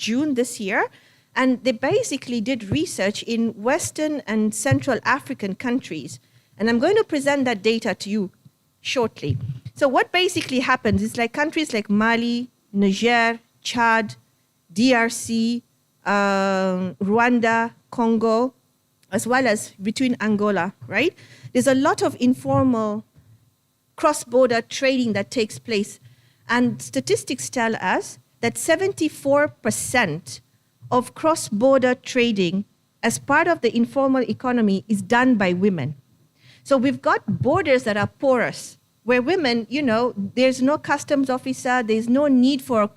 June this year. And they basically did research in Western and Central African countries. And I'm going to present that data to you shortly. So what basically happens is like countries like Mali, Niger, Chad, DRC, Rwanda, Congo, as well as between Angola, right? There's a lot of informal cross-border trading that takes place. And statistics tell us that 74% of cross-border trading as part of the informal economy is done by women. So we've got borders that are porous, where women, there's no customs officer, there's no need for,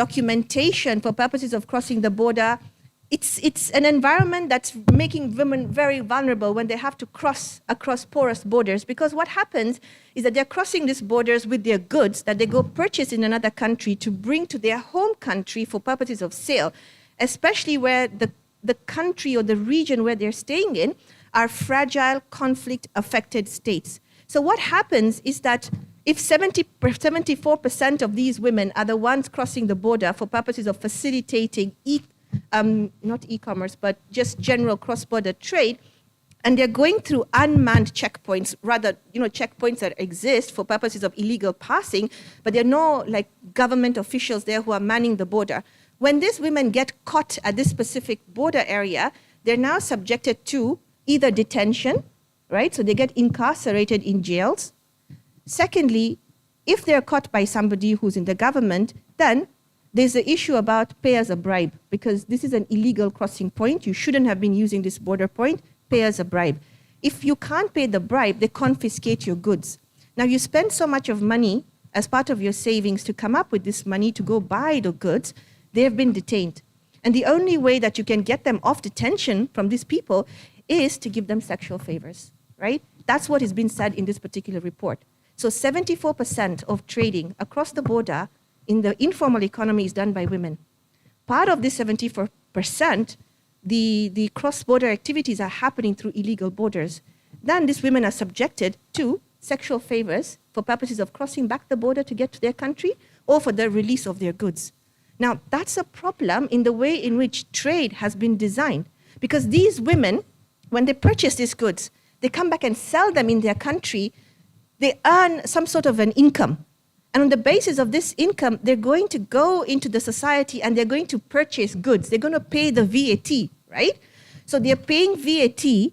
documentation for purposes of crossing the border. It's an environment that's making women very vulnerable when they have to cross across porous borders, because what happens is that they're crossing these borders with their goods that they go purchase in another country to bring to their home country for purposes of sale, especially where the country or the region where they're staying in are fragile, conflict-affected states. So what happens is that if 74% of these women are the ones crossing the border for purposes of facilitating not e-commerce, but just general cross-border trade, and they're going through unmanned checkpoints, rather, checkpoints that exist for purposes of illegal passing, but there are no government officials there who are manning the border. When these women get caught at this specific border area, they're now subjected to either detention, right? So they get incarcerated in jails. Secondly, if they're caught by somebody who's in the government, then there's the issue about pay as a bribe, because this is an illegal crossing point. You shouldn't have been using this border point. Pay as a bribe. If you can't pay the bribe, they confiscate your goods. Now, you spend so much of money as part of your savings to come up with this money to go buy the goods. They've been detained. And the only way that you can get them off detention from these people is to give them sexual favors, right? That's what has been said in this particular report. So 74% of trading across the border in the informal economy is done by women. Part of this 74%, the cross-border activities are happening through illegal borders. Then these women are subjected to sexual favors for purposes of crossing back the border to get to their country or for the release of their goods. Now, that's a problem in the way in which trade has been designed, because these women, when they purchase these goods, they come back and sell them in their country, they earn some sort of an income. And on the basis of this income, they're going to go into the society and they're going to purchase goods. They're going to pay the VAT, right? So they're paying VAT.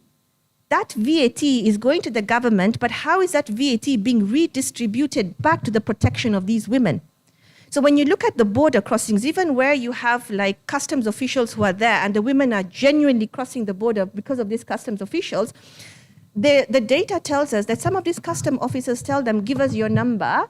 That VAT is going to the government, but how is that VAT being redistributed back to the protection of these women? So when you look at the border crossings, even where you have customs officials who are there and the women are genuinely crossing the border because of these customs officials, the data tells us that some of these custom officers tell them, give us your number,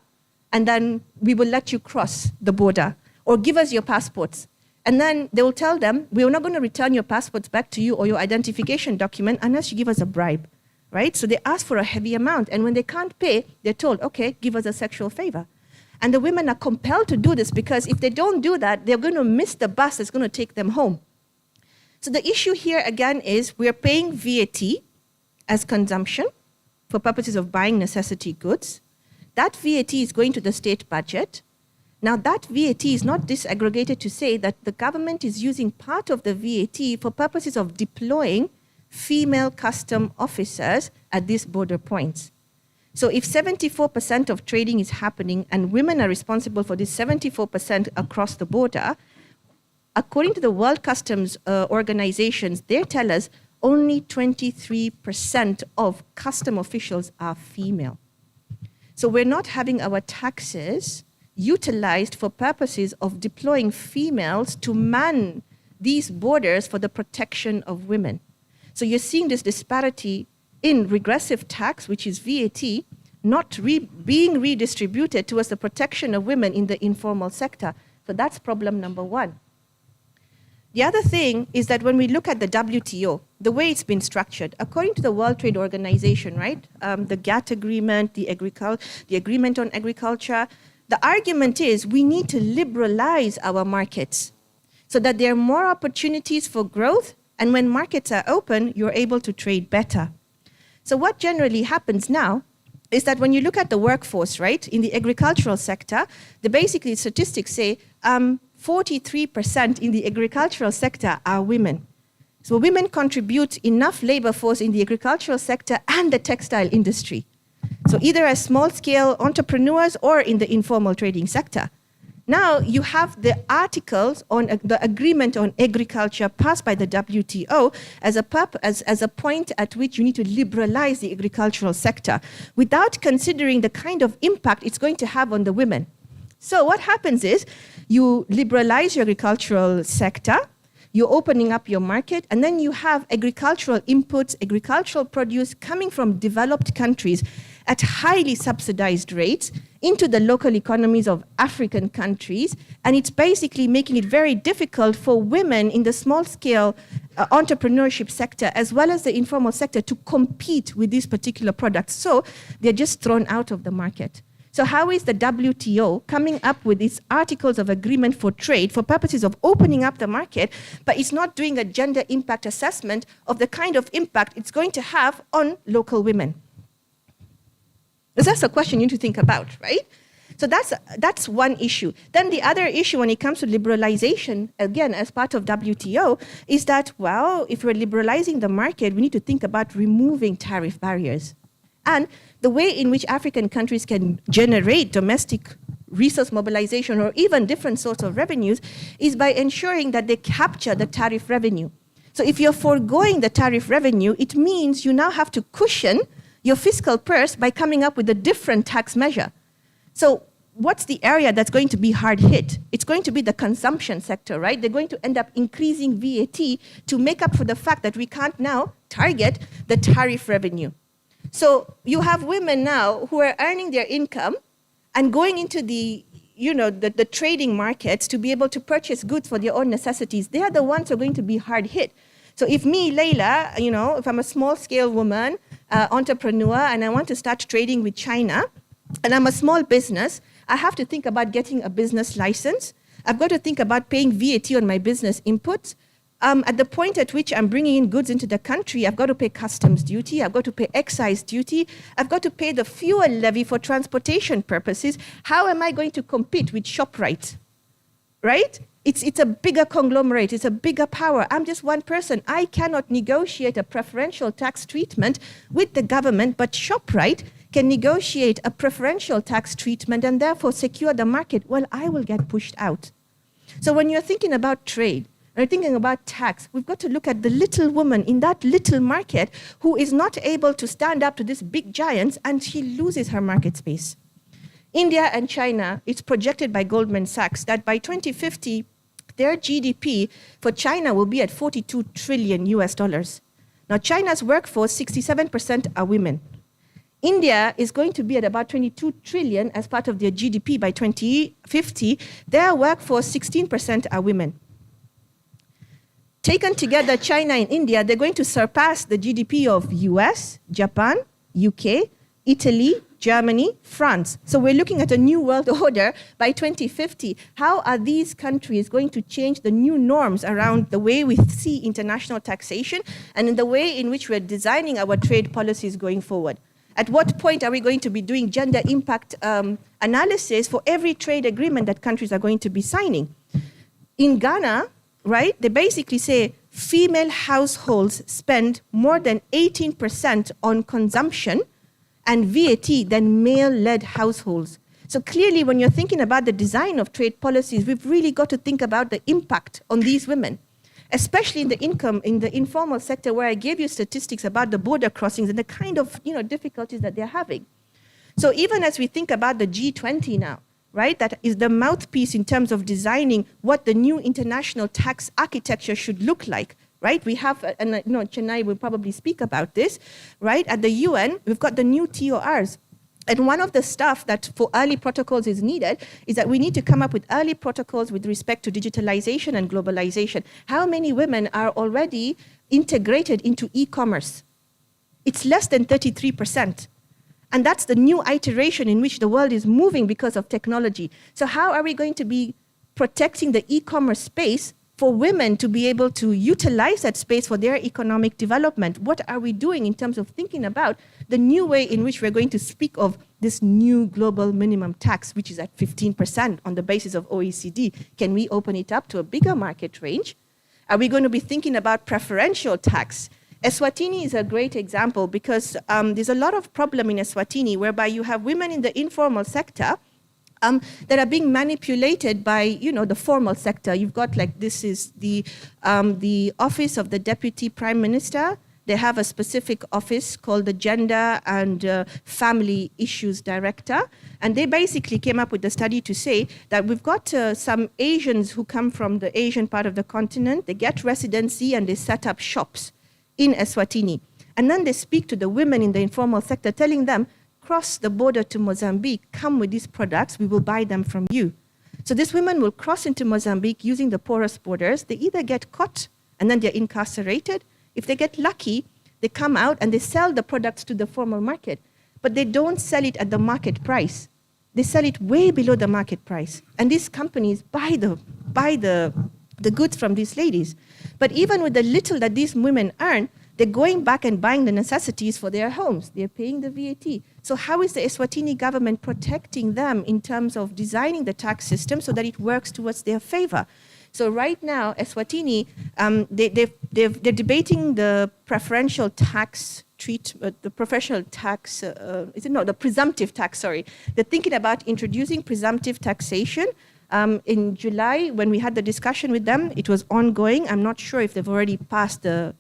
and then we will let you cross the border, or give us your passports. And then they will tell them, we're not going to return your passports back to you or your identification document unless you give us a bribe, right? So they ask for a heavy amount. And when they can't pay, they're told, okay, give us a sexual favor. And the women are compelled to do this because if they don't do that, they're going to miss the bus that's going to take them home. So the issue here again is we're paying VAT as consumption for purposes of buying necessity goods. That VAT is going to the state budget. Now that VAT is not disaggregated to say that the government is using part of the VAT for purposes of deploying female custom officers at these border points. So if 74% of trading is happening and women are responsible for this 74% across the border, according to the World Customs organizations, they tell us only 23% of custom officials are female. So we're not having our taxes utilized for purposes of deploying females to man these borders for the protection of women. So you're seeing this disparity in regressive tax, which is VAT, not being redistributed towards the protection of women in the informal sector. So that's problem number one. The other thing is that when we look at the WTO, the way it's been structured, according to the World Trade Organization, right, the GATT agreement, the agreement on agriculture, the argument is we need to liberalize our markets so that there are more opportunities for growth, and when markets are open, you're able to trade better. So what generally happens now is that when you look at the workforce, right, in the agricultural sector, basically statistics say 43% in the agricultural sector are women. So women contribute enough labor force in the agricultural sector and the textile industry. So either as small-scale entrepreneurs or in the informal trading sector. Now you have the articles on the agreement on agriculture passed by the WTO as a point at which you need to liberalize the agricultural sector without considering the kind of impact it's going to have on the women. So what happens is you liberalize your agricultural sector, you're opening up your market, and then you have agricultural inputs, agricultural produce coming from developed countries at highly subsidized rates into the local economies of African countries. And it's basically making it very difficult for women in the small-scale entrepreneurship sector, as well as the informal sector, to compete with these particular products. So they're just thrown out of the market. So how is the WTO coming up with these articles of agreement for trade for purposes of opening up the market, but it's not doing a gender impact assessment of the kind of impact it's going to have on local women? Because that's a question you need to think about, right? So that's one issue. Then the other issue when it comes to liberalization, again, as part of WTO, is that, well, if we're liberalizing the market, we need to think about removing tariff barriers. And the way in which African countries can generate domestic resource mobilization or even different sorts of revenues is by ensuring that they capture the tariff revenue. So if you're foregoing the tariff revenue, it means you now have to cushion your fiscal purse by coming up with a different tax measure. So what's the area that's going to be hard hit? It's going to be the consumption sector, right? They're going to end up increasing VAT to make up for the fact that we can't now target the tariff revenue. So you have women now who are earning their income and going into the trading markets to be able to purchase goods for their own necessities. They are the ones who are going to be hard hit. So if me, Leila, if I'm a small-scale woman, entrepreneur, and I want to start trading with China, and I'm a small business, I have to think about getting a business license. I've got to think about paying VAT on my business inputs. At the point at which I'm bringing in goods into the country, I've got to pay customs duty, I've got to pay excise duty, I've got to pay the fuel levy for transportation purposes. How am I going to compete with ShopRite, right? It's a bigger conglomerate, it's a bigger power. I'm just one person. I cannot negotiate a preferential tax treatment with the government, but ShopRite can negotiate a preferential tax treatment and therefore secure the market. Well, I will get pushed out. So when you're thinking about trade, and you're thinking about tax, we've got to look at the little woman in that little market who is not able to stand up to these big giants, and she loses her market space. India and China, it's projected by Goldman Sachs that by 2050, their GDP for China will be at 42 trillion US dollars. Now, China's workforce, 67% are women. India is going to be at about 22 trillion as part of their GDP by 2050. Their workforce, 16% are women. Taken together, China and India, they're going to surpass the GDP of US, Japan, UK, Italy, Germany, France. So we're looking at a new world order by 2050. How are these countries going to change the new norms around the way we see international taxation and in the way in which we're designing our trade policies going forward? At what point are we going to be doing gender impact analysis for every trade agreement that countries are going to be signing? In Ghana, right, they basically say female households spend more than 18% on consumption and VAT than male-led households. So clearly, when you're thinking about the design of trade policies, we've really got to think about the impact on these women, especially in the informal sector, where I gave you statistics about the border crossings and the kind of difficulties that they're having. So even as we think about the G20 now, right, that is the mouthpiece in terms of designing what the new international tax architecture should look like, right? We have, and Chennai will probably speak about this, right? At the UN, we've got the new TORs. And one of the stuff that for early protocols is needed is that we need to come up with early protocols with respect to digitalization and globalization. How many women are already integrated into e-commerce? It's less than 33%. And that's the new iteration in which the world is moving because of technology. So how are we going to be protecting the e-commerce space for women to be able to utilize that space for their economic development? What are we doing in terms of thinking about the new way in which we're going to speak of this new global minimum tax, which is at 15% on the basis of OECD? Can we open it up to a bigger market range? Are we going to be thinking about preferential tax? Eswatini is a great example because there's a lot of problem in Eswatini whereby you have women in the informal sector that are being manipulated by, the formal sector. You've got this is the office of the Deputy Prime Minister. They have a specific office called the Gender and Family Issues Director. And they basically came up with a study to say that we've got some Asians who come from the Asian part of the continent. They get residency and they set up shops in Eswatini. And then they speak to the women in the informal sector, telling them, cross the border to Mozambique, come with these products, we will buy them from you. So these women will cross into Mozambique using the porous borders. They either get caught and then they're incarcerated. If they get lucky, they come out and they sell the products to the formal market, but they don't sell it at the market price. They sell it way below the market price. And these companies buy the goods from these ladies. But even with the little that these women earn, they're going back and buying the necessities for their homes. They're paying the VAT. So how is the Eswatini government protecting them in terms of designing the tax system so that it works towards their favor? So right now, Eswatini, they're debating the preferential tax the professional tax, the presumptive tax, sorry. They're thinking about introducing presumptive taxation. In July, when we had the discussion with them, it was ongoing. I'm not sure if they've already passed the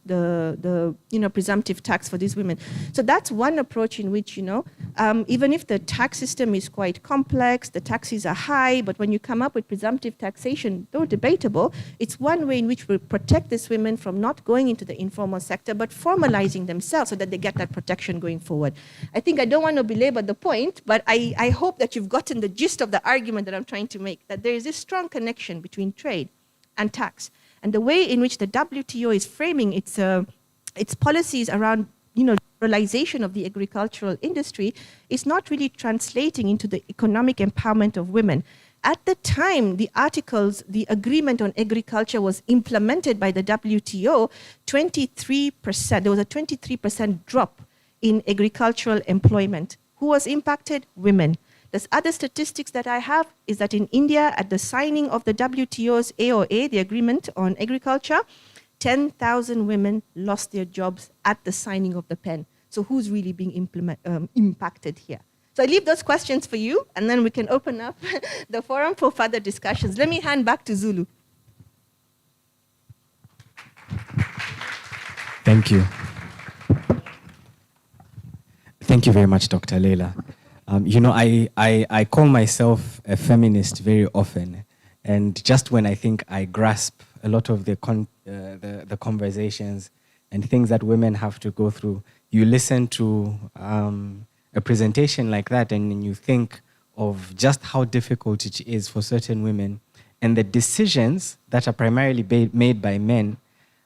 presumptive tax for these women. So that's one approach in which, even if the tax system is quite complex, the taxes are high, but when you come up with presumptive taxation, though debatable, it's one way in which we protect these women from not going into the informal sector, but formalizing themselves so that they get that protection going forward. I think I don't want to belabor the point, but I hope that you've gotten the gist of the argument that I'm trying to make, that there is this strong connection between trade and tax. And the way in which the WTO is framing its policies around, liberalization of the agricultural industry is not really translating into the economic empowerment of women. At the time the agreement on agriculture was implemented by the WTO, 23%, there was a 23% drop in agricultural employment. Who was impacted? Women. The other statistics that I have is that in India, at the signing of the WTO's AOA, the Agreement on Agriculture, 10,000 women lost their jobs at the signing of the pen. So who's really being impacted here? So I leave those questions for you, and then we can open up the forum for further discussions. Let me hand back to Zulu. Thank you. Thank you very much, Dr. Leila. I call myself a feminist very often, and just when I think I grasp a lot of the conversations and things that women have to go through, you listen to a presentation like that and you think of just how difficult it is for certain women and the decisions that are primarily made by men,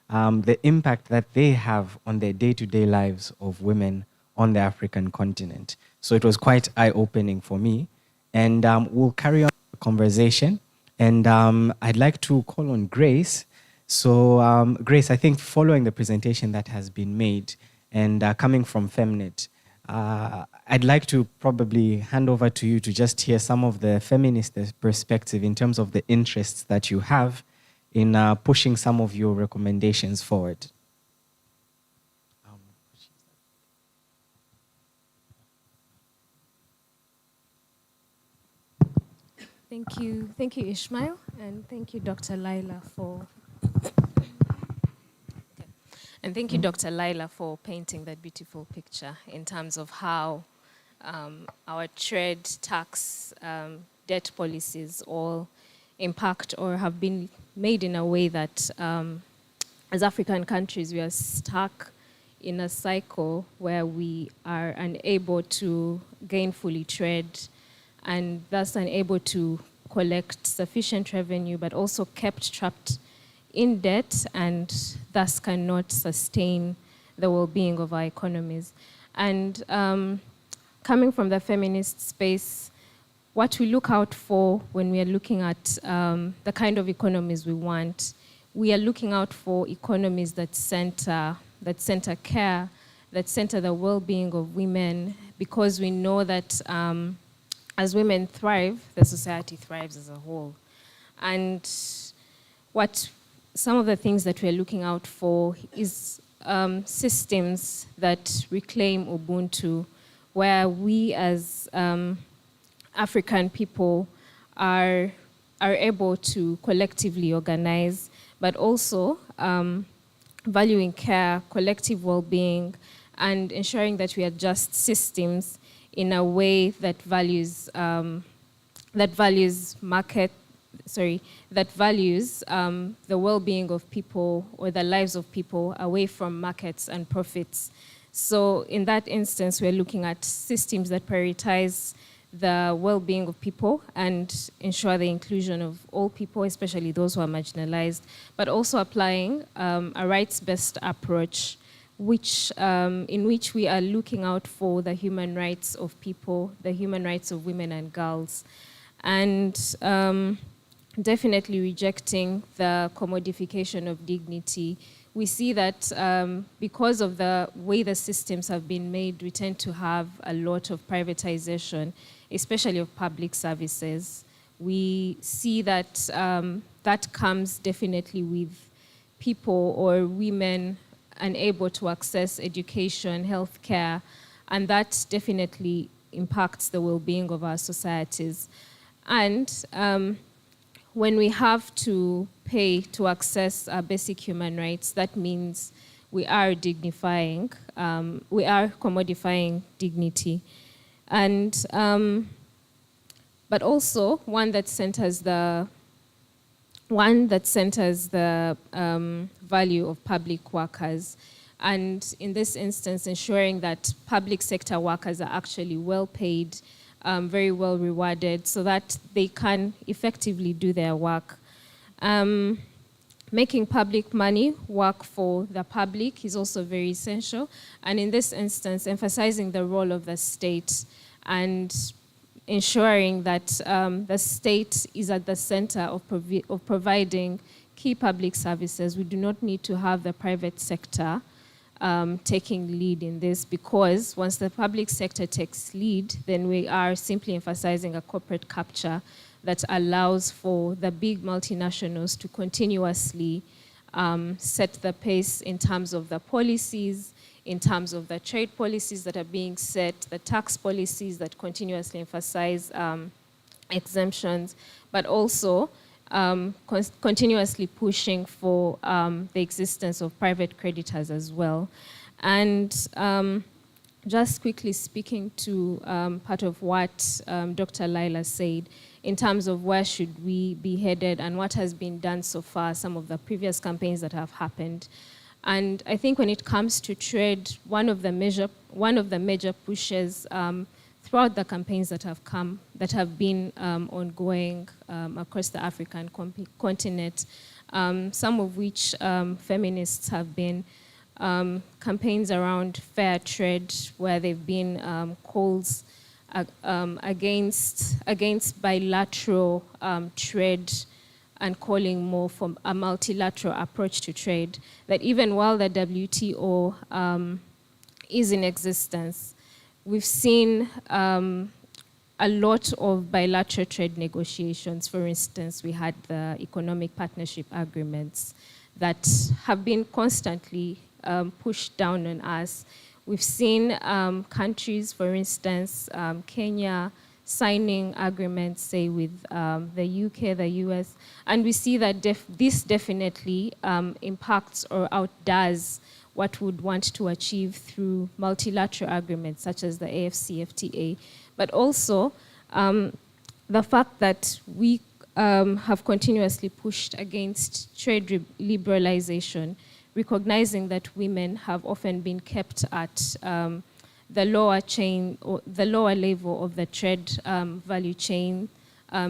the impact that they have on the day-to-day lives of women on the African continent. So it was quite eye-opening for me. And we'll carry on the conversation. And I'd like to call on Grace. So Grace, I think following the presentation that has been made and coming from Feminist, I'd like to probably hand over to you to just hear some of the feminist perspective in terms of the interests that you have in pushing some of your recommendations forward. Thank you, Ishmael, and thank you, Dr. Leila, for painting that beautiful picture in terms of how our trade, tax, debt policies all impact or have been made in a way that as African countries we are stuck in a cycle where we are unable to gainfully trade and thus unable to collect sufficient revenue, but also kept trapped in debt and thus cannot sustain the well-being of our economies. And coming from the feminist space, what we look out for when we are looking at the kind of economies we want, we are looking out for economies that center care, that center the well-being of women, because we know that as women thrive, the society thrives as a whole. And what some of the things that we're looking out for is systems that reclaim Ubuntu, where we as African people are able to collectively organize, but also valuing care, collective well-being, and ensuring that we adjust systems in a way that values the well-being of people or the lives of people away from markets and profits. So in that instance, we're looking at systems that prioritize the well-being of people and ensure the inclusion of all people, especially those who are marginalized, but also applying a rights-based approach in which we are looking out for the human rights of people, the human rights of women and girls, and definitely rejecting the commodification of dignity. We see that because of the way the systems have been made, we tend to have a lot of privatization, especially of public services. We see that that comes definitely with people or women unable to access education, healthcare, and that definitely impacts the well-being of our societies. And when we have to pay to access our basic human rights, that means we are dignifying, we are commodifying dignity. And, but also one that centers the value of public workers. And in this instance, ensuring that public sector workers are actually well paid, very well rewarded, so that they can effectively do their work. Making public money work for the public is also very essential. And in this instance, emphasizing the role of the state and ensuring that the state is at the center of providing key public services. We do not need to have the private sector taking lead in this, because once the public sector takes lead, then we are simply emphasizing a corporate capture that allows for the big multinationals to continuously set the pace in terms of the policies, in terms of the trade policies that are being set, the tax policies that continuously emphasize exemptions, but also continuously pushing for the existence of private creditors as well. And just quickly speaking to part of what Dr. Lila said, in terms of where should we be headed and what has been done so far, some of the previous campaigns that have happened. And I think when it comes to trade, one of the major pushes throughout the campaigns that have been ongoing across the African continent, some of which feminists have been campaigns around fair trade, where they've been calls against bilateral trade and calling more for a multilateral approach to trade, that even while the WTO is in existence, we've seen a lot of bilateral trade negotiations. For instance, we had the economic partnership agreements that have been constantly pushed down on us. We've seen countries, for instance, Kenya, signing agreements, say, with the UK, the US, and we see that this definitely impacts or outdoes what we would want to achieve through multilateral agreements, such as the AfCFTA, but also the fact that we have continuously pushed against trade liberalization, recognizing that women have often been kept at the lower chain, or the lower level of the trade value chain,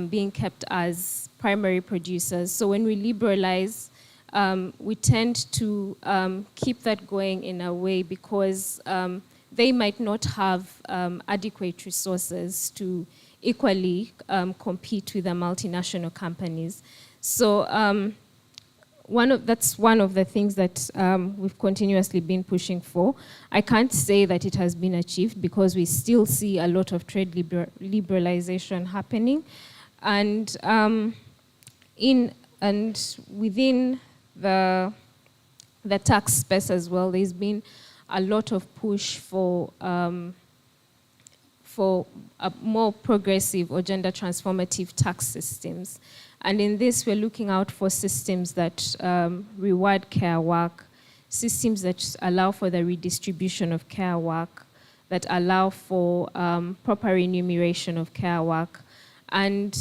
being kept as primary producers. So when we liberalize, we tend to keep that going in a way, because they might not have adequate resources to equally compete with the multinational companies. So that's one of the things that we've continuously been pushing for. I can't say that it has been achieved because we still see a lot of trade liberalization happening, and within the tax space as well, there's been a lot of push for more progressive or gender transformative tax systems. And in this, we're looking out for systems that reward care work, systems that allow for the redistribution of care work, that allow for proper remuneration of care work. And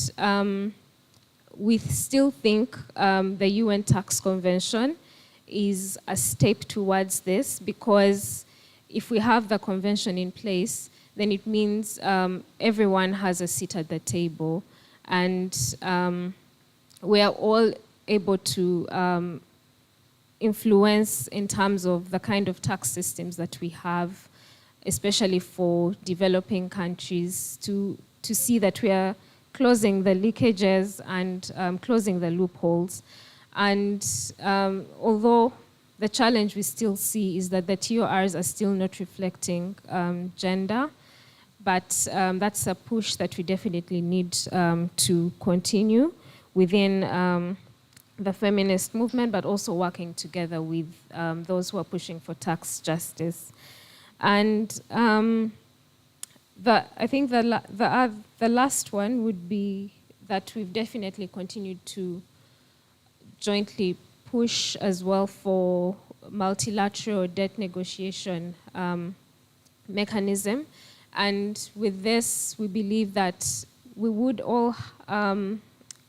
we still think the UN Tax Convention is a step towards this, because if we have the convention in place, then it means everyone has a seat at the table, and we are all able to influence in terms of the kind of tax systems that we have, especially for developing countries, to see that we are closing the leakages and closing the loopholes. And although the challenge we still see is that the TORs are still not reflecting gender, but that's a push that we definitely need to continue within the feminist movement, but also working together with those who are pushing for tax justice. And I think the last one would be that we've definitely continued to jointly push as well for multilateral debt negotiation mechanism. And with this, we believe that we would all,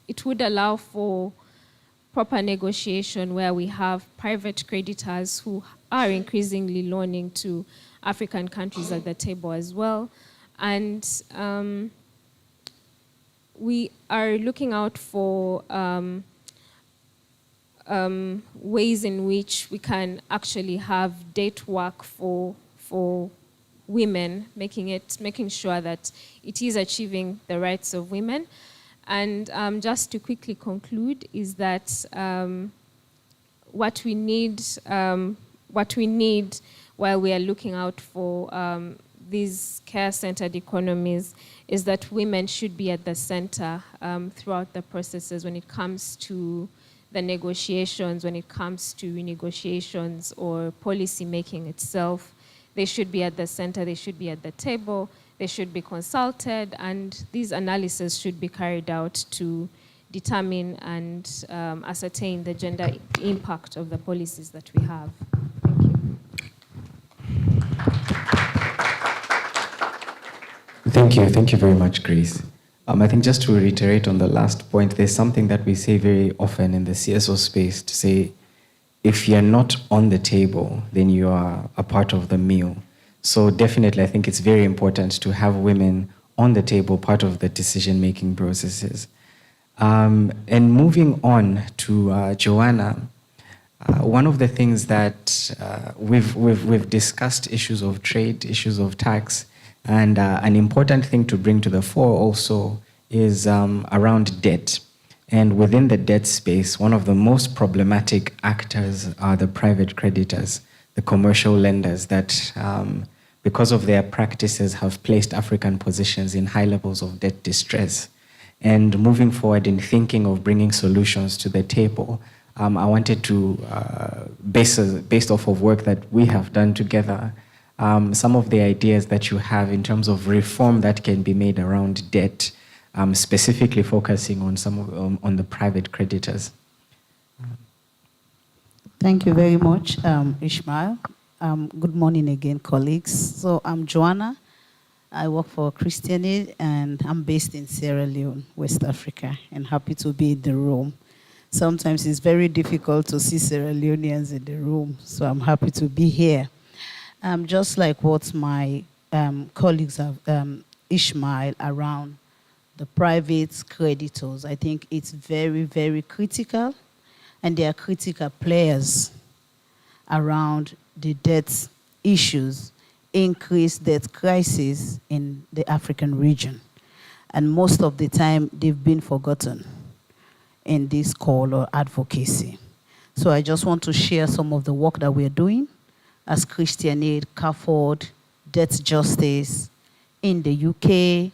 it would allow for proper negotiation where we have private creditors who are increasingly loaning to African countries at the table as well. And we are looking out for ways in which we can actually have debt work for women, making sure that it is achieving the rights of women. And just to quickly conclude is that what we need while we are looking out for these care-centered economies is that women should be at the center throughout the processes when it comes to the negotiations, when it comes to renegotiations or policy making itself. They should be at the center, they should be at the table, they should be consulted, and these analyses should be carried out to determine and ascertain the gender impact of the policies that we have. Thank you. Thank you very much, Grace. I think just to reiterate on the last point, there's something that we say very often in the CSO space to say, if you're not on the table, then you are a part of the meal. So definitely, I think it's very important to have women on the table, part of the decision-making processes. And moving on to Joanna, one of the things that we've discussed issues of trade, issues of tax, and an important thing to bring to the fore also is around debt. And within the debt space, one of the most problematic actors are the private creditors, the commercial lenders that, because of their practices, have placed African positions in high levels of debt distress. And moving forward in thinking of bringing solutions to the table, I wanted to, based off of work that we have done together, some of the ideas that you have in terms of reform that can be made around debt, specifically focusing on on the private creditors. Thank you very much, Ishmael. Good morning again, colleagues. So I'm Joanna. I work for Christian Aid, and I'm based in Sierra Leone, West Africa, and happy to be in the room. Sometimes it's very difficult to see Sierra Leoneans in the room, so I'm happy to be here. Just like what my colleagues have, Ishmael, around the private creditors, I think it's very, very critical, and they are critical players around the debt issues, increased debt crisis in the African region. And most of the time, they've been forgotten in this call or advocacy. So I just want to share some of the work that we're doing as Christian Aid, CAFOD, Debt Justice in the UK,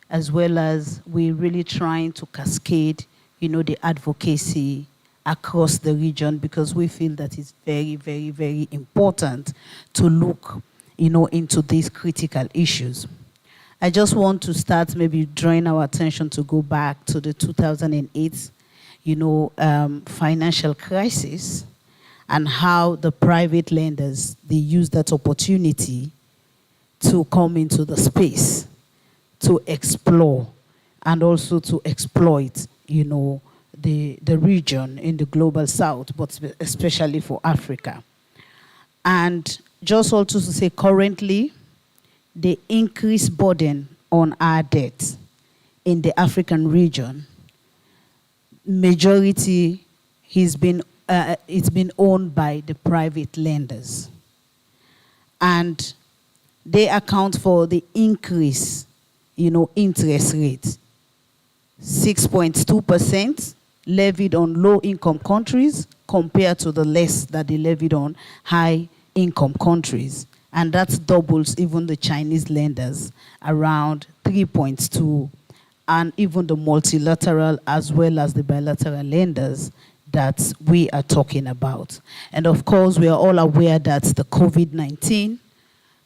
as well as we're really trying to cascade, the advocacy across the region, because we feel that it's very, very, very important to look, into these critical issues. I just want to start maybe drawing our attention to go back to the 2008, financial crisis, and how the private lenders, they used that opportunity to come into the space, to explore, and also to exploit, the region in the global south, but especially for Africa. And just also to say currently, the increased burden on our debt in the African region, majority it's been owned by the private lenders. And they account for the increase, interest rate, 6.2% levied on low-income countries compared to the less that they levied on high-income countries. And that doubles even the Chinese lenders, around 3.2, and even the multilateral as well as the bilateral lenders that we are talking about. And of course, we are all aware that the COVID-19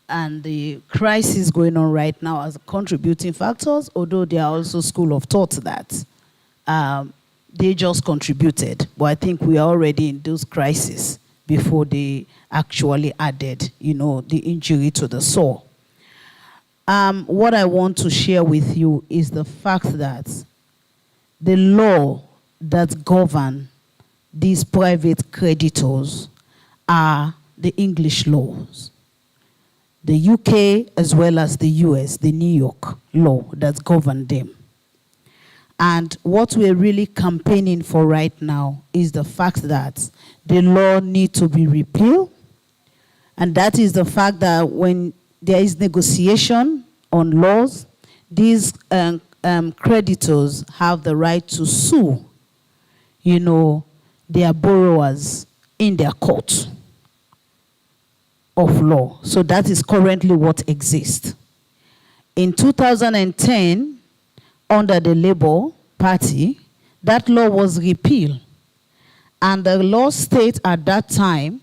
and the crisis going on right now as contributing factors, although there are also school of thought that they just contributed. But I think we are already in those crises before they actually added, the injury to the sore. What I want to share with you is the fact that the law that govern these private creditors are the English laws. The UK as well as the US, the New York law that govern them. And what we're really campaigning for right now is the fact that the law needs to be repealed. And that is the fact that when there is negotiation on laws, these creditors have the right to sue, their borrowers in their court of law. So that is currently what exists. In 2010, under the Labour Party, that law was repealed. And the law states at that time,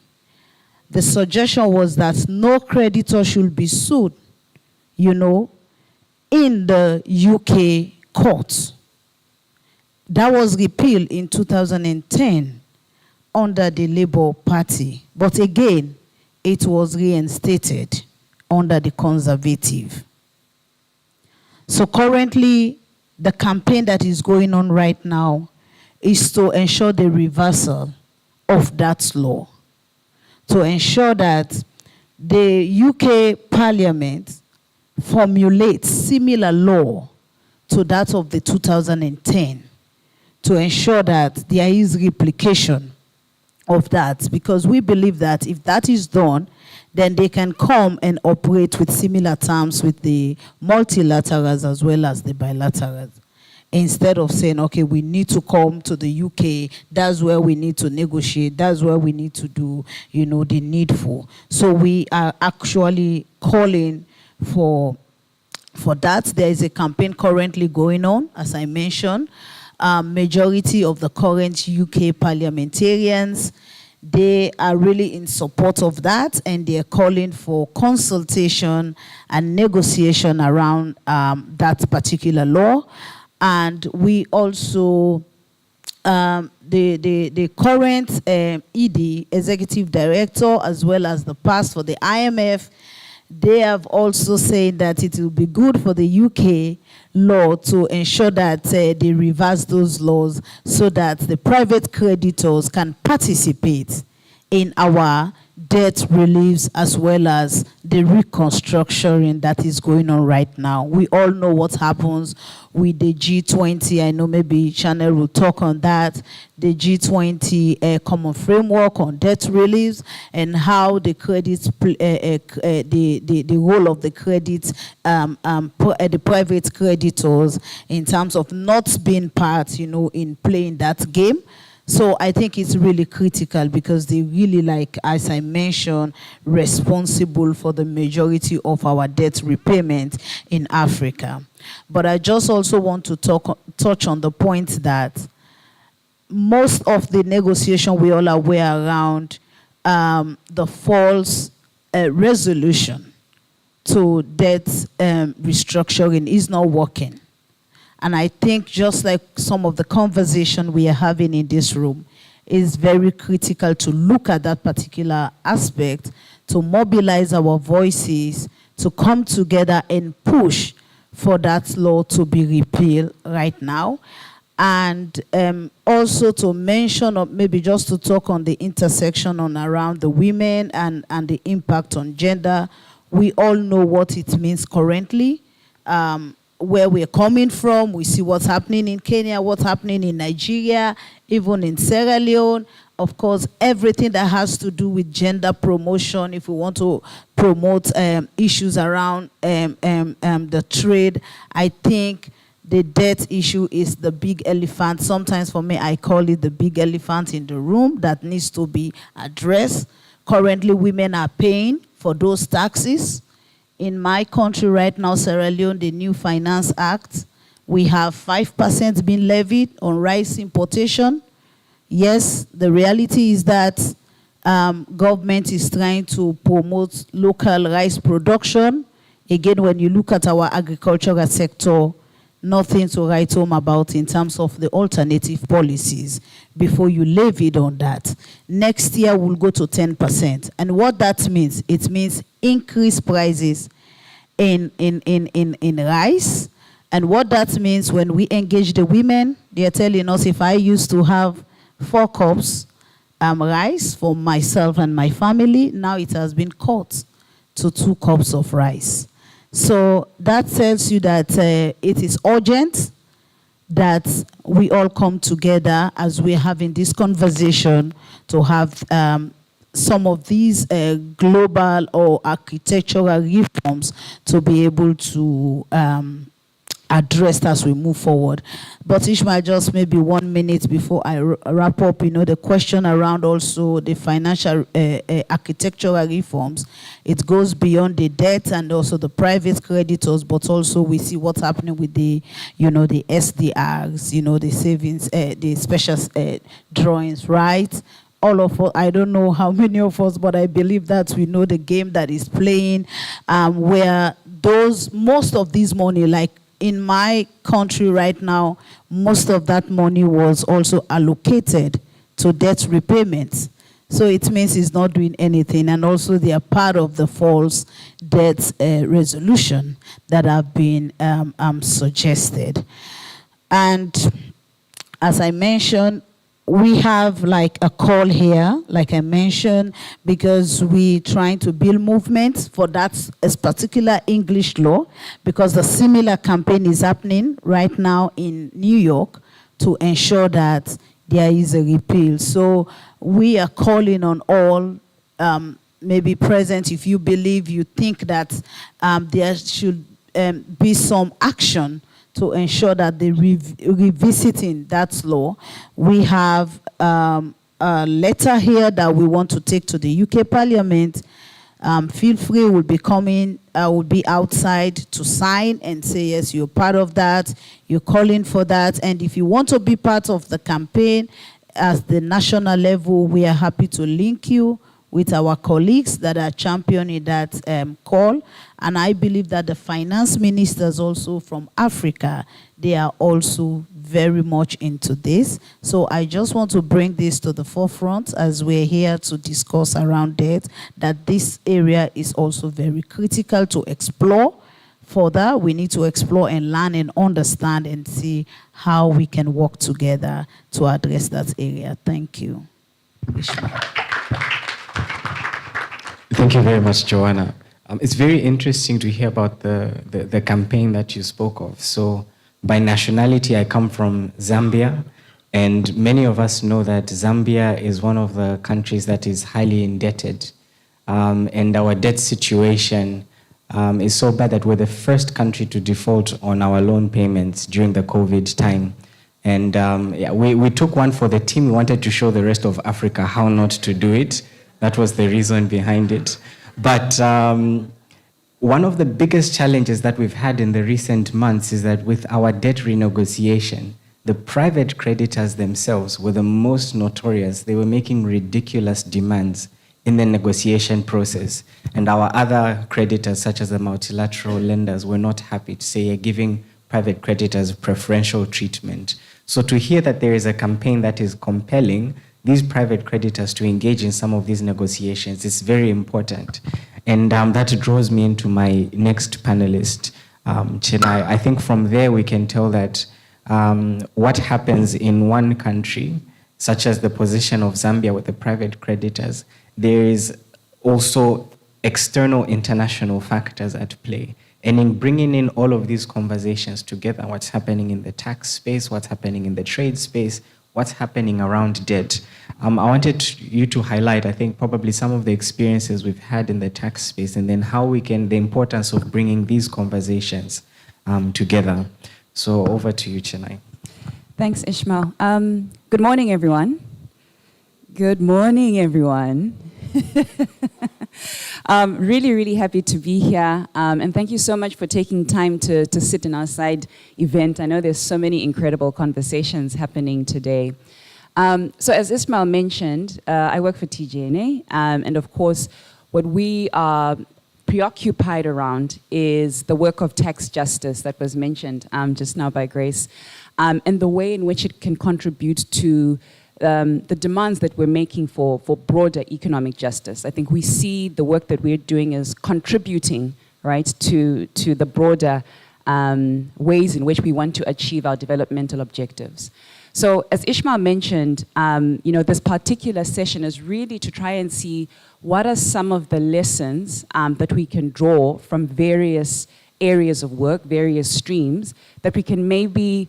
the suggestion was that no creditor should be sued, in the UK courts. That was repealed in 2010 under the Labour Party. But again, it was reinstated under the Conservative. So currently, the campaign that is going on right now is to ensure the reversal of that law, to ensure that the UK Parliament formulates similar law to that of the 2010, to ensure that there is replication of that, because we believe that if that is done, then they can come and operate with similar terms with the multilaterals as well as the bilaterals. Instead of saying, okay, we need to come to the UK, that's where we need to negotiate, that's where we need to do, the needful. So we are actually calling for that. There is a campaign currently going on, as I mentioned. Majority of the current UK parliamentarians, they are really in support of that, and they're calling for consultation and negotiation around that particular law. And we also, the current ED, Executive Director, as well as the past for the IMF, they have also said that it will be good for the UK law to ensure that they reverse those laws so that the private creditors can participate in our debt reliefs as well as the reconstruction that is going on right now. We all know what happens with the G20. I know maybe Chanel will talk on that. The G20 common framework on debt reliefs and how the credits, the role of the credits, the private creditors in terms of not being part, in playing that game. So I think it's really critical because they really, like, as I mentioned, responsible for the majority of our debt repayment in Africa. But I just also want to touch on the point that most of the negotiation we all are aware around the false resolution to debt restructuring is not working. And I think just like some of the conversation we are having in this room, is very critical to look at that particular aspect, to mobilize our voices, to come together and push for that law to be repealed right now. And also to mention, or maybe just to talk on the intersection on around the women and the impact on gender. We all know what it means currently, where we're coming from. We see what's happening in Kenya, what's happening in Nigeria, even in Sierra Leone. Of course, everything that has to do with gender promotion, if we want to promote issues around the trade, I think the debt issue is the big elephant. Sometimes for me, I call it the big elephant in the room that needs to be addressed. Currently, women are paying for those taxes. In my country right now, Sierra Leone, the new Finance Act, we have 5% being levied on rice importation. Yes, the reality is that government is trying to promote local rice production. Again, when you look at our agricultural sector, nothing to write home about in terms of the alternative policies before you levy on that. Next year, we'll go to 10%. And what that means, it means increased prices in rice. And what that means, when we engage the women, they're telling us, if I used to have 4 cups rice for myself and my family, now it has been cut to 2 cups of rice. So that tells you that it is urgent that we all come together as we're having this conversation to have some of these global or architectural reforms to be able to addressed as we move forward. But Ishmael, just maybe 1 minute before I wrap up, the question around also the financial architectural reforms, it goes beyond the debt and also the private creditors, but also we see what's happening with the, the SDRs, the savings, the special drawings, right? All of us, I don't know how many of us, but I believe that we know the game that is playing, where most of this money, like in my country right now, most of that money was also allocated to debt repayments. So it means it's not doing anything. And also they are part of the false debt resolution that have been suggested. And as I mentioned, we have like a call here, like I mentioned, because we're trying to build movements for that particular English law, because the similar campaign is happening right now in New York to ensure that there is a repeal. So we are calling on all maybe present, if you believe, you think that there should be some action to ensure that they revisiting that law. We have a letter here that we want to take to the UK Parliament. Feel free, we'll be coming, will be outside to sign and say, yes, you're part of that, you're calling for that. And if you want to be part of the campaign at the national level, we are happy to link you with our colleagues that are championing that call. And I believe that the finance ministers also from Africa, they are also very much into this. So I just want to bring this to the forefront as we're here to discuss around debt, that this area is also very critical to explore further. We need to explore and learn and understand and see how we can work together to address that area. Thank you. Thank you very much, Joanna. It's very interesting to hear about the campaign that you spoke of. So by nationality, I come from Zambia, and many of us know that Zambia is one of the countries that is highly indebted. And our debt situation is so bad that we're the first country to default on our loan payments during the COVID time. And we took one for the team. We wanted to show the rest of Africa how not to do it. That was the reason behind it. But one of the biggest challenges that we've had in the recent months is that with our debt renegotiation, the private creditors themselves were the most notorious. They were making ridiculous demands in the negotiation process. And our other creditors, such as the multilateral lenders, were not happy to say, giving private creditors preferential treatment. So to hear that there is a campaign that is compelling these private creditors to engage in some of these negotiations is very important. And that draws me into my next panelist, TJNA. I think from there we can tell that what happens in one country, such as the position of Zambia with the private creditors, there is also external international factors at play. And in bringing in all of these conversations together, what's happening in the tax space, what's happening in the trade space, what's happening around debt, I wanted you to highlight, I think, probably some of the experiences we've had in the tax space, and then how we can, the importance of bringing these conversations together. So over to you, TJNA. Thanks, Ishmael. Good morning, everyone. Good morning, everyone. Really, really happy to be here. And thank you so much for taking time to sit in our side event. I know there's so many incredible conversations happening today. So as Ishmael mentioned, I work for TJNA. And of course, what we are preoccupied around is the work of tax justice that was mentioned just now by Grace, and the way in which it can contribute to the demands that we're making for broader economic justice. I think we see the work that we're doing as contributing, right, to the broader ways in which we want to achieve our developmental objectives. So as Ishmael mentioned, this particular session is really to try and see what are some of the lessons that we can draw from various areas of work, various streams, that we can maybe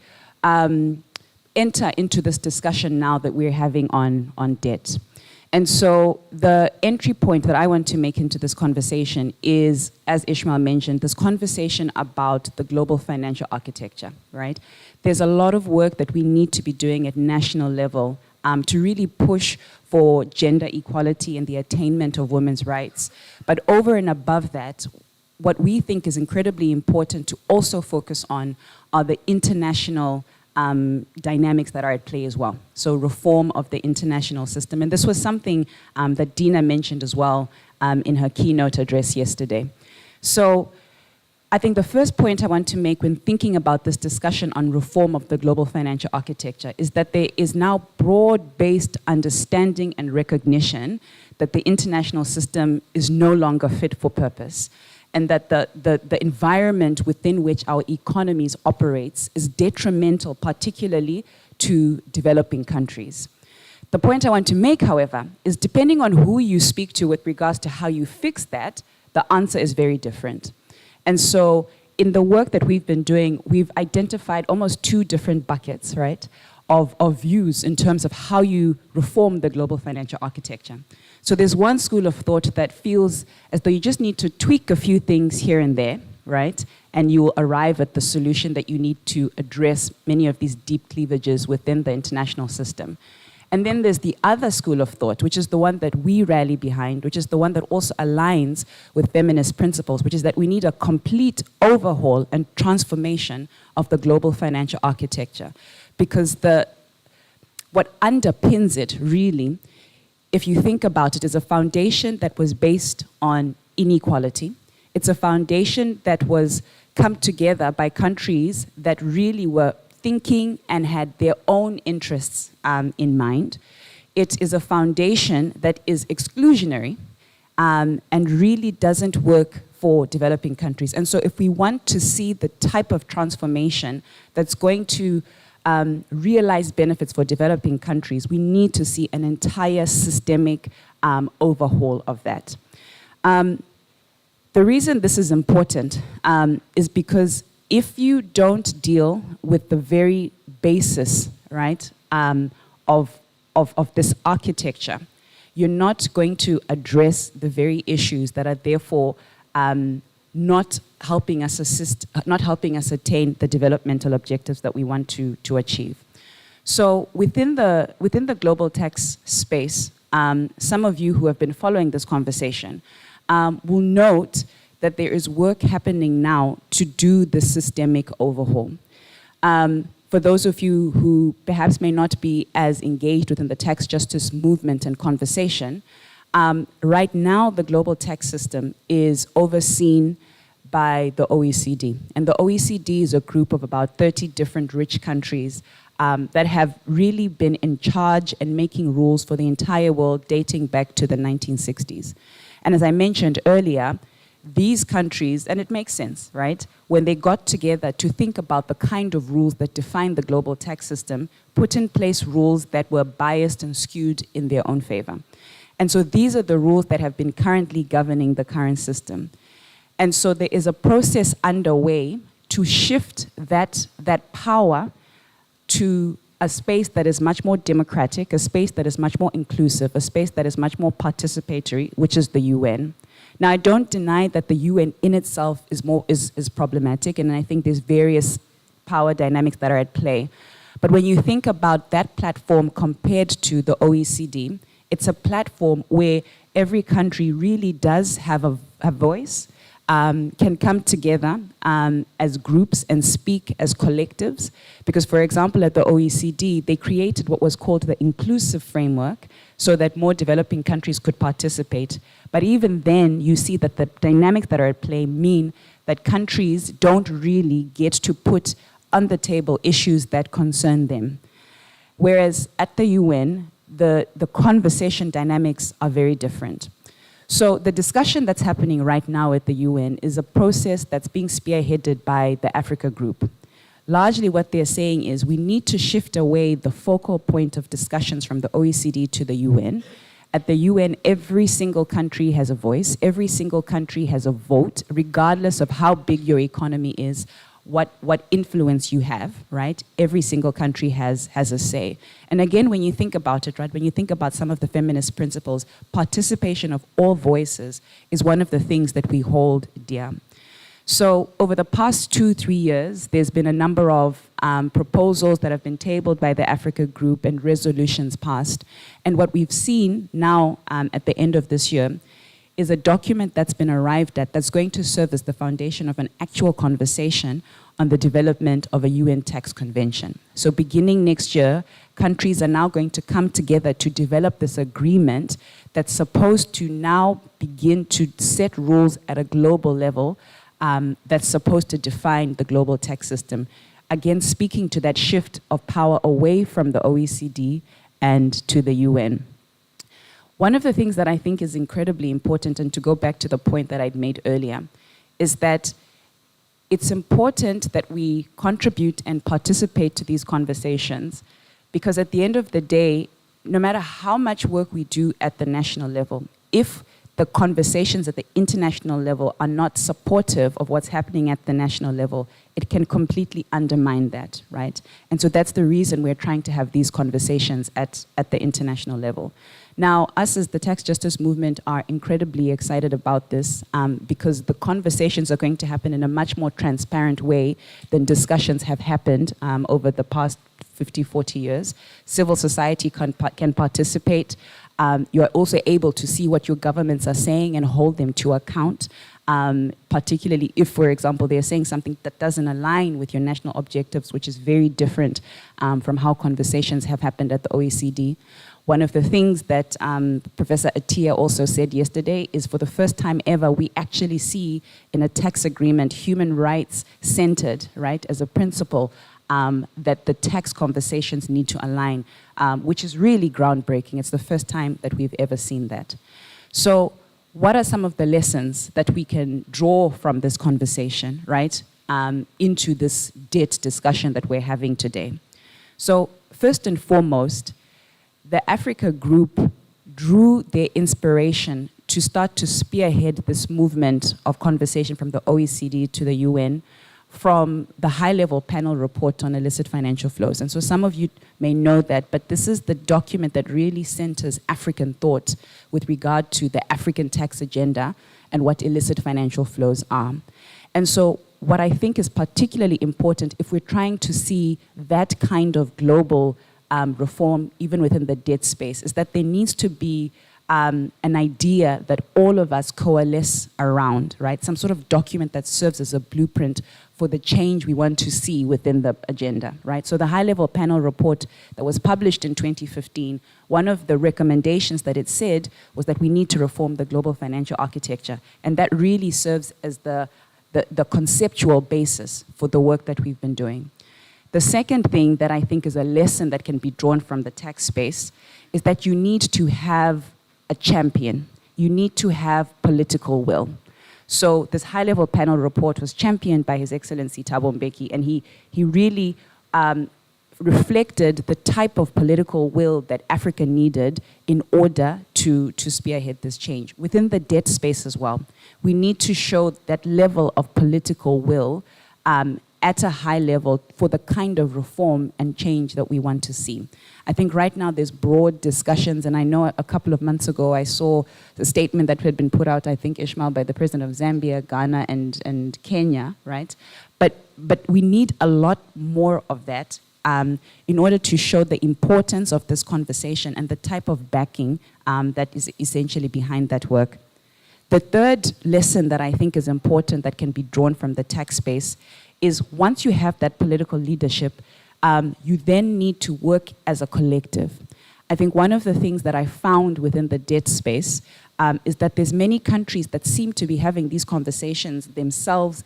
enter into this discussion now that we're having on debt. And so the entry point that I want to make into this conversation is, as Ishmael mentioned, this conversation about the global financial architecture, right? There's a lot of work that we need to be doing at national level to really push for gender equality and the attainment of women's rights. But over and above that, what we think is incredibly important to also focus on are the international dynamics that are at play as well. So reform of the international system. And this was something that Dina mentioned as well in her keynote address yesterday. So I think the first point I want to make when thinking about this discussion on reform of the global financial architecture is that there is now broad-based understanding and recognition that the international system is no longer fit for purpose, and that the environment within which our economies operates is detrimental, particularly to developing countries. The point I want to make, however, is depending on who you speak to with regards to how you fix that, the answer is very different. And so in the work that we've been doing, we've identified almost two different buckets, right, of views in terms of how you reform the global financial architecture. So there's one school of thought that feels as though you just need to tweak a few things here and there, right? And you will arrive at the solution that you need to address many of these deep cleavages within the international system. And then there's the other school of thought, which is the one that we rally behind, which is the one that also aligns with feminist principles, which is that we need a complete overhaul and transformation of the global financial architecture. Because what underpins it really, if you think about it, is a foundation that was based on inequality. It's a foundation that was come together by countries that really were thinking and had their own interests in mind. It is a foundation that is exclusionary and really doesn't work for developing countries. And so if we want to see the type of transformation that's going to realize benefits for developing countries, we need to see an entire systemic overhaul of that. The reason this is important is because if you don't deal with the very basis, right, of this architecture, you're not going to address the very issues that are therefore not helping us attain the developmental objectives that we want to achieve. So within the global tax space, some of you who have been following this conversation will note that there is work happening now to do the systemic overhaul. For those of you who perhaps may not be as engaged within the tax justice movement and conversation, right now the global tax system is overseen by the OECD. And the OECD is a group of about 30 different rich countries that have really been in charge and making rules for the entire world dating back to the 1960s. And as I mentioned earlier, these countries, and it makes sense, right? When they got together to think about the kind of rules that define the global tax system, put in place rules that were biased and skewed in their own favor. And so these are the rules that have been currently governing the current system. And so there is a process underway to shift that power to a space that is much more democratic, a space that is much more inclusive, a space that is much more participatory, which is the UN. Now, I don't deny that the UN in itself is problematic, and I think there's various power dynamics that are at play. But when you think about that platform compared to the OECD, it's a platform where every country really does have a voice, can come together as groups and speak as collectives. Because, for example, at the OECD, they created what was called the inclusive framework so that more developing countries could participate. But even then, you see that the dynamics that are at play mean that countries don't really get to put on the table issues that concern them. Whereas at the UN, the conversation dynamics are very different. So the discussion that's happening right now at the UN is a process that's being spearheaded by the Africa Group. Largely what they're saying is we need to shift away the focal point of discussions from the OECD to the UN. At the UN, every single country has a voice, every single country has a vote, regardless of how big your economy is, what influence you have, right? Every single country has a say. And again, when you think about it, right, when you think about some of the feminist principles, participation of all voices is one of the things that we hold dear. So over the past 2-3 years, there's been a number of proposals that have been tabled by the Africa Group and resolutions passed. And what we've seen now at the end of this year is a document that's been arrived at that's going to serve as the foundation of an actual conversation on the development of a UN tax convention. So beginning next year, countries are now going to come together to develop this agreement that's supposed to now begin to set rules at a global level that's supposed to define the global tax system. Again, speaking to that shift of power away from the OECD and to the UN. One of the things that I think is incredibly important, and to go back to the point that I'd made earlier, is that it's important that we contribute and participate to these conversations, because at the end of the day, no matter how much work we do at the national level, if the conversations at the international level are not supportive of what's happening at the national level, it can completely undermine that, right? And so that's the reason we're trying to have these conversations at the international level. Now, us as the tax justice movement are incredibly excited about this because the conversations are going to happen in a much more transparent way than discussions have happened over the past 50, 40 years. Civil society can participate. You're also able to see what your governments are saying and hold them to account, particularly if, for example, they're saying something that doesn't align with your national objectives, which is very different from how conversations have happened at the OECD. One of the things that Professor Atia also said yesterday is for the first time ever, we actually see in a tax agreement human rights centered, right, as a principle that the tax conversations need to align, which is really groundbreaking. It's the first time that we've ever seen that. So what are some of the lessons that we can draw from this conversation, right, into this debt discussion that we're having today? So first and foremost, the Africa Group drew their inspiration to start to spearhead this movement of conversation from the OECD to the UN from the high-level panel report on illicit financial flows. And so some of you may know that, but this is the document that really centers African thought with regard to the African tax agenda and what illicit financial flows are. And so what I think is particularly important if we're trying to see that kind of global reform, even within the debt space, is that there needs to be an idea that all of us coalesce around, right? Some sort of document that serves as a blueprint for the change we want to see within the agenda, right? So the high-level panel report that was published in 2015, one of the recommendations that it said was that we need to reform the global financial architecture. And that really serves as the conceptual basis for the work that we've been doing. The second thing that I think is a lesson that can be drawn from the tax space is that you need to have a champion. You need to have political will. So this high-level panel report was championed by His Excellency Thabo Mbeki, and he really reflected the type of political will that Africa needed in order to spearhead this change. Within the debt space as well, we need to show that level of political will at a high level for the kind of reform and change that we want to see. I think right now there's broad discussions, and I know a couple of months ago I saw the statement that had been put out, I think, Ishmael, by the president of Zambia, Ghana, and Kenya, right? But we need a lot more of that in order to show the importance of this conversation and the type of backing that is essentially behind that work. The third lesson that I think is important that can be drawn from the tax space is once you have that political leadership, you then need to work as a collective. I think one of the things that I found within the debt space is that there's many countries that seem to be having these conversations themselves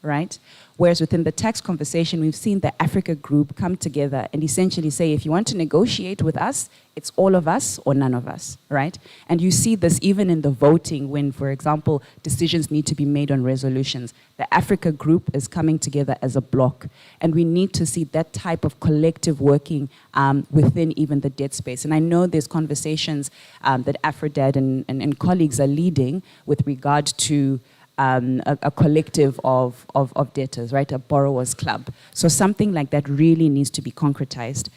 right? Whereas within the tax conversation, we've seen the Africa group come together and essentially say, if you want to negotiate with us, it's all of us or none of us, right? And you see this even in the voting when, for example, decisions need to be made on resolutions. The Africa group is coming together as a block. And we need to see that type of collective working within even the debt space. And I know there's conversations that AfRODAD and colleagues are leading with regard to a collective of debtors, right? A borrowers club. So something like that really needs to be concretized.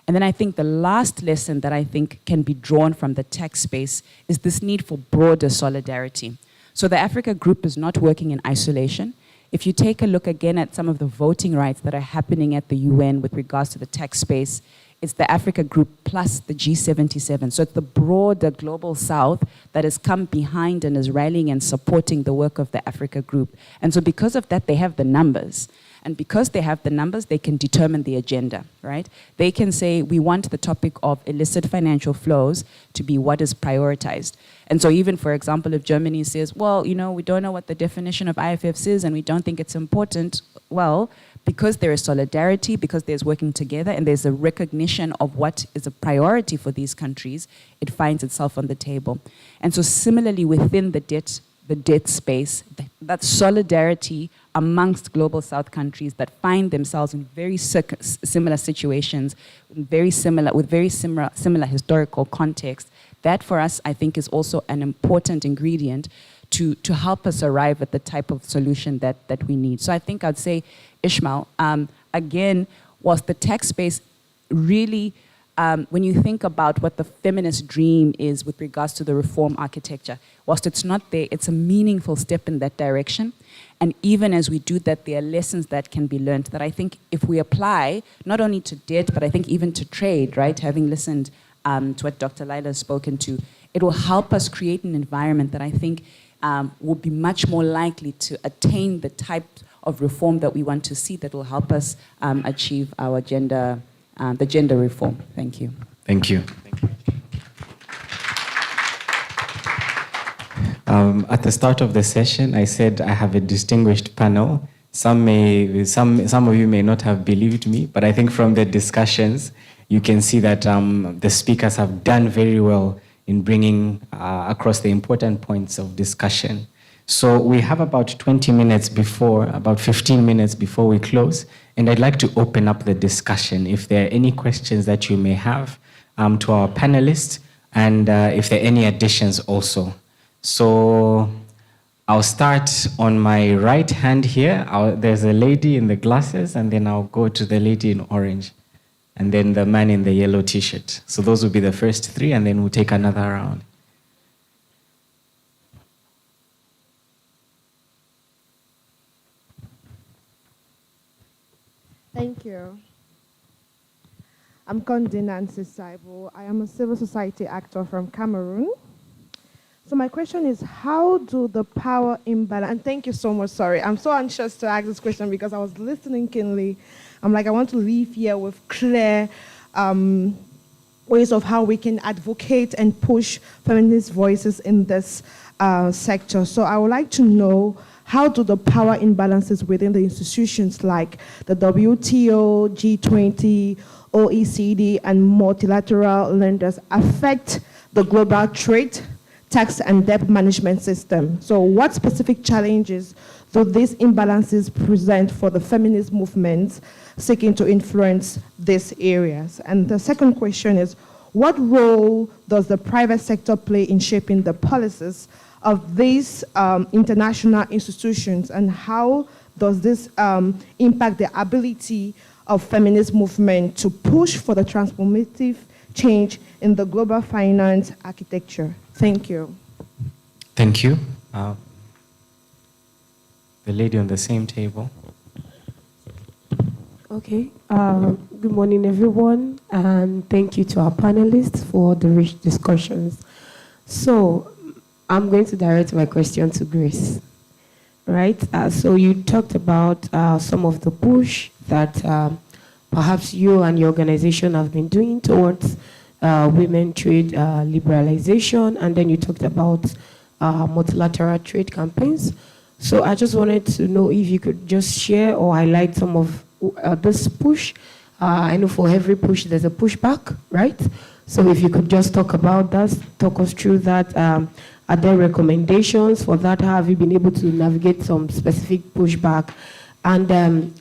And then I think the last lesson that I think can be drawn from the tax space is this need for broader solidarity. So the Africa group is not working in isolation. If you take a look again at some of the voting rights that are happening at the UN with regards to the tax space, it's the Africa group plus the G77. So it's the broader global south that has come behind and is rallying and supporting the work of the Africa group. And so because of that, they have the numbers. And because they have the numbers, they can determine the agenda, right? They can say, we want the topic of illicit financial flows to be what is prioritized. And so even, for example, if Germany says, well, you know, we don't know what the definition of IFFs is and we don't think it's important, well, because there is solidarity, because there's working together, and there's a recognition of what is a priority for these countries, it finds itself on the table. And so similarly within the debt space, that solidarity amongst global south countries that find themselves in very similar situations, with very similar historical context, that for us, I think, is also an important ingredient to help us arrive at the type of solution that we need. So I think I'd say, Ishmael, again, whilst the tax space really, when you think about what the feminist dream is with regards to the reform architecture, whilst it's not there, it's a meaningful step in that direction. And even as we do that, there are lessons that can be learned that I think if we apply, not only to debt, but I think even to trade, right? Having listened to what Dr. Lila has spoken to, it will help us create an environment that I think will be much more likely to attain the type of reform that we want to see that will help us achieve our the gender reform. Thank you. Thank you. At the start of the session, I said I have a distinguished panel. Some of you may not have believed me, but I think from the discussions, you can see that the speakers have done very well in bringing across the important points of discussion. So we have about 20 minutes before, about 15 minutes before we close, and I'd like to open up the discussion. If there are any questions that you may have to our panelists, and if there are any additions also. So I'll start on my right hand here. There's a lady in the glasses, and then I'll go to the lady in orange, and then the man in the yellow t-shirt. So those will be the first three, and then we'll take another round. Thank you. I'm Condé Nancy Saibo. I am a civil society actor from Cameroon. So my question is, how do the power imbalance, and thank you so much, sorry, I'm so anxious to ask this question because I was listening keenly. I'm like, I want to leave here with clear ways of how we can advocate and push feminist voices in this sector. So I would like to know, how do the power imbalances within the institutions like the WTO, G20, OECD, and multilateral lenders affect the global trade, tax, and debt management system? So what specific challenges do these imbalances present for the feminist movements seeking to influence these areas? And the second question is, what role does the private sector play in shaping the policies of these international institutions, and how does this impact the ability of feminist movement to push for the transformative change in the global finance architecture? Thank you. Thank you. The lady on the same table. Okay. Good morning, everyone, and thank you to our panelists for the rich discussions. So I'm going to direct my question to Grace. Right? So you talked about some of the push that perhaps you and your organization have been doing towards women trade liberalization, and then you talked about multilateral trade campaigns. So I just wanted to know if you could just share or highlight some of this push. I know for every push there's a pushback, right? So if you could just talk about that, talk us through that. Are there recommendations for that? How have you been able to navigate some specific pushback? And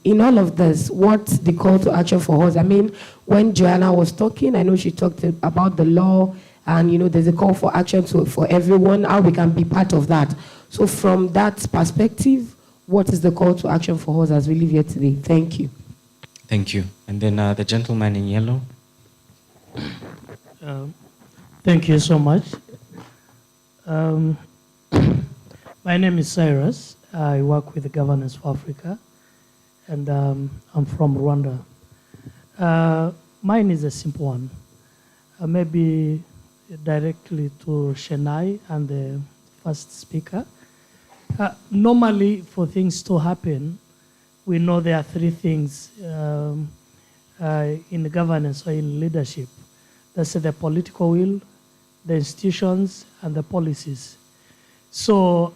in all of this, what's the call to action for us? I mean, when Joanna was talking, I know she talked about the law, and there's a call for action for everyone, how we can be part of that. So from that perspective, what is the call to action for us as we live here today? Thank you. Thank you. And then the gentleman in yellow. Thank you so much. My name is Cyrus. I work with the Governance for Africa, and I'm from Rwanda. Mine is a simple one. Maybe directly to Chennai and the first speaker. Normally, for things to happen, we know there are three things in the governance or in leadership. That's the political will, the institutions, and the policies. So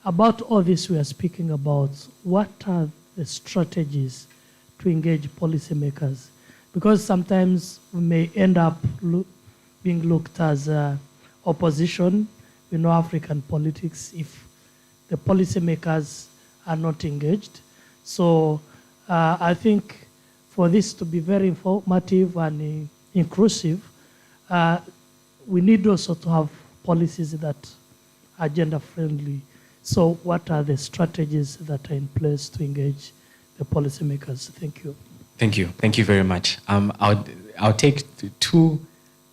about all this we are speaking about, what are the strategies to engage policymakers? Because sometimes we may end up being looked as opposition. We know African politics if the policymakers are not engaged. So I think for this to be very informative and inclusive, we need also to have policies that are gender friendly. So what are the strategies that are in place to engage the policymakers? Thank you. Thank you. Thank you very much. I'll take two.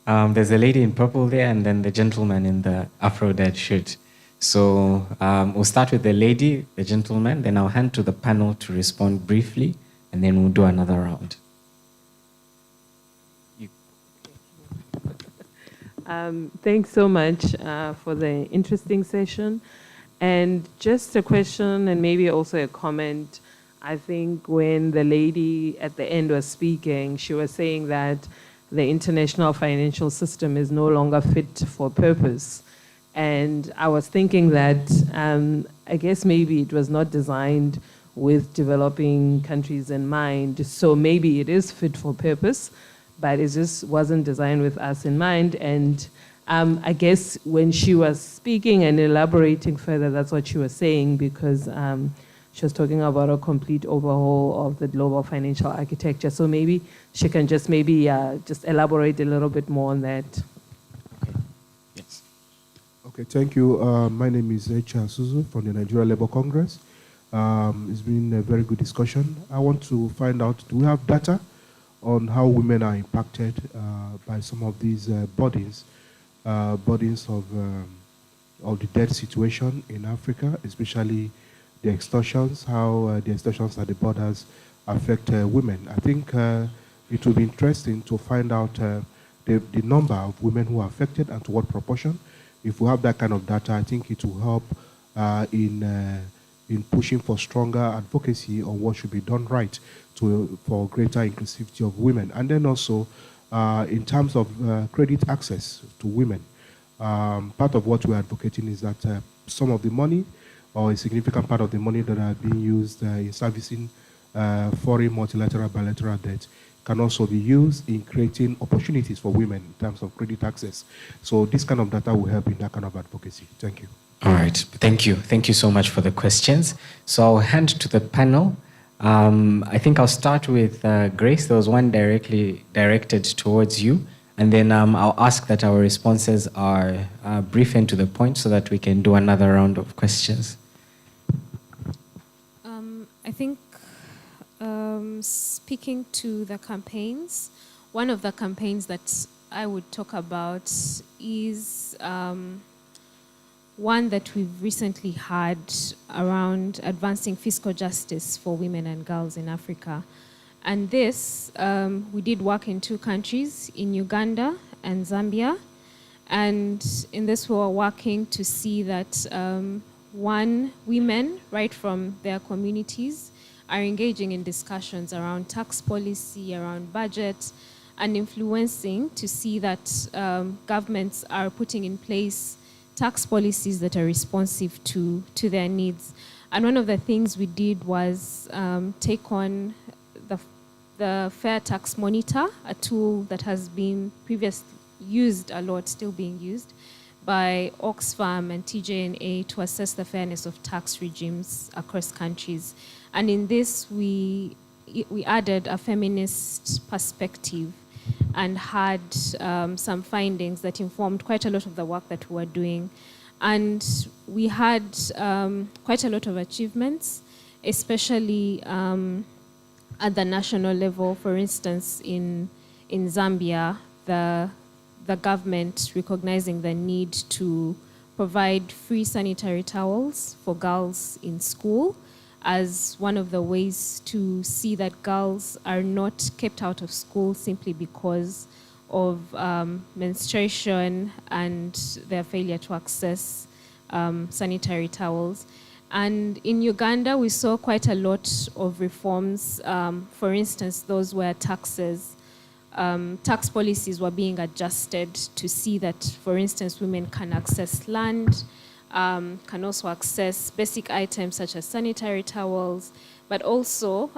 There's a lady in purple there, and then the gentleman in the AfRODAD shirt. So we'll start with the lady, the gentleman, then I'll hand to the panel to respond briefly, and then we'll do another round. Thanks so much for the interesting session. And just a question and maybe also a comment. I think when the lady at the end was speaking, she was saying that the international financial system is no longer fit for purpose. And I was thinking that I guess maybe it was not designed with developing countries in mind. So maybe it is fit for purpose, but it just wasn't designed with us in mind. And I guess when she was speaking and elaborating further, that's what she was saying, because she was talking about a complete overhaul of the global financial architecture. So maybe she can just just elaborate a little bit more on that. Okay. Yes. Okay, thank you. My name is H.R. Suzu from the Nigeria Labour Congress. It's been a very good discussion. I want to find out, do we have data on how women are impacted by some of these burdens of the debt situation in Africa, especially the extortions, how the extortions at the borders affect women. I think it will be interesting to find out the number of women who are affected and to what proportion. If we have that kind of data, I think it will help in pushing for stronger advocacy on what should be done right for greater inclusivity of women. And then also, in terms of credit access to women, part of what we're advocating is that some of the money, or a significant part of the money that are being used in servicing foreign multilateral bilateral debt, can also be used in creating opportunities for women in terms of credit access. So this kind of data will help in that kind of advocacy. Thank you. All right, thank you. Thank you so much for the questions. So I'll hand to the panel. I think I'll start with Grace. There was one directed towards you. And then I'll ask that our responses are brief and to the point so that we can do another round of questions. I think speaking to the campaigns, one of the campaigns that I would talk about is one that we've recently had around advancing fiscal justice for women and girls in Africa. And this, we did work in 2 countries, in Uganda and Zambia. And in this, we were working to see that women, right from their communities, are engaging in discussions around tax policy, around budget, and influencing to see that governments are putting in place tax policies that are responsive to their needs. And one of the things we did was take on the Fair Tax Monitor, a tool that has been previously used a lot, still being used, by Oxfam and TJNA to assess the fairness of tax regimes across countries. And in this, we added a feminist perspective and had some findings that informed quite a lot of the work that we were doing. And we had quite a lot of achievements, especially at the national level. For instance, in Zambia, the government recognizing the need to provide free sanitary towels for girls in school as one of the ways to see that girls are not kept out of school simply because of menstruation and their failure to access sanitary towels. And in Uganda, we saw quite a lot of reforms. For instance, those where tax policies were being adjusted to see that, for instance, women can access land, can also access basic items such as sanitary towels, but also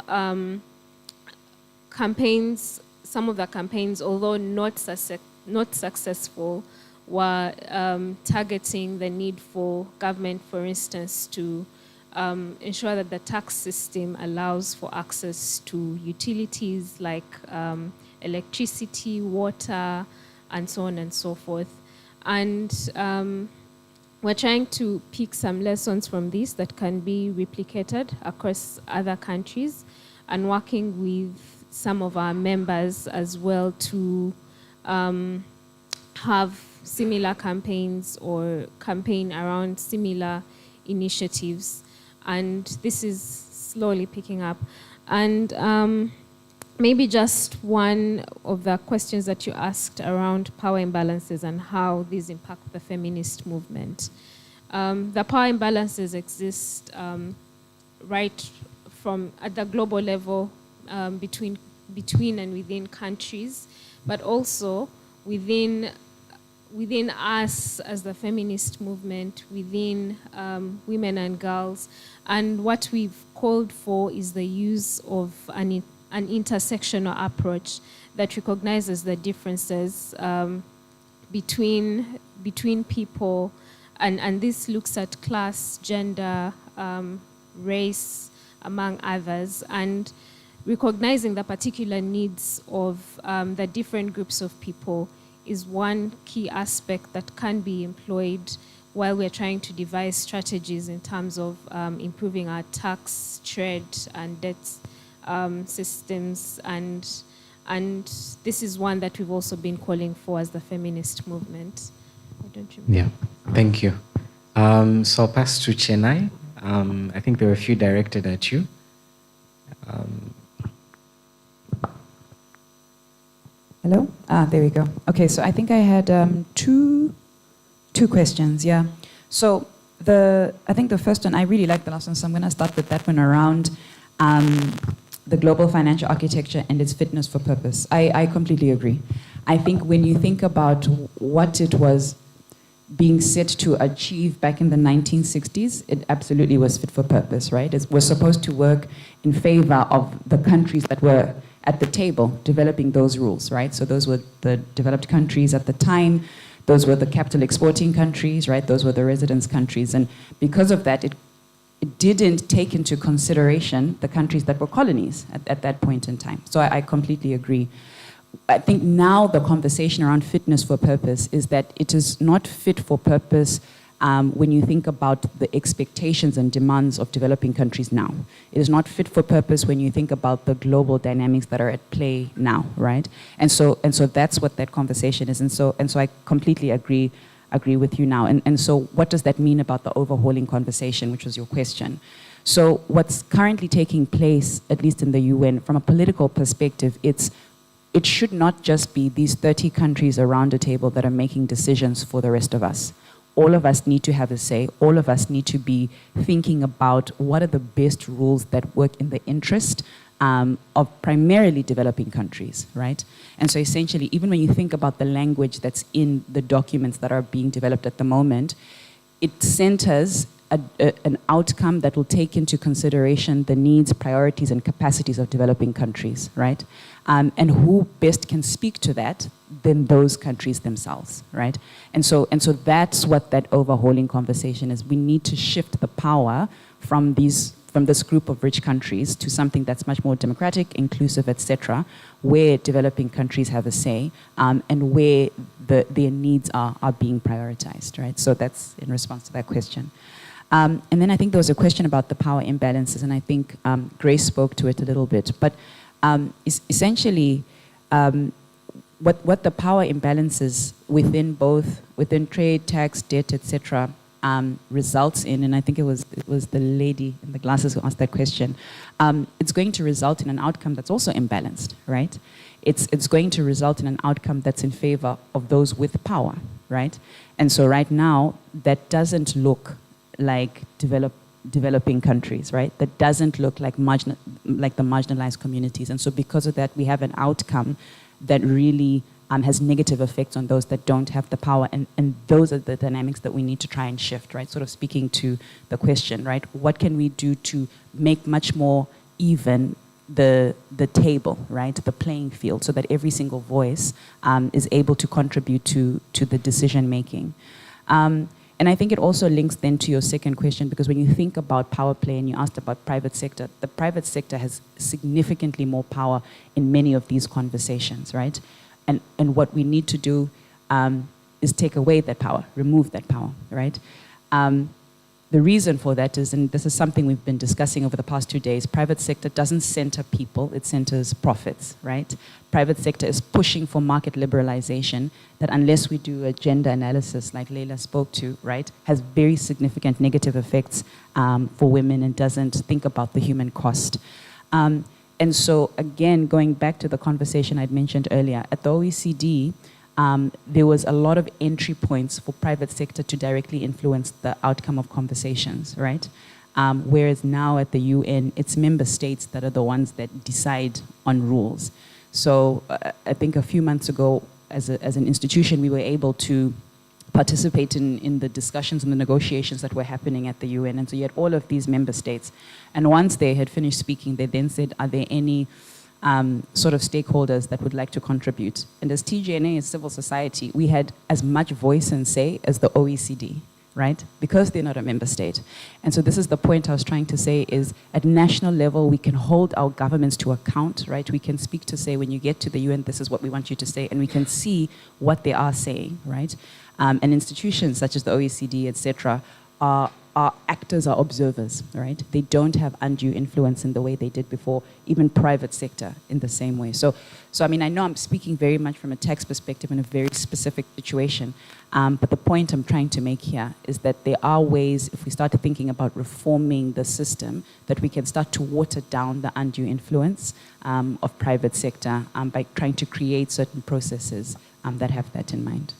campaigns, some of the campaigns, although not successful, were targeting the need for government, for instance, to ensure that the tax system allows for access to utilities like electricity, water, and so on and so forth. And we're trying to pick some lessons from this that can be replicated across other countries, and working with some of our members as well to have similar campaigns or campaign around similar initiatives. And this is slowly picking up. And maybe just one of the questions that you asked around power imbalances and how these impact the feminist movement. The power imbalances exist right from at the global level between and within countries, but also within us as the feminist movement, within women and girls. And what we've called for is the use of an intersectional approach that recognizes the differences between people, and this looks at class, gender, race, among others, and recognizing the particular needs of the different groups of people is one key aspect that can be employed while we're trying to devise strategies in terms of improving our tax, trade, and debt systems. And this is one that we've also been calling for as the feminist movement. Yeah, thank you. So I'll pass to Chennai. I think there were a few directed at you. Hello? There we go. Okay, so I think I had two questions, yeah. So I think the first one, I really like the last one, so I'm going to start with that one around the global financial architecture and its fitness for purpose. I completely agree. I think when you think about what it was being set to achieve back in the 1960s, it absolutely was fit for purpose, right? It was supposed to work in favor of the countries that were at the table developing those rules, right? So those were the developed countries at the time, those were the capital exporting countries, right? Those were the residence countries. And because of that, it didn't take into consideration the countries that were colonies at that point in time. So I completely agree. I think now the conversation around fitness for purpose is that it is not fit for purpose when you think about the expectations and demands of developing countries now. It is not fit for purpose when you think about the global dynamics that are at play now, right? And so that's what that conversation is. And so I completely agree with you now. And so what does that mean about the overhauling conversation, which was your question? So what's currently taking place, at least in the UN, from a political perspective, it should not just be these 30 countries around a table that are making decisions for the rest of us. All of us need to have a say. All of us need to be thinking about what are the best rules that work in the interest of primarily developing countries, right? And so essentially, even when you think about the language that's in the documents that are being developed at the moment, it centers an outcome that will take into consideration the needs, priorities, and capacities of developing countries, right? And who best can speak to that than those countries themselves, right? And so that's what that overhauling conversation is. We need to shift the power from this group of rich countries to something that's much more democratic, inclusive, etc., where developing countries have a say and where their needs are being prioritized, right? So that's in response to that question. And then I think there was a question about the power imbalances, and I think Grace spoke to it a little bit. But essentially, what the power imbalances within trade, tax, debt, etc., results in, and I think it was the lady in the glasses who asked that question, it's going to result in an outcome that's also imbalanced, right? It's going to result in an outcome that's in favor of those with power, right? And so right now, that doesn't look like developing countries, right? That doesn't look like the marginalized communities. And so because of that, we have an outcome that really has negative effects on those that don't have the power. And those are the dynamics that we need to try and shift, right? Sort of speaking to the question, right? What can we do to make much more even the table, right? The playing field, so that every single voice is able to contribute to the decision making. And I think it also links then to your second question, because when you think about power play and you asked about private sector, the private sector has significantly more power in many of these conversations, right? And what we need to do is take away that power, remove that power, right? The reason for that is, and this is something we've been discussing over the past 2 days, private sector doesn't center people, it centers profits, right? Private sector is pushing for market liberalization that, unless we do a gender analysis like Leila spoke to, right, has very significant negative effects for women and doesn't think about the human cost. And so again, going back to the conversation I'd mentioned earlier, at the OECD, there was a lot of entry points for private sector to directly influence the outcome of conversations, right? Whereas now at the UN, it's member states that are the ones that decide on rules. So I think a few months ago, as an institution, we were able to participate in the discussions and the negotiations that were happening at the UN. And so you had all of these member states. And once they had finished speaking, they then said, are there any sort of stakeholders that would like to contribute? And as TJNA, as civil society, we had as much voice and say as the OECD, right? Because they're not a member state. And so this is the point I was trying to say is, at national level, we can hold our governments to account, right? We can speak to say, when you get to the UN, this is what we want you to say, and we can see what they are saying, right? And institutions such as the OECD, et cetera, are are actors, are observers, right? They don't have undue influence in the way they did before, even private sector in the same way. So I mean, I know I'm speaking very much from a tax perspective in a very specific situation, but the point I'm trying to make here is that there are ways, if we start thinking about reforming the system, that we can start to water down the undue influence of private sector by trying to create certain processes that have that in mind.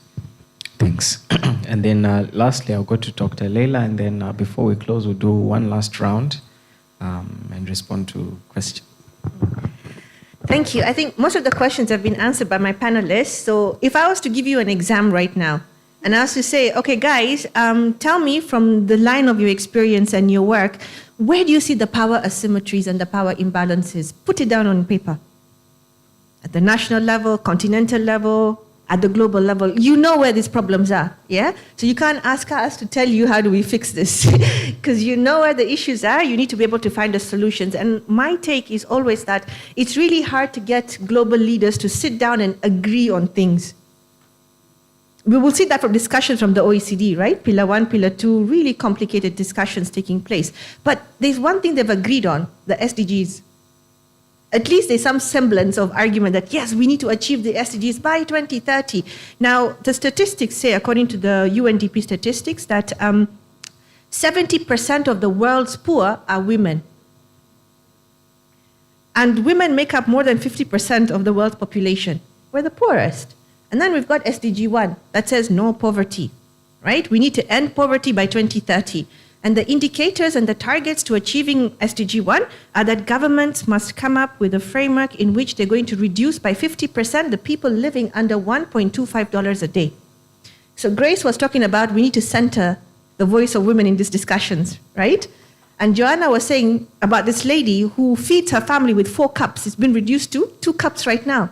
Thanks. And then lastly, I'll go to Dr. Leila, and then before we close, we'll do one last round and respond to questions. Thank you. I think most of the questions have been answered by my panelists. So if I was to give you an exam right now, and I was to say, okay, guys, tell me from the line of your experience and your work, where do you see the power asymmetries and the power imbalances? Put it down on paper. At the national level, continental level, at the global level, you know where these problems are, yeah? So you can't ask us to tell you how do we fix this, because you know where the issues are, you need to be able to find the solutions. And my take is always that it's really hard to get global leaders to sit down and agree on things. We will see that from discussions from the OECD, right? Pillar 1, Pillar 2, really complicated discussions taking place. But there's one thing they've agreed on, the SDGs. At least there's some semblance of argument that, yes, we need to achieve the SDGs by 2030. Now, the statistics say, according to the UNDP statistics, that 70% of the world's poor are women. And women make up more than 50% of the world's population. We're the poorest. And then we've got SDG 1 that says no poverty, right? We need to end poverty by 2030. And the indicators and the targets to achieving SDG 1 are that governments must come up with a framework in which they're going to reduce by 50% the people living under $1.25 a day. So Grace was talking about we need to center the voice of women in these discussions, right? And Joanna was saying about this lady who feeds her family with 4 cups. It's been reduced to 2 cups right now.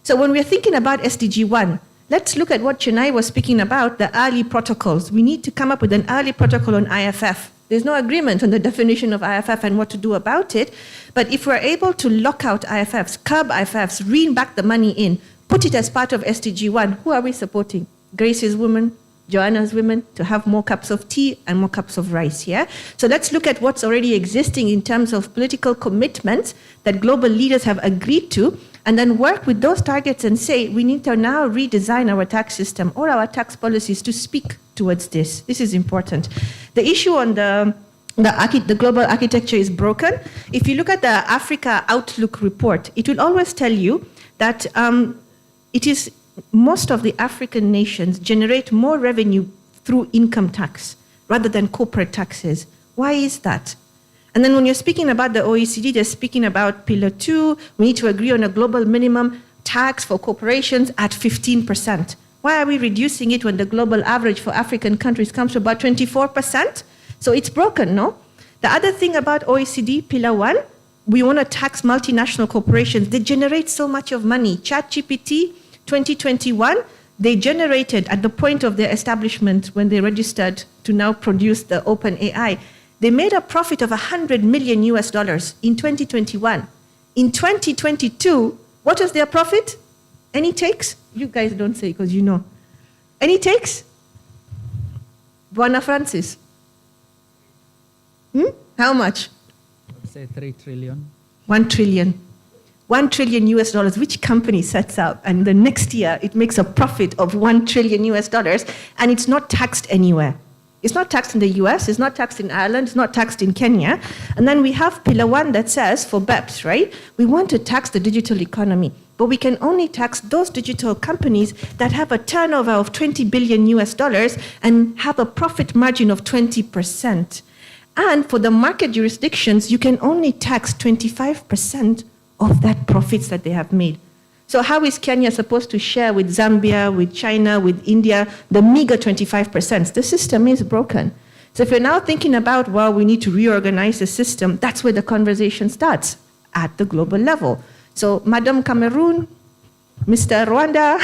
So when we're thinking about SDG 1, let's look at what Chennai was speaking about, the early protocols. We need to come up with an early protocol on IFF. There's no agreement on the definition of IFF and what to do about it. But if we're able to lock out IFFs, curb IFFs, rein back the money in, put it as part of SDG 1, who are we supporting? Grace's women, Joanna's women, to have more cups of tea and more cups of rice, yeah? So let's look at what's already existing in terms of political commitments that global leaders have agreed to, and then work with those targets and say, we need to now redesign our tax system or our tax policies to speak towards this. This is important. The issue on the global architecture is broken. If you look at the Africa Outlook report, it will always tell you that most of the African nations generate more revenue through income tax rather than corporate taxes. Why is that? And then when you're speaking about the OECD, they're speaking about Pillar 2. We need to agree on a global minimum tax for corporations at 15%. Why are we reducing it when the global average for African countries comes to about 24%? So it's broken, no? The other thing about OECD, Pillar 1, we want to tax multinational corporations. They generate so much of money. ChatGPT, 2021, they generated at the point of their establishment when they registered to now produce the open AI, they made a profit of $100 million in 2021. In 2022, what was their profit? Any takes? You guys don't say because you know. Any takes? Buona Francis. How much? I'd say 3 trillion. 1 trillion. $1 trillion. Which company sets up and the next year it makes a profit of $1 trillion and it's not taxed anywhere? It's not taxed in the US, it's not taxed in Ireland, it's not taxed in Kenya. And then we have Pillar 1 that says for BEPS, right? We want to tax the digital economy, but we can only tax those digital companies that have a turnover of $20 billion and have a profit margin of 20%. And for the market jurisdictions, you can only tax 25% of that profits that they have made. So how is Kenya supposed to share with Zambia, with China, with India, the meager 25%? The system is broken. So if you're now thinking about, well, we need to reorganize the system, that's where the conversation starts, at the global level. So Madam Cameroon, Mr. Rwanda,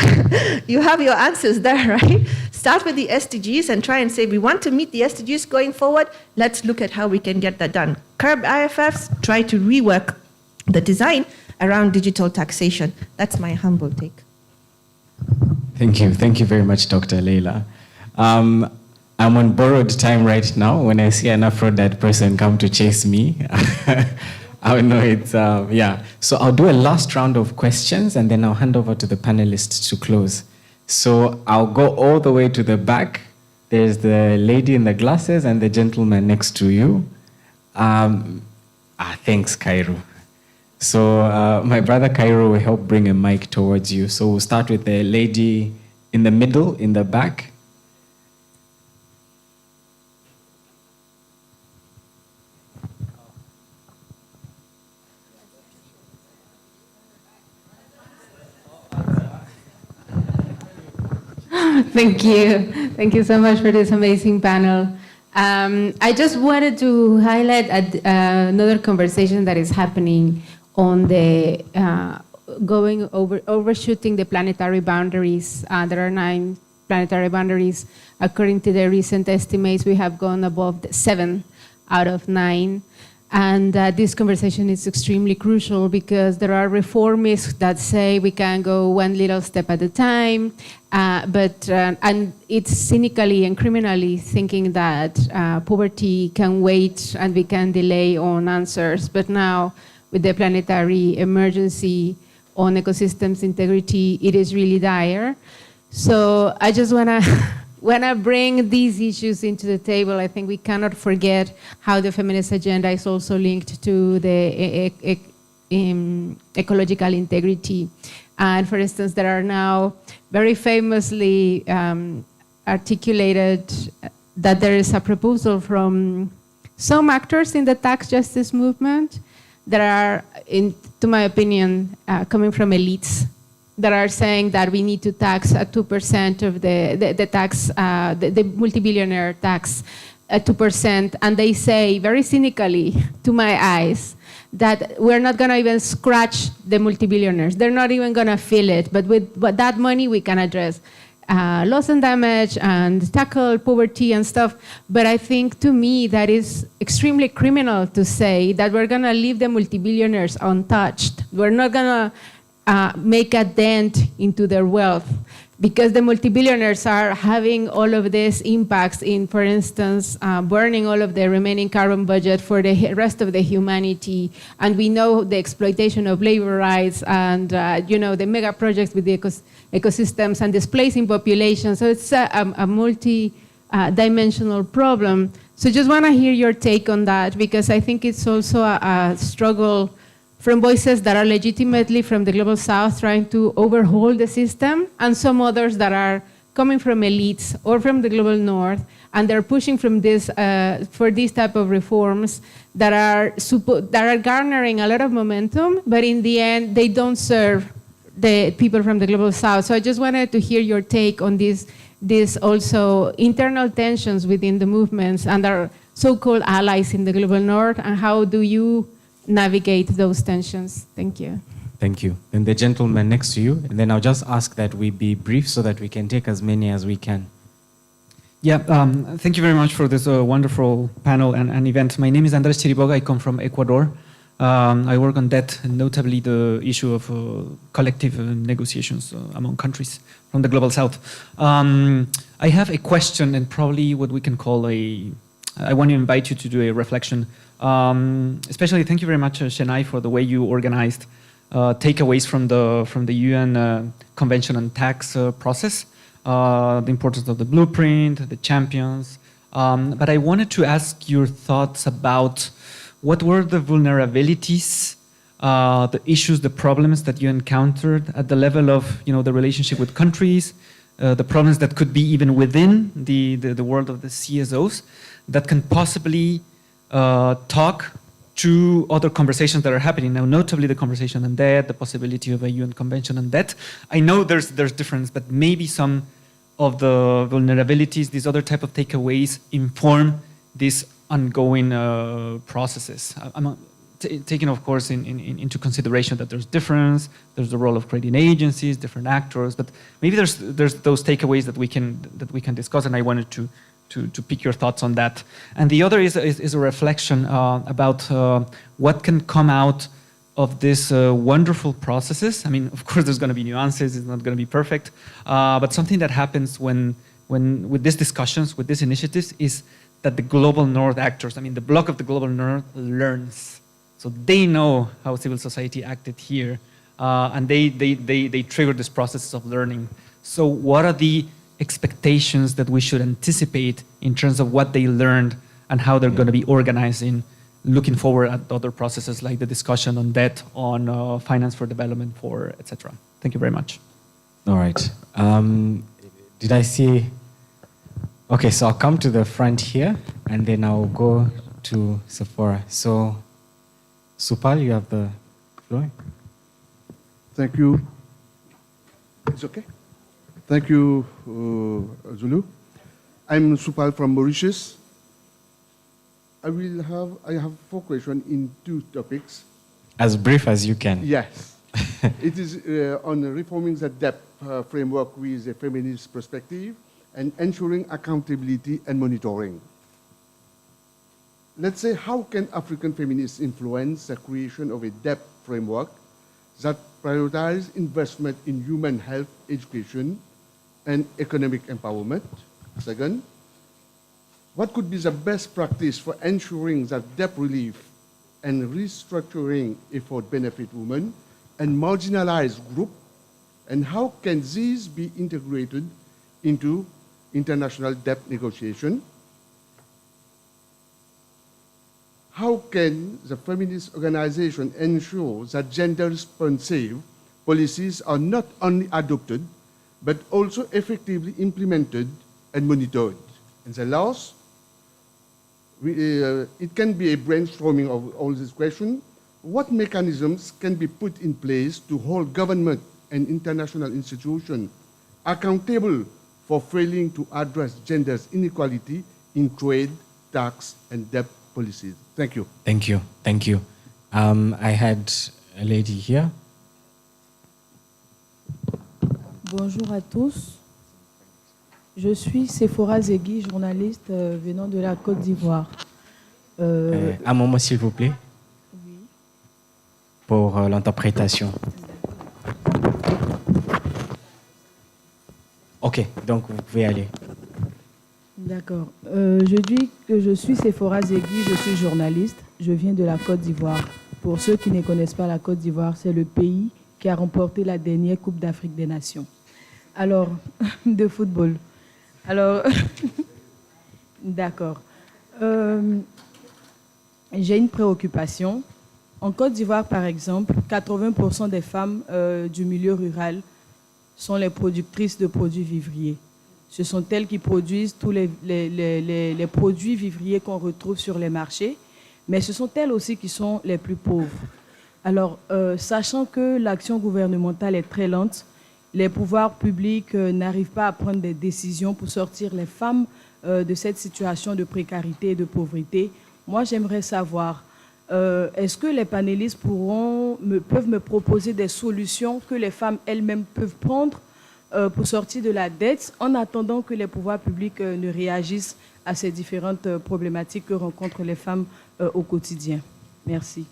you have your answers there, right? Start with the SDGs and try and say, we want to meet the SDGs going forward, let's look at how we can get that done. Curb IFFs, try to rework the design around digital taxation. That's my humble take. Thank you. Thank you very much, Dr. Leila. I I'm on borrowed time right now. When I see an AfroDad person come to chase me, I know it's, yeah. So I'll do a last round of questions and then I'll hand over to the panelists to close. So I'll go all the way to the back. There's the lady in the glasses and the gentleman next to you. Thanks, Cairo. So my brother Cairo will help bring a mic towards you. So we'll start with the lady in the middle, in the back. Thank you. Thank you so much for this amazing panel. I just wanted to highlight another conversation that is happening on the overshooting the planetary boundaries. There are 9 planetary boundaries. According to the recent estimates, we have gone above 7 out of 9. And this conversation is extremely crucial because there are reformists that say we can go one little step at a time, and it's cynically and criminally thinking that poverty can wait and we can delay on answers. But now, with the planetary emergency on ecosystems integrity, it is really dire. So I just want to bring these issues into the table. I think we cannot forget how the feminist agenda is also linked to the ecological integrity. And for instance, there are now very famously articulated that there is a proposal from some actors in the tax justice movement that are, to my opinion, coming from elites that are saying that we need to tax at 2% of the tax, the multi-billionaire tax at 2%. And they say very cynically, to my eyes, that we're not going to even scratch the multi-billionaires. They're not even going to feel it. But with that money, we can address loss and damage and tackle poverty and stuff. But I think, to me, that is extremely criminal to say that we're going to leave the multi-billionaires untouched. We're not going to make a dent into their wealth, because the multi-billionaires are having all of these impacts in, for instance, burning all of the remaining carbon budget for the rest of the humanity. And we know the exploitation of labor rights and the mega projects with the ecosystems and displacing populations. So it's a multi-dimensional problem. So just want to hear your take on that, because I think it's also a struggle from voices that are legitimately from the global south trying to overhaul the system, and some others that are coming from elites or from the global north, and they're pushing from this for these type of reforms that are garnering a lot of momentum, but in the end they don't serve the people from the global south. So I just wanted to hear your take on these also internal tensions within the movements and our so-called allies in the global north, and how do you navigate those tensions? Thank you. Thank you. And the gentleman next to you, and then I'll just ask that we be brief so that we can take as many as we can. Yeah, thank you very much for this wonderful panel and event. My name is Andres Chiriboga. I come from Ecuador. I work on that, and notably the issue of collective negotiations among countries from the global south. I have a question, and probably what we can call I want to invite you to do a reflection. Especially, thank you very much, Chennai, for the way you organized takeaways from the UN Convention on Tax process, the importance of the blueprint, the champions. But I wanted to ask your thoughts about what were the vulnerabilities, the issues, the problems that you encountered at the level of the relationship with countries, the problems that could be even within the world of the CSOs that can possibly talk to other conversations that are happening now, notably the conversation on debt, the possibility of a UN convention on debt. I know there's difference, but maybe some of the vulnerabilities, these other type of takeaways inform these ongoing processes. I'm taking, of course, into consideration that there's difference, there's the role of creating agencies, different actors, but maybe there's those takeaways that we can discuss, and I wanted to pick your thoughts on that. And the other is a reflection about what can come out of these wonderful processes. I mean, of course, there's going to be nuances, it's not going to be perfect, but something that happens when with these discussions, with these initiatives, is that the global north actors, the bloc of the global north learns. So they know how civil society acted here, and they trigger this process of learning. So what are the expectations that we should anticipate in terms of what they learned and how they're going to be organizing, looking forward at other processes like the discussion on debt, on finance for development, etc. Thank you very much. All right. Did I see? Okay, so I'll come to the front here, and then I'll go to Sephora. So, Supal, you have the floor. Thank you. It's okay. Thank you, Zulu. I'm Supal from Mauritius. I have 4 questions in 2 topics. As brief as you can. Yes. It is on reforming the debt framework with a feminist perspective and ensuring accountability and monitoring. Let's say, how can African feminists influence the creation of a debt framework that prioritizes investment in human health, education, and economic empowerment? Second, what could be the best practice for ensuring that debt relief and restructuring effort benefit women and marginalized groups, and how can these be integrated into international debt negotiation? How can the feminist organization ensure that gender-responsive policies are not only adopted, but also effectively implemented and monitored? And the last, it can be a brainstorming of all these questions. What mechanisms can be put in place to hold government and international institutions accountable for failing to address gender inequality in trade, tax, and debt policies? Thank you. Thank you. Thank you. I had a lady here. Bonjour à tous. Je suis Sephora Zegui, journaliste venant de la Côte d'Ivoire. Un moment, s'il vous plaît. Oui. Pour l'interprétation. Ok, donc vous pouvez aller. D'accord. Je dis que je suis Sephora Zegui, je suis journaliste, je viens de la Côte d'Ivoire. Pour ceux qui ne connaissent pas la Côte d'Ivoire, c'est le pays qui a remporté la dernière Coupe d'Afrique des Nations. Alors, de football. Alors, d'accord. J'ai une préoccupation. En Côte d'Ivoire, par exemple, 80% des femmes du milieu rural sont les productrices de produits vivriers. Ce sont elles qui produisent tous les produits vivriers qu'on retrouve sur les marchés, mais ce sont elles aussi qui sont les plus pauvres. Alors, sachant que l'action gouvernementale est très lente, les pouvoirs publics n'arrivent pas à prendre des décisions pour sortir les femmes de cette situation de précarité et de pauvreté, moi j'aimerais savoir, est-ce que les panélistes peuvent me proposer des solutions que les femmes elles-mêmes peuvent prendre pour sortir de la dette en attendant que les pouvoirs publics ne réagissent à ces différentes problématiques que rencontrent les femmes au quotidien? Merci.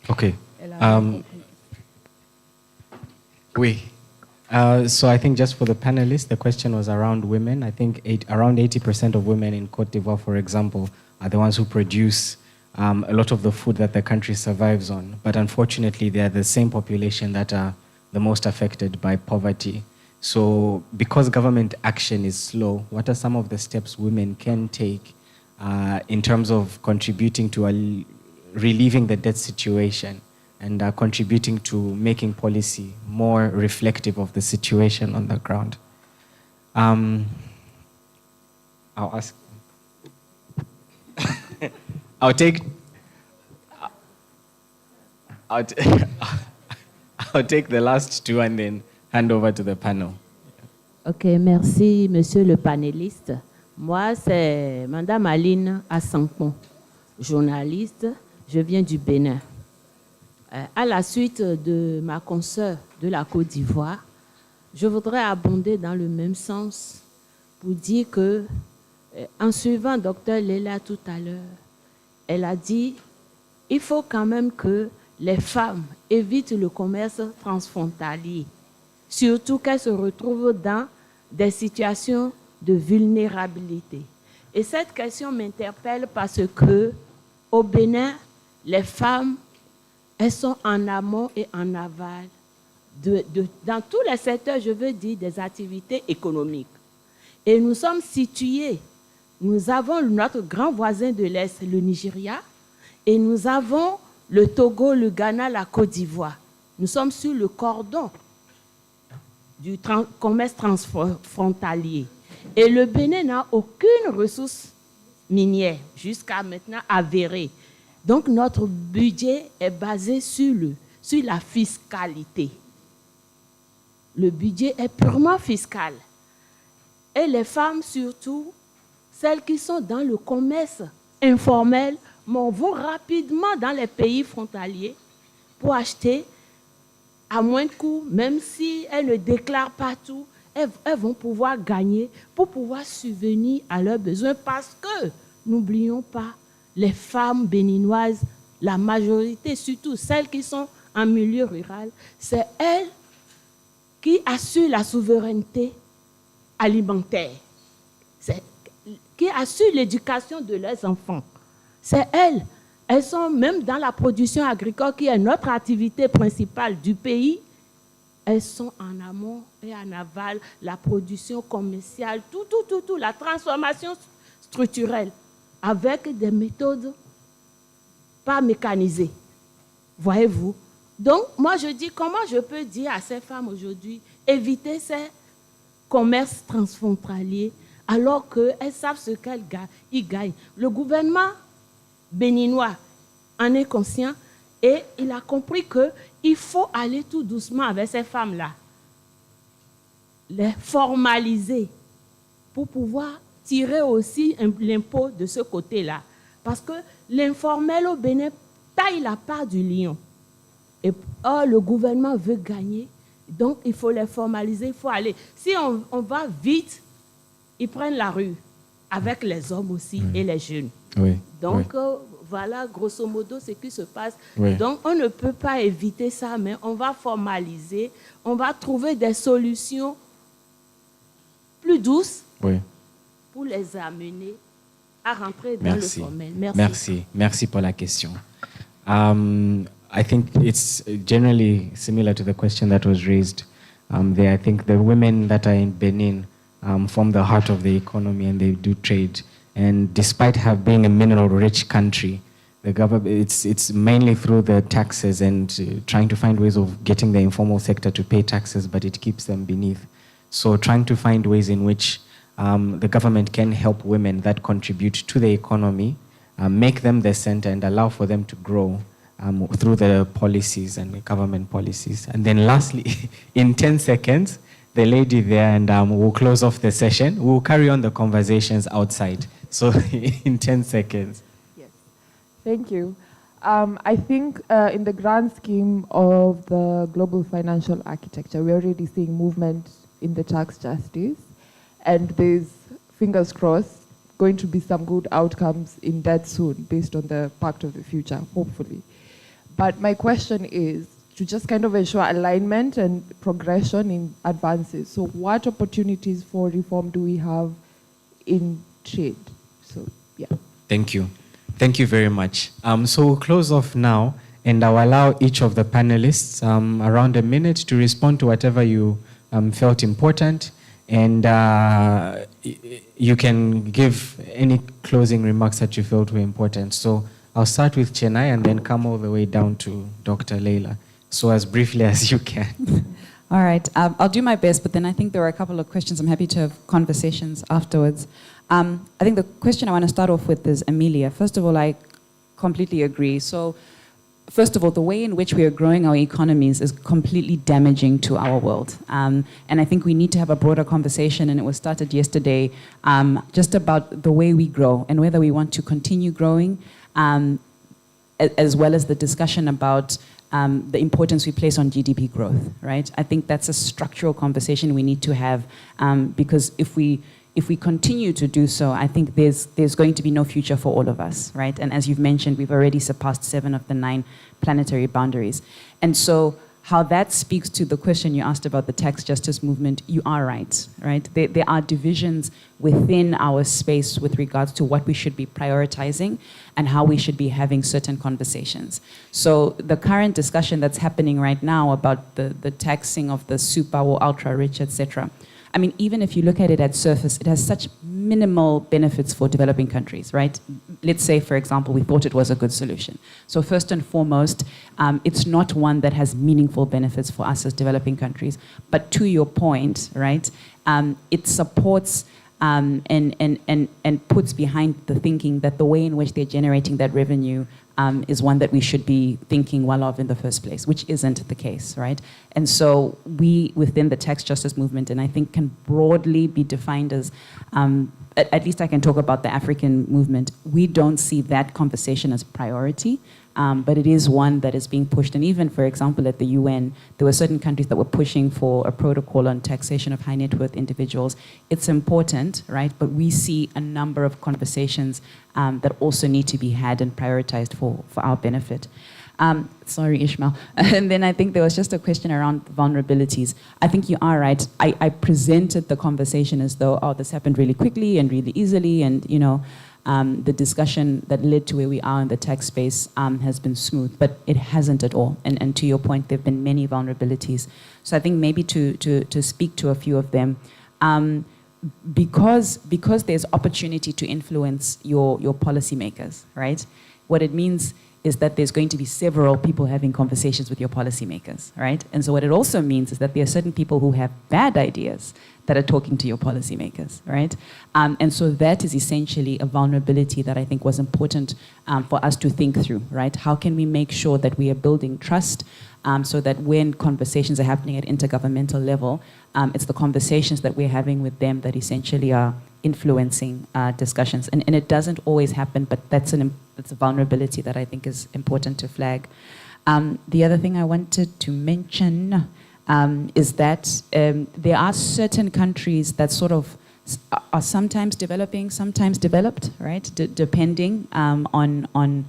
Okay. Oui. So I think just for the panelists, the question was around women. I think around 80% of women in Côte d'Ivoire, for example, are the ones who produce a lot of the food that the country survives on. But unfortunately, they are the same population that are the most affected by poverty. So because government action is slow, what are some of the steps women can take in terms of contributing to relieving the debt situation and contributing to making policy more reflective of the situation on the ground? I'll ask. I'll take the last 2 and then hand over to the panel. Ok, merci, monsieur le panéliste. Moi, c'est Madame Aline Assampon, journaliste. Je viens du Bénin. À la suite de ma consoeur de la Côte d'Ivoire, je voudrais abonder dans le même sens pour dire que, en suivant Dr Léla tout à l'heure, elle a dit il faut quand même que les femmes évitent le commerce transfrontalier, surtout qu'elles se retrouvent dans des situations de vulnérabilité. Et cette question m'interpelle parce que au Bénin, les femmes, elles sont en amont et en aval dans tous les secteurs, je veux dire, des activités économiques. Et nous sommes situés, nous avons notre grand voisin de l'Est, le Nigeria, et nous avons le Togo, le Ghana, la Côte d'Ivoire. Nous sommes sur le cordon du commerce transfrontalier. Et le Bénin n'a aucune ressource minière, jusqu'à maintenant avérée. Donc notre budget est basé sur la fiscalité. Le budget est purement fiscal. Et les femmes, surtout, celles qui sont dans le commerce informel, vont rapidement dans les pays frontaliers pour acheter à moins de coûts, même si elles ne déclarent pas tout, elles vont pouvoir gagner pour pouvoir subvenir à leurs besoins parce que, n'oublions pas, les femmes béninoises, la majorité, surtout celles qui sont en milieu rural, c'est elles qui assurent la souveraineté alimentaire, qui assurent l'éducation de leurs enfants. C'est elles. Elles sont même dans la production agricole, qui est notre activité principale du pays. Elles sont en amont et en aval, la production commerciale, tout, la transformation structurelle, avec des méthodes pas mécanisées. Voyez-vous? Donc, moi, je dis, comment je peux dire à ces femmes aujourd'hui, éviter ces commerces transfrontaliers, alors qu'elles savent ce qu'elles gagnent. Le gouvernement béninois en est conscient et il a compris qu'il faut aller tout doucement avec ces femmes-là, les formaliser pour pouvoir tirer aussi l'impôt de ce côté-là. Parce que l'informel au Bénin taille la part du lion. Et le gouvernement veut gagner, donc il faut les formaliser, il faut aller. Si on va vite, ils prennent la rue, avec les hommes aussi et les jeunes. Oui. Donc, voilà, grosso modo, ce qui se passe. Oui. Donc, on ne peut pas éviter ça, mais on va formaliser, on va trouver des solutions plus douces pour les amener à rentrer dans le formel. Merci. Merci pour la question. I think it's generally similar to the question that was raised there. I think the women that are in Benin form the heart of the economy and they do trade. And despite being a mineral-rich country, the government it's mainly through the taxes and trying to find ways of getting the informal sector to pay taxes, but it keeps them beneath. So trying to find ways in which the government can help women that contribute to the economy, make them the center and allow for them to grow through the policies and the government policies. And then lastly, in 10 seconds, the lady there, and we'll close off the session. We'll carry on the conversations outside. So in 10 seconds. Yes, thank you. I think in the grand scheme of the global financial architecture, we're already seeing movement in the tax justice, and there's, fingers crossed, going to be some good outcomes in that soon, based on the Pact of the Future, hopefully. But my question is to just kind of ensure alignment and progression in advances. So what opportunities for reform do we have in trade? So, yeah. Thank you. Thank you very much. So we'll close off now, and I'll allow each of the panelists around a minute to respond to whatever you felt important, and you can give any closing remarks that you felt were important. So I'll start with Chennai and then come all the way down to Dr. Leila. So as briefly as you can. All right, I'll do my best, but then I think there are a couple of questions. I'm happy to have conversations afterwards. I think the question I want to start off with is Amelia. First of all, I completely agree. So first of all, the way in which we are growing our economies is completely damaging to our world. And I think we need to have a broader conversation, and it was started yesterday, just about the way we grow and whether we want to continue growing, as well as the discussion about the importance we place on GDP growth, right? I think that's a structural conversation we need to have, because if we continue to do so, I think there's going to be no future for all of us, right? And as you've mentioned, we've already surpassed 7 of the 9 planetary boundaries. And so how that speaks to the question you asked about the tax justice movement, you are right? There are divisions within our space with regards to what we should be prioritizing and how we should be having certain conversations. So the current discussion that's happening right now about the taxing of the super or ultra rich, etc. I mean, even if you look at it at surface, it has such minimal benefits for developing countries, right? Let's say, for example, we thought it was a good solution. So first and foremost, it's not one that has meaningful benefits for us as developing countries. But to your point, right, it supports and puts behind the thinking that the way in which they're generating that revenue is one that we should be thinking well of in the first place, which isn't the case, right? And so we, within the tax justice movement, and I think can broadly be defined as, at least I can talk about the African movement, we don't see that conversation as priority, but it is one that is being pushed. And even, for example, at the UN, there were certain countries that were pushing for a protocol on taxation of high net worth individuals. It's important, right? But we see a number of conversations that also need to be had and prioritized for our benefit. Sorry, Ishmael. And then I think there was just a question around vulnerabilities. I think you are right. I presented the conversation as though, oh, this happened really quickly and really easily, and the discussion that led to where we are in the tax space has been smooth, but it hasn't at all. And to your point, there have been many vulnerabilities. So I think maybe to speak to a few of them, because there's opportunity to influence your policymakers, right? What it means is that there's going to be several people having conversations with your policymakers, right? And so what it also means is that there are certain people who have bad ideas that are talking to your policymakers, right? And so that is essentially a vulnerability that I think was important for us to think through, right? How can we make sure that we are building trust so that when conversations are happening at intergovernmental level, it's the conversations that we're having with them that essentially are influencing discussions. And it doesn't always happen, but that's a vulnerability that I think is important to flag. The other thing I wanted to mention is that there are certain countries that sort of are sometimes developing, sometimes developed, right? Depending on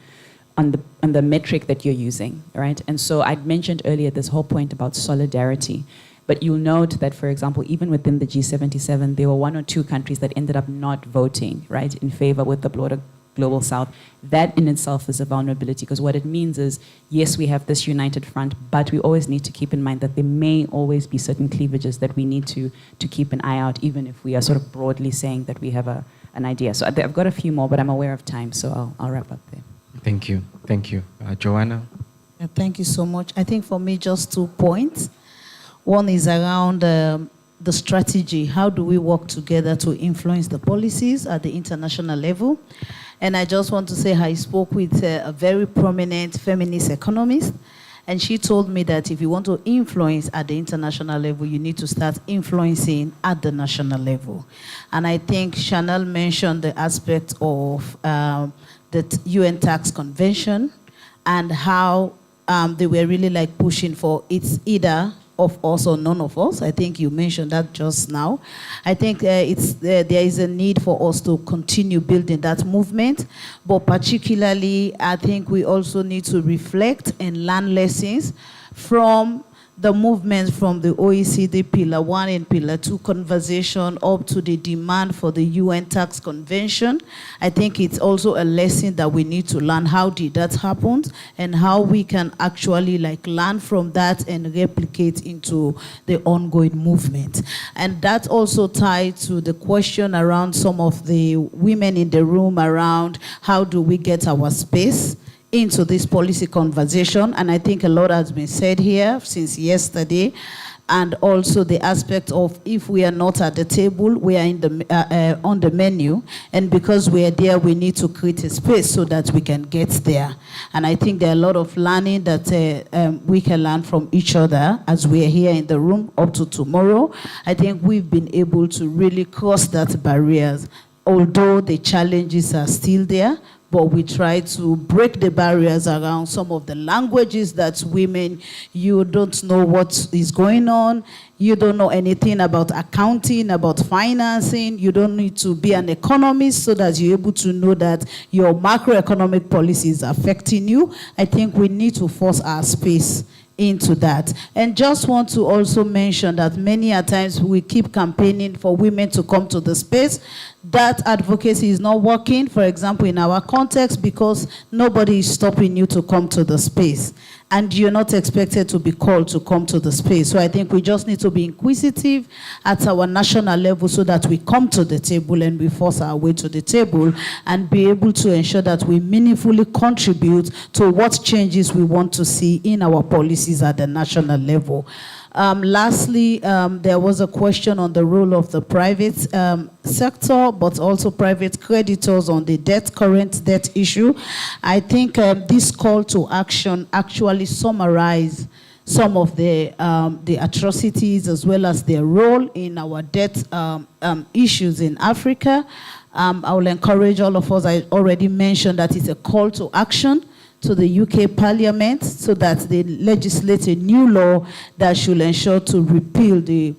the metric that you're using, right? And so I'd mentioned earlier this whole point about solidarity. But you'll note that, for example, even within the G77, there were 1 or 2 countries that ended up not voting, right, in favor with the broader global south. That in itself is a vulnerability, because what it means is, yes, we have this united front, but we always need to keep in mind that there may always be certain cleavages that we need to keep an eye out, even if we are sort of broadly saying that we have an idea. So I've got a few more, but I'm aware of time, so I'll wrap up there. Thank you. Thank you. Joanna? Yeah, thank you so much. I think for me, just 2 points. One is around the strategy. How do we work together to influence the policies at the international level? And I just want to say I spoke with a very prominent feminist economist, and she told me that if you want to influence at the international level, you need to start influencing at the national level. And I think Chanel mentioned the aspect of the UN Tax Convention and how they were really like pushing for it's either of us or none of us. I think you mentioned that just now. I think there is a need for us to continue building that movement, but particularly I think we also need to reflect and learn lessons from the movement from the OECD Pillar 1 and Pillar 2 conversation up to the demand for the UN Tax Convention. I think it's also a lesson that we need to learn. How did that happen and how we can actually like learn from that and replicate into the ongoing movement. And that also tied to the question around some of the women in the room around how do we get our space into this policy conversation. And I think a lot has been said here since yesterday, and also the aspect of if we are not at the table, we are in the, on the menu, and because we are there, we need to create a space so that we can get there. And I think there are a lot of learning that we can learn from each other as we are here in the room up to tomorrow. I think we've been able to really cross that barriers, although the challenges are still there, but we try to break the barriers around some of the languages that women, you don't know what is going on, you don't know anything about accounting, about financing, you don't need to be an economist so that you're able to know that your macroeconomic policy is affecting you. I think we need to force our space into that. And just want to also mention that many a times we keep campaigning for women to come to the space. That advocacy is not working, for example, in our context, because nobody is stopping you to come to the space. And you're not expected to be called to come to the space. So I think we just need to be inquisitive at our national level so that we come to the table and we force our way to the table and be able to ensure that we meaningfully contribute to what changes we want to see in our policies at the national level. Lastly, there was a question on the role of the private sector, but also private creditors on the current debt issue. I think this call to action actually summarizes some of the atrocities as well as their role in our debt issues in Africa. I will encourage all of us, I already mentioned that it's a call to action to the UK Parliament so that they legislate a new law that should ensure to repeal the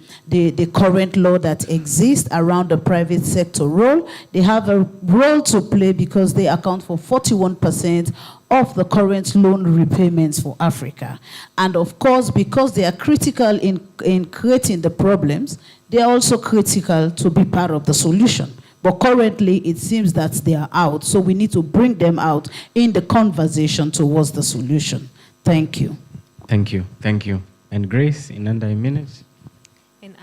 current law that exists around the private sector role. They have a role to play because they account for 41% of the current loan repayments for Africa. And of course, because they are critical in creating the problems, they are also critical to be part of the solution. But currently, it seems that they are out. So we need to bring them out in the conversation towards the solution. Thank you. Thank you. Thank you. And Grace, in under a minute? In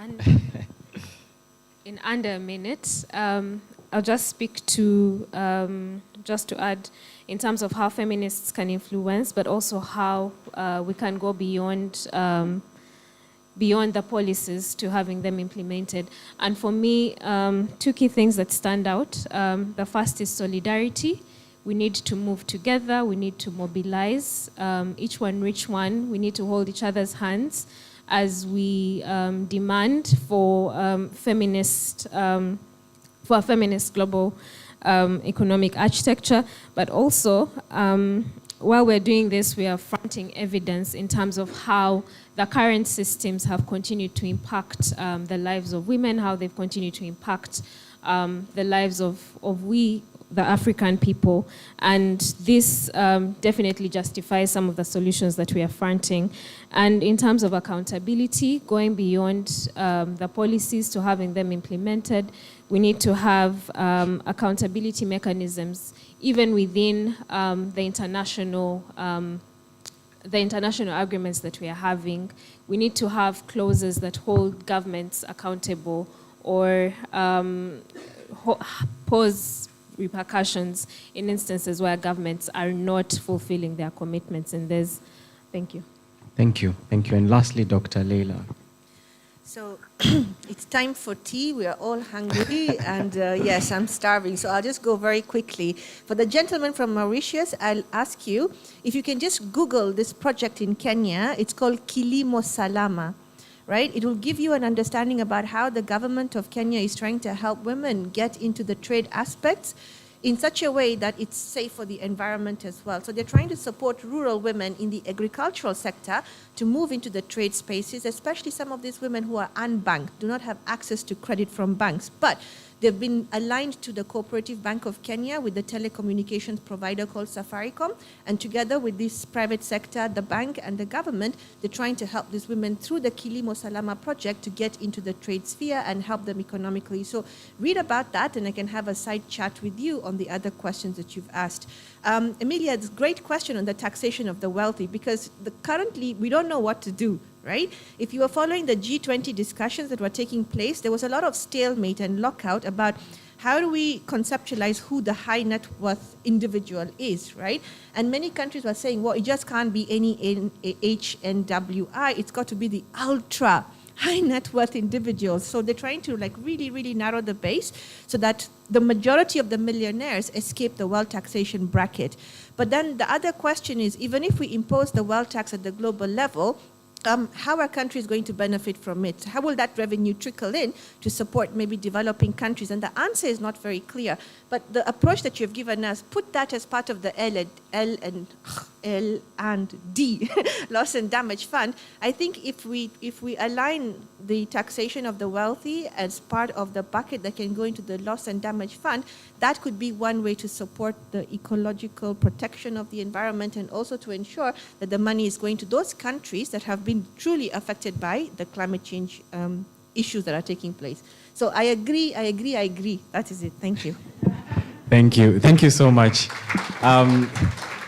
under a minute, I'll just speak to, just to add, in terms of how feminists can influence, but also how we can go beyond the policies to having them implemented. And for me, two key things that stand out. The first is solidarity. We need to move together. We need to mobilize. Each one reach one. We need to hold each other's hands as we demand for a feminist global economic architecture. But also, while we're doing this, we are fronting evidence in terms of how the current systems have continued to impact the lives of women, how they've continued to impact the lives of we, the African people. And this definitely justifies some of the solutions that we are fronting. And in terms of accountability, going beyond the policies to having them implemented, we need to have accountability mechanisms even within the international agreements that we are having. We need to have clauses that hold governments accountable or pose repercussions in instances where governments are not fulfilling their commitments. And thank you. Thank you. Thank you. And lastly, Dr. Leila. So it's time for tea. We are all hungry, and yes, I'm starving. So I'll just go very quickly. For the gentleman from Mauritius, I'll ask you if you can just Google this project in Kenya. It's called Kilimo Salama, right? It will give you an understanding about how the government of Kenya is trying to help women get into the trade aspects in such a way that it's safe for the environment as well. So they're trying to support rural women in the agricultural sector to move into the trade spaces, especially some of these women who are unbanked, do not have access to credit from banks. But they've been aligned to the Cooperative Bank of Kenya with the telecommunications provider called Safaricom. And together with this private sector, the bank and the government, they're trying to help these women through the Kilimo Salama project to get into the trade sphere and help them economically. So read about that, and I can have a side chat with you on the other questions that you've asked. Emilia, it's a great question on the taxation of the wealthy, because currently we don't know what to do. Right? If you were following the G20 discussions that were taking place, there was a lot of stalemate and lockout about how do we conceptualize who the high net worth individual is, right? And many countries were saying, well, it just can't be any HNWI. It's got to be the ultra high net worth individuals. So they're trying to really, really narrow the base so that the majority of the millionaires escape the wealth taxation bracket. But then the other question is, even if we impose the wealth tax at the global level, how are countries going to benefit from it? How will that revenue trickle in to support maybe developing countries? And the answer is not very clear. But the approach that you've given us, put that as part of the L and D, loss and damage fund. I think if we align the taxation of the wealthy as part of the bucket that can go into the loss and damage fund, that could be one way to support the ecological protection of the environment, and also to ensure that the money is going to those countries that have been truly affected by the climate change issues that are taking place. So I agree. That is it. Thank you. Thank you. Thank you so much.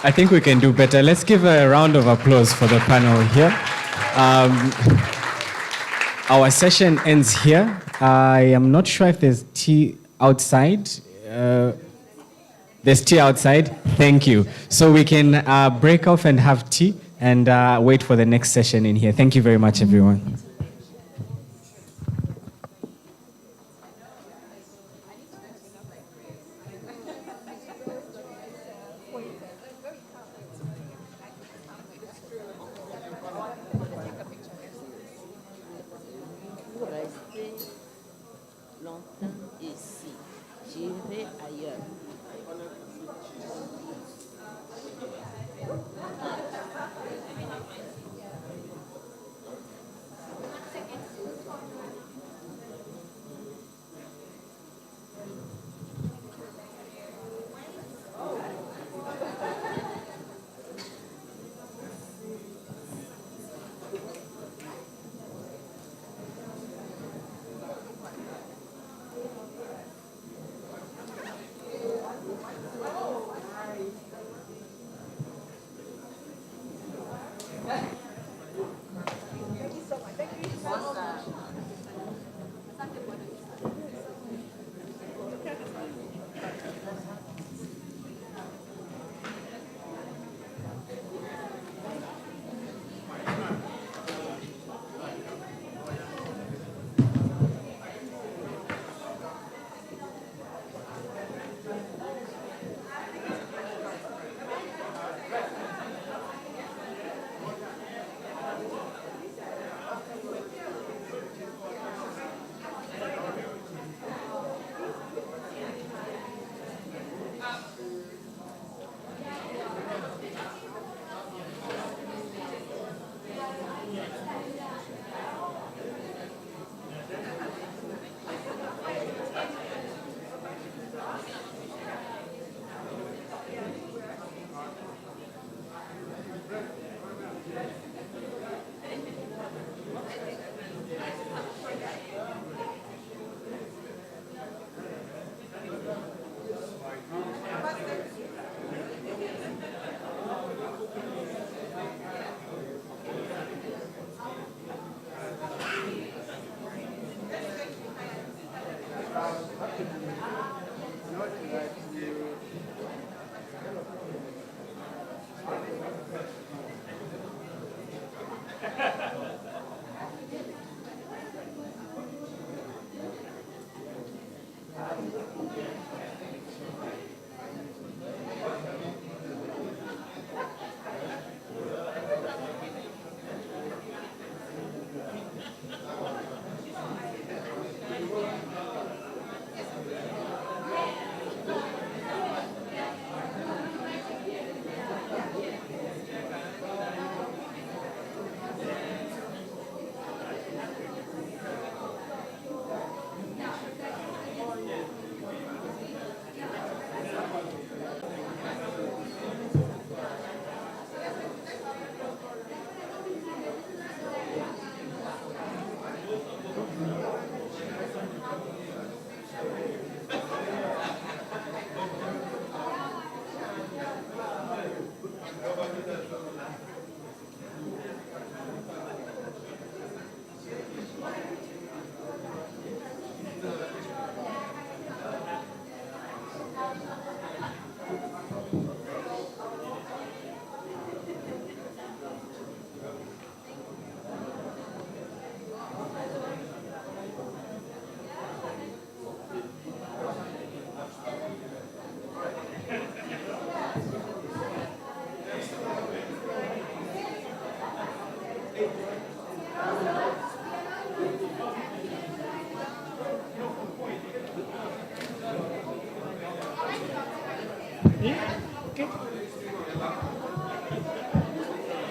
I think we can do better. Let's give a round of applause for the panel here. Our session ends here. I am not sure if there's tea outside. There's tea outside. Thank you. So we can break off and have tea and wait for the next session in here. Thank you very much, everyone.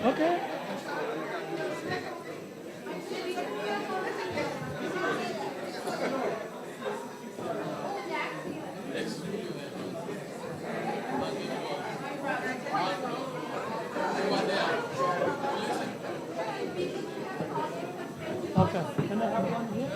Okay. Okay. Can I have one here?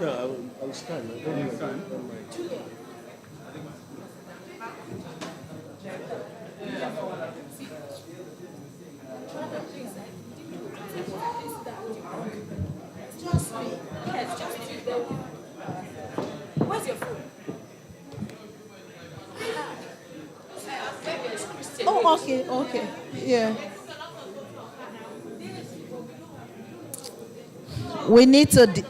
No, I'll stand. I don't stand. Just me. Yes, just you. Where's your phone? Oh, okay, okay. Yeah. We need to.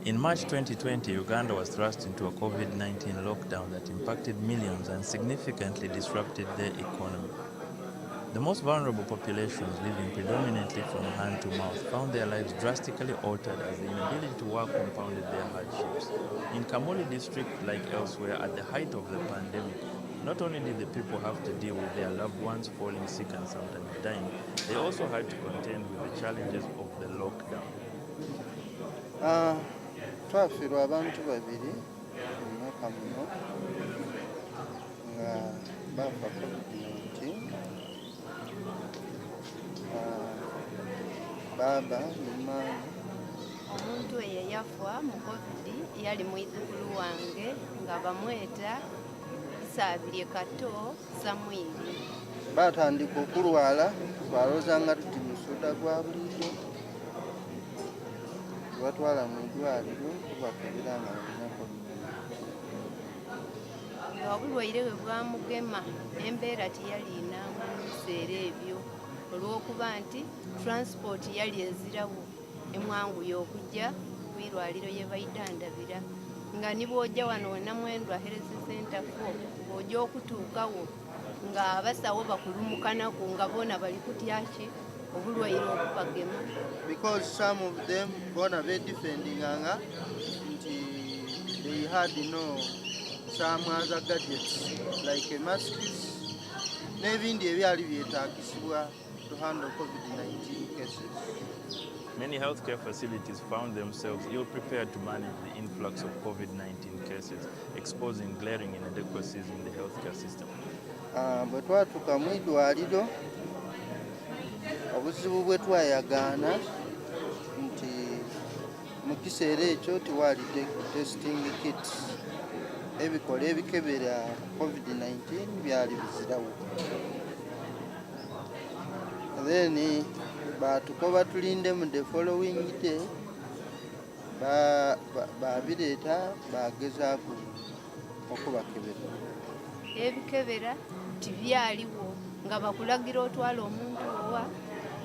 In March 2020, Uganda was thrust into a COVID-19 lockdown that impacted millions and significantly disrupted their economy. The most vulnerable populations living predominantly from hand to mouth found their lives drastically altered as the inability to work compounded their hardships. In Kamuli district, like elsewhere, at the height of the pandemic, not only did the people have to deal with their loved ones falling sick and sometimes dying, they also had to contend with the challenges of the lockdown. Twafiirwa abantu babiri omwaka muno nga bafa COVID-19. Baba ne maama. Omuntu oyo yafa mu COVID yali mwizukulu wange nga bamweta Isabirye Kato Samwiri. Batandika okulwala balowooza nga tuti musuuda gwa bulijjo. Batwala mu ddwaliro tubakebera nga balina COVID-19. Obulwaire bwe bwamugema embeera teyaliinaamu mu biseera ebyo olw'okuba nti transport yali ezirawo emwanguye okujja ku irwaliro lye bayita Ndabira nga ni bw'ojja wano Namwendwa Health Center 4 ojja okutuukawo nga abasawo bakulumukanako nga boona bali kutyaki obulwaire okubagema. Because some of them bona be defending anga nti they had some other gadgets like masks n'ebindi ebyali byetaagisibwa to handle COVID-19 cases. Many healthcare facilities found themselves ill-prepared to manage the influx of COVID-19 cases, exposing glaring inadequacies in the healthcare system. Bwe twatuuka mu idwaliro obuzibu bwe twayagaana nti mu kiseera ekyo tewali testing kits ebikola ebikebera COVID-19 byali bizirawo. Then batukoba tulinde mu the following day babireeta bagezaako okubakebera. Ebikebera tibyaliwo nga bakulagira otwala omuntu owa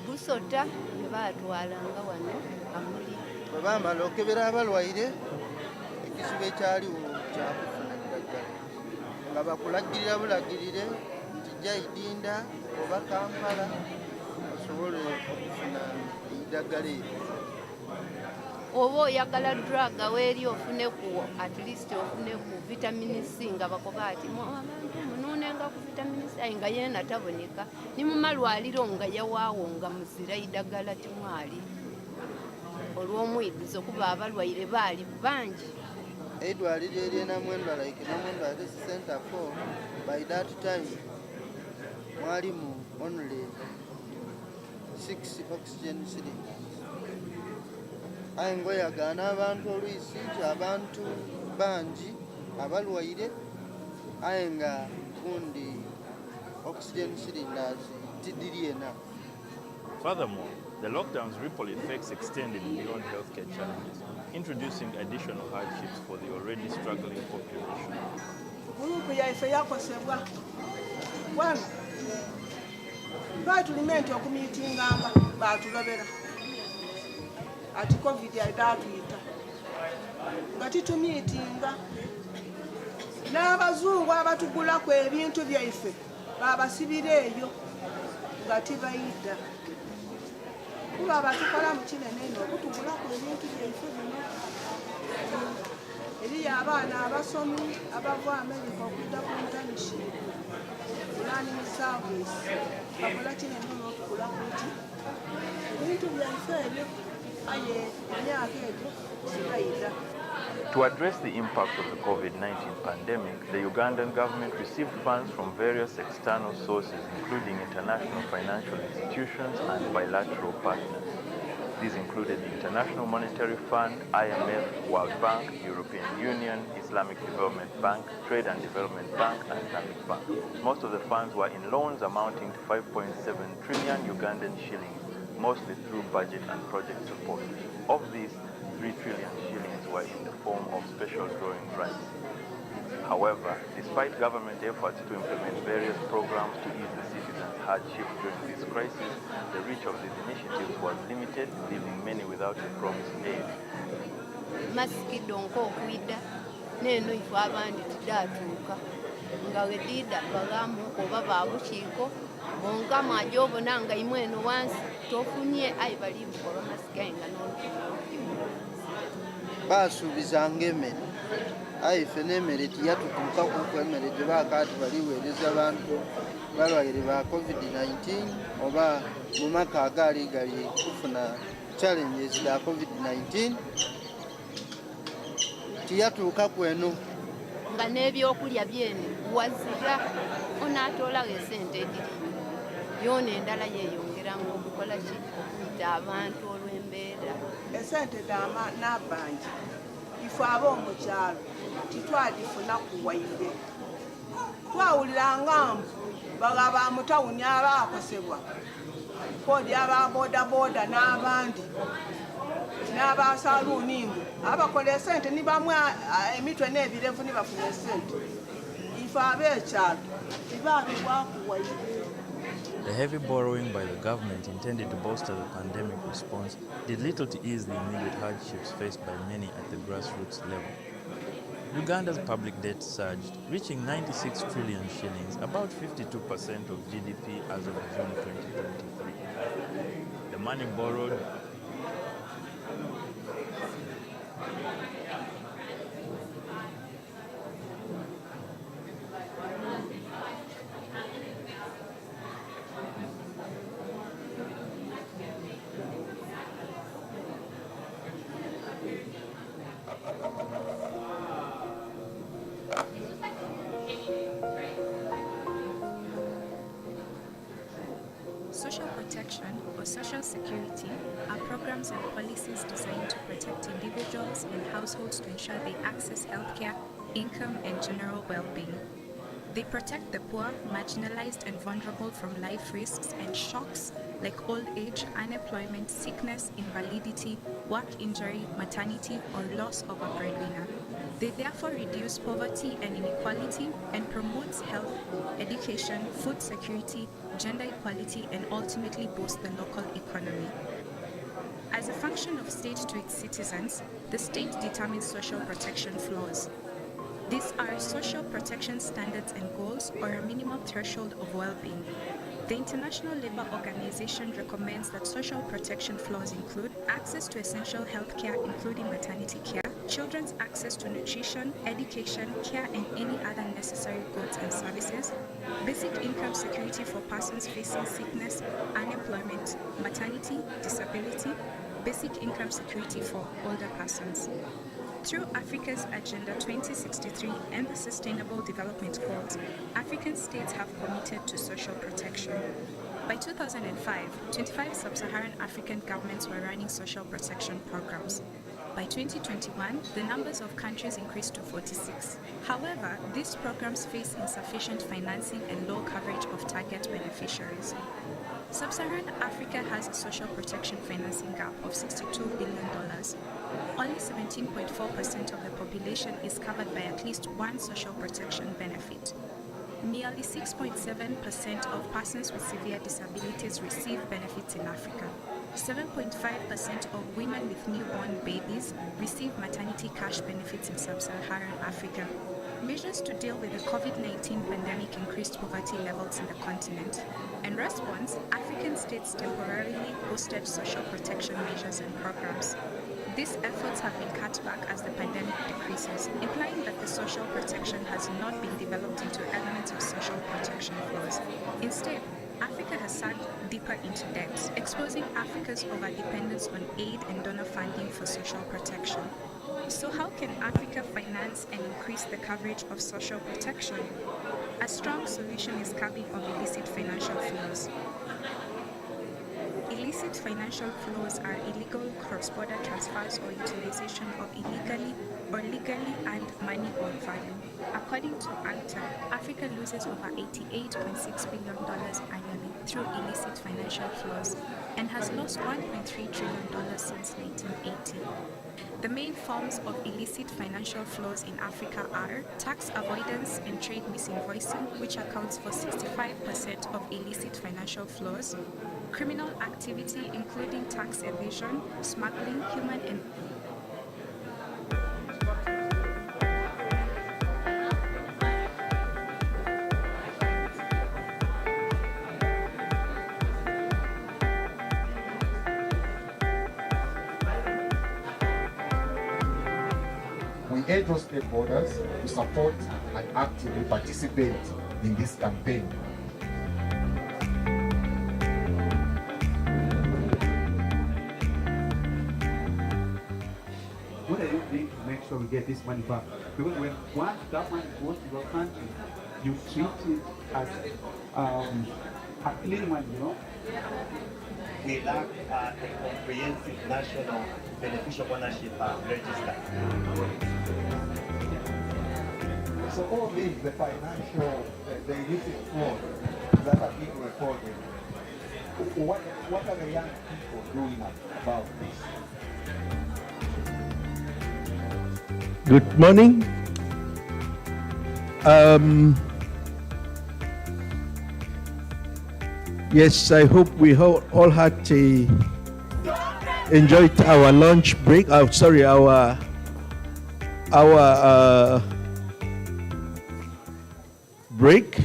gusota ne baatwalanga wano Kamuli. Bwe bamala okebera abalwaire ekizibu ekyaliwo kyakufuna ddagala nga bakulagirira bulagirire nti jja Idinda oba Kampala osobole okufuna eddagala eryo. Oba oyagala drug aweeri ofune ku at least ofune ku vitamin C nga bakoba ati abantu munuunenga ku vitamin C nga yeena taboneka ni mu malwaliro nga yawaawo nga muzira eddagala timwali olw'omwiduzo kuba abalwaire baali bangi. Edwaliro ery'e Namwendwa like Namwendwa Health Center 4 by that time mwalimu only 6 oxygen cylinders. Aye ngoyagaana abantu olwisi nti abantu bangi abalwaire aye nga gundi oxygen cylinders TJNA. Furthermore, the lockdown's ripple effects extended beyond healthcare challenges, introducing additional hardships for the already struggling population. Gurupu yaife yakosebwa bwana batulimenti okumitinganga batulobera ati covid yadatuyita nga titumitinga n'abazungu abatugulako ebintu byaife babasibira eyo nga tibayida kuba batukola mu kinene eno okutugulako ebintu byaife bino. Eriyo abaana abasomi abava America okudda ku internship learning service bakola kinene n'okugula kuti ebintu byaife ebyo aye emyaka egyo tibayida. To address the impact of the COVID-19 pandemic, the Ugandan government received funds from various external sources, including international financial institutions and bilateral partners. These included the International Monetary Fund, IMF, World Bank, European Union, Islamic Development Bank, Trade and Development Bank, and Islamic Bank. Most of the funds were in loans amounting to 5.7 trillion Ugandan shillings, mostly through budget and project support. Of these, 3 trillion shillings were in the form of special drawing rights. However, despite government efforts to implement various programs to ease the citizens' hardship during this crisis, the reach of these initiatives was limited, leaving many without the promised aid. Masiki donko okuida neno ife abandi tidatuuka nga wedida bagamu oba babukiiko bonka mwajobo nanga imweno wansi tofunye ayi bali bukola masiki ayi nga n'olukumu basuubizanga emmere aye ife n'emmere tiyatutuuka kuko emmere gye baakaati baliweereza abantu balwaire ba covid-19 oba mu maka agaali gali kufuna challenges za covid-19 tiyatuuka kweno nga n'ebyokulya byene wazira onaatoolawo esente egiri yoona endala yeeyongeramu okukola ki okuyita abantu olw'embeera. Esente n'abbangi ife ab'omukyalo titwagifuna kuwaire twawuliranga mbu bagaba mutawuni abaakosebwa kodi aba bodaboda n'abandi n'abasaluuni mbu abakola esente nibamwe emitwe n'ebirevu nibafuna esente ife ab'ekyalo tibaabibwakuwaire. The heavy borrowing by the government intended to bolster the pandemic response did little to ease the immediate hardships faced by many at the grassroots level. Uganda's public debt surged, reaching 96 trillion shillings, about 52% of GDP as of June 2023. The money borrowed Social protection or social security are programs and policies designed to protect individuals and households to ensure they access healthcare, income, and general well-being. They protect the poor, marginalized, and vulnerable from life risks and shocks like old age, unemployment, sickness, invalidity, work injury, maternity, or loss of a breadwinner. They therefore reduce poverty and inequality and promotes health, education, food security, gender equality, and ultimately boost the local economy. As a function of state to its citizens, the state determines social protection floors. These are social protection standards and goals, or a minimum threshold of well-being. The International Labour Organization recommends that social protection floors include access to essential health care, including maternity care, children's access to nutrition, education, care, and any other necessary goods and services, basic income security for persons facing sickness, unemployment, maternity, disability, basic income security for older persons. Through Africa's Agenda 2063 and the Sustainable Development Goals, African states have committed to social protection. By 2005, 25 sub-Saharan African governments were running social protection programs. By 2021, the numbers of countries increased to 46. However, these programs face insufficient financing and low coverage of target beneficiaries. Sub-Saharan Africa has a social protection financing gap of $62 billion. Only 17.4% of the population is covered by at least one social protection benefit. Nearly 6.7% of persons with severe disabilities receive benefits in Africa. 7.5% of women with newborn babies receive maternity cash benefits in sub-Saharan Africa. Measures to deal with the COVID-19 pandemic increased poverty levels in the continent. In response, African states temporarily boosted social protection measures and programs. These efforts have been cut back as the pandemic decreases, implying that the social protection has not been developed into elements of social protection flows. Instead, Africa has sunk deeper into debt, exposing Africa's overdependence on aid and donor funding for social protection. So how can Africa finance and increase the coverage of social protection? A strong solution is curbing of illicit financial flows. Illicit financial flows are illegal cross-border transfers or utilization of illegally or legally earned money or value. According to UNCTAD, Africa loses over $88.6 billion annually through illicit financial flows and has lost $1.3 trillion since 1980. The main forms of illicit financial flows in Africa are tax avoidance and trade misinvoicing, which accounts for 65% of illicit financial flows, criminal activity including tax evasion, smuggling, human and we urge all stakeholders to support and actively participate in this campaign. What are you doing to make sure we get this money back? Because when one government goes to your country, you treat it as a clean money, you know? We lack a comprehensive national beneficial ownership register. So all these, the financial, the illicit fraud that are being recorded, what are the young people doing about this? Good morning. Yes, I hope we all had enjoyed our lunch break. Our break,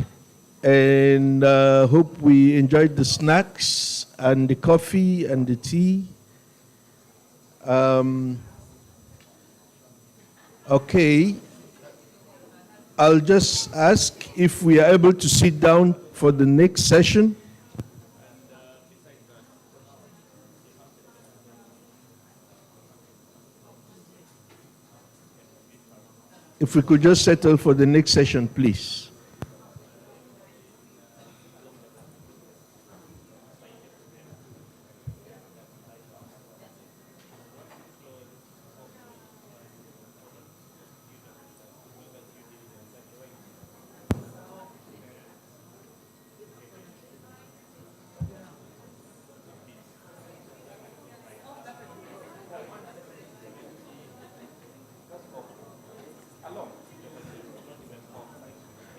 and hope we enjoyed the snacks and the coffee and the tea. Okay, I'll just ask if we are able to sit down for the next session. If we could just settle for the next session, please.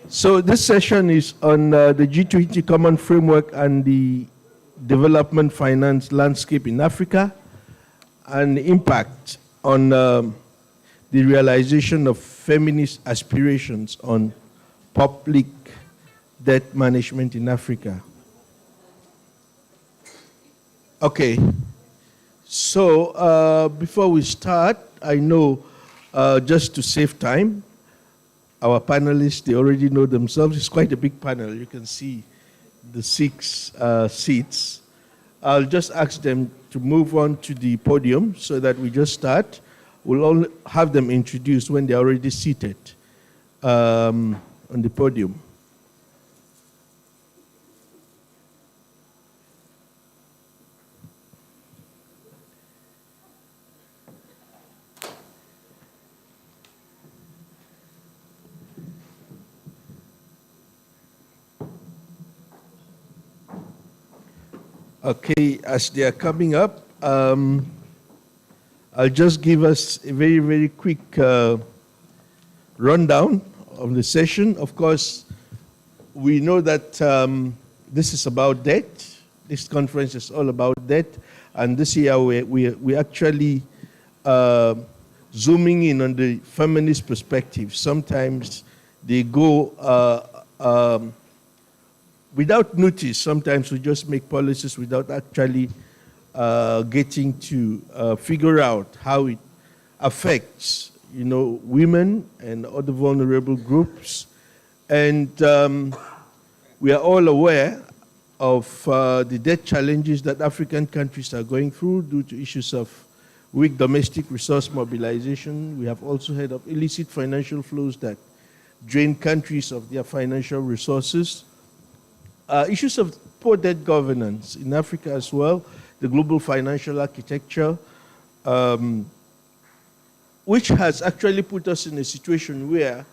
So this session is on the G20 Common Framework and the development finance landscape in Africa and the impact on the realization of feminist aspirations on public debt management in Africa. Okay, so before we start, I know just to save time, our panelists, they already know themselves. It's quite a big panel. You can see the 6 seats. I'll just ask them to move on to the podium so that we just start. We'll only have them introduced when they're already seated on the podium. Okay, as they are coming up, I'll just give us a very, very quick rundown of the session. Of course, we know that this is about debt. This conference is all about debt. And this year we actually zooming in on the feminist perspective. Sometimes they go without notice. Sometimes we just make policies without actually getting to figure out how it affects, women and other vulnerable groups. And we are all aware of the debt challenges that African countries are going through due to issues of weak domestic resource mobilization. We have also heard of illicit financial flows that drain countries of their financial resources. Issues of poor debt governance in Africa as well, the global financial architecture, which has actually put us in a situation where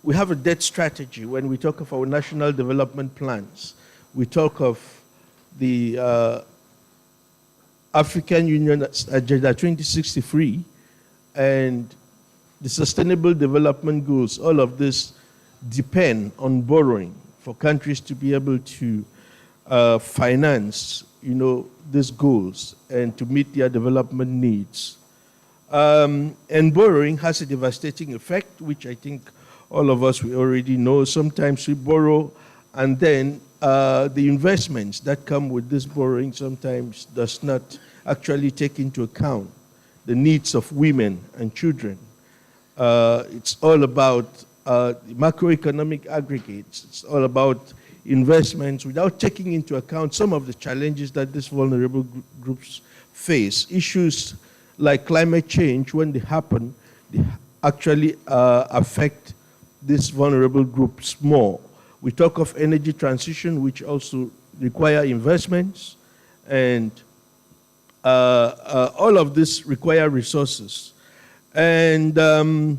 we have a debt strategy. When we talk of our national development plans, we talk of the African Union Agenda 2063 and the Sustainable Development Goals. All of this depend on borrowing for countries to be able to finance, these goals and to meet their development needs. And borrowing has a devastating effect, which I think all of us, we already know. Sometimes we borrow and then the investments that come with this borrowing sometimes does not actually take into account the needs of women and children. It's all about macroeconomic aggregates. It's all about investments without taking into account some of the challenges that these vulnerable groups face. Issues like climate change, when they happen, they actually affect these vulnerable groups more. We talk of energy transition, which also require investments, and all of this require resources. And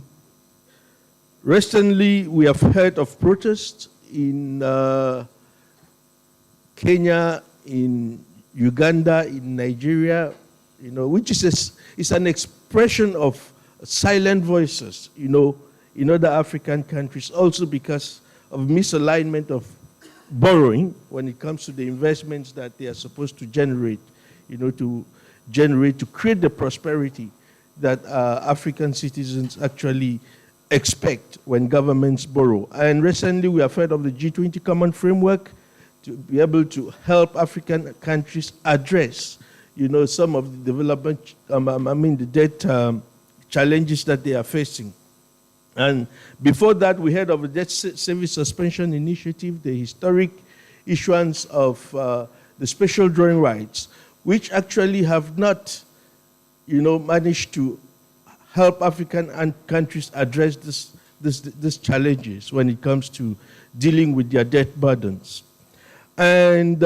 recently, we have heard of protests in Kenya, in Uganda, in Nigeria, which is an expression of silent voices, in other African countries, also because of misalignment of borrowing when it comes to the investments that they are supposed to generate, to create the prosperity that African citizens actually expect when governments borrow. And recently we have heard of the G20 Common Framework to be able to help African countries address, some of the development, the debt challenges that they are facing. And before that, we heard of the Debt Service Suspension Initiative, the historic issuance of the special drawing rights, which actually have not, managed to help African countries address these challenges when it comes to dealing with their debt burdens. And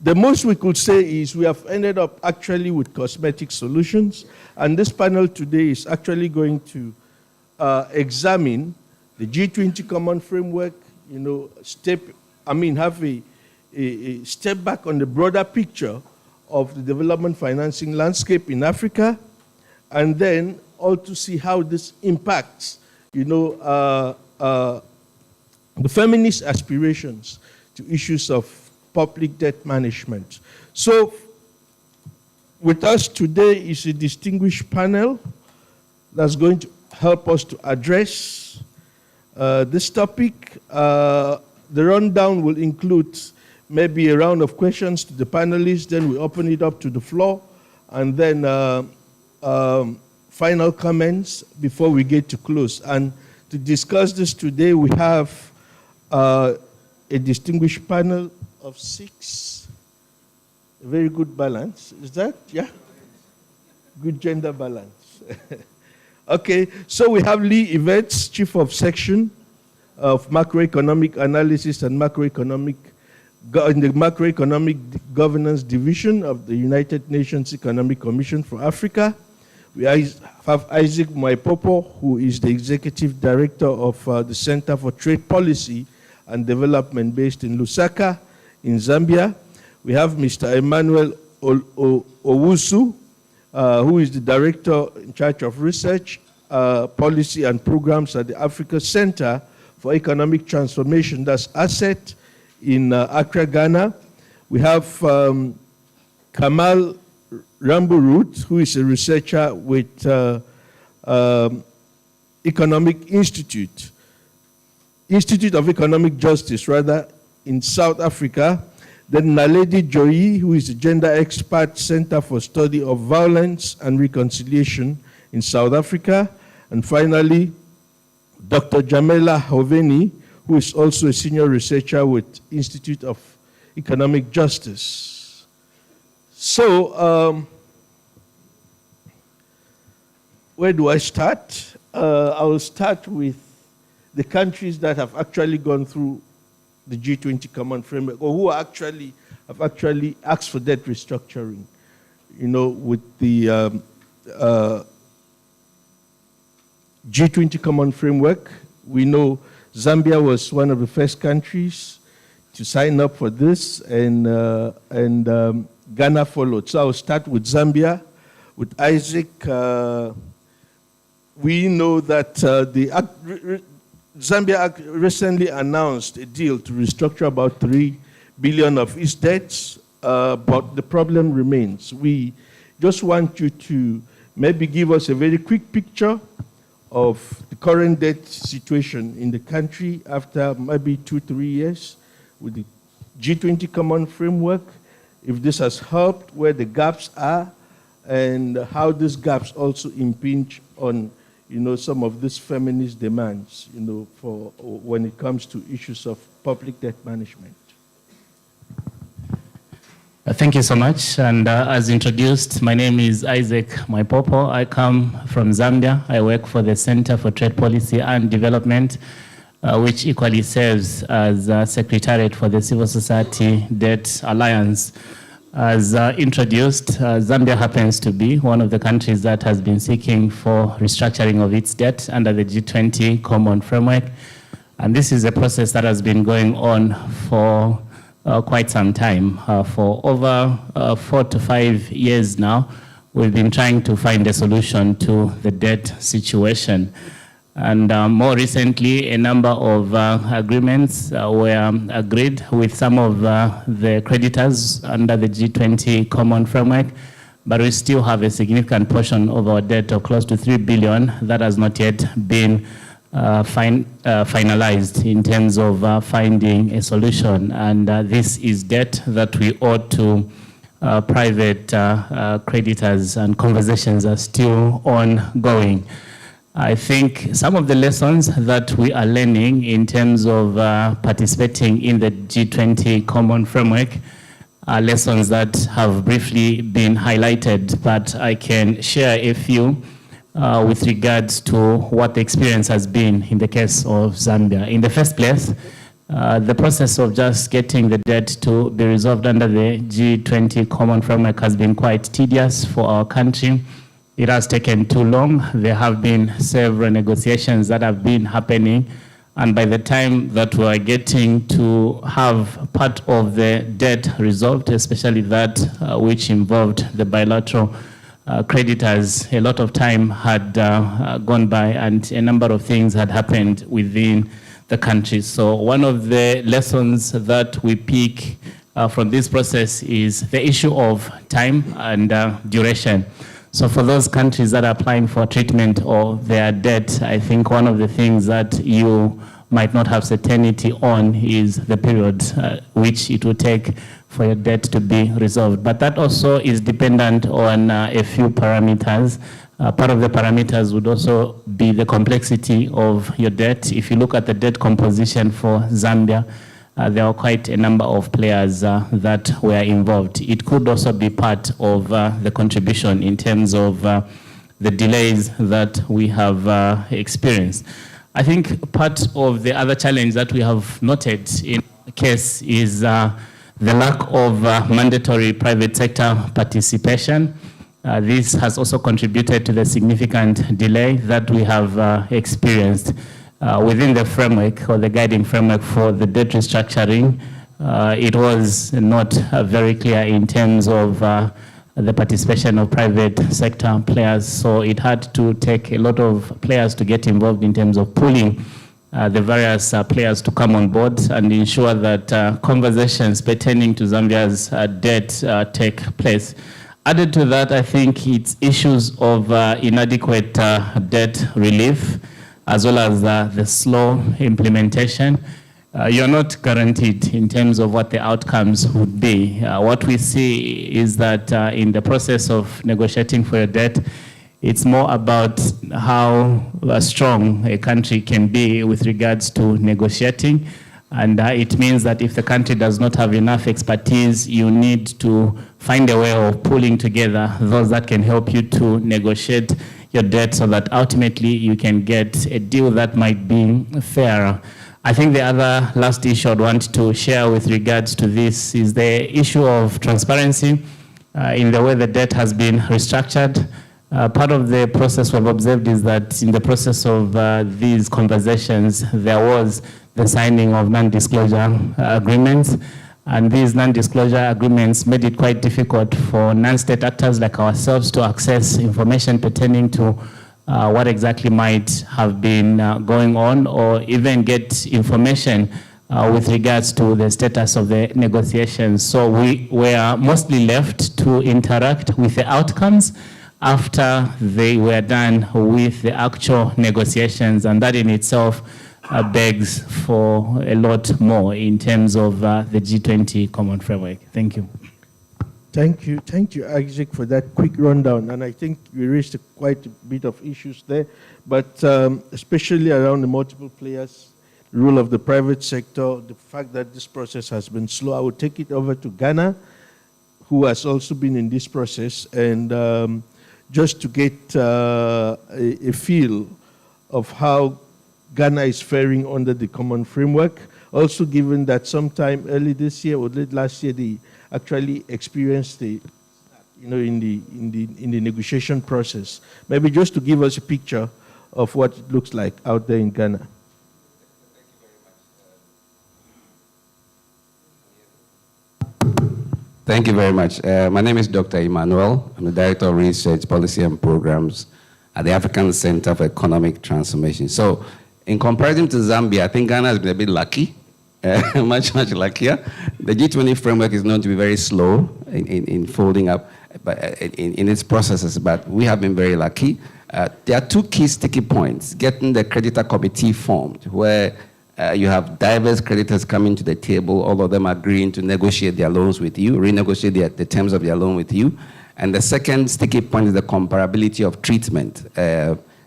the most we could say is we have ended up actually with cosmetic solutions. And this panel today is actually going to examine the G20 Common Framework, have a step back on the broader picture of the development financing landscape in Africa, and then also see how this impacts, the feminist aspirations to issues of public debt management. So with us today is a distinguished panel that's going to help us to address this topic. The rundown will include maybe a round of questions to the panelists, then we open it up to the floor, and then final comments before we get to close. And to discuss this today, we have a distinguished panel of 6. A very good balance. Is that? Yeah? Good gender balance. Okay, so we have Lee Yvette, Chief of Section of Macroeconomic Analysis and Macroeconomic in the Macroeconomic Governance Division of the United Nations Economic Commission for Africa. We have Isaac Mwaipopo, who is the Executive Director of the Center for Trade Policy and Development based in Lusaka, in Zambia. We have Mr. Emmanuel Owusu, who is the Director in charge of Research, Policy and Programs at the Africa Center for Economic Transformation, that's ASSET, in Accra, Ghana. We have Kamal Ramburut, who is a researcher with Economic Institute of Economic Justice, rather, in South Africa. Then Naledi Joyi, who is a gender expert, Center for Study of Violence and Reconciliation in South Africa. And finally, Dr. Jamela Hoveni, who is also a senior researcher with Institute of Economic Justice. So, where do I start? I will start with the countries that have actually gone through the G20 Common Framework, or who have actually asked for debt restructuring, you know, with the G20 Common Framework. We know Zambia was one of the first countries to sign up for this, and Ghana followed. So I'll start with Zambia, with Isaac. We know that Zambia recently announced a deal to restructure about 3 billion of its debts, but the problem remains. We just want you to maybe give us a very quick picture of the current debt situation in the country after maybe 2-3 years with the G20 Common Framework, if this has helped, where the gaps are, and how these gaps also impinge on, you know, some of these feminist demands, you know, for when it comes to issues of public debt management. Thank you so much. And as introduced, my name is Isaac Mwaipopo. I come from Zambia. I work for the Center for Trade Policy and Development, which equally serves as Secretariat for the Civil Society Debt Alliance. As introduced, Zambia happens to be one of the countries that has been seeking for restructuring of its debt under the G20 Common Framework. And this is a process that has been going on for quite some time. For over 4 to 5 years now, we've been trying to find a solution to the debt situation. And more recently, a number of agreements were agreed with some of the creditors under the G20 Common Framework, but we still have a significant portion of our debt of close to 3 billion that has not yet been finalized in terms of finding a solution. And this is debt that we owe to private creditors, and conversations are still ongoing. I think some of the lessons that we are learning in terms of participating in the G20 Common Framework are lessons that have briefly been highlighted, but I can share a few with regards to what the experience has been in the case of Zambia. In the first place, the process of just getting the debt to be resolved under the G20 Common Framework has been quite tedious for our country. It has taken too long. There have been several negotiations that have been happening, and by the time that we are getting to have part of the debt resolved, especially that which involved the bilateral creditors, a lot of time had gone by and a number of things had happened within the country. So one of the lessons that we pick from this process is the issue of time and duration. So for those countries that are applying for treatment of their debt, I think one of the things that you might not have certainty on is the period which it will take for your debt to be resolved. But that also is dependent on a few parameters. Part of the parameters would also be the complexity of your debt. If you look at the debt composition for Zambia, there were quite a number of players that were involved. It could also be part of the contribution in terms of the delays that we have experienced. I think part of the other challenge that we have noted in the case is the lack of mandatory private sector participation. This has also contributed to the significant delay that we have experienced within the framework or the guiding framework for the debt restructuring. It was not very clear in terms of the participation of private sector players, so it had to take a lot of players to get involved in terms of pulling the various players to come on board and ensure that conversations pertaining to Zambia's debt take place. Added to that, I think it's issues of inadequate debt relief, as well as the slow implementation. You're not guaranteed in terms of what the outcomes would be. What we see is that in the process of negotiating for your debt, it's more about how strong a country can be with regards to negotiating. And it means that if the country does not have enough expertise, you need to find a way of pulling together those that can help you to negotiate your debt so that ultimately you can get a deal that might be fairer. I think the other last issue I'd want to share with regards to this is the issue of transparency in the way the debt has been restructured. Part of the process we've observed is that in the process of these conversations, there was the signing of non-disclosure agreements. And these non-disclosure agreements made it quite difficult for non-state actors like ourselves to access information pertaining to what exactly might have been going on, or even get information with regards to the status of the negotiations. So we were mostly left to interact with the outcomes after they were done with the actual negotiations, and that in itself begs for a lot more in terms of the G20 common framework. Thank you. Thank you, Isaac, for that quick rundown. And I think we raised quite a bit of issues there, but especially around the multiple players, the role of the private sector, the fact that this process has been slow. I will take it over to Ghana, who has also been in this process, and just to get a feel of how Ghana is faring under the common framework. Also, given that sometime early this year or late last year, they actually experienced the, in the negotiation process. Maybe just to give us a picture of what it looks like out there in Ghana. Thank you very much. My name is Dr. Emmanuel. I'm the Director of Research, Policy and Programs at the African Center for Economic Transformation. So, in comparison to Zambia, I think Ghana has been a bit lucky, much luckier. The G20 framework is known to be very slow in folding up in its processes, but we have been very lucky. There are two key sticky points: getting the creditor committee formed, where you have diverse creditors coming to the table, all of them agreeing to negotiate their loans with you, renegotiate the terms of their loan with you. And the second sticky point is the comparability of treatment.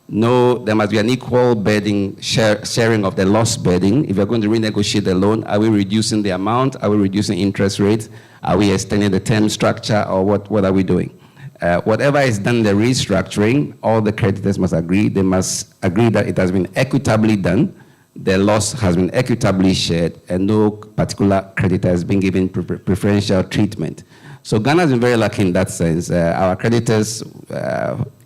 No, there must be an equal burden sharing of the loss burden. If you're going to renegotiate the loan, are we reducing the amount? Are we reducing interest rates? Are we extending the term structure, or what are we doing? Whatever is done in the restructuring, all the creditors must agree. They must agree that it has been equitably done, the loss has been equitably shared, and no particular creditor has been given preferential treatment. So Ghana has been very lucky in that sense. Our creditors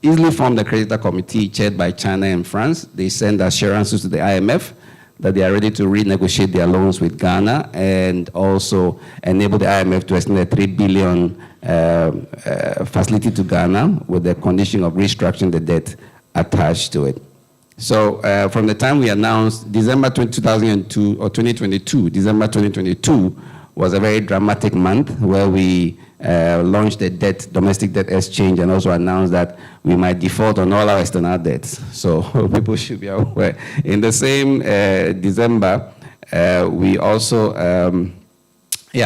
easily formed the creditor committee chaired by China and France. They send assurances to the IMF that they are ready to renegotiate their loans with Ghana, and also enable the IMF to extend a $3 billion facility to Ghana with the condition of restructuring the debt attached to it. So from the time we announced December 2002 or 2022, December 2022 was a very dramatic month where we launched the domestic debt exchange, and also announced that we might default on all our external debts. So people should be aware. In the same December, we also,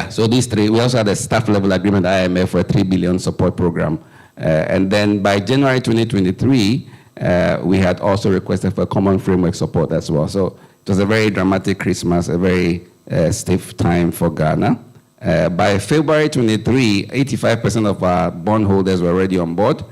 so these three, we also had a staff level agreement with IMF for a $3 billion support program. And then by January 2023, we had also requested for common framework support as well. So it was a very dramatic Christmas, a very stiff time for Ghana. By February 23, 85% of our bondholders were already on board,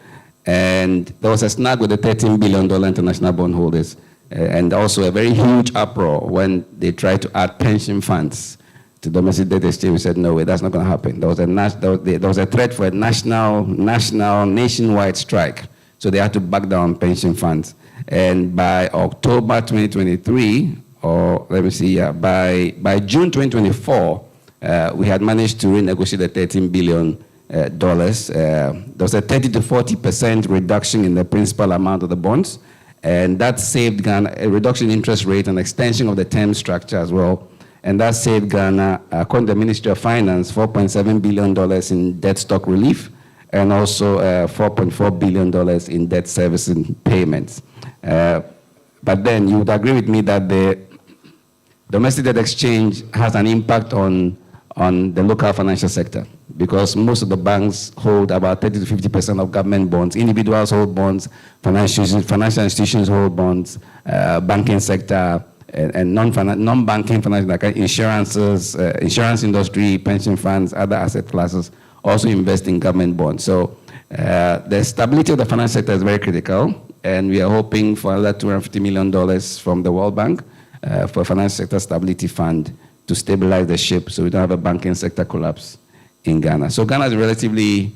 and there was a snag with the $13 billion international bondholders, and also a very huge uproar when they tried to add pension funds to domestic debt exchange. We said, no way, that's not going to happen. There was a threat for a nationwide strike, so they had to back down pension funds. And by October 2023, or let me see, by June 2024, we had managed to renegotiate the $13 billion. There was a 30 to 40% reduction in the principal amount of the bonds, and that saved Ghana a reduction in interest rate and extension of the term structure as well. And that saved Ghana, according to the Ministry of Finance, $4.7 billion in debt stock relief, and also $4.4 billion in debt servicing payments. But then you would agree with me that the domestic debt exchange has an impact on the local financial sector, because most of the banks hold about 30 to 50% of government bonds, individuals hold bonds, financial institutions hold bonds, banking sector, and non-banking financial, like insurances, insurance industry, pension funds, other asset classes also invest in government bonds. So the stability of the financial sector is very critical, and we are hoping for another $250 million from the World Bank for Financial Sector Stability Fund to stabilize the ship so we don't have a banking sector collapse in Ghana. So Ghana is relatively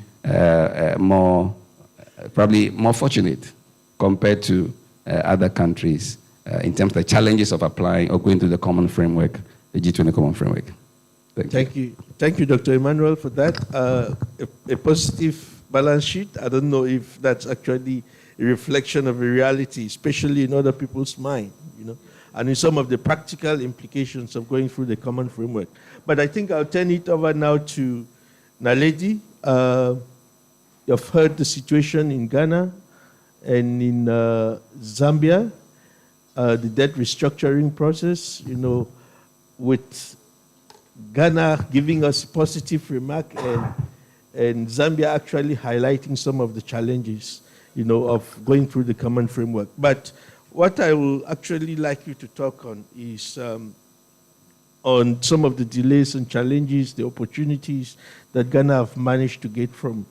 probably more fortunate compared to other countries in terms of the challenges of applying or going to the common framework, the G20 common framework. Thank you. Thank you, Dr. Emmanuel, for that. A positive balance sheet. I don't know if that's actually a reflection of a reality, especially in other people's mind, and in some of the practical implications of going through the common framework. But I think I'll turn it over now to Naledi. You've heard the situation in Ghana and in Zambia, the debt restructuring process, with Ghana giving us a positive remark and Zambia actually highlighting some of the challenges, of going through the common framework. But what I will actually like you to talk on is on some of the delays and challenges, the opportunities that Ghana have managed to get from,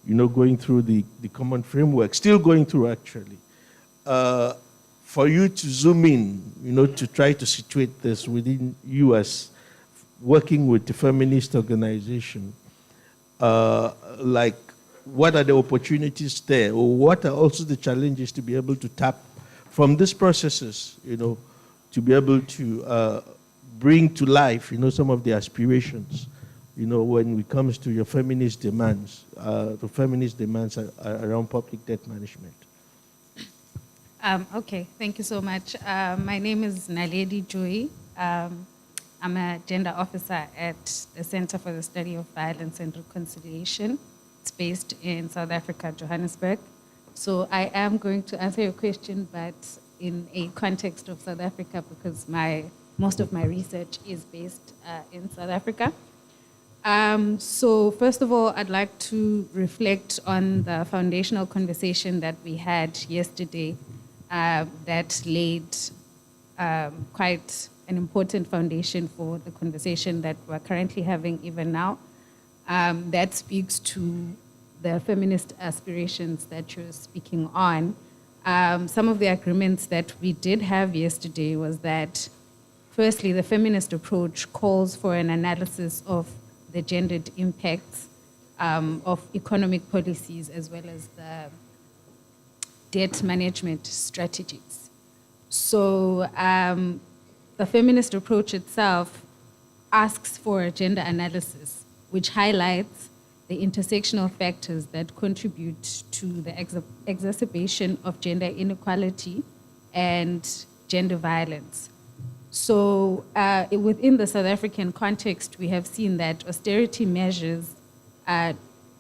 going through the common framework, still going through actually. For you to zoom in, to try to situate this within you as working with the feminist organization, like what are the opportunities there, or what are also the challenges to be able to tap from these processes, to be able to bring to life, some of the aspirations, when it comes to your feminist demands, the feminist demands around public debt management. Okay, thank you so much. My name is Naledi Joy. I'm a gender officer at the Center for the Study of Violence and Reconciliation. It's based in South Africa, Johannesburg. So I am going to answer your question, but in a context of South Africa, because most of my research is based in South Africa. So first of all, I'd like to reflect on the foundational conversation that we had yesterday that laid quite an important foundation for the conversation that we're currently having even now. That speaks to the feminist aspirations that you're speaking on. Some of the agreements that we did have yesterday was that, firstly, the feminist approach calls for an analysis of the gendered impacts of economic policies as well as the debt management strategies. So the feminist approach itself asks for a gender analysis, which highlights the intersectional factors that contribute to the exacerbation of gender inequality and gender violence. So within the South African context, we have seen that austerity measures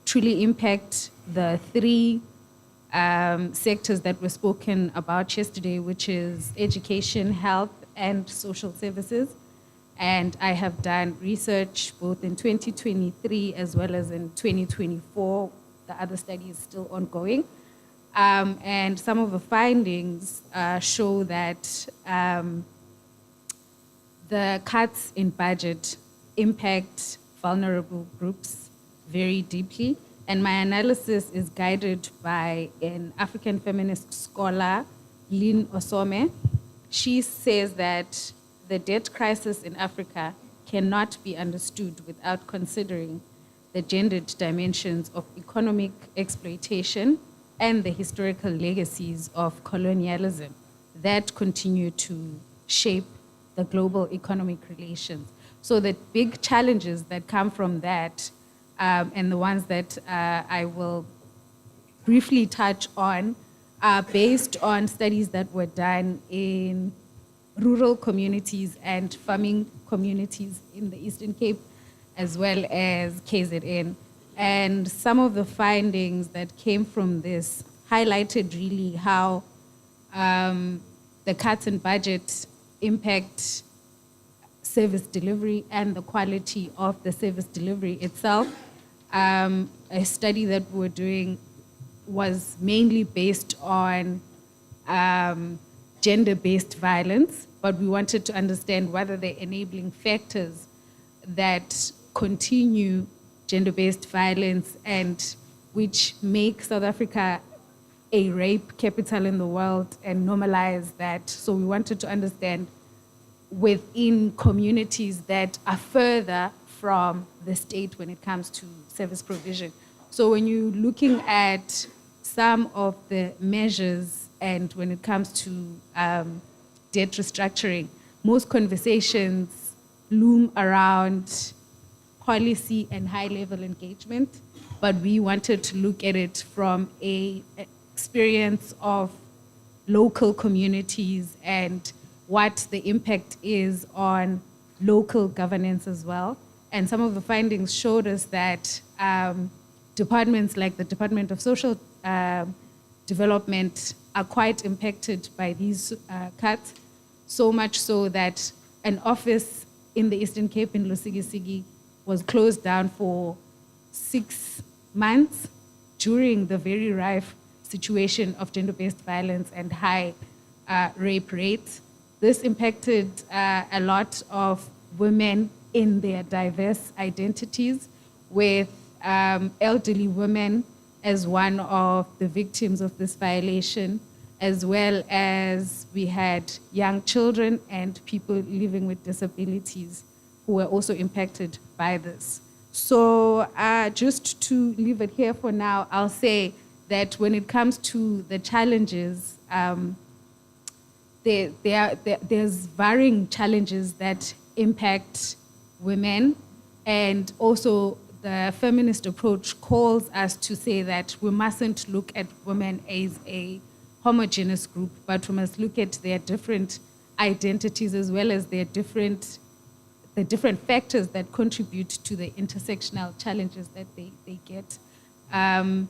truly impact the three sectors that were spoken about yesterday, which is education, health, and social services. And I have done research both in 2023 as well as in 2024. The other study is still ongoing. And some of the findings show that the cuts in budget impact vulnerable groups very deeply. And my analysis is guided by an African feminist scholar, Lynn Osome. She says that the debt crisis in Africa cannot be understood without considering the gendered dimensions of economic exploitation and the historical legacies of colonialism that continue to shape the global economic relations. So the big challenges that come from that, and the ones that I will briefly touch on, are based on studies that were done in rural communities and farming communities in the Eastern Cape, as well as KZN. And some of the findings that came from this highlighted really how the cuts in budget impact service delivery and the quality of the service delivery itself. A study that we were doing was mainly based on gender-based violence, but we wanted to understand whether the enabling factors that continue gender-based violence and which make South Africa a rape capital in the world and normalize that. So we wanted to understand within communities that are further from the state when it comes to service provision. So when you're looking at some of the measures and when it comes to debt restructuring, most conversations loom around policy and high-level engagement, but we wanted to look at it from an experience of local communities and what the impact is on local governance as well. And some of the findings showed us that departments like the Department of Social Development are quite impacted by these cuts, so much so that an office in the Eastern Cape in Lusigisigi was closed down for 6 months during the very rife situation of gender-based violence and high rape rates. This impacted a lot of women in their diverse identities, with elderly women as one of the victims of this violation, as well as we had young children and people living with disabilities who were also impacted by this. So just to leave it here for now, I'll say that when it comes to the challenges, there's varying challenges that impact women, and also the feminist approach calls us to say that we mustn't look at women as a homogeneous group, but we must look at their different identities as well as the different factors that contribute to the intersectional challenges that they get. And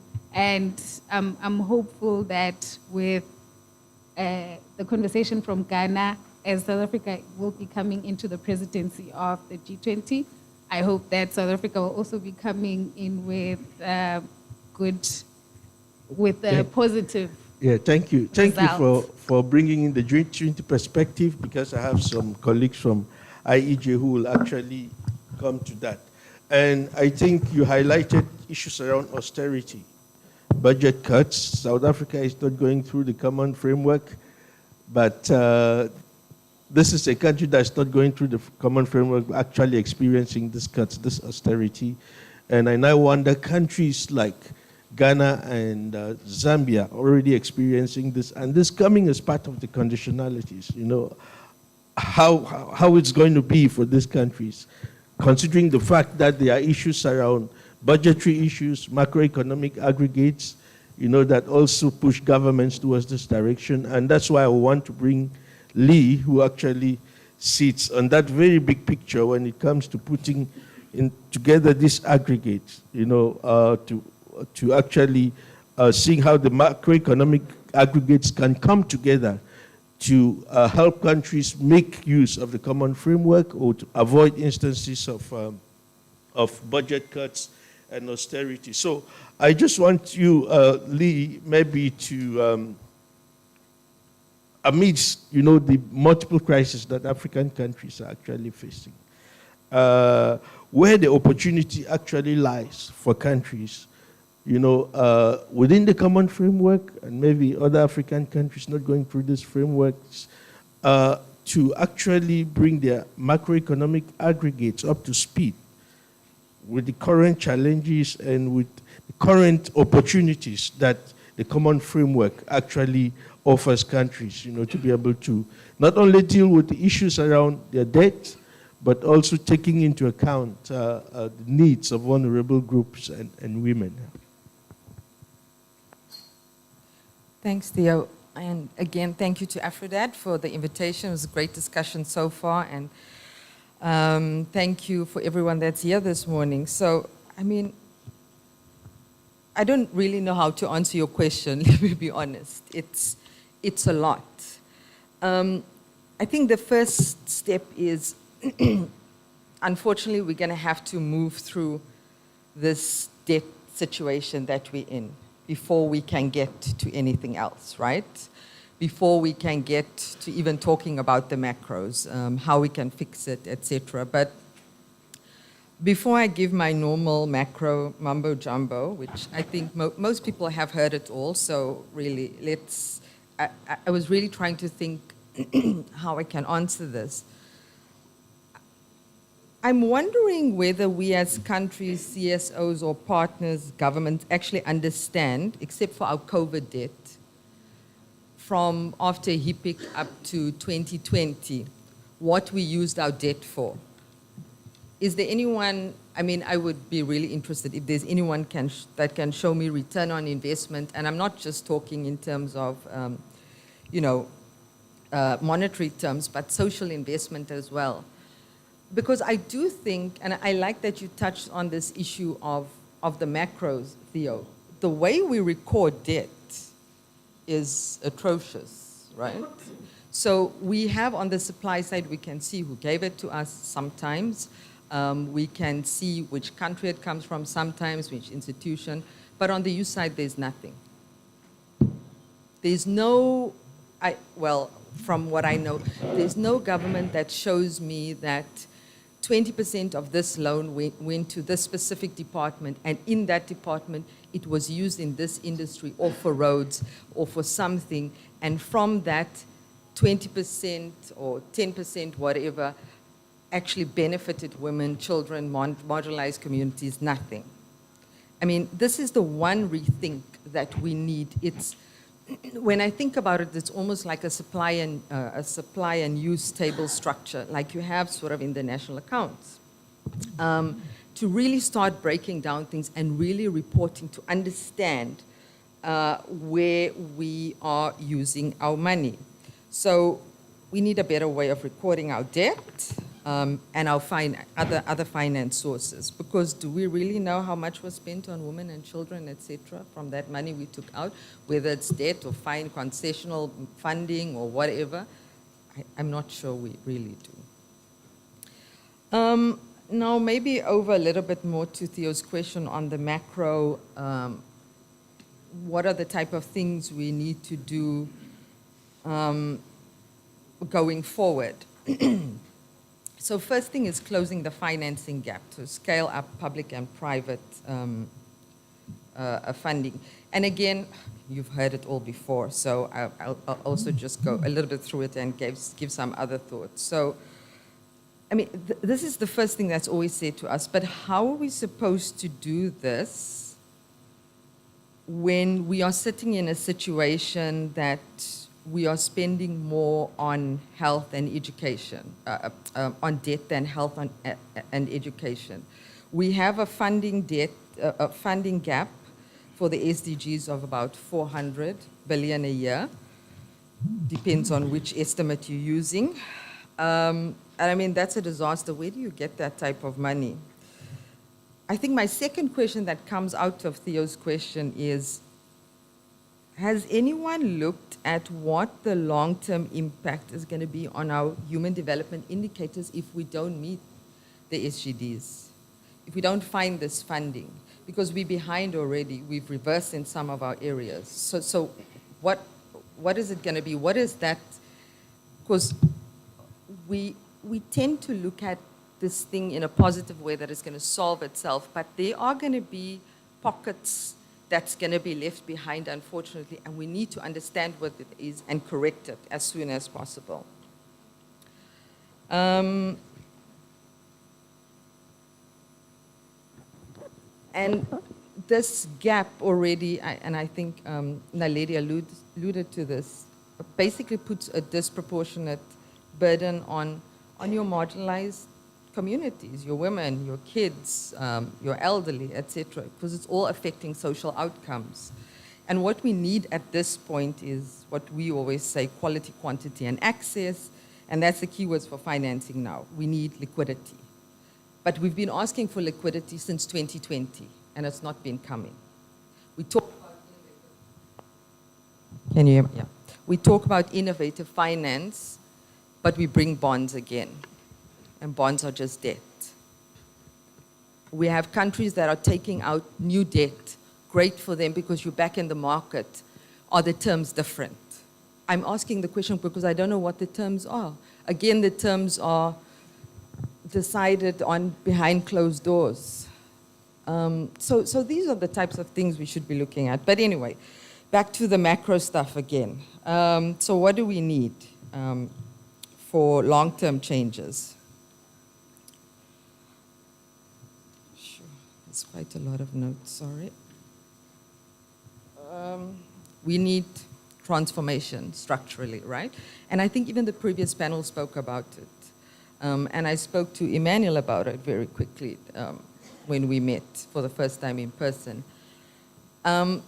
I'm hopeful that with the conversation from Ghana, as South Africa will be coming into the presidency of the G20, I hope that South Africa will also be coming in with positive. Yeah, thank you. Thank you results. for bringing in the G20 perspective, because I have some colleagues from IEJ who will actually come to that. And I think you highlighted issues around austerity, budget cuts. South Africa is not going through the common framework, but this is a country that's not going through the common framework, actually experiencing these cuts, this austerity. And I now wonder, countries like Ghana and Zambia already experiencing this, and this coming as part of the conditionalities, you know, how it's going to be for these countries, considering the fact that there are issues around budgetary issues, macroeconomic aggregates, you know, that also push governments towards this direction. And that's why I want to bring Lee, who actually sits on that very big picture when it comes to putting together these aggregates, you know, to actually seeing how the macroeconomic aggregates can come together to help countries make use of the common framework or to avoid instances of budget cuts and austerity. So I just want you, Lee, maybe to amidst, the multiple crises that African countries are actually facing. Where the opportunity actually lies for countries, within the common framework, and maybe other African countries not going through these frameworks, to actually bring their macroeconomic aggregates up to speed with the current challenges and with the current opportunities that the common framework actually offers countries, to be able to not only deal with the issues around their debt, but also taking into account the needs of vulnerable groups and women. Thanks, Theo. And again, thank you to AfRODAD for the invitation. It was a great discussion so far. And thank you for everyone that's here this morning. So, I don't really know how to answer your question, let me be honest. It's a lot. I think the first step is, unfortunately, we're going to have to move through this debt situation that we're in before we can get to anything else, right? Before we can get to even talking about the macros, how we can fix it, etc. But before I give my normal macro mumbo jumbo, which I think most people have heard it all, so really I was really trying to think how I can answer this. I'm wondering whether we as countries, CSOs or partners, governments actually understand, except for our COVID debt, from after HIPIC up to 2020, what we used our debt for. Is there anyone, I would be really interested if there's anyone that can show me return on investment, and I'm not just talking in terms of, monetary terms, but social investment as well. Because I do think, and I like that you touched on this issue of the macros, Theo. The way we record debt is atrocious, right? So we have on the supply side, we can see who gave it to us sometimes. We can see which country it comes from sometimes, which institution. But on the use side, there's nothing. There's no, from what I know, there's no government that shows me that 20% of this loan went to this specific department, and in that department, it was used in this industry or for roads or for something, and from that, 20% or 10%, whatever, actually benefited women, children, marginalized communities, nothing. This is the one rethink that we need. When I think about it, it's almost like a supply and use table structure, like you have sort of in the national accounts, to really start breaking down things and really reporting to understand where we are using our money. So we need a better way of recording our debt and our other finance sources. Because do we really know how much was spent on women and children, etc., from that money we took out, whether it's debt or concessional funding or whatever? I'm not sure we really do. Now, maybe over a little bit more to Theo's question on the macro, what are the type of things we need to do going forward? So first thing is closing the financing gap to scale up public and private funding. And again, you've heard it all before, so I'll also just go a little bit through it and give some other thoughts. So, this is the first thing that's always said to us, but how are we supposed to do this when we are sitting in a situation that we are spending more on health and education, on debt than health and education? We have a funding gap for the SDGs of about 400 billion a year. Depends on which estimate you're using. And that's a disaster. Where do you get that type of money? I think my second question that comes out of Theo's question is, has anyone looked at what the long-term impact is going to be on our human development indicators if we don't meet the SDGs, if we don't find this funding? Because we're behind already. We've reversed in some of our areas. So what What is it going to be? What is that? Because we tend to look at this thing in a positive way that is going to solve itself, but there are going to be pockets that's going to be left behind, unfortunately, and we need to understand what it is and correct it as soon as possible. And this gap already, and I think Naledi alluded to this, basically puts a disproportionate burden on your marginalized communities, your women, your kids, your elderly, etc., because it's all affecting social outcomes. And what we need at this point is what we always say, quality, quantity, and access, and that's the keywords for financing now. We need liquidity. But we've been asking for liquidity since 2020, and it's not been coming. We talk about Can you hear me? Yeah. We talk about innovative finance, but we bring bonds again. And bonds are just debt. We have countries that are taking out new debt. Great for them because you're back in the market. Are the terms different? I'm asking the question because I don't know what the terms are. Again, the terms are decided on behind closed doors. So these are the types of things we should be looking at. But anyway, back to the macro stuff again. So what do we need for long-term changes? Sure, there's quite a lot of notes, sorry. We need transformation structurally, right? And I think even the previous panel spoke about it. And I spoke to Emmanuel about it very quickly when we met for the first time in person. And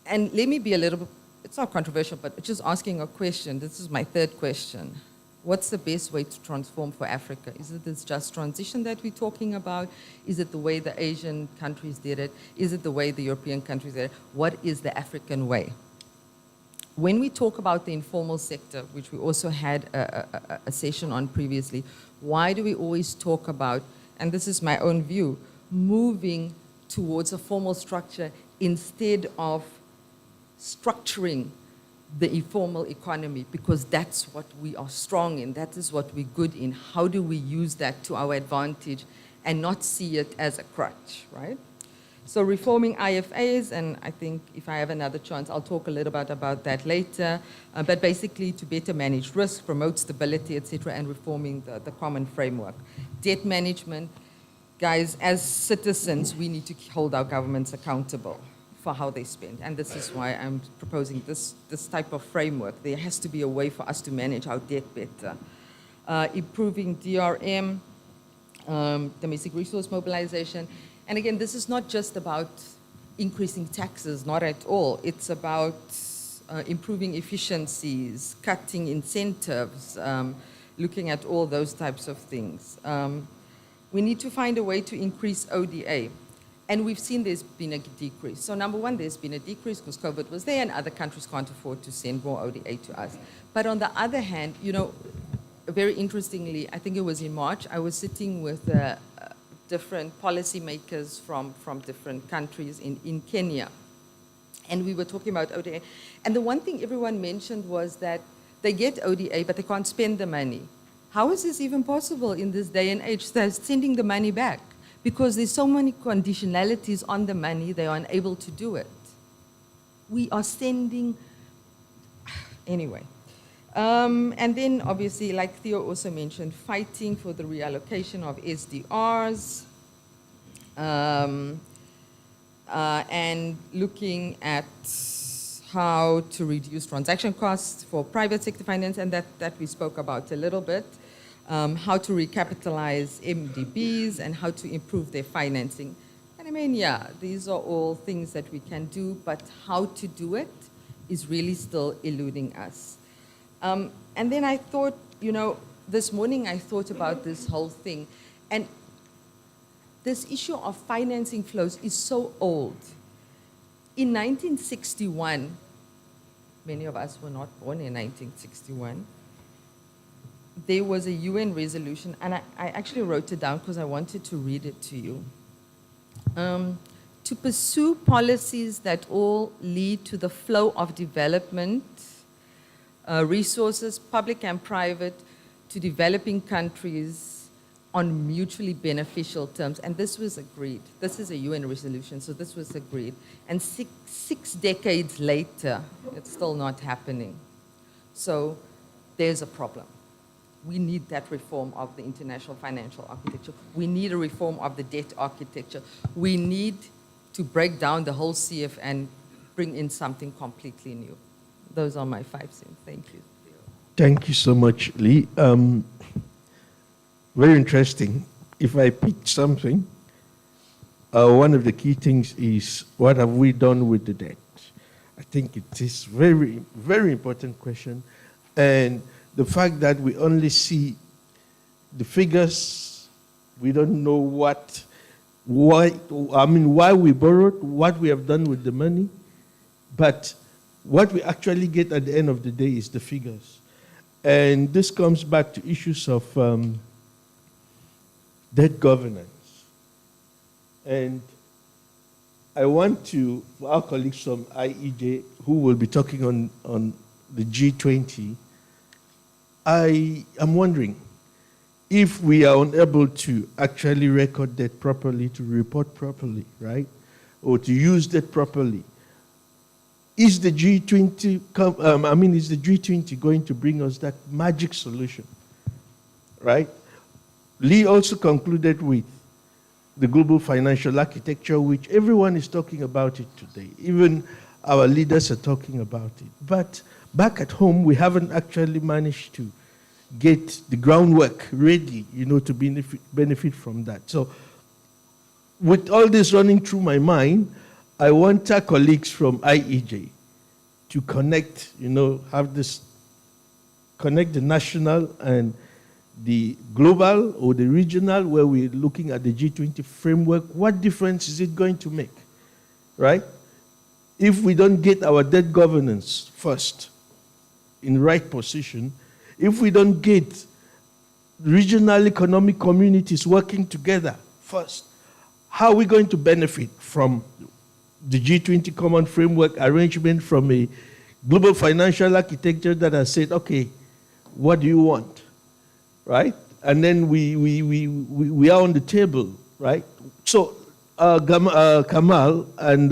let me be a little bit, it's not controversial, but just asking a question. This is my third question. What's the best way to transform for Africa? Is it this just transition that we're talking about? Is it the way the Asian countries did it? Is it the way the European countries did it? What is the African way? When we talk about the informal sector, which we also had a session on previously, why do we always talk about, and this is my own view, moving towards a formal structure instead of structuring the informal economy, because that's what we are strong in, that is what we're good in. How do we use that to our advantage and not see it as a crutch, right? So reforming IFAs, and I think if I have another chance, I'll talk a little bit about that later, but basically to better manage risk, promote stability, etc., and reforming the common framework. Debt management, guys, as citizens, we need to hold our governments accountable for how they spend, and this is why I'm proposing this type of framework. There has to be a way for us to manage our debt better. Improving DRM, domestic resource mobilization, and again, this is not just about increasing taxes, not at all. It's about improving efficiencies, cutting incentives, looking at all those types of things. We need to find a way to increase ODA. And we've seen there's been a decrease. So number one, there's been a decrease because COVID was there and other countries can't afford to send more ODA to us. But on the other hand, you know, very interestingly, I think it was in March, I was sitting with different policymakers from different countries in Kenya. And we were talking about ODA. And the one thing everyone mentioned was that they get ODA, but they can't spend the money. How is this even possible in this day and age? They're sending the money back. Because there's so many conditionalities on the money, they are unable to do it. We are sending, anyway. And then obviously, like Theo also mentioned, fighting for the reallocation of SDRs, and looking at how to reduce transaction costs for private sector finance, and that we spoke about a little bit. How to recapitalize MDBs and how to improve their financing. And I mean, yeah, these are all things that we can do, but how to do it is really still eluding us. And then I thought, you know, this morning I thought about this whole thing. And this issue of financing flows is so old. In 1961, many of us were not born in 1961, there was a UN resolution, and I actually wrote it down because I wanted to read it to you, to pursue policies that all lead to the flow of development, resources, public and private, to developing countries on mutually beneficial terms. And this was agreed. This is a UN resolution, so this was agreed. And six decades later, it's still not happening. So there's a problem. We need that reform of the international financial architecture. We need a reform of the debt architecture. We need to break down the whole CF and bring in something completely new. Those are my 5 cents. Thank you. Thank you so much, Lee. Very interesting. If I pick something, one of the key things is, what have we done with the debt? I think it is very, very important question. And the fact that we only see the figures, we don't know why we borrowed, what we have done with the money, but what we actually get at the end of the day is the figures. And this comes back to issues of debt governance. And I want to, for our colleagues from IEJ, who will be talking on the G20, I am wondering if we are unable to actually record that properly, to report properly, right? Or to use that properly. Is the G20, is the G20 going to bring us that magic solution, right? Lee also concluded with the global financial architecture, which everyone is talking about it today. Even our leaders are talking about it. But back at home, we haven't actually managed to get the groundwork ready, to benefit from that. So with all this running through my mind, I want our colleagues from IEJ to connect, connect the national and the global or the regional, where we're looking at the G20 framework. What difference is it going to make, right? If we don't get our debt governance first in the right position, if we don't get regional economic communities working together first, how are we going to benefit from the G20 common framework arrangement, from a global financial architecture that has said, okay, what do you want, right? And then we are on the table, right? So Kamal and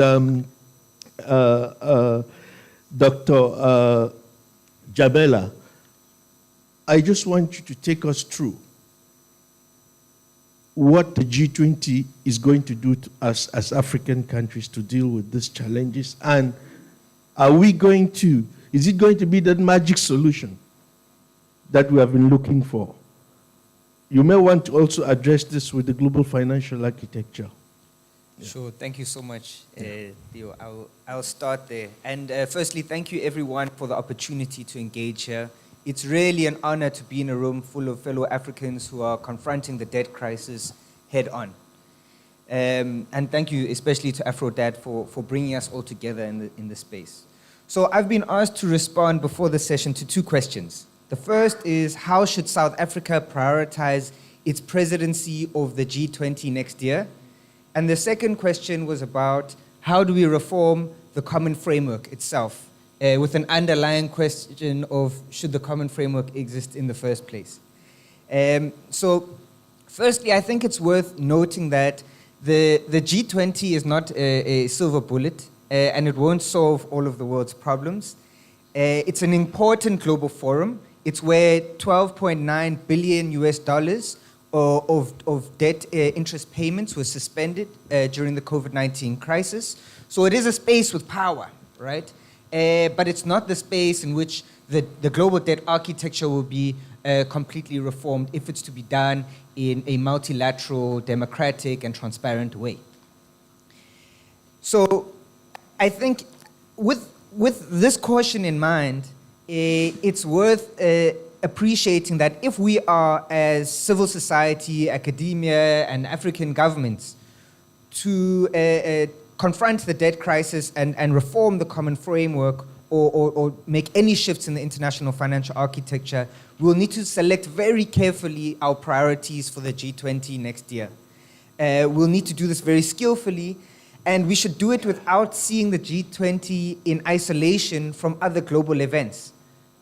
Dr. Jabela, I just want you to take us through what the G20 is going to do to us as African countries to deal with these challenges, and is it going to be that magic solution that we have been looking for? You may want to also address this with the global financial architecture. Yeah. Sure, thank you so much, Theo. I'll start there. And firstly, thank you everyone for the opportunity to engage here. It's really an honor to be in a room full of fellow Africans who are confronting the debt crisis head on. And thank you especially to AfRoDAD for bringing us all together in the space. So I've been asked to respond before the session to 2 questions. The first is, how should South Africa prioritize its presidency of the G20 next year? And the second question was about, how do we reform the common framework itself? With an underlying question of, should the common framework exist in the first place? So firstly, I think it's worth noting that the G20 is not a silver bullet, and it won't solve all of the world's problems. It's an important global forum. It's where $12.9 billion US of debt interest payments were suspended during the COVID-19 crisis. So it is a space with power, right? But it's not the space in which the global debt architecture will be completely reformed if it's to be done in a multilateral, democratic, and transparent way. So I think with this caution in mind, it's worth appreciating that if we are, as civil society, academia, and African governments, to confront the debt crisis and reform the common framework, or make any shifts in the international financial architecture, we'll need to select very carefully our priorities for the G20 next year. We'll need to do this very skillfully, And we should do it without seeing the G20 in isolation from other global events,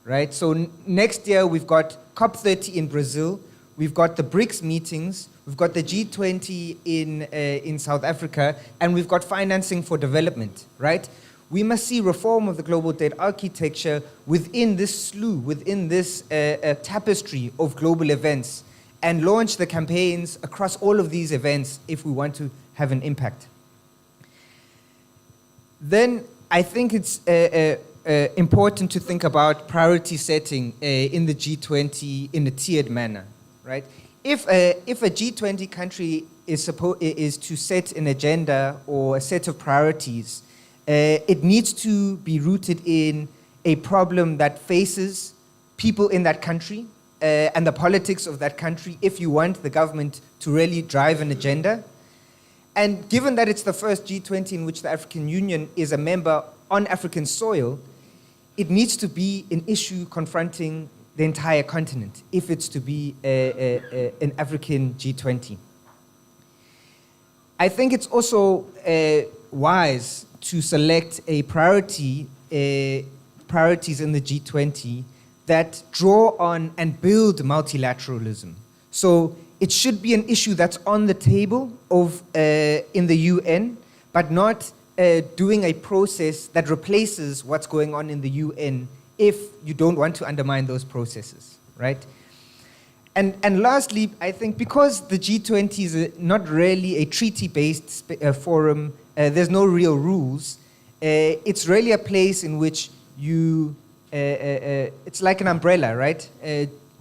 right? So next year, we've got COP30 in Brazil, we've got the BRICS meetings, we've got the G20 in South Africa, and we've got financing for development, right? We must see reform of the global debt architecture within this slew, within this tapestry of global events, and launch the campaigns across all of these events if we want to have an impact. Then I think it's important to think about priority setting in the G20 in a tiered manner, right? If a G20 country is to set an agenda or a set of priorities, it needs to be rooted in a problem that faces people in that country and the politics of that country if you want the government to really drive an agenda. And given that it's the first G20 in which the African Union is a member on African soil, it needs to be an issue confronting the entire continent if it's to be an African G20. I think it's also wise to select a priorities in the G20 that draw on and build multilateralism. So it should be an issue that's on the table in the UN, but not doing a process that replaces what's going on in the UN if you don't want to undermine those processes, right? And lastly, I think because the G20 is not really a treaty-based forum, there's no real rules, it's really a place in which you, it's like an umbrella, right?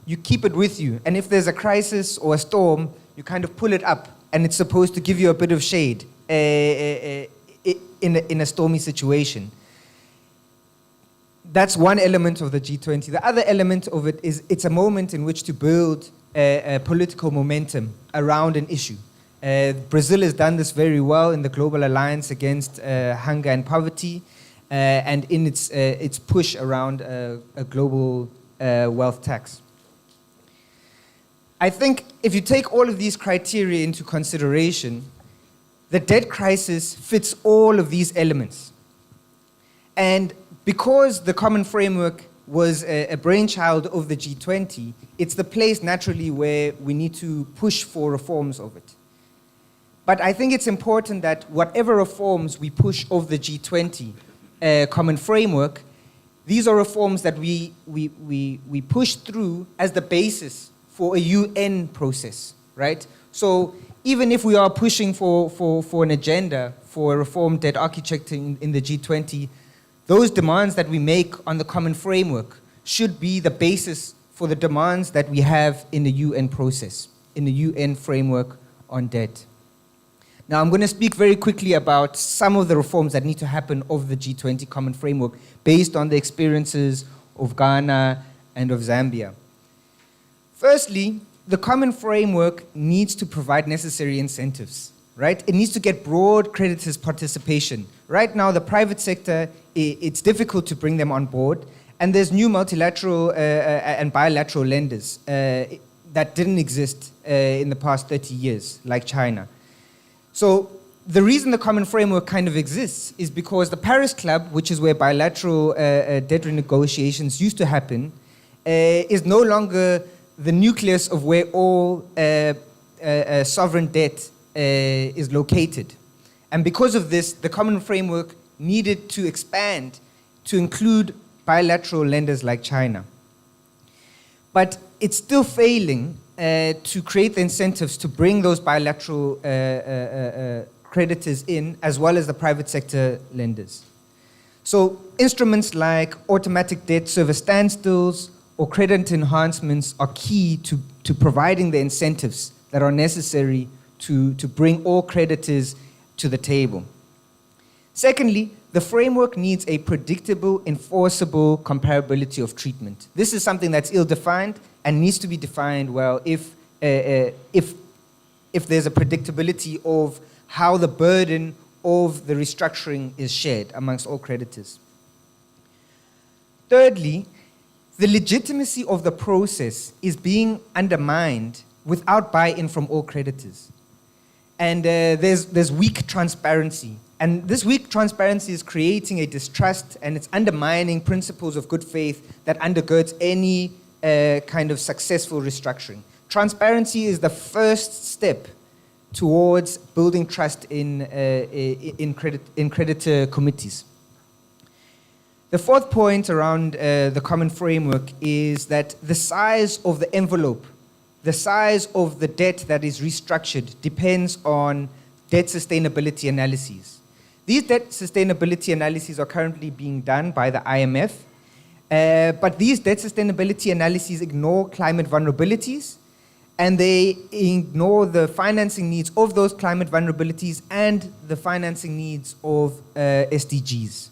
You keep it with you, and if there's a crisis or a storm, you kind of pull it up, and it's supposed to give you a bit of shade in a stormy situation. That's one element of the G20. The other element of it is it's a moment in which to build a political momentum around an issue. Brazil has done this very well in the Global Alliance Against Hunger and Poverty, and in its push around a global wealth tax. I think if you take all of these criteria into consideration, the debt crisis fits all of these elements. And because the common framework was a brainchild of the G20, it's the place naturally where we need to push for reforms of it. But I think it's important that whatever reforms we push of the G20 common framework, these are reforms that we push through as the basis for a UN process, right? So even if we are pushing for an agenda for a reform debt architecture in the G20, those demands that we make on the common framework should be the basis for the demands that we have in the UN process, in the UN framework on debt. Now, I'm going to speak very quickly about some of the reforms that need to happen of the G20 common framework based on the experiences of Ghana and of Zambia. Firstly, the common framework needs to provide necessary incentives, right? It needs to get broad creditors' participation. Right now, the private sector, it's difficult to bring them on board, and there's new multilateral and bilateral lenders that didn't exist in the past 30 years, like China. So the reason the common framework kind of exists is because the Paris Club, which is where bilateral debt renegotiations used to happen, is no longer the nucleus of where all sovereign debt is located. And because of this, the common framework needed to expand to include bilateral lenders like China. But it's still failing to create the incentives to bring those bilateral creditors in, as well as the private sector lenders. So instruments like automatic debt service standstills or credit enhancements are key to providing the incentives that are necessary to bring all creditors to the table. Secondly, the framework needs a predictable, enforceable comparability of treatment. This is something that's ill-defined and needs to be defined well if there's a predictability of how the burden of the restructuring is shared amongst all creditors. Thirdly, the legitimacy of the process is being undermined without buy-in from all creditors. And there's weak transparency. And this weak transparency is creating a distrust, and it's undermining principles of good faith that undergirds any kind of successful restructuring. Transparency is the first step towards building trust in creditor committees. The fourth point around the common framework is that the size of the envelope, the size of the debt that is restructured depends on debt sustainability analyses. These debt sustainability analyses are currently being done by the IMF, but these debt sustainability analyses ignore climate vulnerabilities, and they ignore the financing needs of those climate vulnerabilities and the financing needs of SDGs.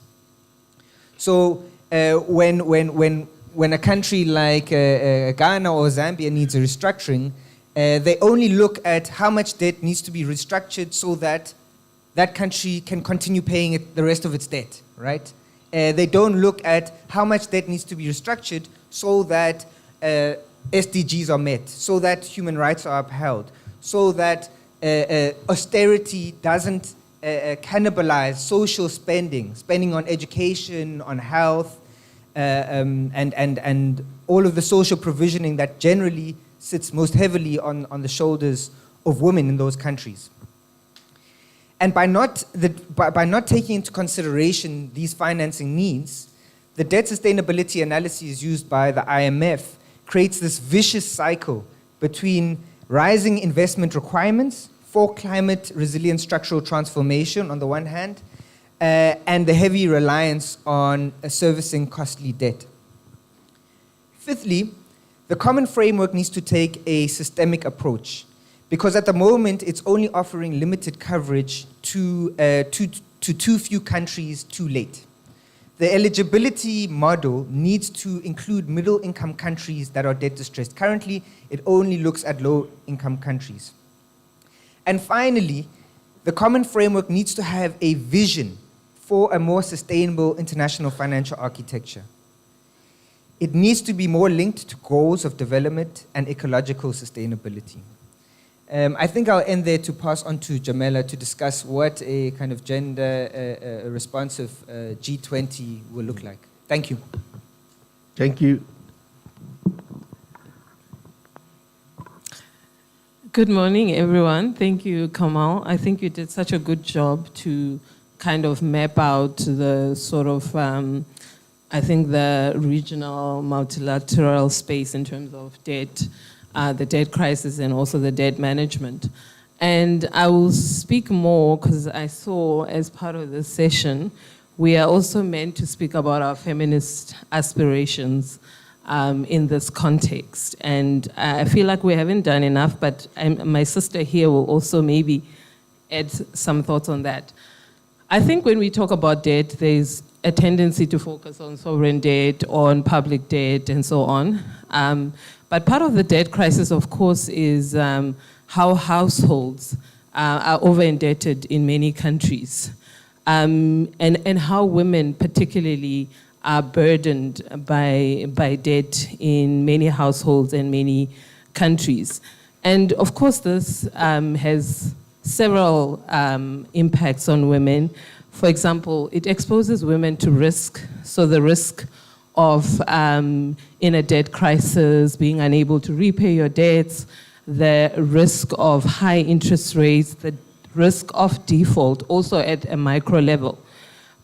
So when a country like Ghana or Zambia needs a restructuring, they only look at how much debt needs to be restructured so that that country can continue paying the rest of its debt, right? They don't look at how much debt needs to be restructured so that SDGs are met, so that human rights are upheld, so that austerity doesn't cannibalize social spending on education, on health, and all of the social provisioning that generally sits most heavily on the shoulders of women in those countries. And by not taking into consideration these financing needs, the debt sustainability analysis used by the IMF creates this vicious cycle between rising investment requirements for climate resilient structural transformation on the one hand, and the heavy reliance on servicing costly debt. Fifthly, the common framework needs to take a systemic approach, because at the moment it's only offering limited coverage to too few countries too late. The eligibility model needs to include middle-income countries that are debt distressed. Currently, it only looks at low-income countries. And finally, the common framework needs to have a vision for a more sustainable international financial architecture. It needs to be more linked to goals of development and ecological sustainability. I think I'll end there to pass on to Jamela to discuss what a kind of gender responsive G20 will look like. Thank you. Thank you. Good morning, everyone. Thank you, Kamal. I think you did such a good job to kind of map out the sort of, I think the regional multilateral space in terms of debt, the debt crisis, and also the debt management. And I will speak more because I saw as part of this session, we are also meant to speak about our feminist aspirations in this context. And I feel like we haven't done enough, but my sister here will also maybe add some thoughts on that. I think when we talk about debt, there's a tendency to focus on sovereign debt, on public debt, and so on. But part of the debt crisis, of course, is how households are over-indebted in many countries, and how women particularly are burdened by debt in many households and many countries. And of course, this has several impacts on women. For example, it exposes women to risk, so the risk of, in a debt crisis, being unable to repay your debts, the risk of high interest rates, the risk of default, also at a micro level.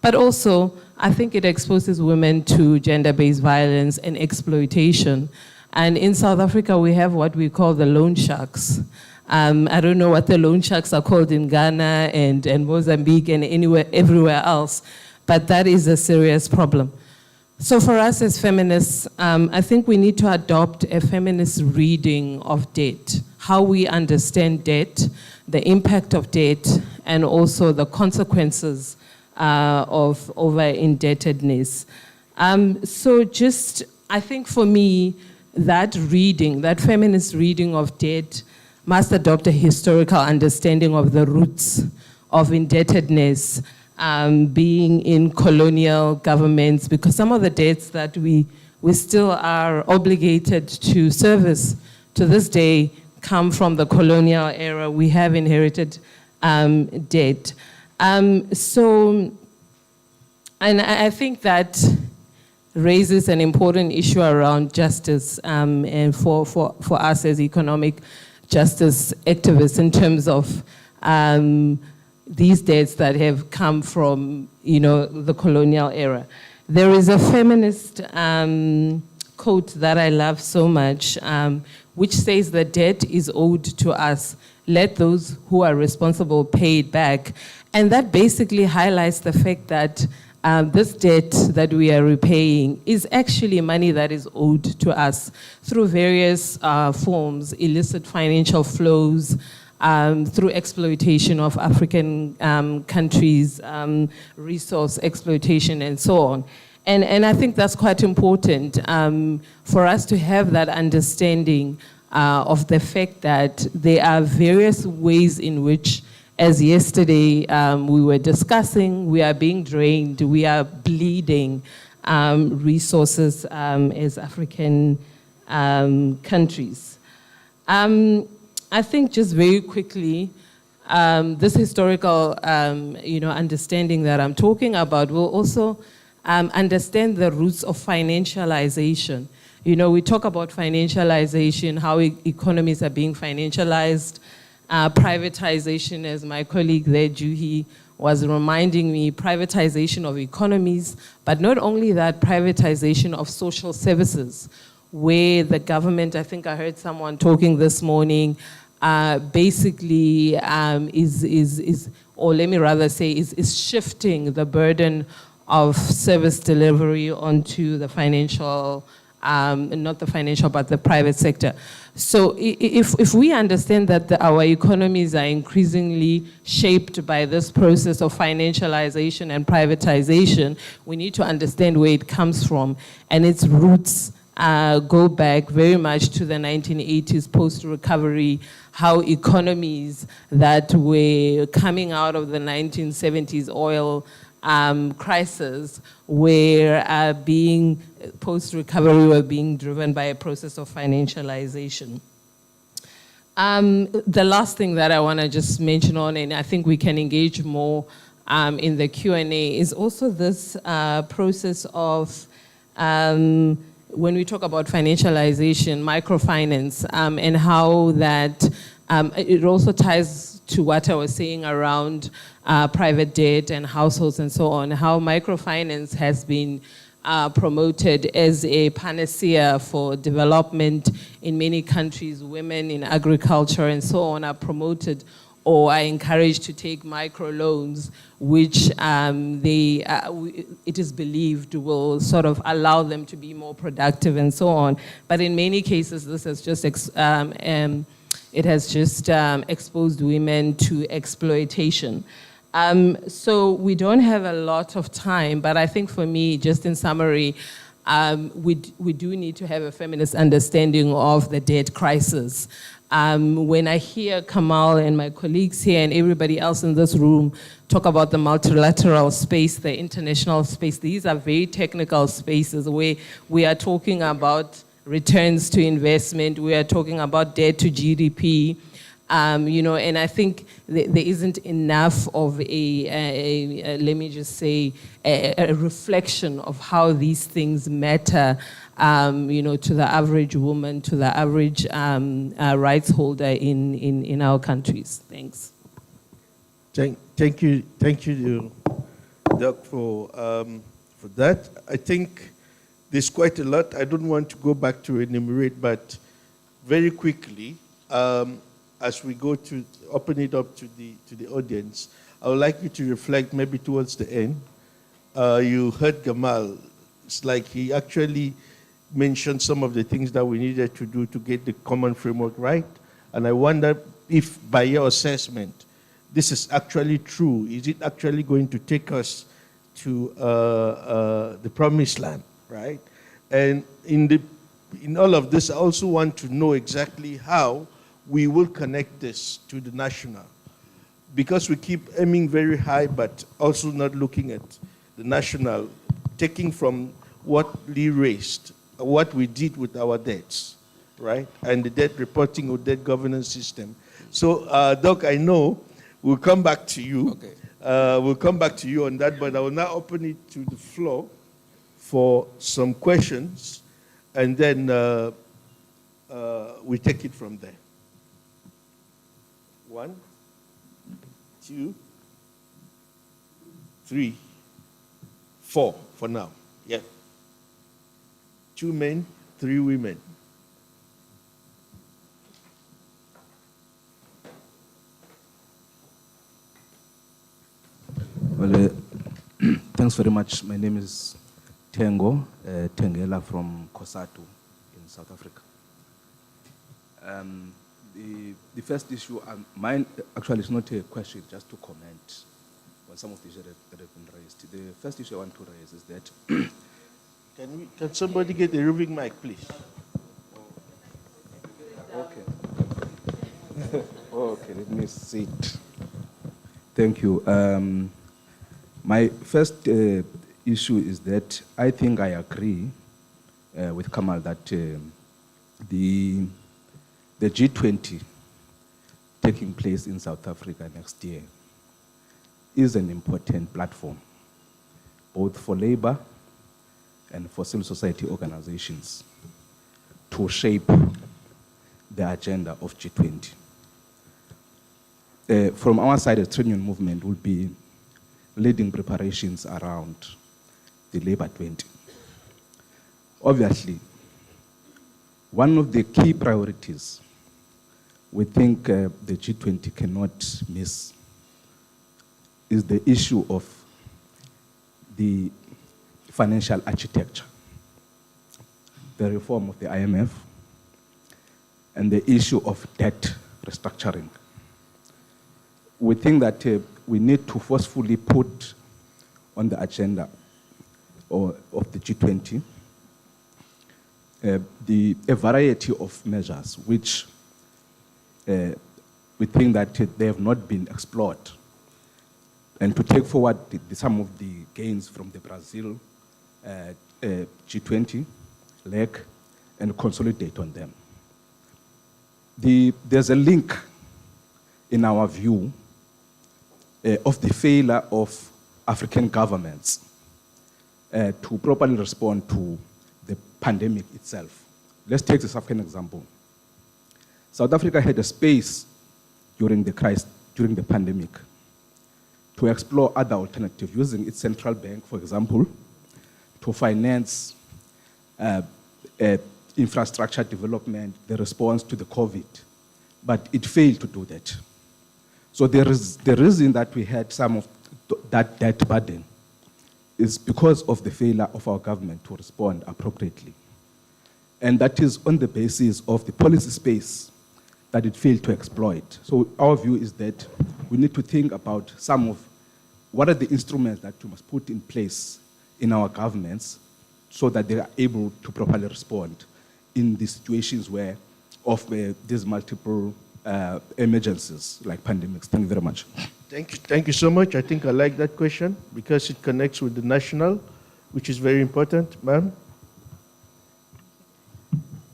But also, I think it exposes women to gender-based violence and exploitation. And in South Africa, we have what we call the loan sharks. I don't know what the loan sharks are called in Ghana and Mozambique and everywhere else, but that is a serious problem. So for us as feminists, I think we need to adopt a feminist reading of debt, how we understand debt, the impact of debt, and also the consequences of over-indebtedness. So just, I think for me, that reading, that feminist reading of debt must adopt a historical understanding of the roots of indebtedness, being in colonial governments, because some of the debts that we still are obligated to service to this day come from the colonial era. We have inherited debt. And I think that raises an important issue around justice and for us as economic justice activists in terms of these debts that have come from, the colonial era. There is a feminist quote that I love so much, which says that debt is owed to us. Let those who are responsible pay it back. And that basically highlights the fact that this debt that we are repaying is actually money that is owed to us through various forms, illicit financial flows, through exploitation of African countries, resource exploitation, and so on. And I think that's quite important for us to have that understanding of the fact that there are various ways in which, as yesterday we were discussing, we are being drained, we are bleeding resources as African countries. I think just very quickly, this historical understanding that I'm talking about will also understand the roots of financialization. We talk about financialization, how economies are being financialized, privatization, as my colleague there, Juhi, was reminding me, privatization of economies, but not only that, privatization of social services, where the government, I think I heard someone talking this morning, basically or let me rather say, is shifting the burden of service delivery onto the financial, not the financial, but the private sector. So if we understand that our economies are increasingly shaped by this process of financialization and privatization, we need to understand where it comes from. And its roots go back very much to the 1980s post-recovery, how economies that were coming out of the 1970s oil crisis were being, post-recovery were being driven by a process of financialization. The last thing that I want to just mention on, and I think we can engage more in the Q&A, is also this process of, when we talk about financialization, microfinance, and how that, it also ties to what I was saying around private debt and households and so on, how microfinance has been promoted as a panacea for development in many countries. Women in agriculture and so on are promoted or are encouraged to take microloans, which it is believed will sort of allow them to be more productive and so on. But in many cases, this has just exposed women to exploitation. So we don't have a lot of time, but I think for me, just in summary, we do need to have a feminist understanding of the debt crisis. When I hear Kamal and my colleagues here and everybody else in this room talk about the multilateral space, the international space, these are very technical spaces where we are talking about returns to investment, we are talking about debt to GDP, and I think there isn't enough of a let me just say, a reflection of how these things matter, to the average woman, to the average rights holder in our countries. Thanks. Thank you, Doc, for that. I think there's quite a lot. I don't want to go back to enumerate, but very quickly, as we go to open it up to the audience, I would like you to reflect maybe towards the end. You heard Gamal. It's like he actually mentioned some of the things that we needed to do to get the common framework right. And I wonder if, by your assessment, this is actually true. Is it actually going to take us to the promised land, right? And in all of this, I also want to know exactly how we will connect this to the national. Because we keep aiming very high, but also not looking at the national, taking from what Lee raised, what we did with our debts, right? And the debt reporting or debt governance system. So, Doc, I know we'll come back to you. Okay. We'll come back to you on that, but I will now open it to the floor for some questions, and then we take it from there. 1, 2, 3, 4 for now. Yeah. 2 men, 3 women. Well, thanks very much. My name is Tengo Tengela from Kosatu in South Africa. The first issue, mine actually is not a question, just to comment on some of the issues that have been raised. The first issue I want to raise is that Can somebody get a roving mic, please? Okay. Okay, let me sit. Thank you. My first issue is that I think I agree with Kamal that the G20 taking place in South Africa next year is an important platform, both for labor and for civil society organizations, to shape the agenda of G20. From our side, the trade union movement will be leading preparations around the Labour 20. Obviously, one of the key priorities we think the G20 cannot miss is the issue of the financial architecture, the reform of the IMF, and the issue of debt restructuring. We think that we need to forcefully put on the agenda of the G20 a variety of measures which we think that they have not been explored, and to take forward some of the gains from the Brazil G20 leg and consolidate on them. There's a link, in our view, of the failure of African governments to properly respond to the pandemic itself. Let's take the South African example. South Africa had a space during the pandemic to explore other alternatives, using its central bank, for example, to finance infrastructure development, the response to the COVID, but it failed to do that. So the reason that we had some of that debt burden is because of the failure of our government to respond appropriately. And that is on the basis of the policy space that it failed to exploit. So our view is that we need to think about some of what are the instruments that we must put in place in our governments so that they are able to properly respond in the situations where of these multiple emergencies like pandemics. Thank you very much. Thank you so much. I think I like that question because it connects with the national, which is very important. Ma'am?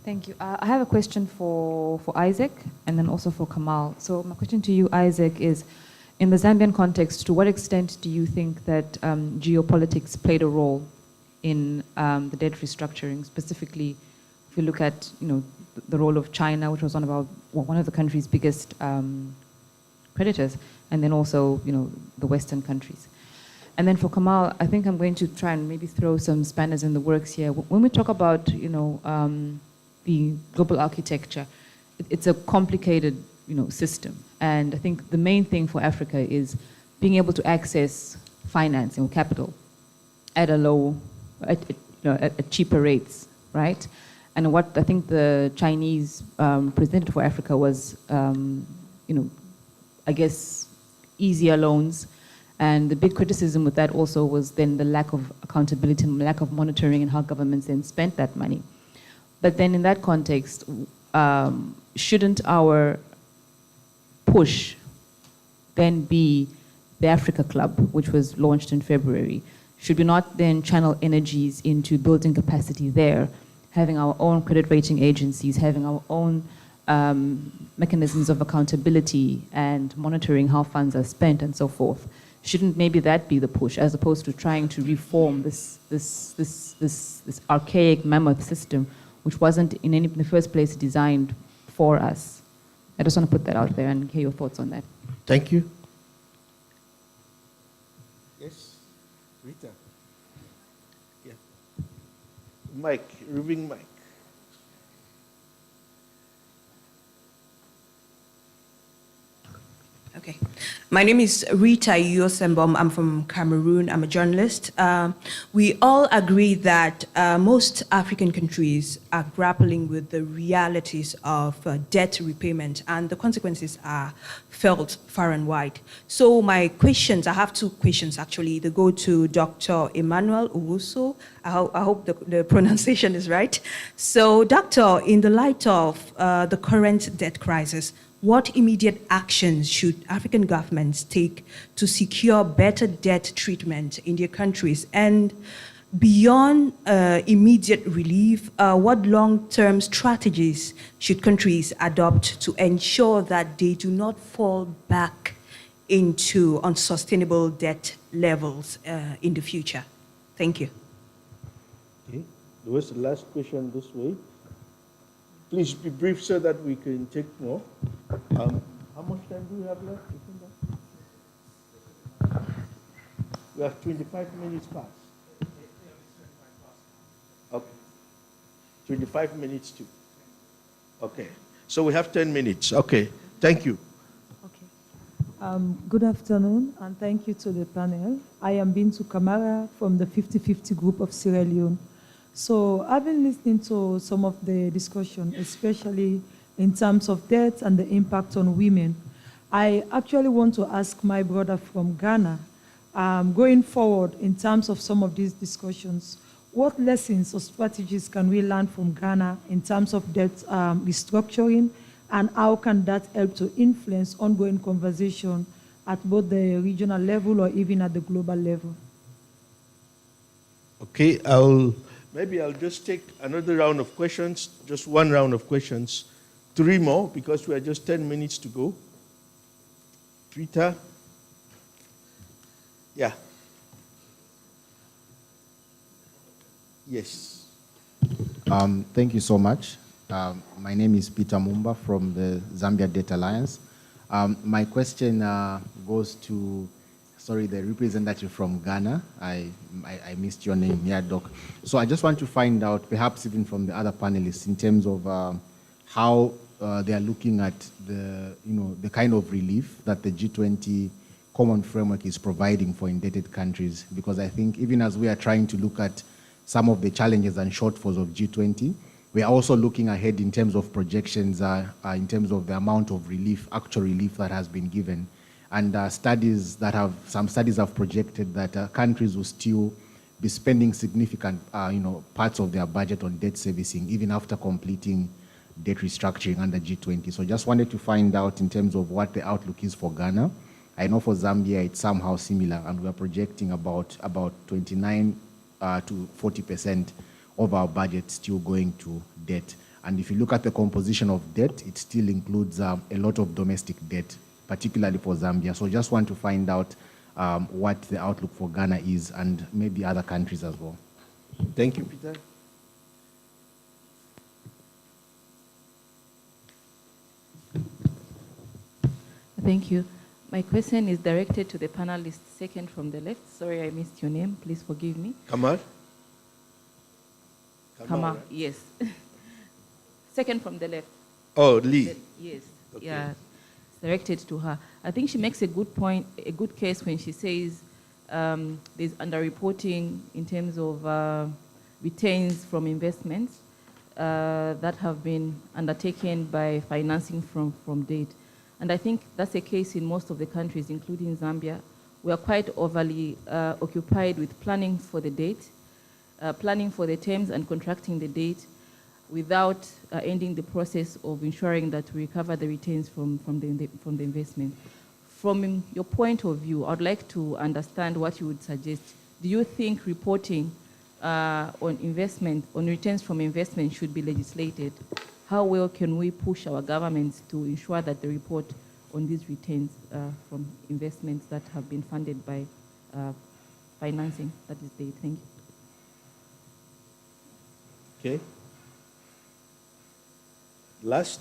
Thank you. I have a question for Isaac and then also for Kamal. So my question to you, Isaac, is in the Zambian context, to what extent do you think that geopolitics played a role in the debt restructuring? Specifically, if you look at the role of China, which was one of the country's biggest creditors, and then also the Western countries. And then for Kamal, I think I'm going to try and maybe throw some spanners in the works here. When we talk about the global architecture, it's a complicated system, and I think the main thing for Africa is being able to access finance and capital at at cheaper rates, right? And what I think the Chinese presented for Africa was, I guess, easier loans. And the big criticism with that also was then the lack of accountability and lack of monitoring and how governments then spent that money. But then in that context, shouldn't our push then be the Africa Club, which was launched in February? Should we not then channel energies into building capacity there, having our own credit rating agencies, having our own mechanisms of accountability and monitoring how funds are spent and so forth. Shouldn't maybe that be the push, as opposed to trying to reform this archaic mammoth system, which wasn't in the first place designed for us? I just want to put that out there and hear your thoughts on that. Thank you. Yes, Rita. Yeah. Mike, roving Mike. Okay. My name is Rita Yosembom. I'm from Cameroon. I'm a journalist. We all agree that most African countries are grappling with the realities of debt repayment, and the consequences are felt far and wide. So my questions, I have two questions actually. They go to Dr. Emmanuel Owusu. I hope the pronunciation is right. So Doctor, in the light of the current debt crisis, what immediate actions should African governments take to secure better debt treatment in their countries? And beyond immediate relief, what long-term strategies should countries adopt to ensure that they do not fall back into unsustainable debt levels in the future? Thank you. Okay. There was the last question this way. Please be brief so that we can take more. How much time do we have left? We have 25 minutes past. Okay. 25 minutes too. Okay. So we have 10 minutes. Okay. Thank you. Good afternoon, and thank you to the panel. I am Bintu Kamara from the 50-50 group of Sierra Leone. So I've been listening to some of the discussion, especially in terms of debt and the impact on women. I actually want to ask my brother from Ghana, going forward in terms of some of these discussions, what lessons or strategies can we learn from Ghana in terms of debt restructuring, and how can that help to influence ongoing conversation at both the regional level or even at the global level? Okay, maybe I'll just take another round of questions, just one round of questions, 3 more, because we are just 10 minutes to go. Twitter. Yeah. Yes. Thank you so much. My name is Peter Mumba from the Zambia Debt Alliance. My question goes to, sorry, the representative from Ghana. I missed your name, yeah, Doc. So I just want to find out, perhaps even from the other panelists, in terms of how they are looking at the kind of relief that the G20 common framework is providing for indebted countries. Because I think even as we are trying to look at some of the challenges and shortfalls of G20, we are also looking ahead in terms of projections, in terms of the amount of relief, actual relief that has been given. And some studies have projected that countries will still be spending significant, parts of their budget on debt servicing, even after completing debt restructuring under G20. So just wanted to find out in terms of what the outlook is for Ghana. I know for Zambia it's somehow similar, and we are projecting about 29 to 40% of our budget still going to debt. And if you look at the composition of debt, it still includes a lot of domestic debt, particularly for Zambia. So just want to find out what the outlook for Ghana is, and maybe other countries as well. Thank you, Peter. Thank you. My question is directed to the panelist second from the left. Sorry, I missed your name. Please forgive me. Kamal? Kamal, yes. Second from the left. Oh, Lee. Yes, Okay. yeah. It's directed to her. I think she makes a good point, a good case when she says there's underreporting in terms of retains from investments that have been undertaken by financing from debt. And I think that's the case in most of the countries, including Zambia. We are quite overly occupied with planning for the debt, planning for the terms and contracting the debt without ending the process of ensuring that we recover the returns from the investment. From your point of view, I'd like to understand what you would suggest. Do you think reporting on returns from investment should be legislated? how well can we push our governments to ensure that they report on these returns from investments that have been funded by financing that is there? Thank you. Okay. Last.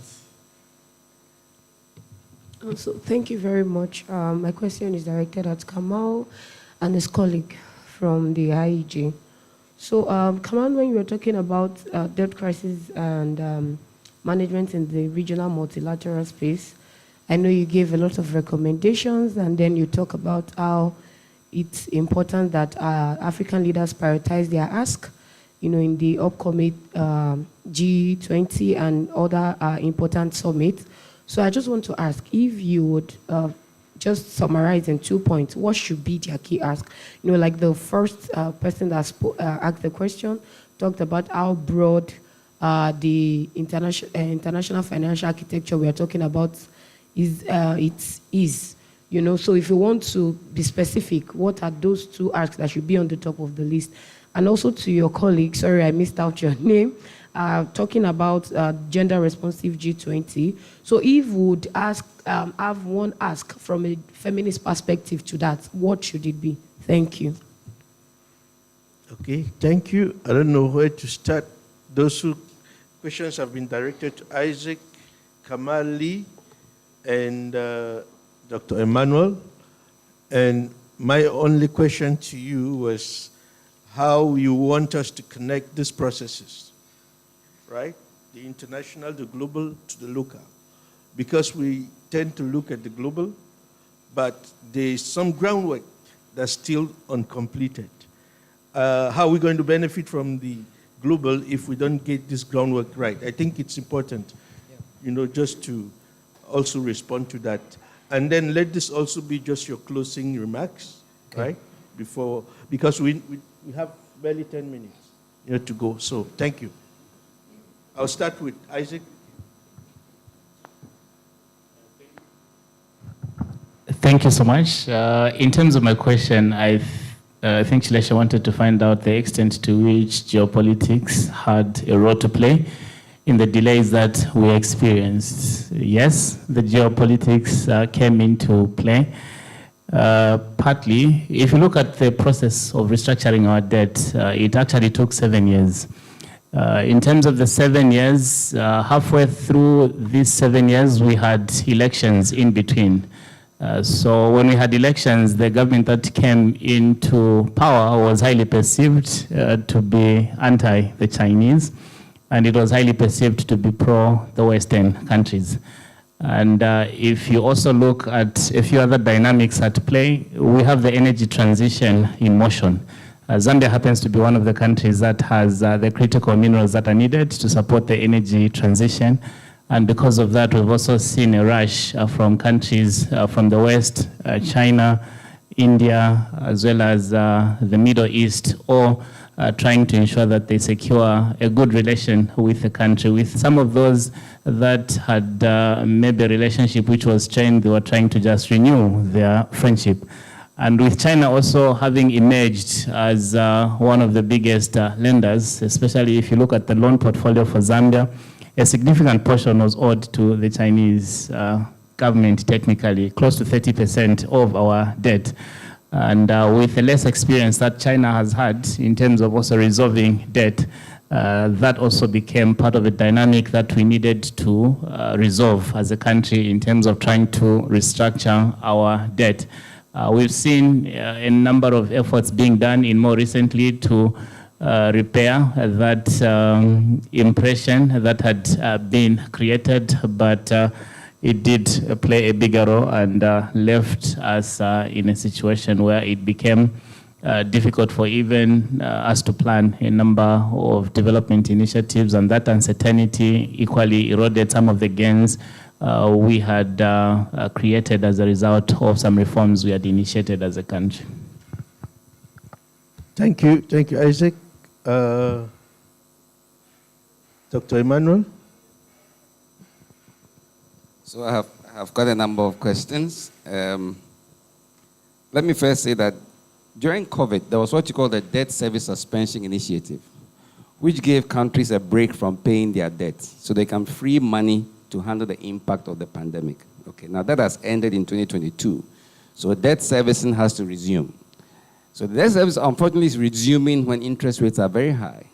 So thank you very much. My question is directed at Kamal and his colleague from the IEG. So Kamal, when you were talking about debt crisis and management in the regional multilateral space, I know you gave a lot of recommendations, and then you talk about how it's important that African leaders prioritize their ask, in the upcoming G20 and other important summits. So I just want to ask if you would just summarize in 2 points, what should be their key ask? Like the first person that asked the question talked about how broad the international financial architecture we are talking about is. So if you want to be specific, what are those 2 asks that should be on the top of the list? And also to your colleague, sorry I missed out your name, talking about gender responsive G20. So if we would have one ask from a feminist perspective to that, what should it be? Thank you. Okay, thank you. I don't know where to start. Those questions have been directed to Isaac, Kamal Lee, and Dr. Emmanuel. And my only question to you was how you want us to connect these processes, right? The international, the global to the local. Because we tend to look at the global, but there's some groundwork that's still uncompleted. How are we going to benefit from the global if we don't get this groundwork right? I think it's important, just to also respond to that. And then let this also be just your closing remarks, right? Because we have barely 10 minutes to go. So thank you. I'll start with Isaac. Thank you so much. In terms of my question, I think Shilesha wanted to find out the extent to which geopolitics had a role to play in the delays that we experienced. Yes, the geopolitics came into play. Partly, if you look at the process of restructuring our debt, it actually took 7 years. In terms of the 7 years, halfway through these 7 years, we had elections in between. So when we had elections, the government that came into power was highly perceived to be anti the Chinese, and it was highly perceived to be pro the Western countries. And if you also look at a few other dynamics at play, we have the energy transition in motion. Zambia happens to be one of the countries that has the critical minerals that are needed to support the energy transition. And because of that, we've also seen a rush from countries from the West, China, India, as well as the Middle East, all trying to ensure that they secure a good relation with the country. With some of those that had maybe a relationship which was strained, they were trying to just renew their friendship. And with China also having emerged as one of the biggest lenders, especially if you look at the loan portfolio for Zambia, a significant portion was owed to the Chinese government technically, close to 30% of our debt. And with the less experience that China has had in terms of also resolving debt, that also became part of a dynamic that we needed to resolve as a country in terms of trying to restructure our debt. We've seen a number of efforts being done in more recently to repair that impression that had been created, but it did play a bigger role and left us in a situation where it became difficult for even us to plan a number of development initiatives, and that uncertainty equally eroded some of the gains we had created as a result of some reforms we had initiated as a country. Thank you, Isaac. Dr. Emmanuel? So I've got a number of questions. Let me first say that during COVID, there was what you call the Debt Service Suspension Initiative, which gave countries a break from paying their debts so they can free money to handle the impact of the pandemic. Okay, now that has ended in 2022. So debt servicing has to resume. So the debt service, unfortunately, is resuming when interest rates are very high.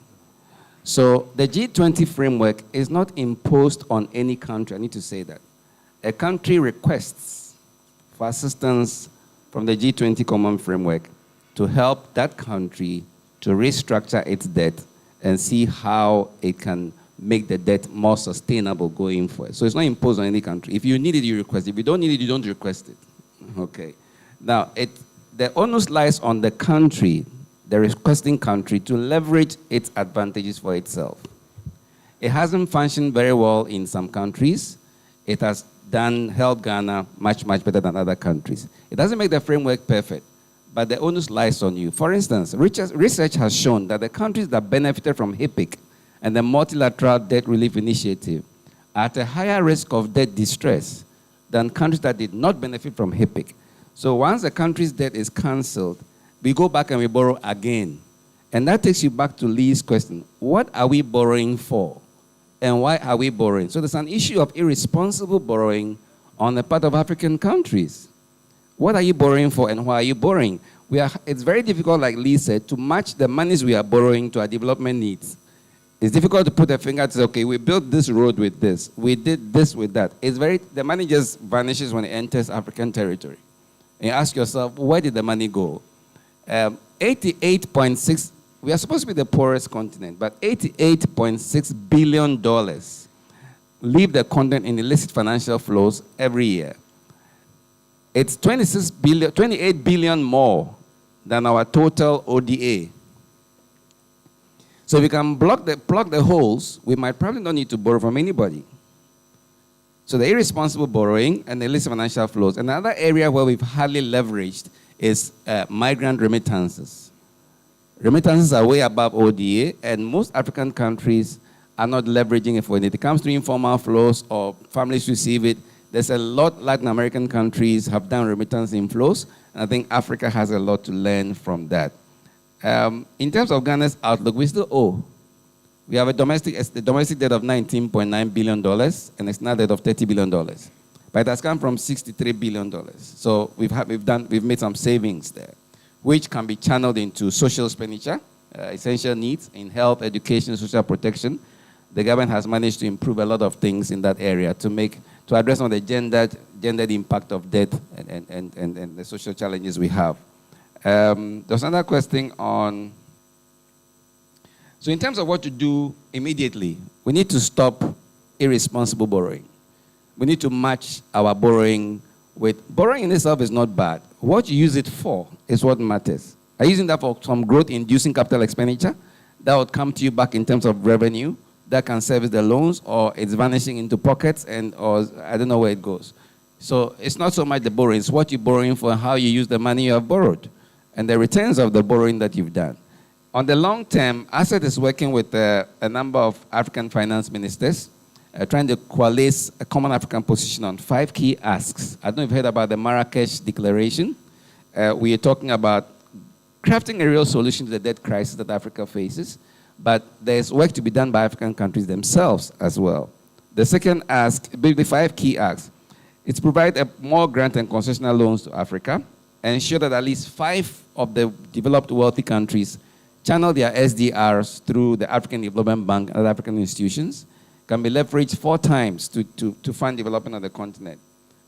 So the G20 framework is not imposed on any country. I need to say that. A country requests for assistance from the G20 common framework to help that country to restructure its debt and see how it can make the debt more sustainable going forward. So it's not imposed on any country. If you need it, you request it. If you don't need it, you don't request it. Okay. Now, the onus lies on the country, the requesting country, to leverage its advantages for itself. It hasn't functioned very well in some countries. It has helped Ghana much, much better than other countries. It doesn't make the framework perfect, but the onus lies on you. For instance, research has shown that the countries that benefited from HIPIC and the Multilateral Debt Relief Initiative are at a higher risk of debt distress than countries that did not benefit from HIPIC. So once a country's debt is cancelled, we go back and we borrow again. And that takes you back to Lee's question. What are we borrowing for? And why are we borrowing? So there's an issue of irresponsible borrowing on the part of African countries. What are you borrowing for and why are you borrowing? It's very difficult, like Lee said, to match the monies we are borrowing to our development needs. It's difficult to put a finger to say, okay, we built this road with this. We did this with that. The money just vanishes when it enters African territory. And you ask yourself, where did the money go? 88.6, we are supposed to be the poorest continent, but $88.6 billion leave the continent in illicit financial flows every year. It's 28 billion more than our total ODA. So if we can plug the holes, we might probably not need to borrow from anybody. So the irresponsible borrowing and the illicit financial flows. Another area where we've hardly leveraged is migrant remittances. Remittances are way above ODA, and most African countries are not leveraging it for anything. It comes to informal flows or families receive it. There's a lot Latin American countries have done remittance inflows, and I think Africa has a lot to learn from that. In terms of Ghana's outlook, we still owe. We have a domestic debt of $19.9 billion and external debt of $30 billion. But it has come from $63 billion. So we've made some savings there, which can be channeled into social expenditure, essential needs in health, education, social protection. The government has managed to improve a lot of things in that area to address on the gendered impact of debt and the social challenges we have. There's another question on, so in terms of what to do immediately, we need to stop irresponsible borrowing. We need to match our borrowing with, borrowing in itself is not bad. What you use it for is what matters. Are you using that for some growth-inducing capital expenditure? That would come to you back in terms of revenue that can service the loans, or it's vanishing into pockets, or I don't know where it goes. So it's not so much the borrowing, it's what you're borrowing for and how you use the money you have borrowed and the returns of the borrowing that you've done. On the long term, ASET is working with a number of African finance ministers trying to coalesce a common African position on 5 key asks. I don't know if you've heard about the Marrakesh Declaration. We are talking about crafting a real solution to the debt crisis that Africa faces, but there's work to be done by African countries themselves as well. The second ask, the 5 key asks, it's provide more grant and concessional loans to Africa and ensure that at least 5 of the developed wealthy countries channel their SDRs through the African Development Bank and other African institutions, can be leveraged 4 times to fund development of the continent.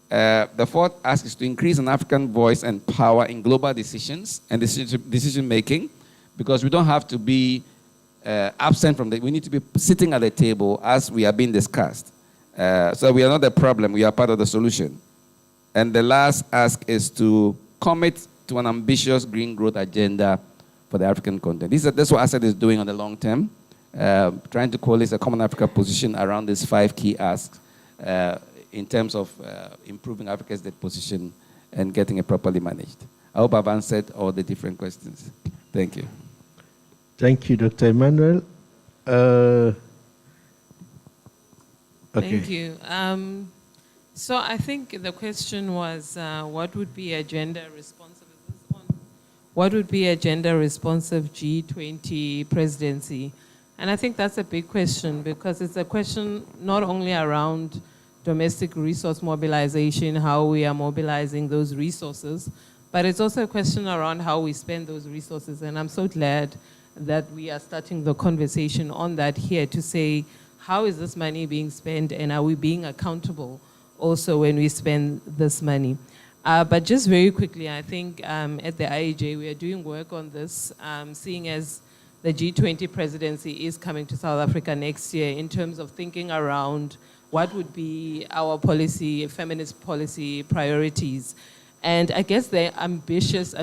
The fourth ask is to increase an African voice and power in global decisions and decision making, because we don't have to be absent from we need to be sitting at the table as we are being discussed. So we are not the problem, we are part of the solution. And the last ask is to commit to an ambitious green growth agenda for the African continent. That's what ASET is doing on the long term, trying to coalesce a common Africa position around these 5 key asks in terms of improving Africa's debt position and getting it properly managed. I hope I've answered all the different questions. Thank you. Thank you, Dr. Emmanuel. Okay. Thank you. So I think the question was, what would be a gender-responsive? What would be a gender-responsive G20 presidency? And I think that's a big question, because it's a question not only around domestic resource mobilization, how we are mobilizing those resources, but it's also a question around how we spend those resources. And I'm so glad that we are starting the conversation on that here to say, how is this money being spent, and are we being accountable also when we spend this money? But just very quickly, I think at the IAJ we are doing work on this, seeing as the G20 presidency is coming to South Africa next year, in terms of thinking around what would be our policy, feminist policy priorities. And I guess the ambitious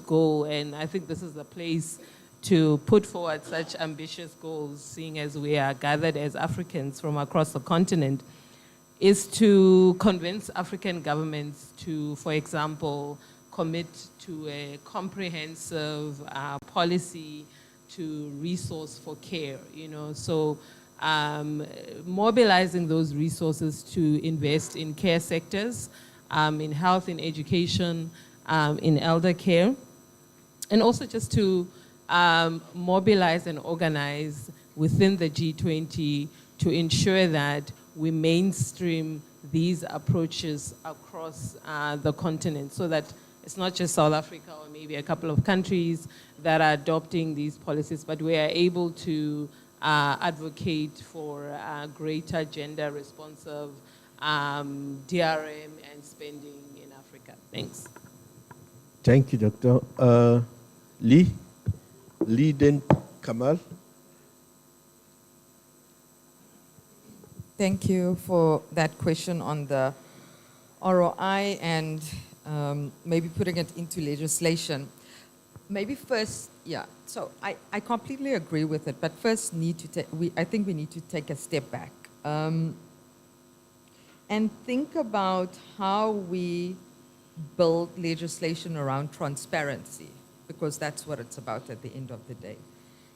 goal, and I think this is the place to put forward such ambitious goals, seeing as we are gathered as Africans from across the continent, is to convince African governments to, for example, commit to a comprehensive policy to resource for care, so mobilizing those resources to invest in care sectors, in health, in education, in elder care, and also just to mobilize and organize within the G20 to ensure that we mainstream these approaches across the continent, so that it's not just South Africa or maybe a couple of countries that are adopting these policies, but we are able to advocate for greater gender responsive DRM and spending in Africa. Thanks. Thank you, Doctor. Lee, then Kamal. Thank you for that question on the ROI and maybe putting it into legislation. Maybe first, so I completely agree with it, but first I think we need to take a step back and think about how we build legislation around transparency, because that's what it's about at the end of the day.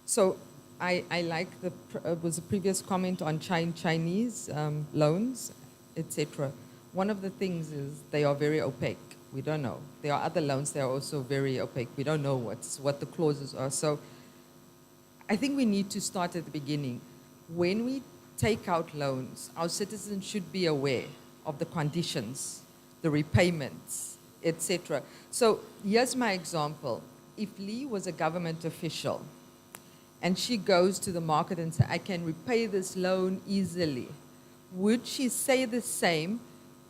So I like was a previous comment on Chinese loans, etc. One of the things is they are very opaque. We don't know. There are other loans that are also very opaque. We don't know what the clauses are. So I think we need to start at the beginning. When we take out loans, our citizens should be aware of the conditions, the repayments, etc. So here's my example. If Lee was a government official and she goes to the market and says, I can repay this loan easily, would she say the same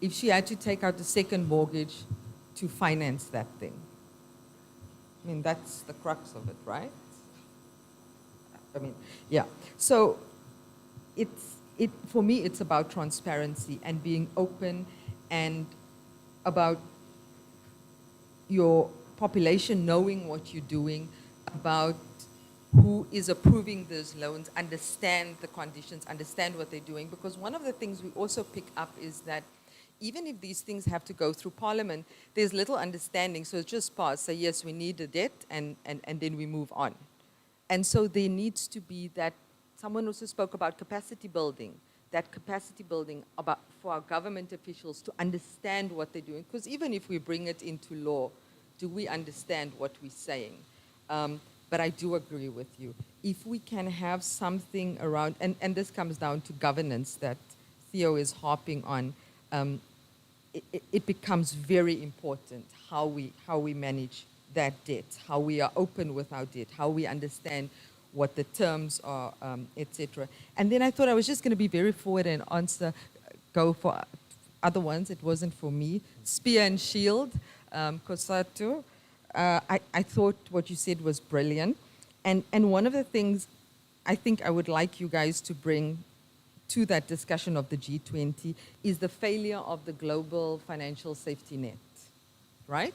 if she had to take out a second mortgage to finance that thing? I mean, that's the crux of it, right? I mean, yeah. So for me, it's about transparency and being open, and about your population knowing what you're doing, about who is approving those loans, understand the conditions, understand what they're doing. Because one of the things we also pick up is that even if these things have to go through Parliament, there's little understanding. So it's just pass, say, yes, we need a debt, and then we move on. And so there needs to be that. Someone also spoke about capacity building, that capacity building for our government officials to understand what they're doing. Because even if we bring it into law, do we understand what we're saying? But I do agree with you. If we can have something around, and this comes down to governance that Theo is harping on, it becomes very important how we manage that debt, how we are open with our debt, how we understand what the terms are, etc. And then I thought I was just going to be very forward and go for other ones. It wasn't for me. Spear and shield, Kosato. I thought what you said was brilliant. And one of the things I think I would like you guys to bring to that discussion of the G20 is the failure of the global financial safety net, right?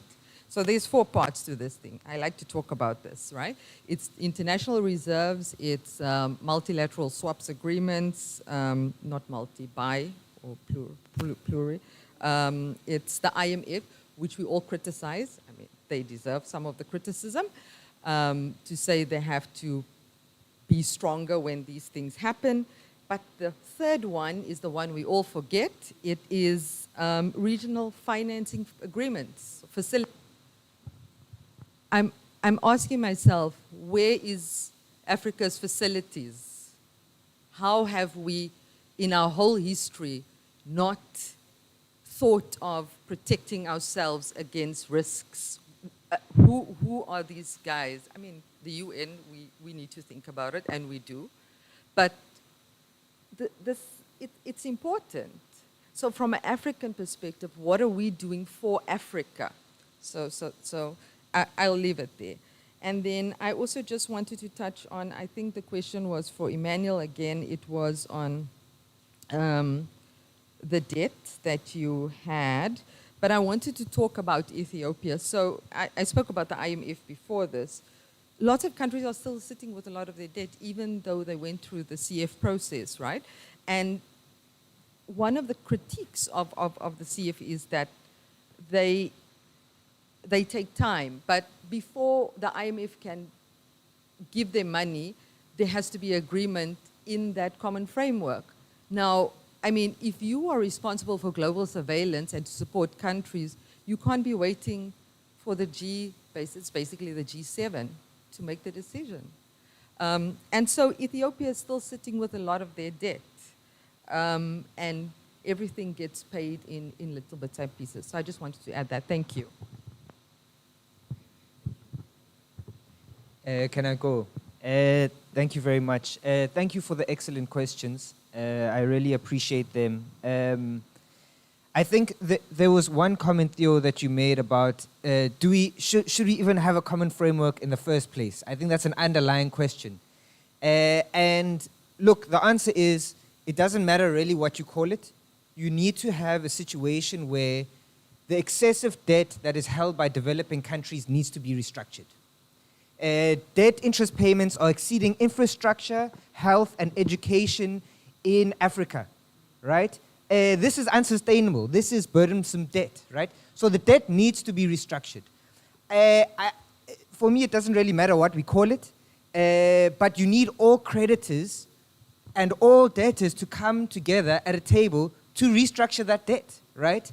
So there's 4 parts to this thing. I like to talk about this, right? It's international reserves, it's multilateral swaps agreements, not multi, bi or pluri. It's the IMF, which we all criticize. I mean, they deserve some of the criticism, to say they have to be stronger when these things happen. But the third one is the one we all forget. It is regional financing agreements, facilities. I'm asking myself, where is Africa's facilities? how have we, in our whole history, not thought of protecting ourselves against risks? Who are these guys? I mean, the UN, we need to think about it, and we do. But it's important. So from an African perspective, what are we doing for Africa? So I'll leave it there. And then I also just wanted to touch on, I think the question was for Emmanuel again, it was on the debt that you had, but I wanted to talk about Ethiopia. So I spoke about the IMF before this. Lots of countries are still sitting with a lot of their debt, even though they went through the CF process, right? And one of the critiques of the CF is that they take time, but before the IMF can give them money, there has to be agreement in that common framework. Now, I mean, if you are responsible for global surveillance and to support countries, you can't be waiting for the it's basically the G7 to make the decision. And so Ethiopia is still sitting with a lot of their debt. And everything gets paid in little bits and pieces. So I just wanted to add that. Thank you. Can I go? Thank you very much. Thank you for the excellent questions. I really appreciate them. I think there was one comment, Theo, that you made about should we even have a common framework in the first place? I think that's an underlying question. And look, the answer is it doesn't matter really what you call it. You need to have a situation where the excessive debt that is held by developing countries needs to be restructured. Debt interest payments are exceeding infrastructure, health, and education in Africa, right? This is unsustainable. This is burdensome debt, right? So the debt needs to be restructured. For me, it doesn't really matter what we call it, but you need all creditors and all debtors to come together at a table to restructure that debt, right?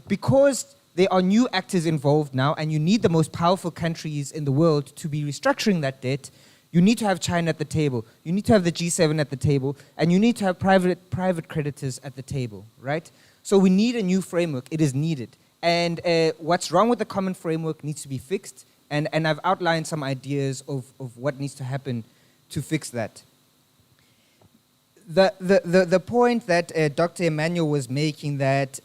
Because there are new actors involved now, and you need the most powerful countries in the world to be restructuring that debt. You need to have China at the table. You need to have the G7 at the table, and you need to have private creditors at the table, right? So we need a new framework. It is needed. And what's wrong with the common framework needs to be fixed, and I've outlined some ideas of what needs to happen to fix that. The point that Dr. Emmanuel was making, that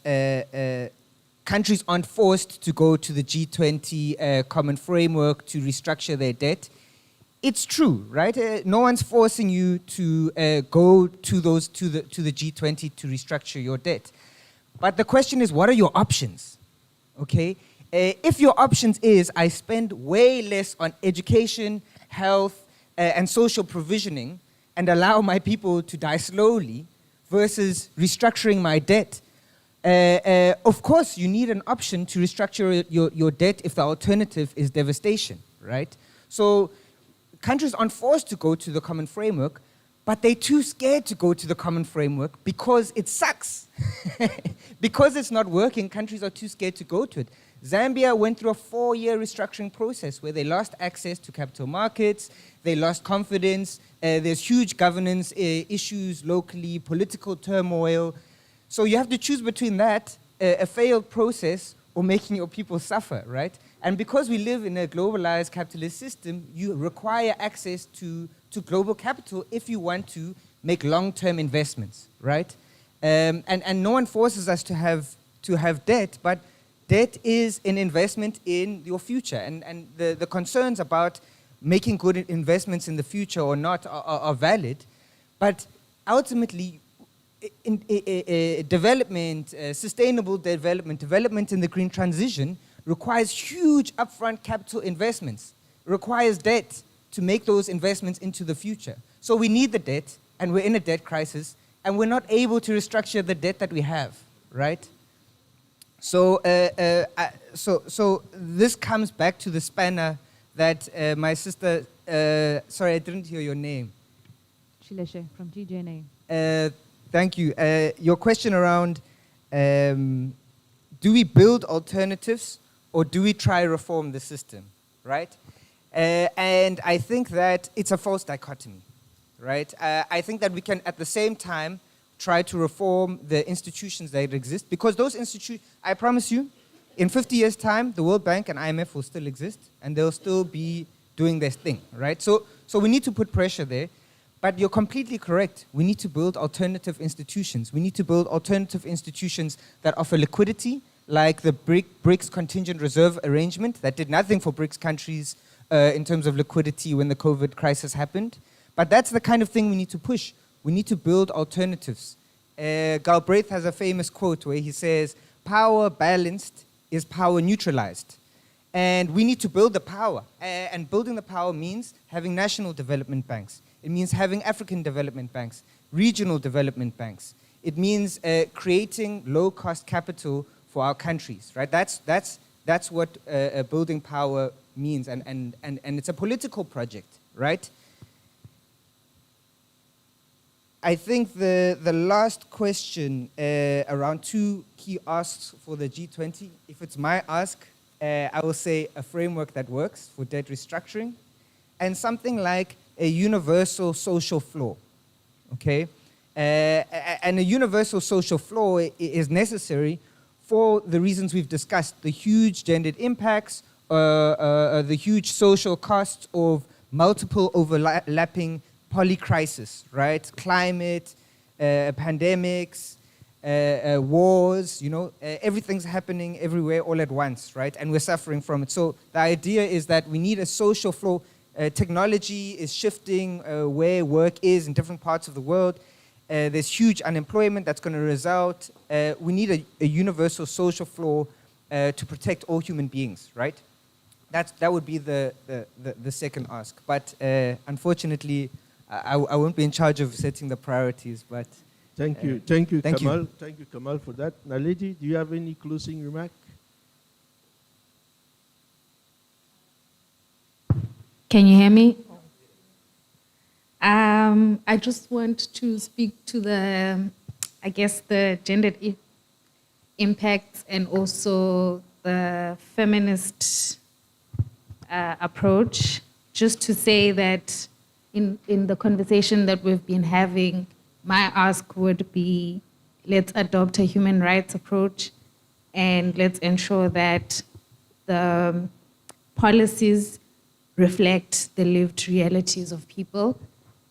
countries aren't forced to go to the G20 common framework to restructure their debt. It's true, right? No one's forcing you to go to the G20 to restructure your debt. But the question is, what are your options? Okay? If your options is, I spend way less on education, health, and social provisioning, and allow my people to die slowly, versus restructuring my debt, of course, you need an option to restructure your debt if the alternative is devastation, right? So countries aren't forced to go to the common framework, but they're too scared to go to the common framework because it sucks. Because it's not working, countries are too scared to go to it. Zambia went through a 4-year restructuring process where they lost access to capital markets, they lost confidence, there's huge governance issues locally, political turmoil. So you have to choose between that, a failed process, or making your people suffer, right? And because we live in a globalized capitalist system, you require access to global capital if you want to make long-term investments, right? And no one forces us to have debt, but debt is an investment in your future. And the concerns about making good investments in the future or not are valid, but ultimately, development, sustainable development in the green transition requires huge upfront capital investments, requires debt to make those investments into the future. So we need the debt, and we're in a debt crisis, and we're not able to restructure the debt that we have, right? So, so this comes back to the spanner that my sister, sorry, I didn't hear your name. Shileshe from TJNA. Thank you. Your question around, do we build alternatives or do we try reform the system, right? And I think that it's a false dichotomy. right? I think that we can, at the same time, try to reform the institutions that exist, because those institutions, I promise you, in 50 years' time, the World Bank and IMF will still exist, and they'll still be doing their thing, right? So we need to put pressure there, but you're completely correct. We need to build alternative institutions. We need to build alternative institutions that offer liquidity, like the BRICS contingent reserve arrangement that did nothing for BRICS countries in terms of liquidity when the COVID crisis happened. But that's the kind of thing we need to push. We need to build alternatives. Galbraith has a famous quote where he says, "Power balanced is power neutralized." And we need to build the power. And building the power means having national development banks. It means having African development banks, regional development banks. It means creating low-cost capital for our countries, right? That's what building power means, and it's a political project, right? I think the last question around two key asks for the G20, if it's my ask, I will say a framework that works for debt restructuring, and something like a universal social floor, okay? And a universal social floor is necessary for the reasons we've discussed, the huge gendered impacts, the huge social costs of multiple overlapping polycrisis, right? Climate, pandemics, wars, you know, everything's happening everywhere all at once, right? And we're suffering from it. So the idea is that we need a social flow. Technology is shifting where work is in different parts of the world. There's huge unemployment that's going to result. We need a universal social floor to protect all human beings, right? That would be the second ask. But unfortunately, I won't be in charge of setting the priorities. But thank you, Kamal. Thank you, Kamal, for that. Naledi, do you have any closing remark? Can you hear me? I just want to speak to the, I guess, the gendered impacts and also the feminist approach. Just to say that in the conversation that we've been having, my ask would be, let's adopt a human rights approach and let's ensure that the policies reflect the lived realities of people,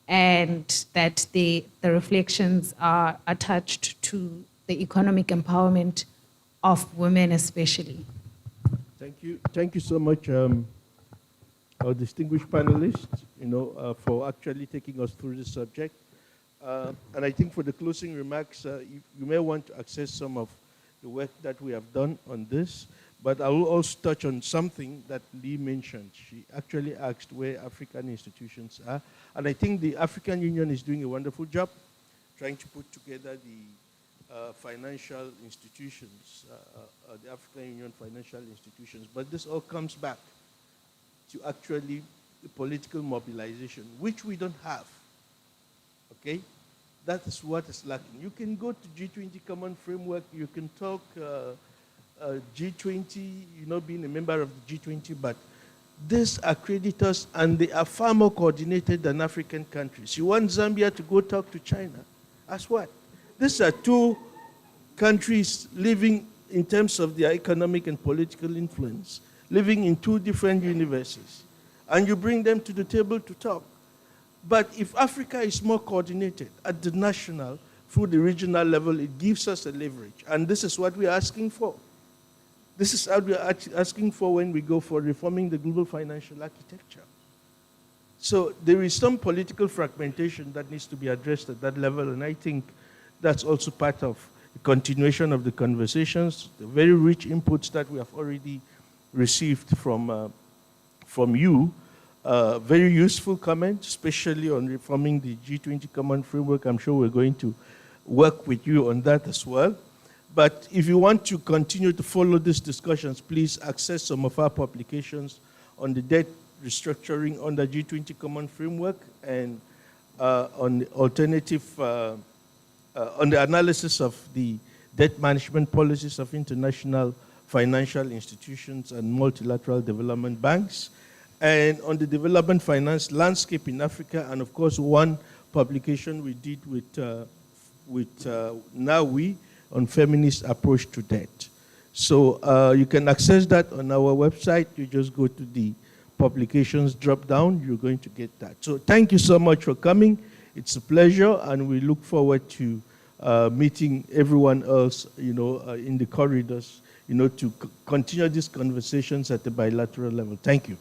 and that the reflections are attached to the economic empowerment of women especially. Thank you so much, our distinguished panelists, for actually taking us through this subject. And I think for the closing remarks, you may want to access some of the work that we have done on this, but I will also touch on something that Lee mentioned. She actually asked where African institutions are, and I think the African Union is doing a wonderful job trying to put together the financial institutions, the African Union financial institutions, but this all comes back to actually the political mobilization, which we don't have, okay? That is what is lacking. You can go to G20 Common Framework, you can talk G20, being a member of the G20, but these are creditors and they are far more coordinated than African countries. You want Zambia to go talk to China? As what? These are two countries living in terms of their economic and political influence, living in two different universes, and you bring them to the table to talk. But if Africa is more coordinated at the national, through the regional level, it gives us a leverage. And this is what we're asking for. This is what we're asking for when we go for reforming the global financial architecture. So there is some political fragmentation that needs to be addressed at that level, and I think that's also part of the continuation of the conversations, the very rich inputs that we have already received from you. Very useful comments, especially on reforming the G20 Common Framework. I'm sure we're going to work with you on that as well. But if you want to continue to follow these discussions, please access some of our publications on the debt restructuring under G20 Common Framework and on the alternative, on the analysis of the debt management policies of international financial institutions and multilateral development banks, and on the development finance landscape in Africa, and of course one publication we did with Nawi on feminist approach to debt. So you can access that on our website. You just go to the publications drop down, you're going to get that. So thank you so much for coming. It's a pleasure, and we look forward to meeting everyone else, in the corridors, to continue these conversations at the bilateral level. Thank you.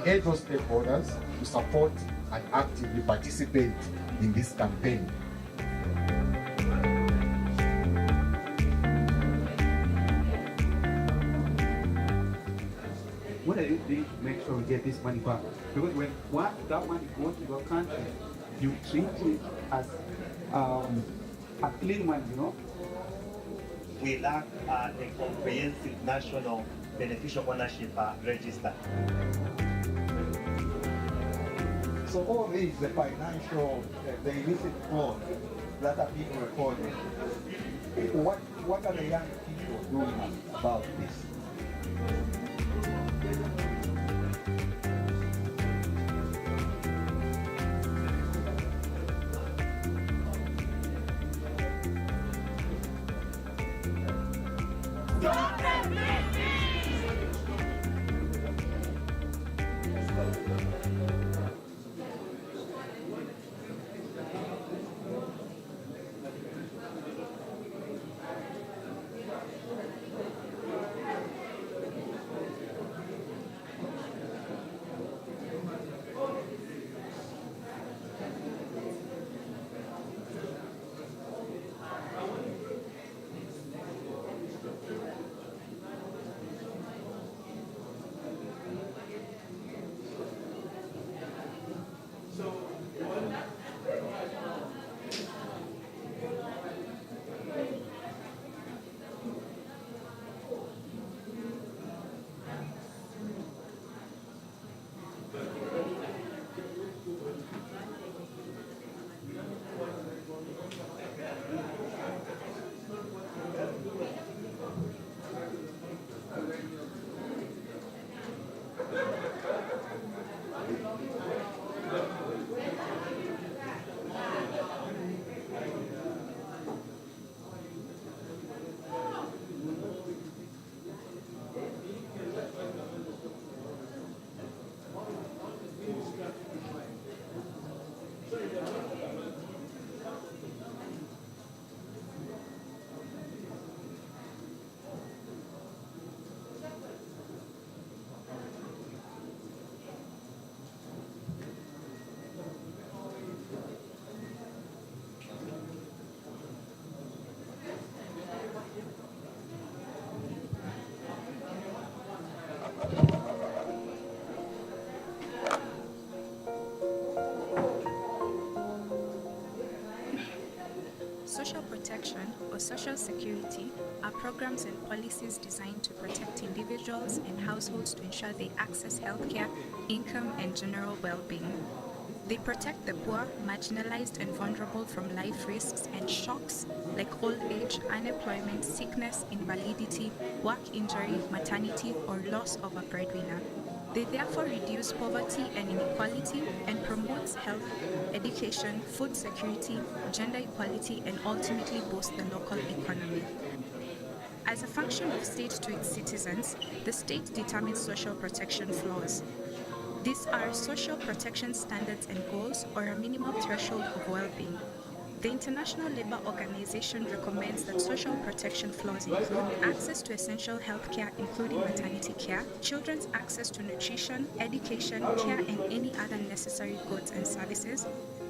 we urge all stakeholders to support and actively participate in this campaign. What are you doing to make sure we get this money back? Because when that money goes to your country, you treat it as a clean money, you know? We lack a comprehensive national beneficial ownership register. So all these, the financial, the illicit fraud that are being reported, what are the young people doing about this? Social protection or social security are programs and policies designed to protect individuals and households to ensure they access healthcare, income, and general well-being. They protect the poor, marginalized, and vulnerable from life risks and shocks like old age, unemployment, sickness, invalidity, work injury, maternity, or loss of a breadwinner. They therefore reduce poverty and inequality and promotes health, education, food security, gender equality, and ultimately boost the local economy. As a function of state to its citizens, the state determines social protection floors. These are social protection standards and goals, or a minimum threshold of well-being. The International Labour Organization recommends that social protection floors include access to essential health care, including maternity care, children's access to nutrition, education, care, and any other necessary goods and services,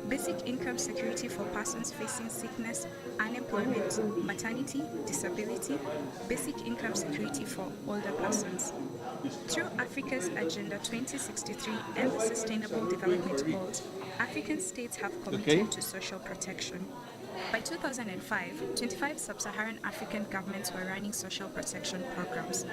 basic income security for persons facing sickness, unemployment, maternity, disability, basic income security for older persons. Through Africa's Agenda 2063 and the Sustainable Development Goals, African states have committed to social protection. By 2005, 25 sub-Saharan African governments were running social protection programs.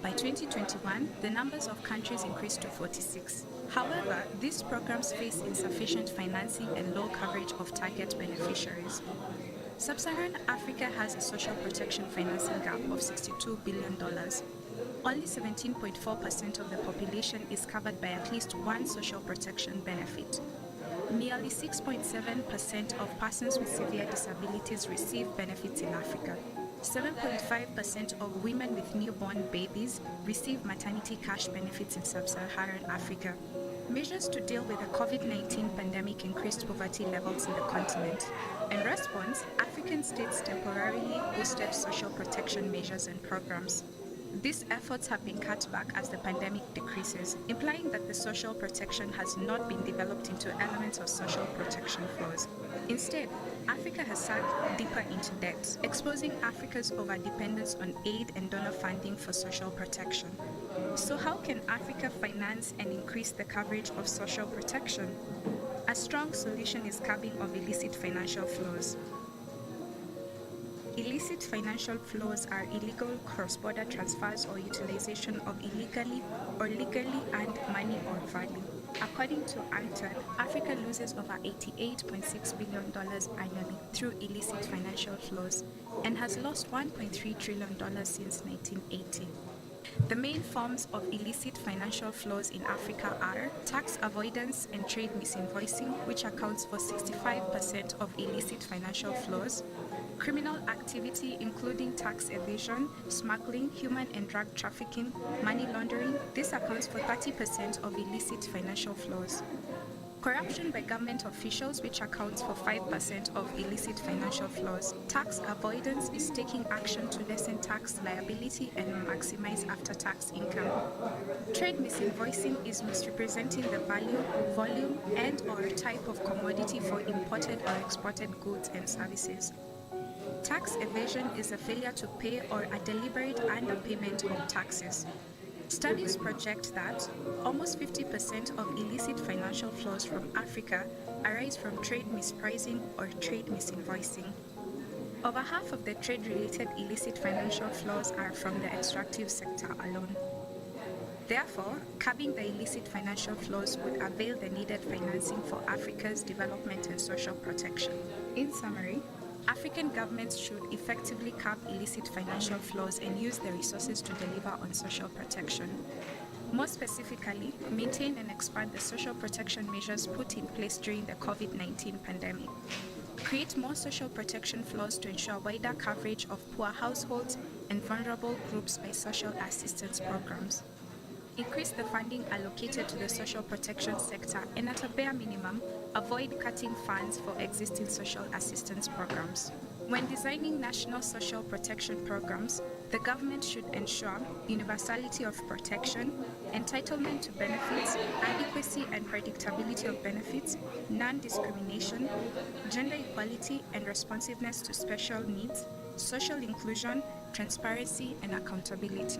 By 2021, the numbers of countries increased to 46. However, these programs face insufficient financing and low coverage of target beneficiaries. Sub-Saharan Africa has a social protection financing gap of $62 billion. Only 17.4% of the population is covered by at least one social protection benefit. Nearly 6.7% of persons with severe disabilities receive benefits in Africa. 7.5% of women with newborn babies receive maternity cash benefits in sub-Saharan Africa. Measures to deal with the COVID-19 pandemic increased poverty levels in the continent. In response, African states temporarily boosted social protection measures and programs. These efforts have been cut back as the pandemic decreases, implying that the social protection has not been developed into elements of social protection flows. Instead, Africa has sunk deeper into debt, exposing Africa's overdependence on aid and donor funding for social protection. So how can Africa finance and increase the coverage of social protection? A strong solution is curbing of illicit financial flows. Illicit financial flows are illegal cross-border transfers or utilization of illegally or legally earned money or value. According to UNCTAD, Africa loses over $88.6 billion annually through illicit financial flows and has lost $1.3 trillion since 1980. The main forms of illicit financial flows in Africa are tax avoidance and trade misinvoicing, which accounts for 65% of illicit financial flows, criminal activity including tax evasion, smuggling, human and drug trafficking, money laundering. This accounts for 30% of illicit financial flows. Corruption by government officials, which accounts for 5% of illicit financial flows. Tax avoidance is taking action to lessen tax liability and maximize after-tax income. Trade misinvoicing is misrepresenting the value, volume, and/or type of commodity for imported or exported goods and services. Tax evasion is a failure to pay or a deliberate underpayment of taxes. Studies project that almost 50% of illicit financial flows from Africa arise from trade mispricing or trade misinvoicing. Over half of the trade-related illicit financial flows are from the extractive sector alone. Therefore, curbing the illicit financial flows would avail the needed financing for Africa's development and social protection. In summary, African governments should effectively curb illicit financial flows and use the resources to deliver on social protection. More specifically, maintain and expand the social protection measures put in place during the COVID-19 pandemic. Create more social protection flows to ensure wider coverage of poor households and vulnerable groups by social assistance programs. Increase the funding allocated to the social protection sector and at a bare minimum, avoid cutting funds for existing social assistance programs. When designing national social protection programs, the government should ensure universality of protection, entitlement to benefits, adequacy and predictability of benefits, non-discrimination, gender equality and responsiveness to special needs, social inclusion, transparency and accountability.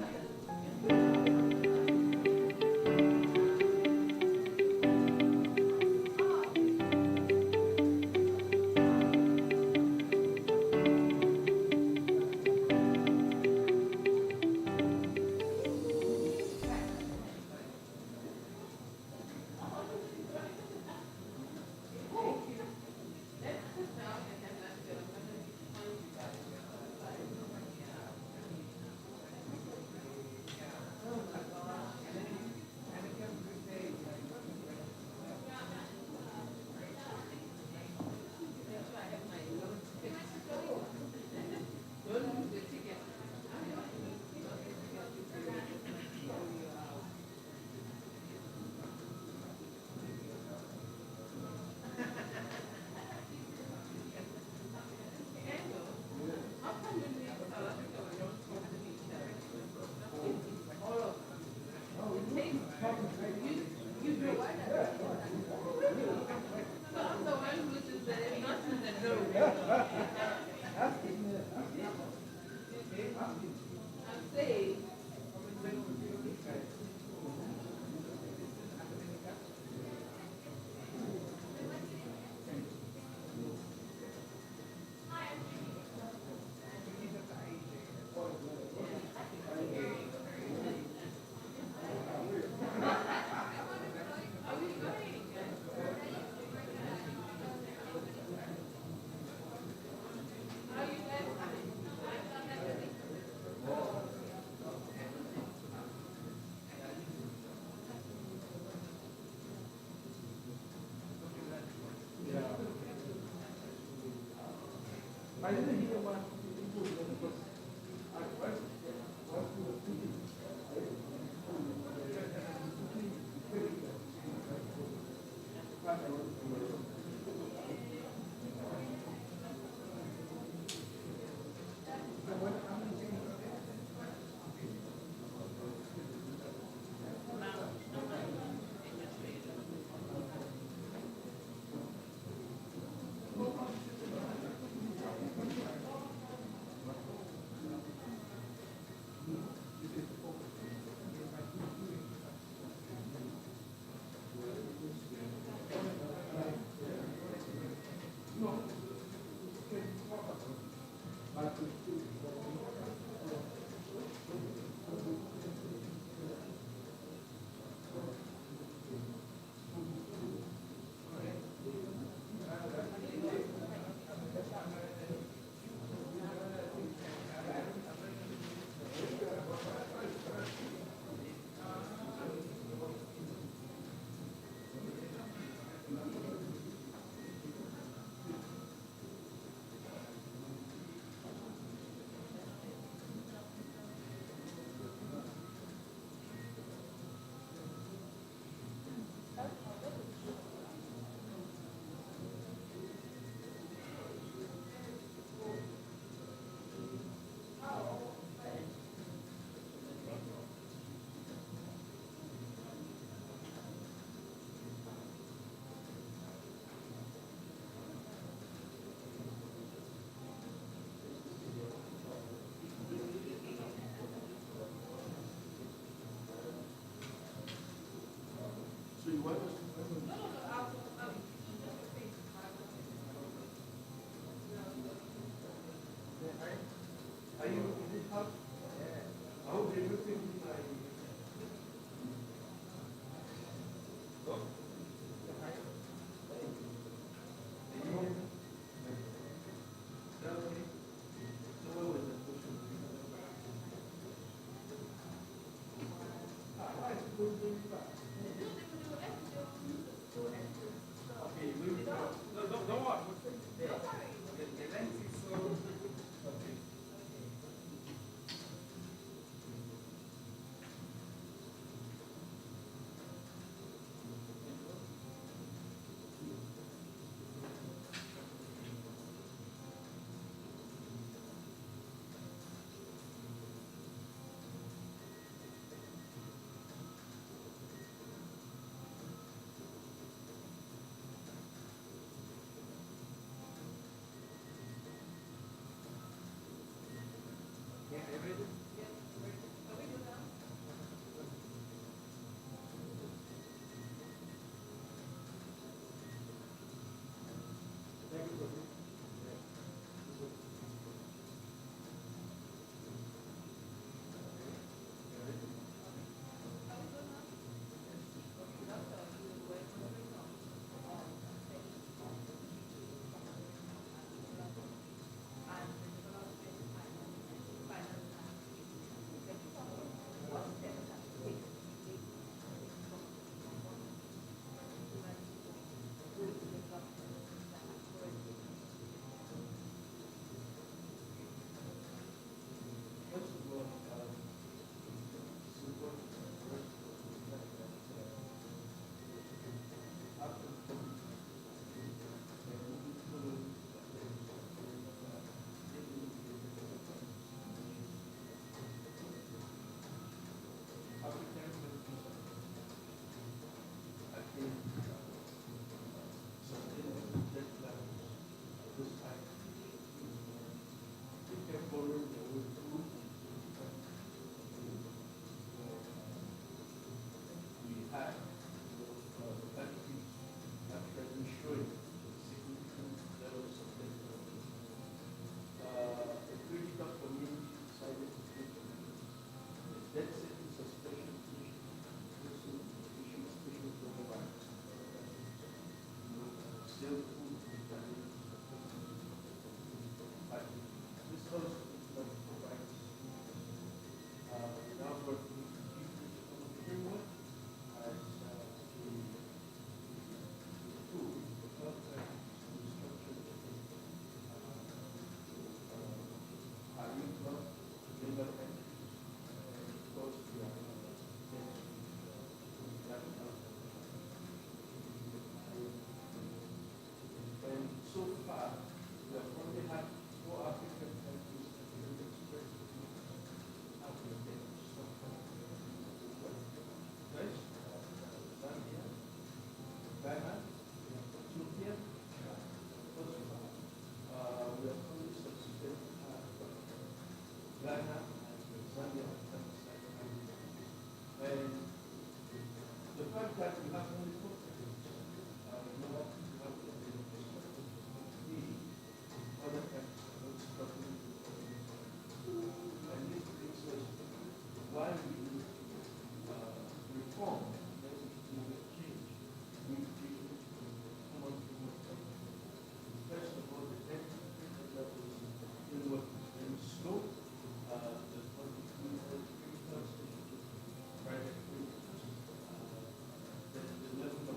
level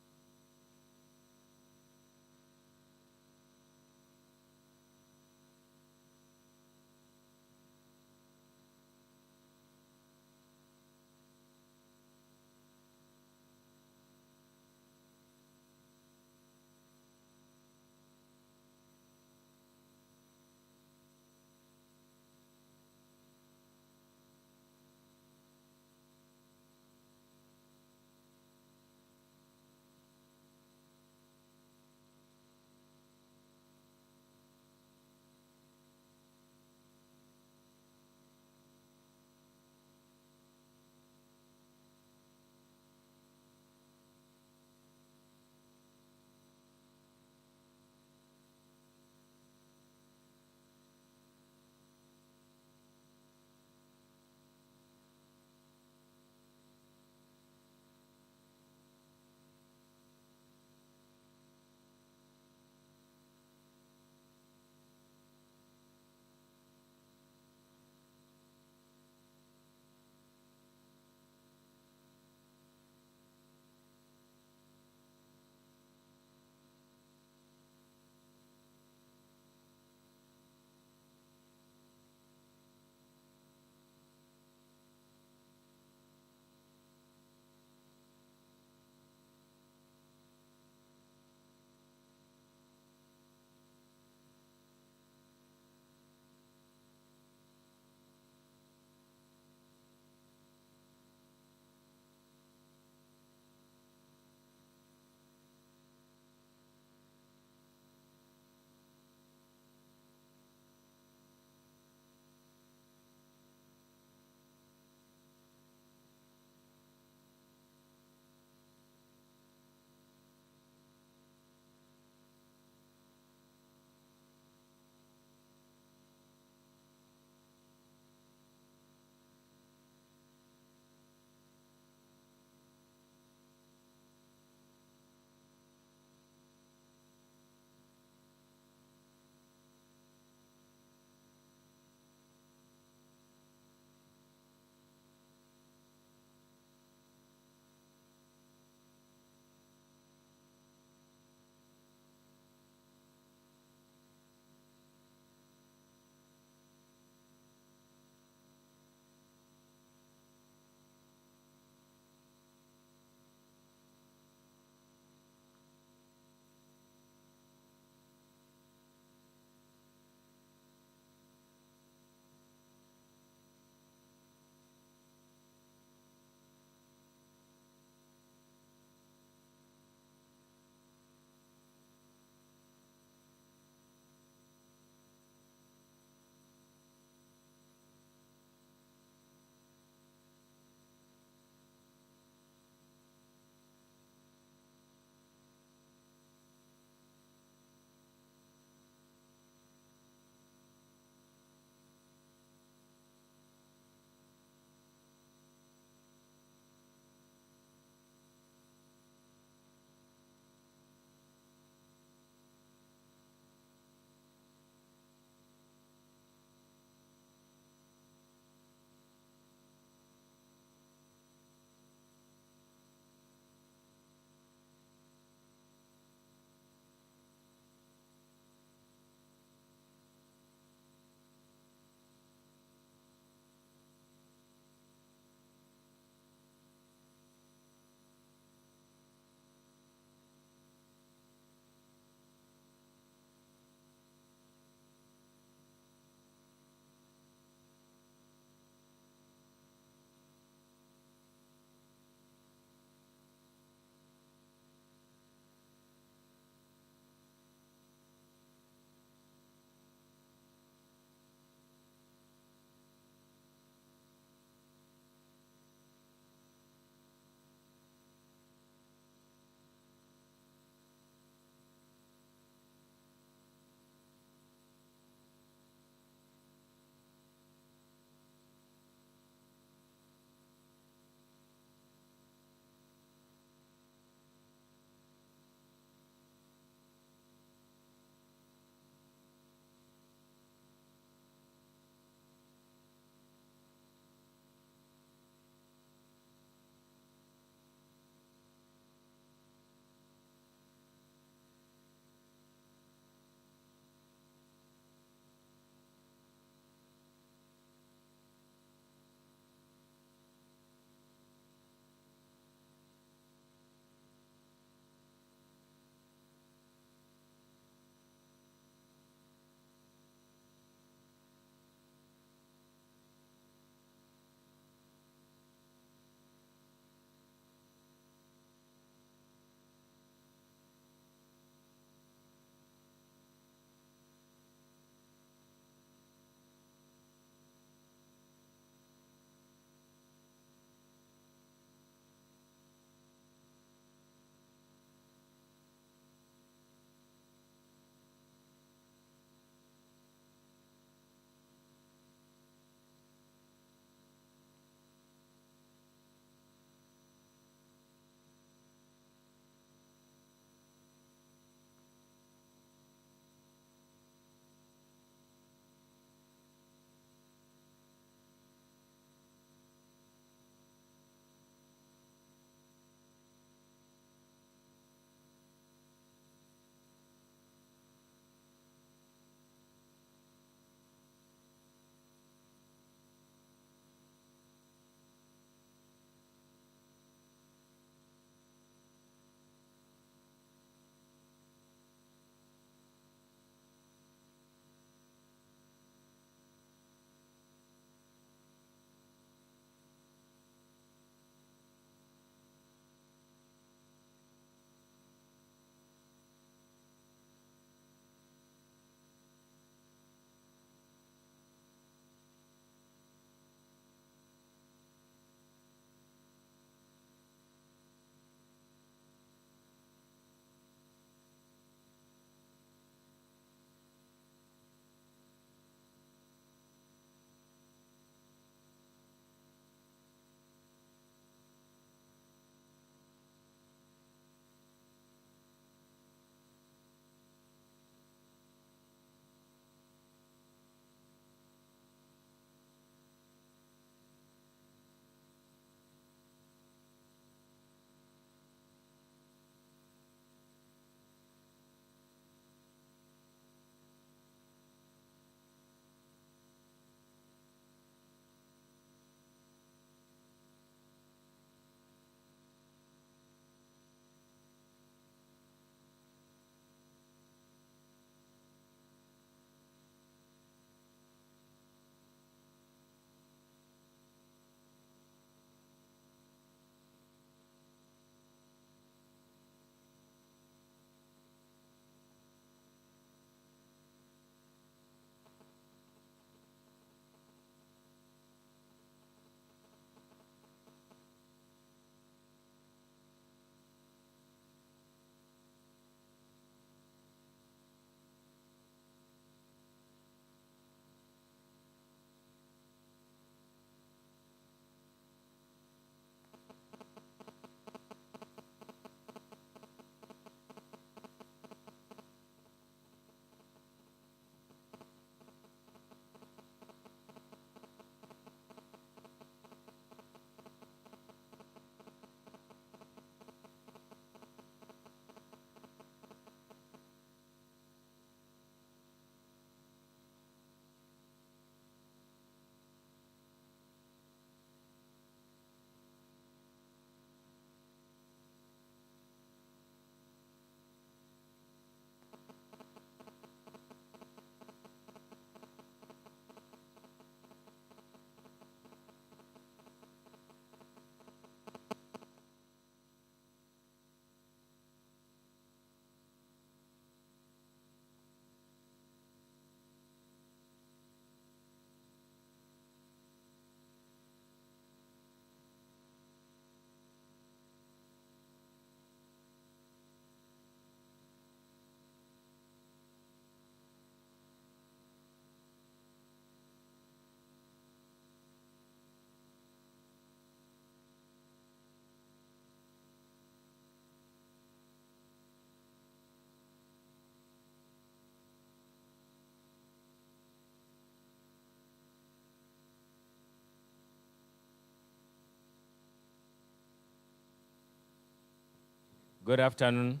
Good afternoon.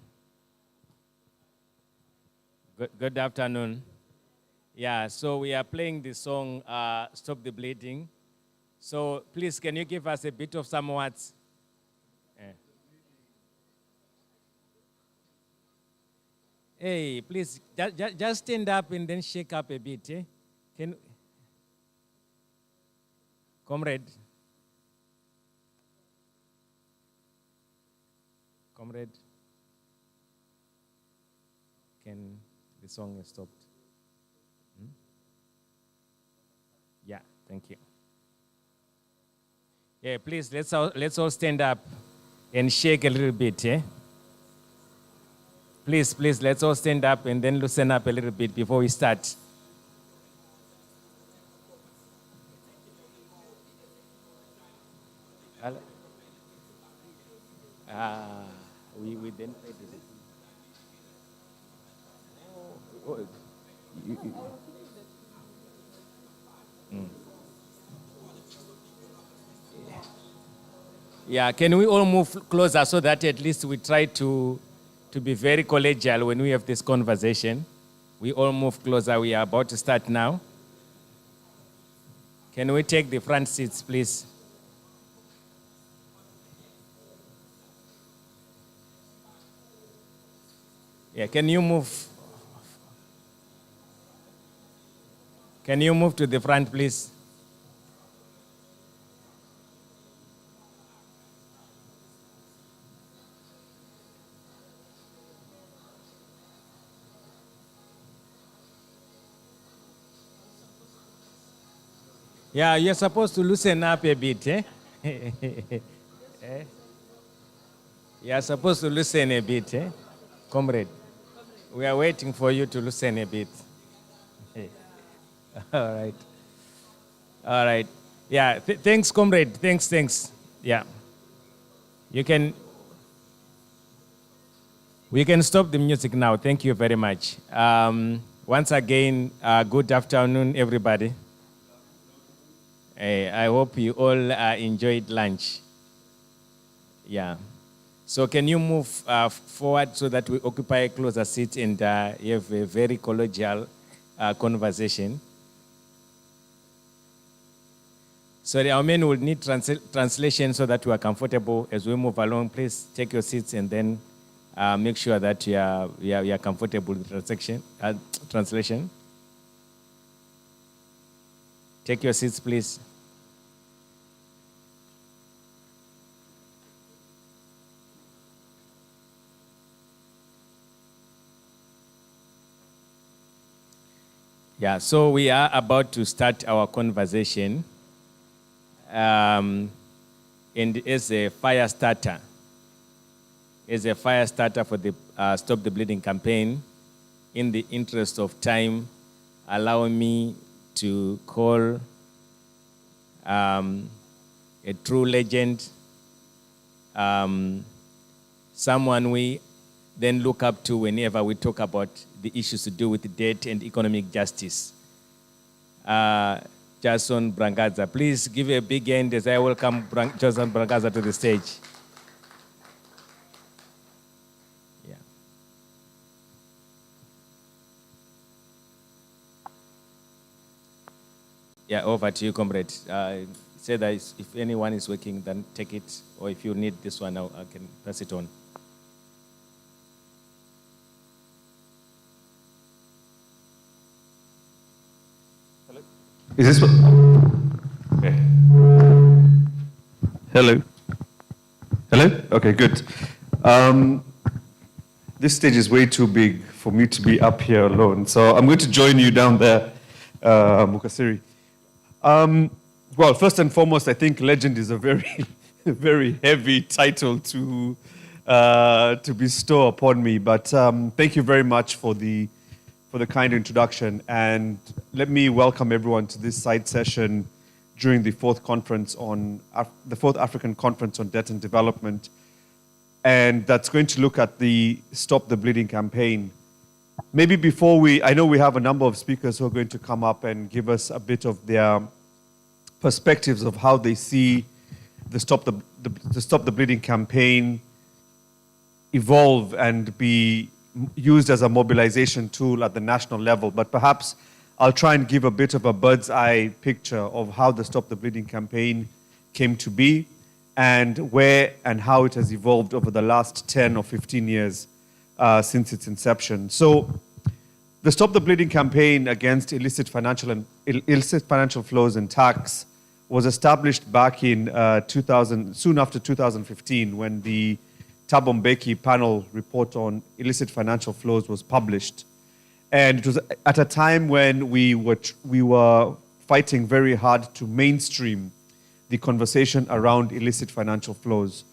Good afternoon. Yeah, so we are playing the song Stop the Bleeding. So please, can you give us a bit of some words? Hey, please, just stand up and then shake up a bit. Eh? Comrade. Comrade. Can the song is stopped? Yeah, thank you. Yeah, please, let's all stand up and shake a little bit, eh? Please, let's all stand up and then loosen up a little bit before we start. We then play this. Yeah, can we all move closer so that at least we try to be very collegial when we have this conversation? We all move closer. We are about to start now. Can we take the front seats, please? Yeah, can you move? Can you move to the front, please? Yeah, you're supposed to loosen up a bit, eh? You're supposed to loosen a bit, eh? Comrade, we are waiting for you to loosen a bit. All right. All right. Yeah, thanks, comrade. Thanks. Yeah. We can stop the music now. Thank you very much. Once again, good afternoon, everybody. I hope you all enjoyed lunch. Yeah. So can you move forward so that we occupy a closer seat and have a very collegial conversation? Sorry, our men will need translation so that we are comfortable as we move along. Please take your seats and then make sure that you are comfortable with the translation. Take your seats, please. Yeah, so we are about to start our conversation. And as a fire starter for the Stop the Bleeding campaign, in the interest of time, allow me to call a true legend, someone we then look up to whenever we talk about the issues to do with debt and economic justice. Jason Brangaza. Please give a big hand as I welcome Jason Brangaza to the stage. Yeah. Yeah, over to you, comrade. Say that if anyone is working, then take it, or if you need this one, I can pass it on. Is this what? Okay. Hello? Okay, good. This stage is way too big for me to be up here alone, so I'm going to join you down there, Mukasiri. Well, first and foremost, I think legend is a very, very heavy title to bestow upon me, but thank you very much for the kind introduction, and let me welcome everyone to this side session during the fourth African Conference on Debt and Development, and that's going to look at the Stop the Bleeding campaign. Maybe before I know we have a number of speakers who are going to come up and give us a bit of their perspectives of how they see the Stop the Bleeding campaign evolve and be used as a mobilization tool at the national level. But perhaps I'll try and give a bit of a bird's eye picture of how the Stop the Bleeding campaign came to be and where and how it has evolved over the last 10 or 15 years since its inception. So the Stop the Bleeding campaign against illicit financial flows and tax was established back in soon after 2015, when the Thabo Mbeki panel report on illicit financial flows was published. And it was at a time when we were fighting very hard to mainstream the conversation around illicit financial flows.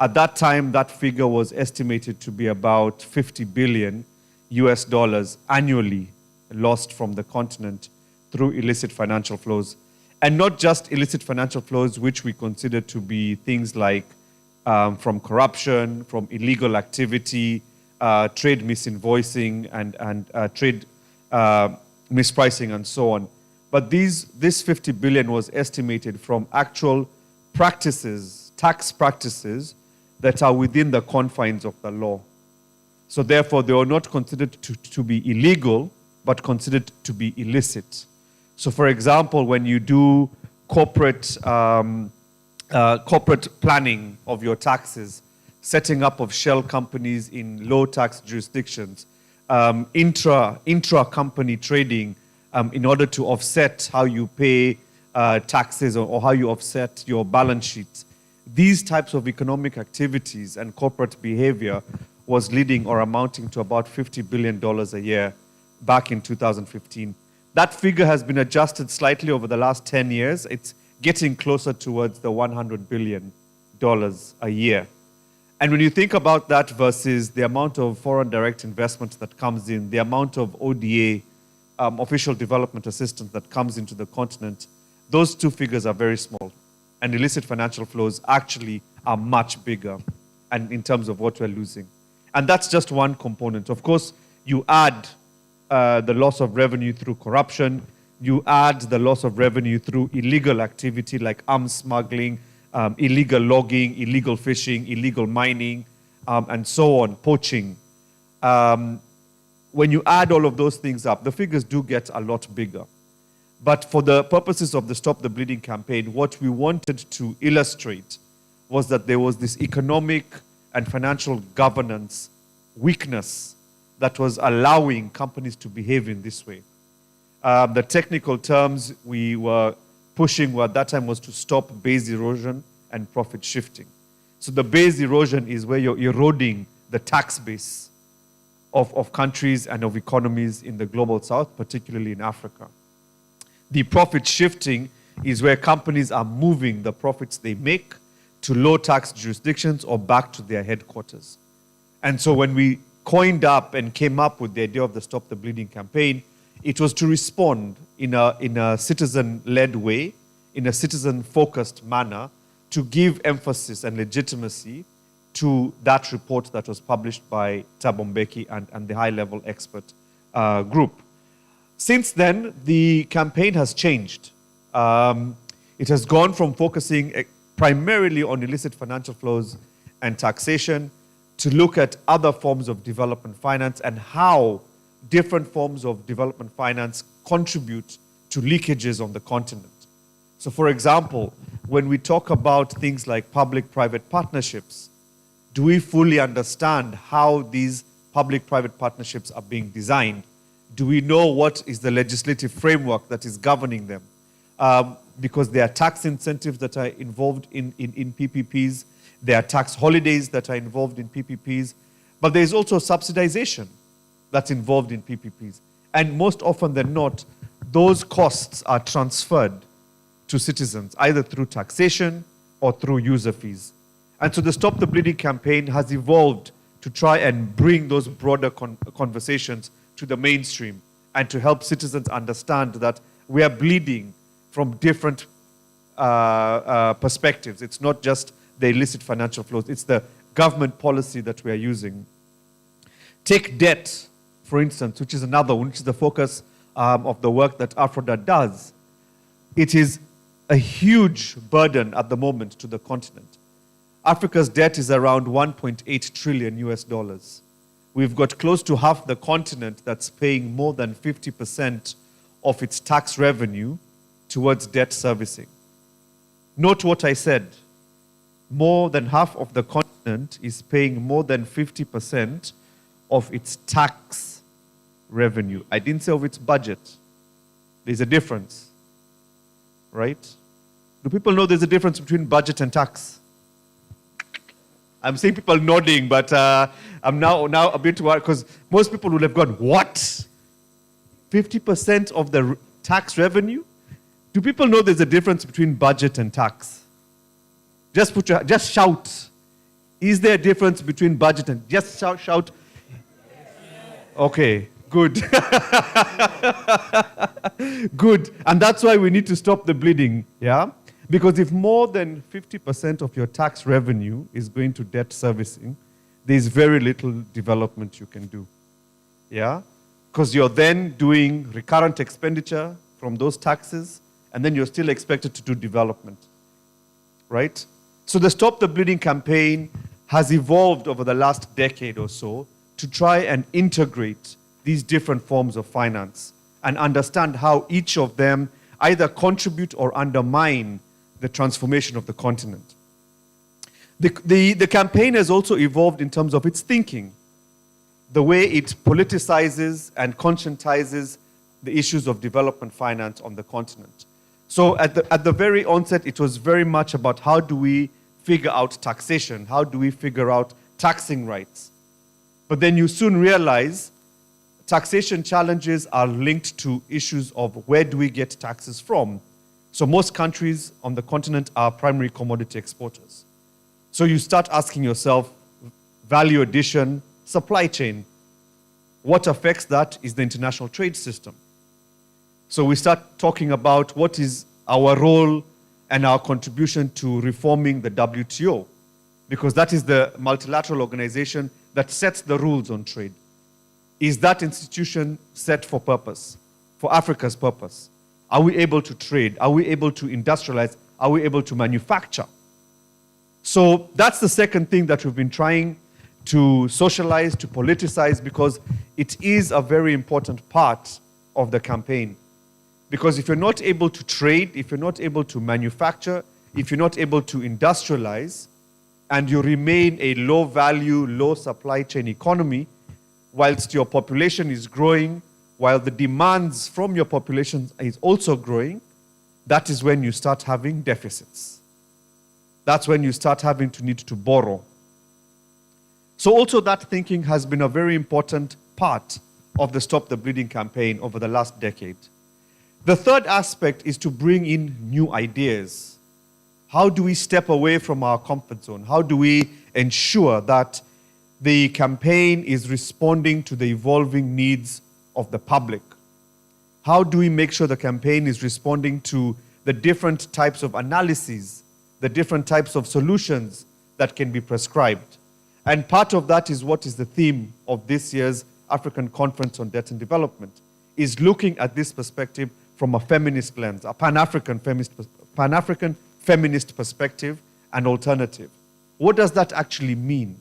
At that time, that figure was estimated to be about 50 billion US dollars annually lost from the continent through illicit financial flows. And not just illicit financial flows, which we consider to be things like from corruption, from illegal activity, trade misinvoicing, and trade mispricing, and so on. But this 50 billion was estimated from actual practices, tax practices, that are within the confines of the law. So therefore, they were not considered to be illegal, but considered to be illicit. So for example, when you do corporate planning of your taxes, setting up of shell companies in low tax jurisdictions, intra-company trading in order to offset how you pay taxes or how you offset your balance sheet. These types of economic activities and corporate behavior was leading or amounting to about $50 billion a year back in 2015. That figure has been adjusted slightly over the last 10 years. It's getting closer towards the $100 billion a year. And when you think about that versus the amount of foreign direct investment that comes in, the amount of ODA, official development assistance that comes into the continent, those two figures are very small. And illicit financial flows actually are much bigger and in terms of what we're losing. And that's just one component. Of course, you add the loss of revenue through corruption, you add the loss of revenue through illegal activity like arms smuggling, illegal logging, illegal fishing, illegal mining, and so on, poaching. When you add all of those things up, the figures do get a lot bigger. But for the purposes of the Stop the Bleeding campaign, what we wanted to illustrate was that there was this economic and financial governance weakness that was allowing companies to behave in this way. The technical terms we were pushing at that time was to stop base erosion and profit shifting. So the base erosion is where you're eroding the tax base of countries and of economies in the global south, particularly in Africa. The profit shifting is where companies are moving the profits they make to low tax jurisdictions or back to their headquarters. And so when we coined up and came up with the idea of the Stop the Bleeding campaign, it was to respond in a citizen-led way, in a citizen-focused manner, to give emphasis and legitimacy to that report that was published by Thabo Mbeki and the high-level expert group. Since then, the campaign has changed. It has gone from focusing primarily on illicit financial flows and taxation to look at other forms of development finance and how different forms of development finance contribute to leakages on the continent. So for example, when we talk about things like public-private partnerships, do we fully understand how these public-private partnerships are being designed? Do we know what is the legislative framework that is governing them? Because there are tax incentives that are involved in PPPs, there are tax holidays that are involved in PPPs, but there is also subsidization that's involved in PPPs. And most often than not, those costs are transferred to citizens, either through taxation or through user fees. And so the Stop the Bleeding campaign has evolved to try and bring those broader conversations to the mainstream and to help citizens understand that we are bleeding from different perspectives. It's not just the illicit financial flows, it's the government policy that we are using. Take debt, for instance, which is another one, which is the focus of the work that AfRODAD does. It is a huge burden at the moment to the continent. Africa's debt is around 1.8 trillion US dollars. We've got close to half the continent that's paying more than 50% of its tax revenue towards debt servicing. Note what I said. More than half of the continent is paying more than 50% of its tax revenue. I didn't say of its budget. There's a difference, right? Do people know there's a difference between budget and tax? I'm seeing people nodding, but I'm now a bit worried because most people would have gone, what? 50% of the tax revenue? Do people know there's a difference between budget and tax? Just shout. Is there a difference between budget and just shout? Okay, good. Good. And that's why we need to stop the bleeding, yeah? Because if more than 50% of your tax revenue is going to debt servicing, there's very little development you can do. Yeah? Because you're then doing recurrent expenditure from those taxes, and then you're still expected to do development. Right? So the Stop the Bleeding campaign has evolved over the last decade or so to try and integrate these different forms of finance and understand how each of them either contribute or undermine the transformation of the continent. The campaign has also evolved in terms of its thinking, the way it politicizes and conscientizes the issues of development finance on the continent. So at the very onset, it was very much about how do we figure out taxation, how do we figure out taxing rights. But then you soon realize taxation challenges are linked to issues of where do we get taxes from. So most countries on the continent are primary commodity exporters. So you start asking yourself, value addition, supply chain. What affects that is the international trade system. So we start talking about what is our role and our contribution to reforming the WTO, because that is the multilateral organization that sets the rules on trade. Is that institution set for purpose, for Africa's purpose? Are we able to trade? Are we able to industrialize? Are we able to manufacture? So that's the second thing that we've been trying to socialize, to politicize, because it is a very important part of the campaign. Because if you're not able to trade, if you're not able to manufacture, if you're not able to industrialize, and you remain a low-value, low-supply chain economy, whilst your population is growing, while the demands from your population is also growing, that is when you start having deficits. That's when you start having to need to borrow. So also that thinking has been a very important part of the Stop the Bleeding campaign over the last decade. The third aspect is to bring in new ideas. How do we step away from our comfort zone? How do we ensure that the campaign is responding to the evolving needs of the public? How do we make sure the campaign is responding to the different types of analyses, the different types of solutions that can be prescribed? And part of that is what is the theme of this year's African Conference on Debt and Development, is looking at this perspective from a feminist lens, a Pan-African feminist perspective and alternative. What does that actually mean?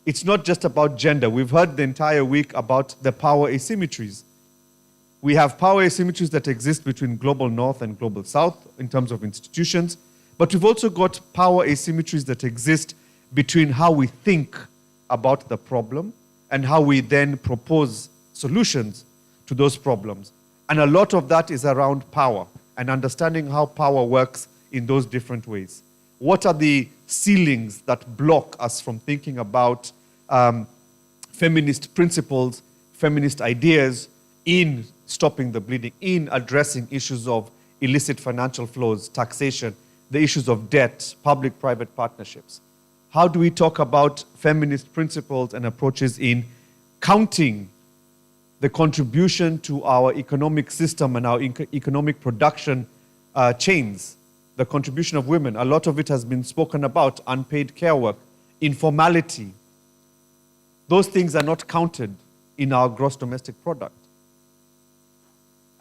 It's not just about gender. We've heard the entire week about the power asymmetries. We have power asymmetries that exist between global north and global south in terms of institutions, but we've also got power asymmetries that exist between how we think about the problem and how we then propose solutions to those problems. And a lot of that is around power and understanding how power works in those different ways. What are the ceilings that block us from thinking about feminist principles, feminist ideas in stopping the bleeding, in addressing issues of illicit financial flows, taxation, the issues of debt, public-private partnerships? How do we talk about feminist principles and approaches in counting the contribution to our economic system and our economic production chains, the contribution of women? A lot of it has been spoken about, unpaid care work, informality. Those things are not counted in our gross domestic product.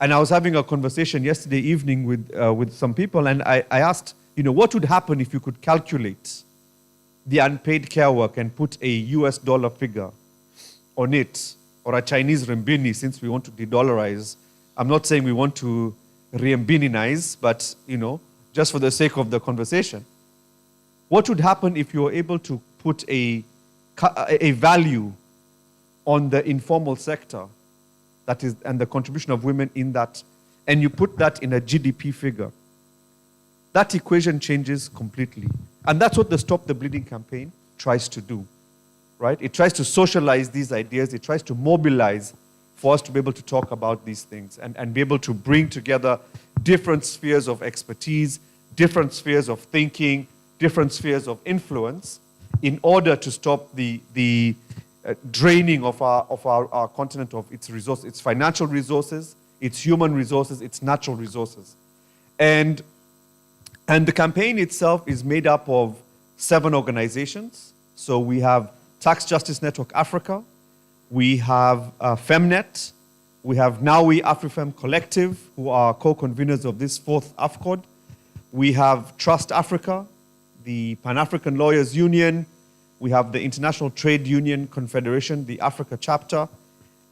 And I was having a conversation yesterday evening with some people, and I asked, what would happen if you could calculate the unpaid care work and put a US dollar figure on it, or a Chinese renminbi, since we want to de-dollarize. I'm not saying we want to renminbiinize, but just for the sake of the conversation. What would happen if you were able to put a value on the informal sector, that is, and the contribution of women in that, and you put that in a GDP figure? That equation changes completely. And that's what the Stop the Bleeding campaign tries to do, right? It tries to socialize these ideas. It tries to mobilize for us to be able to talk about these things and be able to bring together different spheres of expertise, different spheres of thinking, different spheres of influence in order to stop the draining of our continent of its resources, its financial resources, its human resources, its natural resources. And the campaign itself is made up of 7 organizations. So we have Tax Justice Network Africa, we have Femnet, we have Nawi AfriFem Collective, who are co-conveners of this 4th AfCoDD. We have Trust Africa, the Pan-African Lawyers Union, we have the International Trade Union Confederation, the Africa chapter,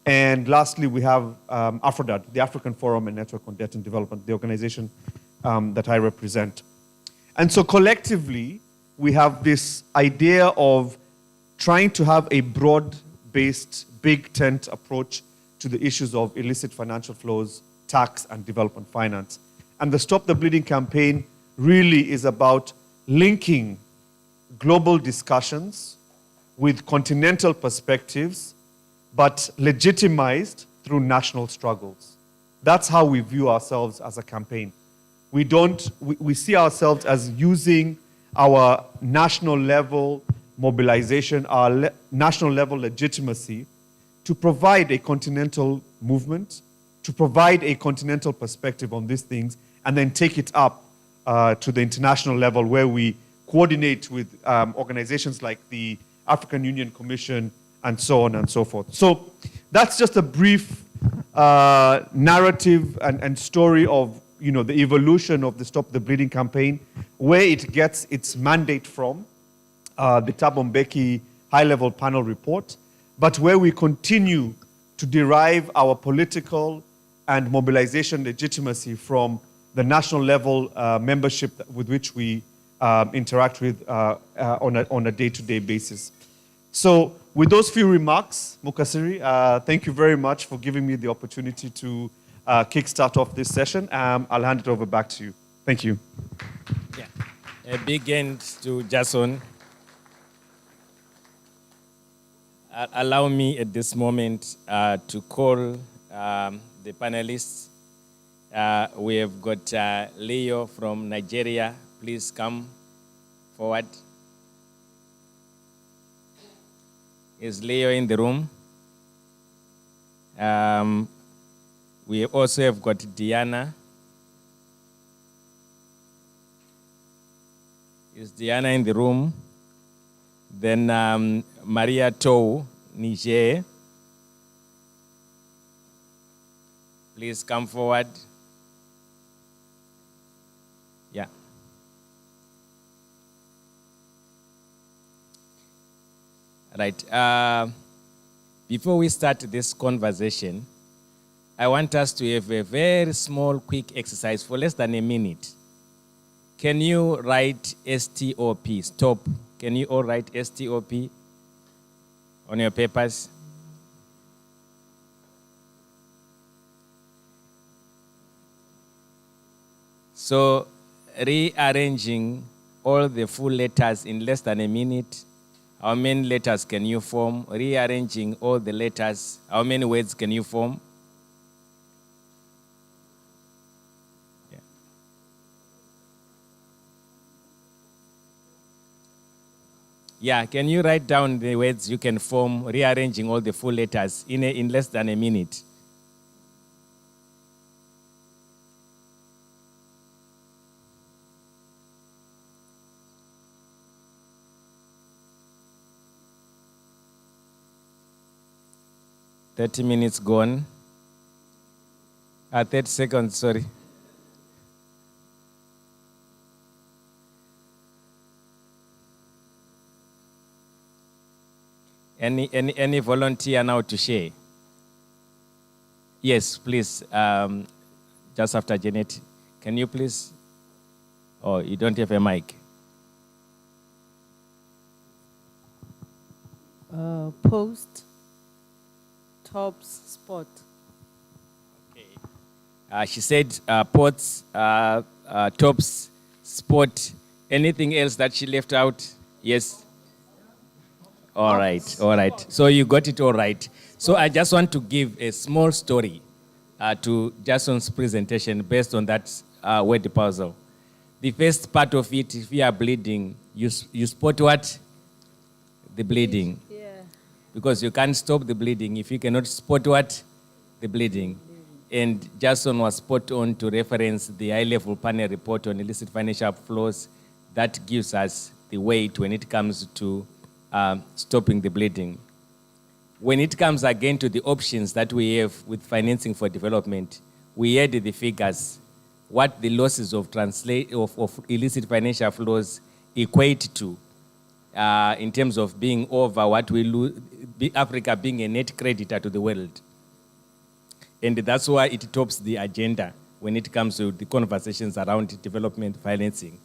and lastly we have AfRODAD, the African Forum and Network on Debt and Development, the organization that I represent. And so collectively, we have this idea of trying to have a broad-based, big tent approach to the issues of illicit financial flows, tax, and development finance. And the Stop the Bleeding campaign really is about linking global discussions with continental perspectives, but legitimized through national struggles. That's how we view ourselves as a campaign. We see ourselves as using our national level mobilization, our national level legitimacy to provide a continental movement, to provide a continental perspective on these things, and then take it up to the international level where we coordinate with organizations like the African Union Commission and so on and so forth. So that's just a brief narrative and story of the evolution of the Stop the Bleeding campaign, where it gets its mandate from, the Thabo Mbeki high-level panel report, but where we continue to derive our political and mobilization legitimacy from the national level membership with which we interact with on a day-to-day basis. So with those few remarks, Mukasiri, thank you very much for giving me the opportunity to kickstart off this session. I'll hand it over back to you. Thank you. Yeah. A big hand to Jason. Allow me at this moment to call the panelists. We have got Leo from Nigeria. Please come forward. Is Leo in the room? We also have got Diana. Is Diana in the room? Then Maria Tou, Niger. Please come forward. Yeah. Right. Before we start this conversation, I want us to have a very small, quick exercise for less than a minute. Can you write STOP? Stop. Can you all write STOP on your papers? So, rearranging all the full letters in less than a minute. How many letters can you form? Rearranging all the letters. How many words can you form? Yeah, can you write down the words you can form, rearranging all the full letters in less than a minute? "30 minutes gone." 30 seconds, sorry. Any volunteer now to share? Yes, please. Just after Janet, can you please? Oh, you don't have a mic. Post, tops, spot. She said ports, tops, sport. Anything else that she left out? Yes. All right, all right. So you got it all right. So I just want to give a small story to Jason's presentation based on that word puzzle. The first part of it, if you are bleeding, you spot what? The bleeding. Yeah. Because you can't stop the bleeding if you cannot spot what? The bleeding. And Jason was spot on to reference the high-level panel report on illicit financial flows that gives us the weight when it comes to stopping the bleeding. When it comes again to the options that we have with financing for development, we had the figures, what the losses of illicit financial flows equate to in terms of being over what we lose, Africa being a net creditor to the world. And that's why it tops the agenda when it comes to the conversations around development financing.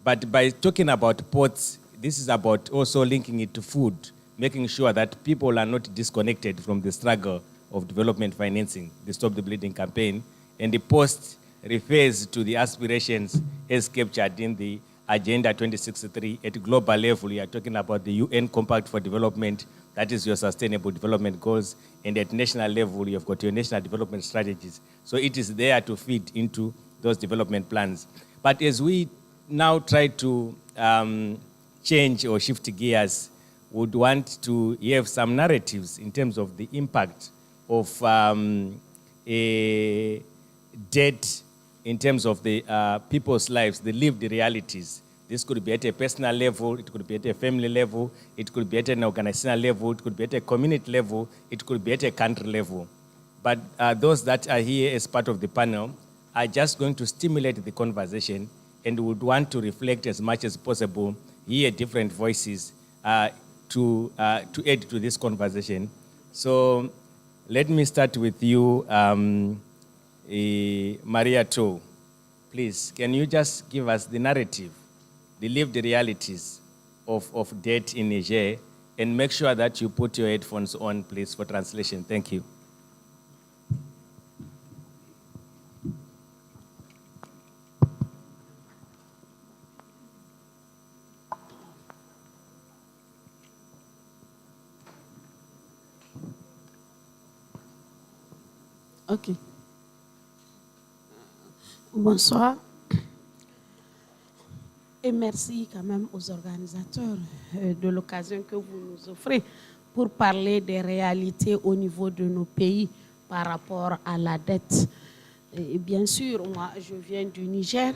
But by talking about ports, this is about also linking it to food, making sure that people are not disconnected from the struggle of development financing, the Stop the Bleeding campaign. And the post refers to the aspirations as captured in the Agenda 2063 at global level. You are talking about the UN Compact for Development, that is your Sustainable Development Goals, and at national level, you've got your national development strategies. So it is there to feed into those development plans. But as we now try to change or shift gears, would want to have some narratives in terms of the impact of a debt in terms of the people's lives, the lived realities. This could be at a personal level, it could be at a family level, it could be at an organizational level, it could be at a community level, it could be at a country level. But those that are here as part of the panel are just going to stimulate the conversation and would want to reflect as much as possible, hear different voices to add to this conversation. So let me start with you, Maria To. Please, can you just give us the narrative, the lived realities of debt in Niger, and make sure that you put your headphones on, please, for translation. Thank you. Ok. Bonsoir. Et merci quand même aux organisateurs de l'occasion que vous nous offrez pour parler des réalités au niveau de nos pays par rapport à la dette. Et bien sûr, moi, je viens du Niger.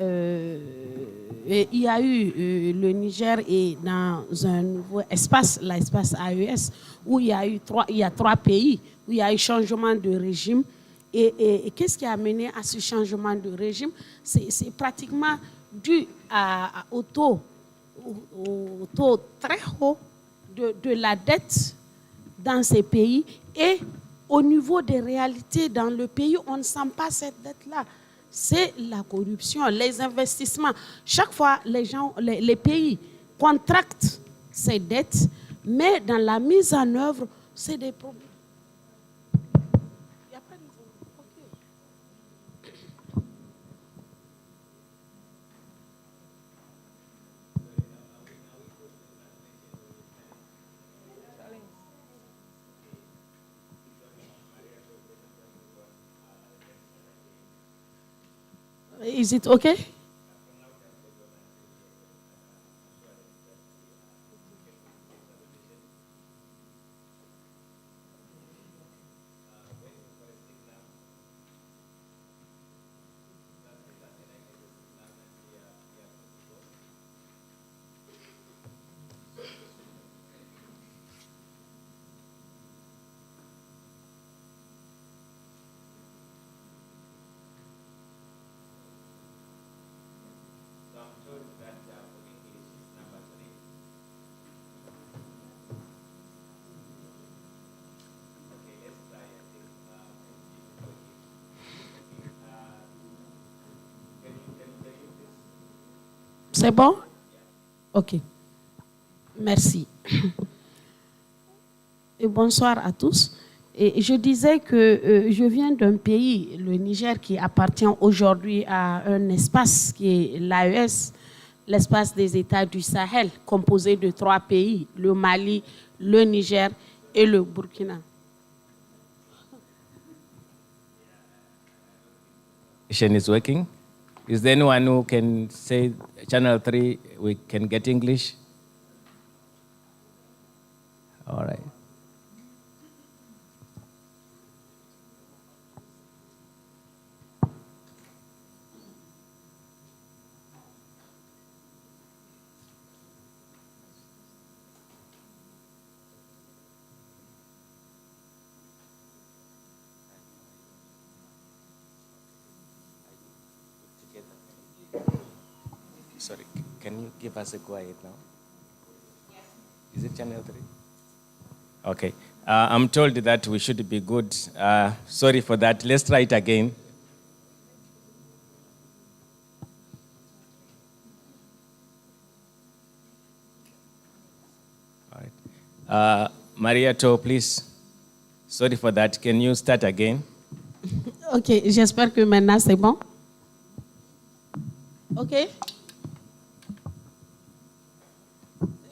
Et il y a eu, le Niger est dans un nouveau espace, l'espace AES, où il y a trois pays, où il y a eu changement de régime. Et qu'est-ce qui a mené à ce changement de régime? C'est pratiquement dû au taux très haut de la dette dans ces pays. Et au niveau des réalités dans le pays, on ne sent pas cette dette-là. C'est la corruption, les investissements. Chaque fois, les pays contractent ces dettes, mais dans la mise en œuvre, c'est des problèmes. Is it okay? C'est bon? Ok. Merci. Et bonsoir à tous. Et je disais que je viens d'un pays, le Niger, qui appartient aujourd'hui à un espace qui est l'AES, l'espace des États du Sahel, composé de 3 pays, le Mali, le Niger et le Burkina. Is working. Is there anyone who can say channel 3 we can get English? All right. Sorry, can you give us a go ahead now? Is it channel 3? Okay. I'm told that we should be good. Sorry for that. Let's try it again. All right. Maria To, please. Sorry for that. Can you start again? Ok, j'espère que maintenant c'est bon. Ok.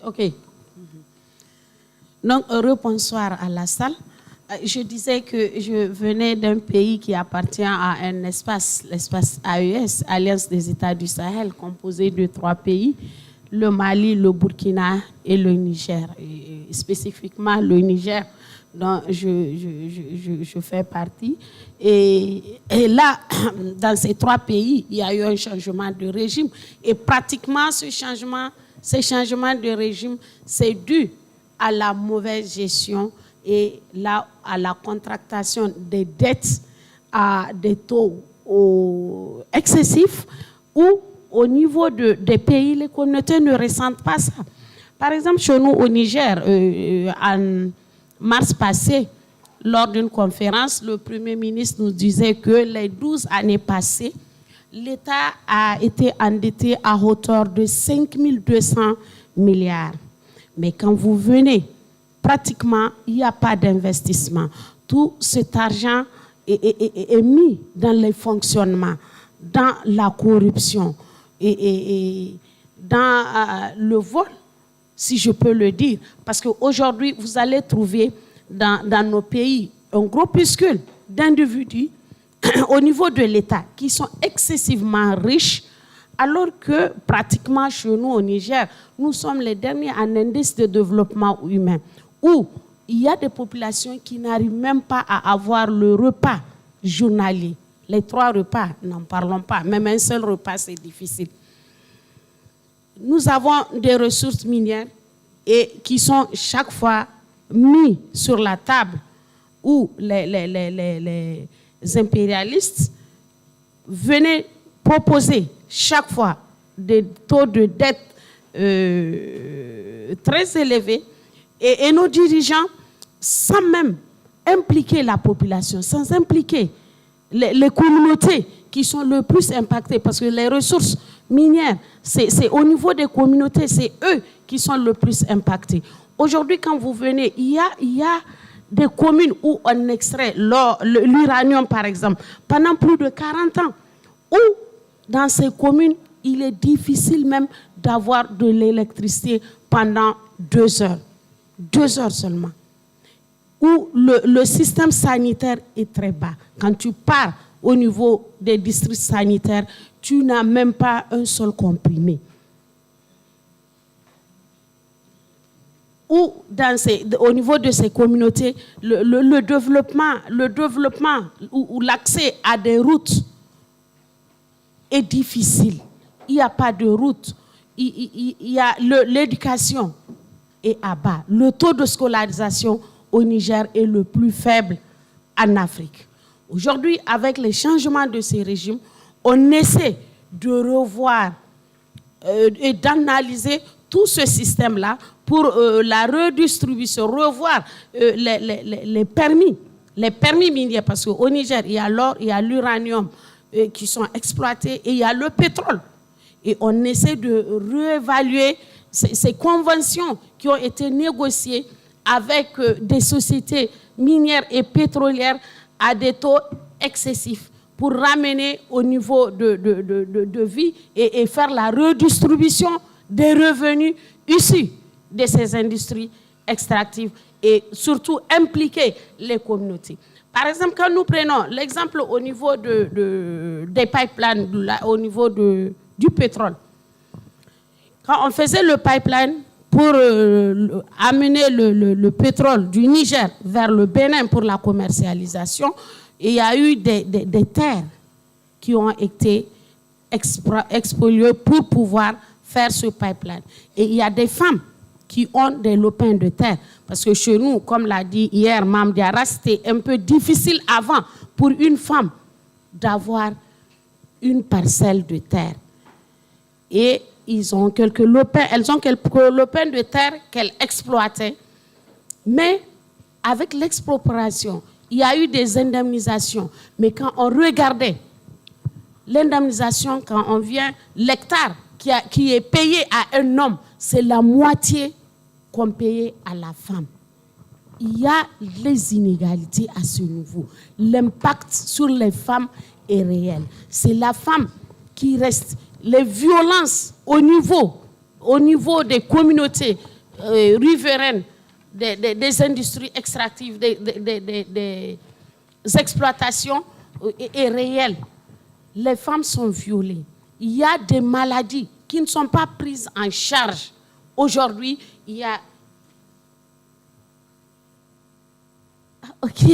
Ok. Donc, bonsoir à la salle. Je disais que je venais d'un pays qui appartient à un espace, l'espace AES, Alliance des États du Sahel, composé de 3 pays, le Mali, le Burkina et le Niger. Et spécifiquement le Niger, dont je fais partie. Et là, dans ces 3 pays, il y a eu un changement de régime. Et pratiquement, ce changement de régime, c'est dû à la mauvaise gestion et là, à la contractation des dettes à des taux excessifs ou au niveau des pays, les communautés ne ressentent pas ça. Par exemple, chez nous au Niger, en mars passé, lors d'une conférence, le Premier ministre nous disait que les 12 années passées, l'État a été endetté à hauteur de 5 200 milliards. Mais quand vous venez, pratiquement, il n'y a pas d'investissement. Tout cet argent est mis dans les fonctionnements, dans la corruption et dans le vol, si je peux le dire. Parce qu'aujourd'hui, vous allez trouver dans nos pays un groupuscule d'individus au niveau de l'État qui sont excessivement riches, alors que pratiquement chez nous au Niger, nous sommes les derniers en indice de développement humain, où il y a des populations qui n'arrivent même pas à avoir le repas journalier. Les 3 repas, n'en parlons pas, même un seul repas, c'est difficile. Nous avons des ressources minières et qui sont chaque fois mis sur la table où les impérialistes venaient proposer chaque fois des taux de dette très élevés et nos dirigeants, sans même impliquer la population, sans impliquer les communautés qui sont le plus impactées, parce que les ressources minières, c'est au niveau des communautés, c'est eux qui sont le plus impactés. Aujourd'hui, quand vous venez, il y a des communes où on extrait l'uranium, par exemple, pendant plus de 40 ans, où dans ces communes, il est difficile même d'avoir de l'électricité pendant 2 heures. 2 heures seulement. Où le système sanitaire est très bas. Quand tu pars au niveau des districts sanitaires, tu n'as même pas un seul comprimé. Ou au niveau de ces communautés, le développement ou l'accès à des routes est difficile. Il n'y a pas de route. L'éducation est à bas. Le taux de scolarisation au Niger est le plus faible en Afrique. Aujourd'hui, avec les changements de ces régimes, on essaie de revoir et d'analyser tout ce système-là pour la redistribution, revoir les permis miniers, parce qu'au Niger, il y a l'or, il y a l'uranium qui sont exploités et il y a le pétrole. Et on essaie de réévaluer ces conventions qui ont été négociées avec des sociétés minières et pétrolières à des taux excessifs pour ramener au niveau de vie et faire la redistribution des revenus issus de ces industries extractives et surtout impliquer les communautés. Par exemple, quand nous prenons l'exemple au niveau des pipelines, au niveau du pétrole, quand on faisait le pipeline pour amener le pétrole du Niger vers le Bénin pour la commercialisation, il y a eu des terres qui ont été expoliées pour pouvoir faire ce pipeline. Et il y a des femmes qui ont des lopins de terre. Parce que chez nous, comme l'a dit hier Mme Diarra, c'était un peu difficile avant pour une femme d'avoir une parcelle de terre. Et elles ont quelques lopins de terre qu'elles exploitaient. Mais avec l'expropriation, il y a eu des indemnisations. Mais quand on regardait l'indemnisation, quand on vient, l'hectare qui est payé à un homme, c'est la moitié qu'on payait à la femme. Il y a les inégalités à ce niveau. L'impact sur les femmes est réel. C'est la femme qui reste. Les violences au niveau des communautés riveraines, des industries extractives, des exploitations est réelle. Les femmes sont violées. Il y a des maladies qui ne sont pas prises en charge. Aujourd'hui, il y a... Ok,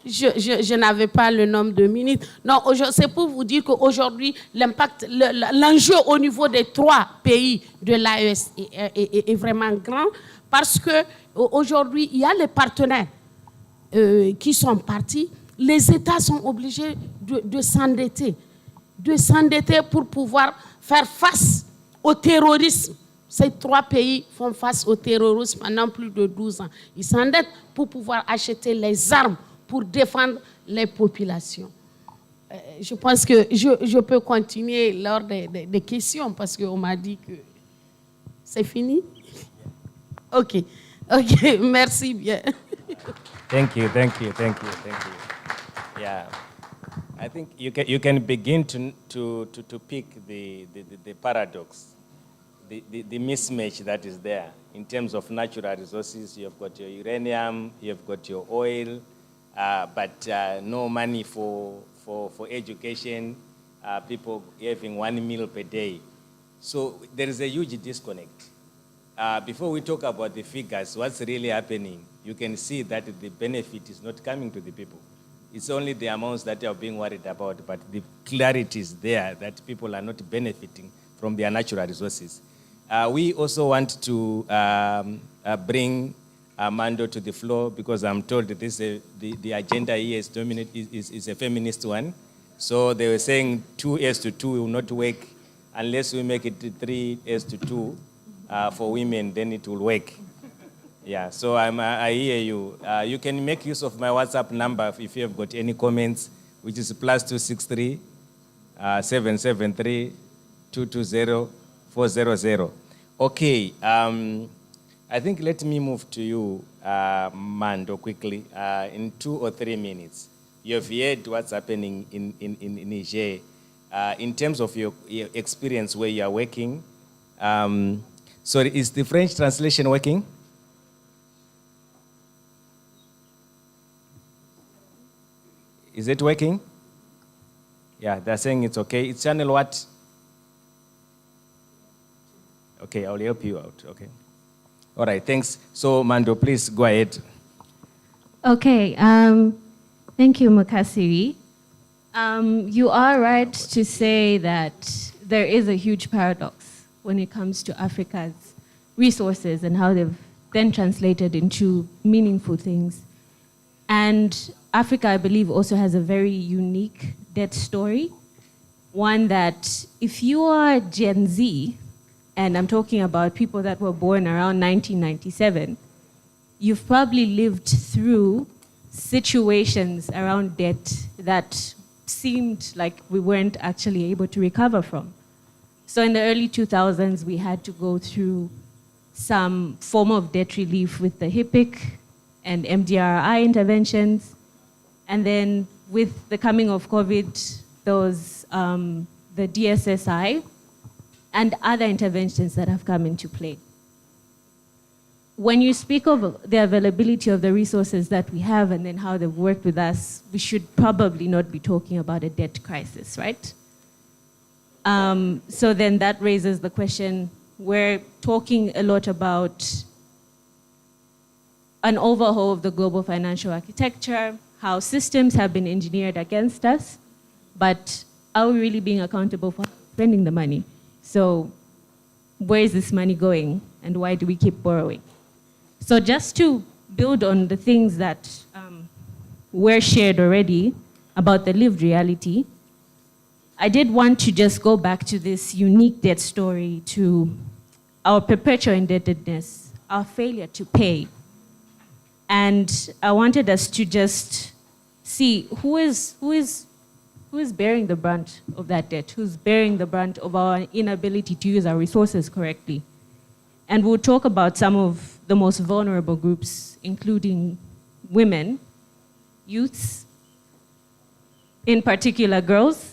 je n'avais pas le nombre de minutes. Non, c'est pour vous dire qu'aujourd'hui, l'impact, l'enjeu au niveau des 3 pays de l'AES est vraiment grand parce qu'aujourd'hui, il y a les partenaires qui sont partis. Les États sont obligés de s'endetter pour pouvoir faire face au terrorisme. Ces 3 pays font face au terrorisme pendant plus de 12 ans. Ils s'endettent pour pouvoir acheter les armes pour défendre les populations. Je pense que je peux continuer lors des questions parce qu'on m'a dit que c'est fini. OK, merci bien. Thank you. Yeah, I think you can begin to pick the paradox. The mismatch that is there in terms of natural resources. You have got your uranium, you have got your oil, but no money for education, people having 1 meal per day. So there is a huge disconnect. Before we talk about the figures, what's really happening, you can see that the benefit is not coming to the people. It's only the amounts that are being worried about, but the clarity is there that people are not benefiting from their natural resources. We also want to bring Armando to the floor because I'm told that the agenda here is a feminist one. So they were saying 2:2 will not work unless we make it 3:2 for women, then it will work. Yeah, so I hear you. You can make use of my WhatsApp number if you have got any comments, which is +263 773 220 400. Okay, I think let me move to you, Mando, quickly, in 2 or 3 minutes. You have heard what's happening in Niger. In terms of your experience where you are working, sorry, is the French translation working? Is it working? Yeah, they're saying it's okay. It's channel what? Okay, I'll help you out, okay. All right, thanks. So, Mando, please go ahead. Okay, thank you, Mukasiri. You are right to say that there is a huge paradox when it comes to Africa's resources and how they've then translated into meaningful things. And Africa, I believe, also has a very unique debt story. One that if you are Gen Z, and I'm talking about people that were born around 1997, you've probably lived through situations around debt that seemed like we weren't actually able to recover from. So in the early 2000s, we had to go through some form of debt relief with the HIPIC and MDRI interventions. And then with the coming of COVID, there was the DSSI and other interventions that have come into play. When you speak of the availability of the resources that we have and then how they've worked with us, we should probably not be talking about a debt crisis, right? So then that raises the question, we're talking a lot about an overhaul of the global financial architecture, how systems have been engineered against us, but are we really being accountable for spending the money? So where is this money going and why do we keep borrowing? So just to build on the things that were shared already about the lived reality, I did want to just go back to this unique debt story, to our perpetual indebtedness, our failure to pay. And I wanted us to just see who is bearing the brunt of that debt, who's bearing the brunt of our inability to use our resources correctly. And we'll talk about some of the most vulnerable groups, including women, youths, in particular girls.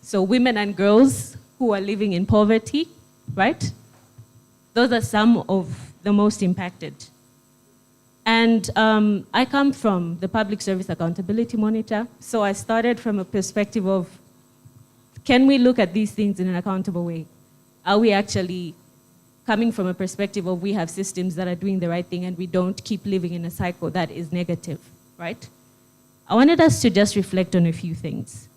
So women and girls who are living in poverty, right? Those are some of the most impacted. And I come from the Public Service Accountability Monitor, so I started from a perspective of, can we look at these things in an accountable way? Are we actually coming from a perspective of we have systems that are doing the right thing and we don't keep living in a cycle that is negative, right? I wanted us to just reflect on a few things.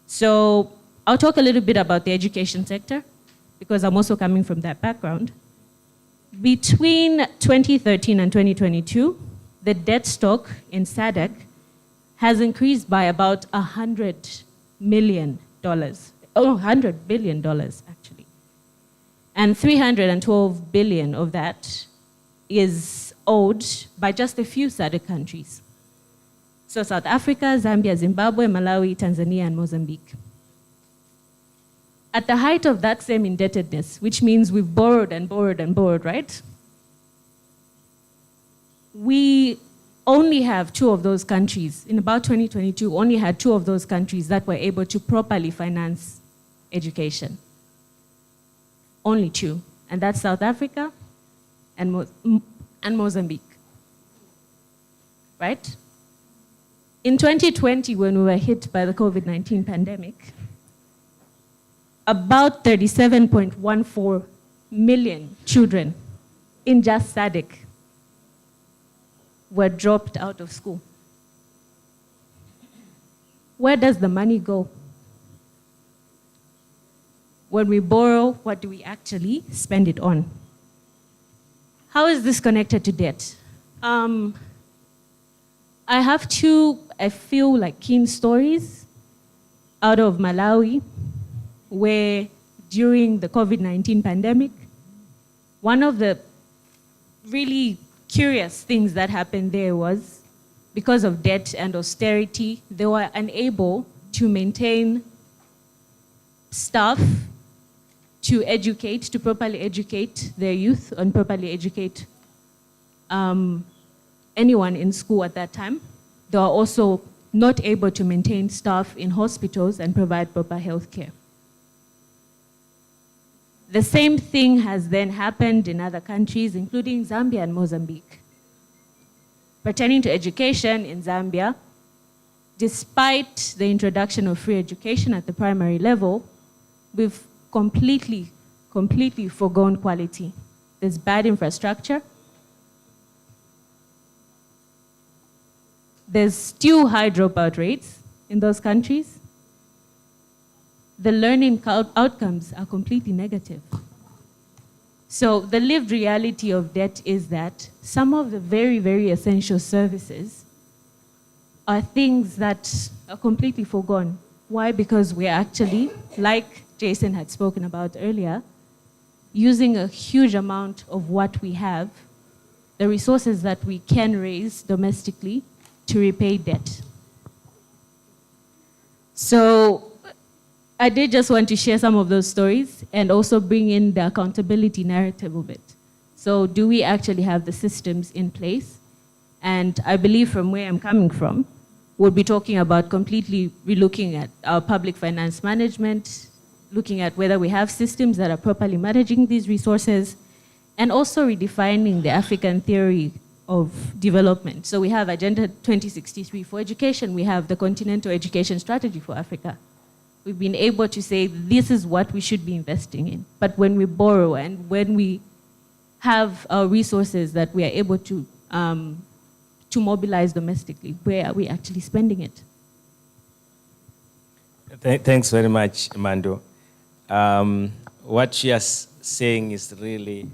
So I'll talk a little bit about the education sector, because I'm also coming from that background. Between 2013 and 2022, the debt stock in SADC has increased by about $100 million. $100 billion, actually. And 312 billion of that is owed by just a few SADC countries. So South Africa, Zambia, Zimbabwe, Malawi, Tanzania, and Mozambique. At the height of that same indebtedness, which means we've borrowed and borrowed and borrowed, right? We only have 2 of those countries, in about 2022, only had 2 of those countries that were able to properly finance education. Only 2, and that's South Africa and Mozambique, right? In 2020, when we were hit by the COVID-19 pandemic, about 37.14 million children in just SADC were dropped out of school. Where does the money go? When we borrow, what do we actually spend it on? How is this connected to debt? I have 2, I feel like, keen stories out of Malawi, where during the COVID-19 pandemic, one of the really curious things that happened there was, because of debt and austerity, they were unable to maintain staff to educate, to properly educate their youth and properly educate anyone in school at that time. They were also not able to maintain staff in hospitals and provide proper health care. The same thing has then happened in other countries, including Zambia and Mozambique. Pertaining to education in Zambia, despite the introduction of free education at the primary level, we've completely forgone quality. There's bad infrastructure. There's still high dropout rates in those countries. The learning outcomes are completely negative. So the lived reality of debt is that some of the very, very essential services are things that are completely forgone. Why? Because we're actually, like Jason had spoken about earlier, using a huge amount of what we have, the resources that we can raise domestically, to repay debt. So I did just want to share some of those stories and also bring in the accountability narrative of it. So do we actually have the systems in place? And I believe from where I'm coming from, we'll be talking about completely relooking at our public finance management, looking at whether we have systems that are properly managing these resources, and also redefining the African theory of development. So we have Agenda 2063 for education, we have the Continental Education Strategy for Africa. We've been able to say this is what we should be investing in. But when we borrow and when we have our resources that we are able to mobilize domestically, where are we actually spending it? Thanks very much, Mando. What she is saying is really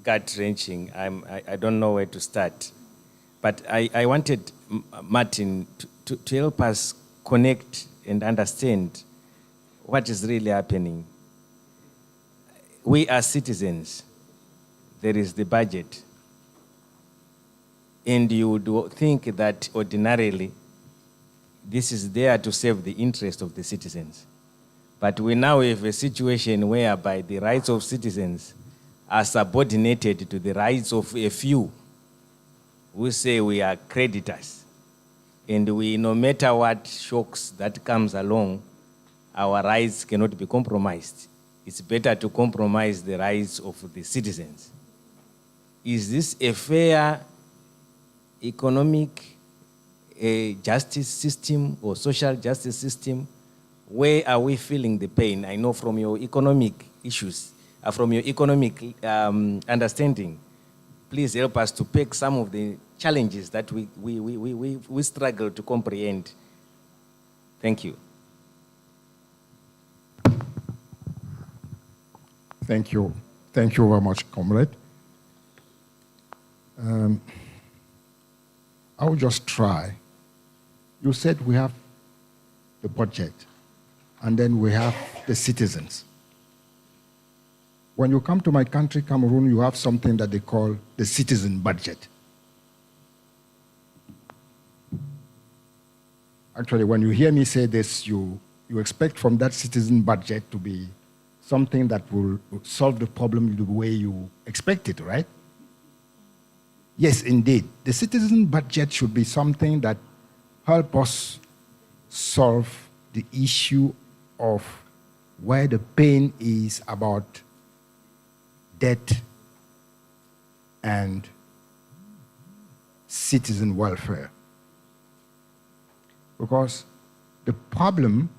gut-wrenching. I don't know where to start. But I wanted Martin to help us connect and understand what is really happening. We are citizens. There is the budget. And you would think that ordinarily this is there to serve the interest of the citizens. But we now have a situation whereby the rights of citizens are subordinated to the rights of a few who say we are creditors. And we, no matter what shocks that comes along, our rights cannot be compromised. It's better to compromise the rights of the citizens. Is this a fair economic justice system or social justice system? Where are we feeling the pain? I know from your economic issues, from your economic understanding, please help us to pick some of the challenges that we struggle to comprehend. Thank you. Thank you. Thank you very much, comrade. I will just try. You said we have the budget, and then we have the citizens. When you come to my country, Cameroon, you have something that they call the citizen budget. Actually, when you hear me say this, you expect from that citizen budget to be something that will solve the problem the way you expect it, right? Yes, indeed. The citizen budget should be something that help us solve the issue of where the pain is about debt and citizen welfare. Because the problem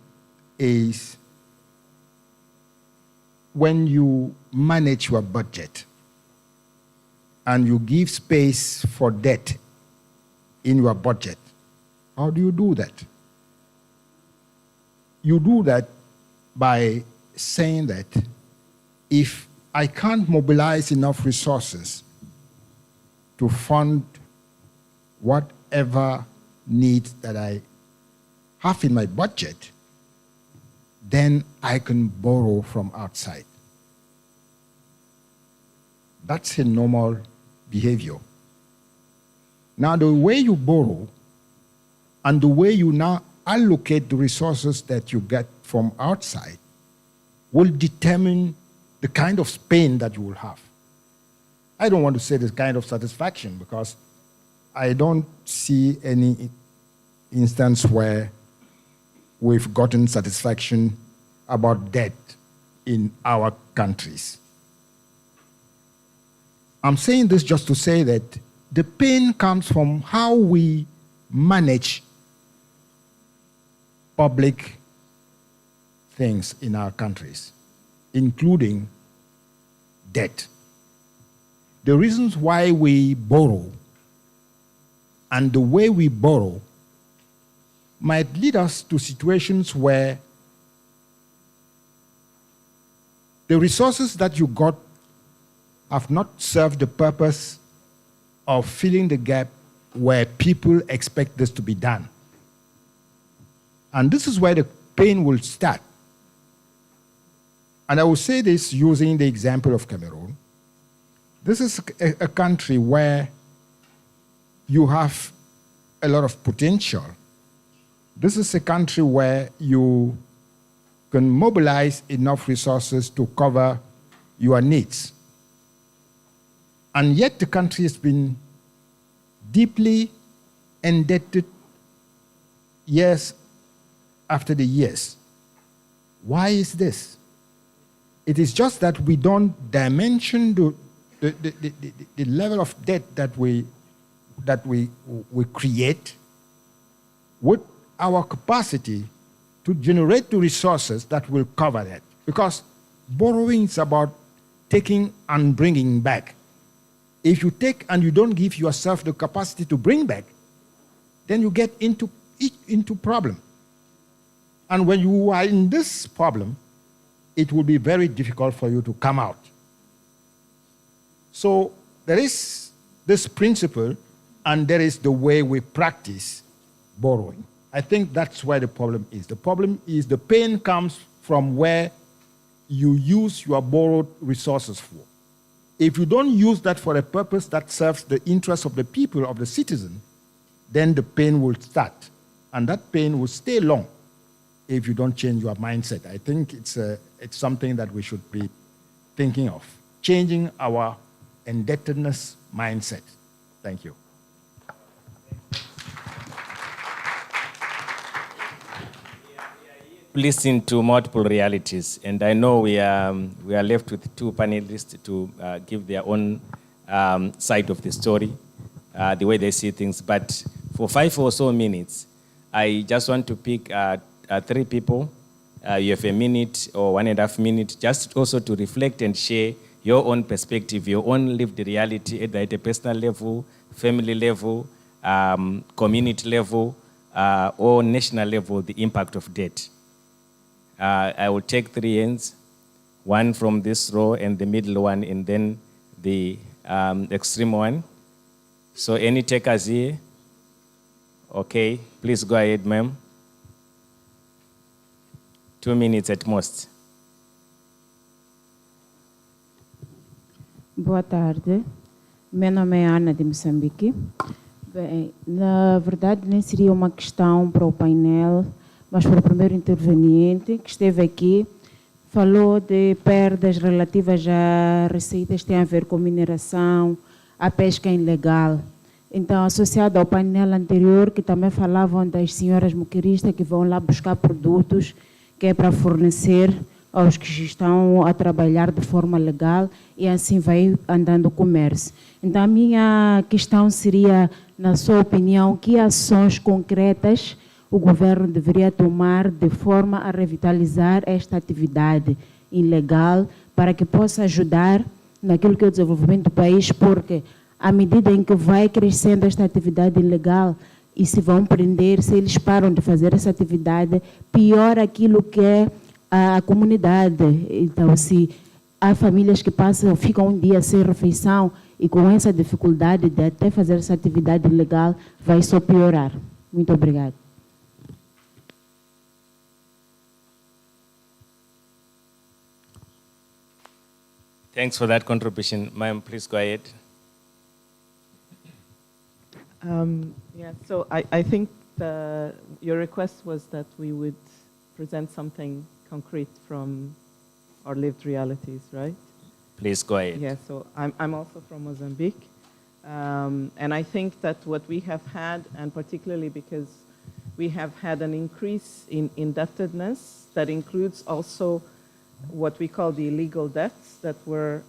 is when you manage your budget and you give space for debt in your budget, how do you do that? You do that by saying that if I can't mobilize enough resources to fund whatever needs that I have in my budget, then I can borrow from outside. That's a normal behavior. Now, the way you borrow and the way you now allocate the resources that you get from outside will determine the kind of pain that you will have. I don't want to say this kind of satisfaction because I don't see any instance where we've gotten satisfaction about debt in our countries. I'm saying this just to say that the pain comes from how we manage public things in our countries, including debt. The reasons why we borrow and the way we borrow might lead us to situations where the resources that you got have not served the purpose of filling the gap where people expect this to be done. And this is where the pain will start. And I will say this using the example of Cameroon. This is a country where you have a lot of potential, this is a country where you can mobilize enough resources to cover your needs. And yet the country has been deeply indebted years after the years. Why is this? It is just that we don't dimension the level of debt that we create with our capacity to generate the resources that will cover that. Because borrowing is about taking and bringing back. If you take and you don't give yourself the capacity to bring back, then you get into problem. And when you are in this problem, it will be very difficult for you to come out. So there is this principle, and there is the way we practice borrowing. I think that's where the problem is. The problem is the pain comes from where you use your borrowed resources for. If you don't use that for a purpose that serves the interests of the people, of the citizen, then the pain will start. And that pain will stay long if you don't change your mindset. I think it's something that we should be thinking of, changing our indebtedness mindset. Thank you. Listen to multiple realities, and I know we are left with two panelists to give their own side of the story, the way they see things. But for 5 or so minutes, I just want to pick 3 people. You have a minute or 1.5 minutes, just also to reflect and share your own perspective, your own lived reality, either at a personal level, family level, community level, or national level, the impact of debt. I will take 3 hands, one from this row and the middle one, and then the extreme one. So any takers here? Okay, please go ahead, ma'am. 2 minutes at most. Boa tarde. Meu nome é Ana de Moçambique. Bem, na verdade, nem seria uma questão para o painel, mas para o primeiro interveniente que esteve aqui, falou de perdas relativas a receitas que têm a ver com mineração, a pesca ilegal. Então, associado ao painel anterior, que também falavam das senhoras moquiristas que vão lá buscar produtos que é para fornecer aos que estão a trabalhar de forma legal, e assim vai andando o comércio. Então, a minha questão seria, na sua opinião, que ações concretas o governo deveria tomar de forma a revitalizar esta atividade ilegal para que possa ajudar naquilo que é o desenvolvimento do país, porque à medida em que vai crescendo esta atividade ilegal e se vão prender, se eles param de fazer essa atividade, piora aquilo que é a comunidade. Então, se há famílias que ficam um dia sem refeição e com essa dificuldade de até fazer essa atividade ilegal, vai só piorar. Muito obrigada. Thanks for that contribution. Ma'am, please go ahead. Yeah, so I think your request was that we would present something concrete from our lived realities, right? Please go ahead. Yeah, so I'm also from Mozambique. And I think that what we have had, and particularly because we have had an increase in indebtedness that includes also what we call the illegal debts that were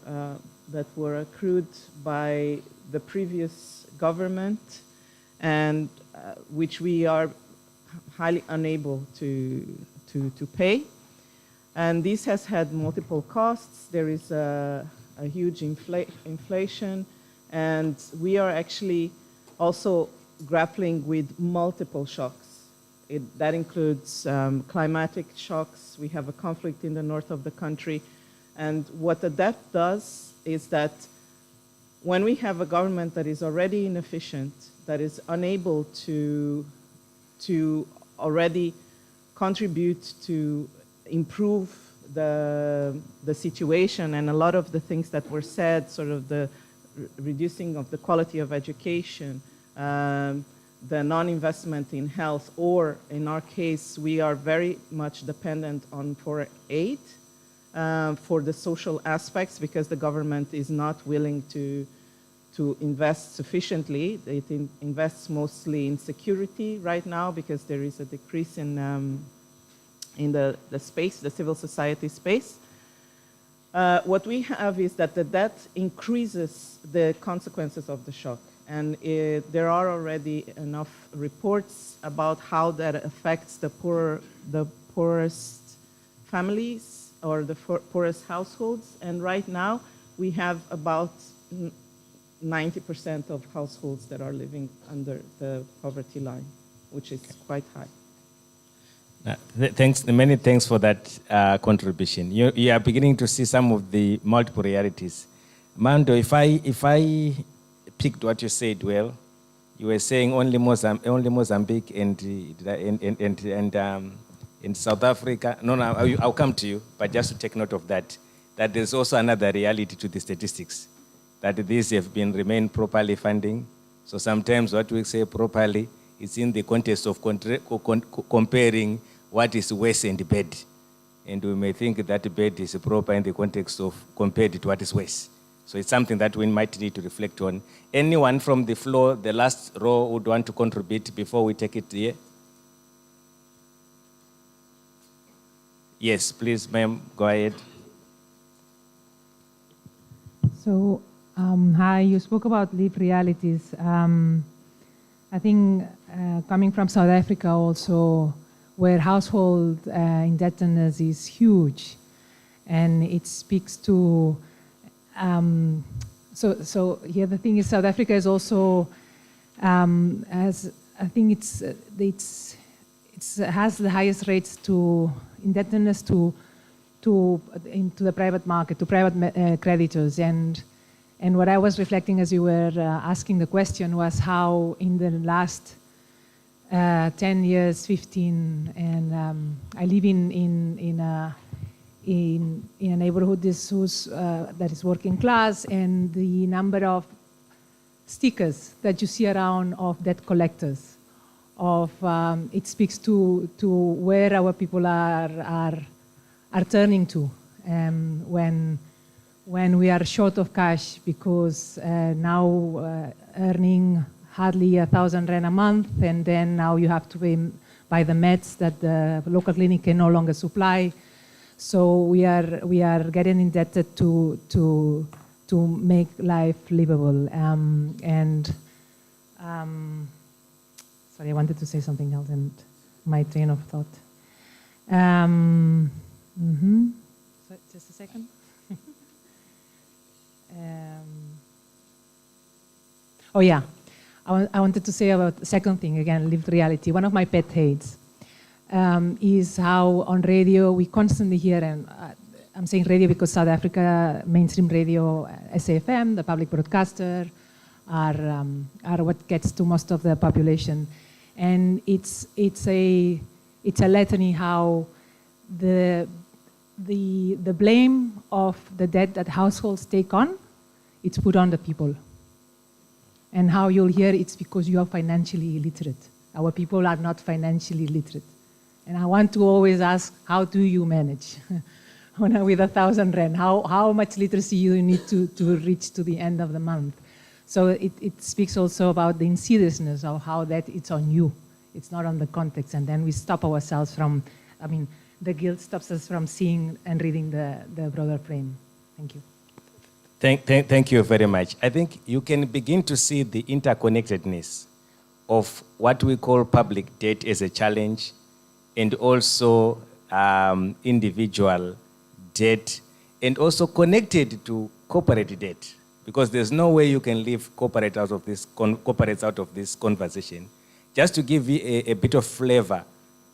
accrued by the previous government, and which we are highly unable to pay. And this has had multiple costs. There is a huge inflation, and we are actually also grappling with multiple shocks. That includes climatic shocks. We have a conflict in the north of the country. And what the debt does is that when we have a government that is already inefficient, that is unable to already contribute to improve the situation, and a lot of the things that were said, sort of the reducing of the quality of education, the non-investment in health, or in our case, we are very much dependent on foreign aid for the social aspects because the government is not willing to invest sufficiently. It invests mostly in security right now because there is a decrease in the space, the civil society space. What we have is that the debt increases the consequences of the shock. And there are already enough reports about how that affects the poorest families or the poorest households. And right now, we have about 90% of households that are living under the poverty line, which is quite high. Many thanks for that contribution. You are beginning to see some of the multiple realities. Mando, if I picked what you said well, you were saying only Mozambique and in South Africa. No, I'll come to you, but just to take note of that there's also another reality to the statistics, that these have been remained properly funding. So sometimes what we say properly is in the context of comparing what is worse and bad. And we may think that bad is proper in the context of compared to what is worse. So it's something that we might need to reflect on. Anyone from the floor, the last row, would want to contribute before we take it here? Yes, please, ma'am, go ahead. So, hi, you spoke about lived realities. I think coming from South Africa also, where household indebtedness is huge, and it speaks to, so here the thing is South Africa is also, has, I think it has the highest rates to indebtedness into the private market, to private creditors. And what I was reflecting as you were asking the question was how in the last 10 years, 15, and I live in a neighborhood that is working class, and the number of stickers that you see around of debt collectors, it speaks to where our people are turning to when we are short of cash, because now earning hardly 1,000 rand a month, and then now you have to buy the meds that the local clinic can no longer supply. So we are getting indebted to make life livable. Sorry, I wanted to say something else and my train of thought. So just a second. Oh yeah, I wanted to say about the second thing, again, lived reality. One of my pet hates is how on radio we constantly hear, and I'm saying radio because South Africa, mainstream radio, SAFM, the public broadcaster, are what gets to most of the population. And it's a litany how the blame of the debt that households take on, it's put on the people. And how you'll hear it's because you are financially illiterate. Our people are not financially literate. And I want to always ask, how do you manage with 1,000 rand? How much literacy you need to reach to the end of the month? So it speaks also about the insidiousness of how that it's on you. It's not on the context. And then we stop ourselves from, the guilt stops us from seeing and reading the broader frame. Thank you. Thank you very much. I think you can begin to see the interconnectedness of what we call public debt as a challenge, and also individual debt, and also connected to corporate debt, because there's no way you can leave corporates out of this conversation. Just to give you a bit of flavor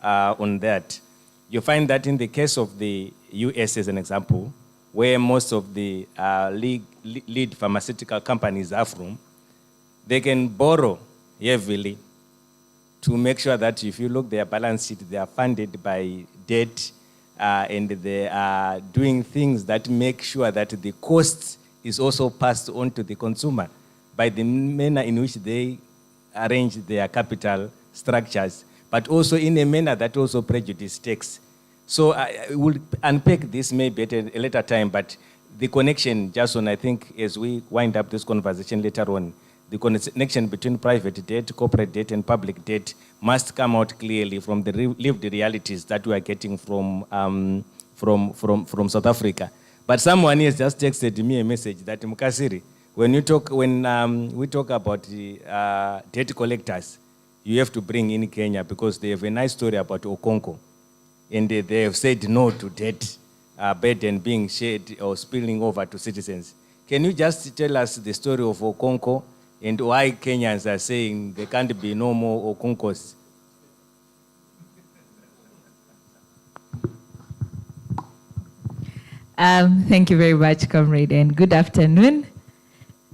on that, you find that in the case of the US as an example, where most of the lead pharmaceutical companies are from, they can borrow heavily to make sure that if you look their balance sheet, they are funded by debt, and they are doing things that make sure that the cost is also passed on to the consumer by the manner in which they arrange their capital structures, but also in a manner that also prejudice takes. So I will unpack this maybe at a later time, but the connection, Jason, I think as we wind up this conversation later on, the connection between private debt, corporate debt, and public debt must come out clearly from the lived realities that we are getting from South Africa. But someone has just texted me a message that, Mukasiri, when we talk about the debt collectors, you have to bring in Kenya because they have a nice story about Okonko. And they have said no to debt burden being shared or spilling over to citizens. Can you just tell us the story of Okonko and why Kenyans are saying there can't be no more Okonkos? Thank you very much, comrade, and good afternoon.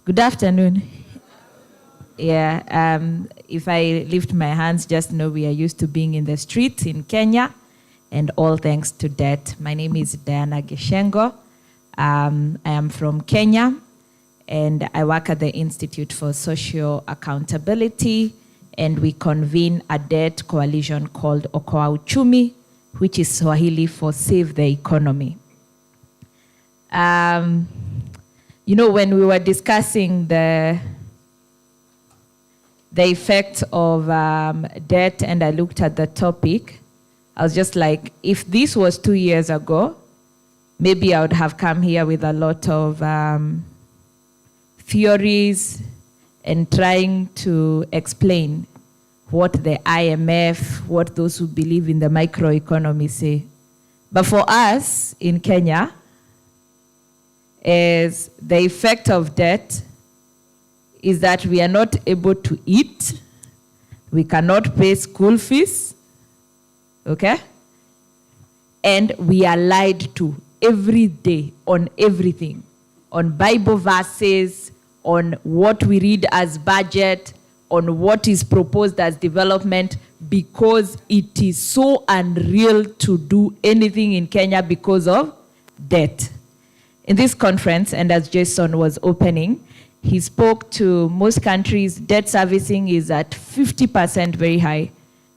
Good afternoon. Yeah, if I lift my hands, just know we are used to being in the streets in Kenya, and all thanks to debt. My name is Diana Geshengo. I am from Kenya, and I work at the Institute for Social Accountability, and we convene a debt coalition called Okoa Uchumi, which is Swahili for Save the Economy. You know, when we were discussing the effect of debt, and I looked at the topic, I was just like, if this was 2 years ago, maybe I would have come here with a lot of theories and trying to explain what the IMF, what those who believe in the microeconomy say. But for us in Kenya, is the effect of debt is that we are not able to eat, we cannot pay school fees, okay? And we are lied to every day on everything, on Bible verses, on what we read as budget, on what is proposed as development, because it is so unreal to do anything in Kenya because of debt. In this conference, and as Jason was opening, he spoke to most countries, debt servicing is at 50%, very high.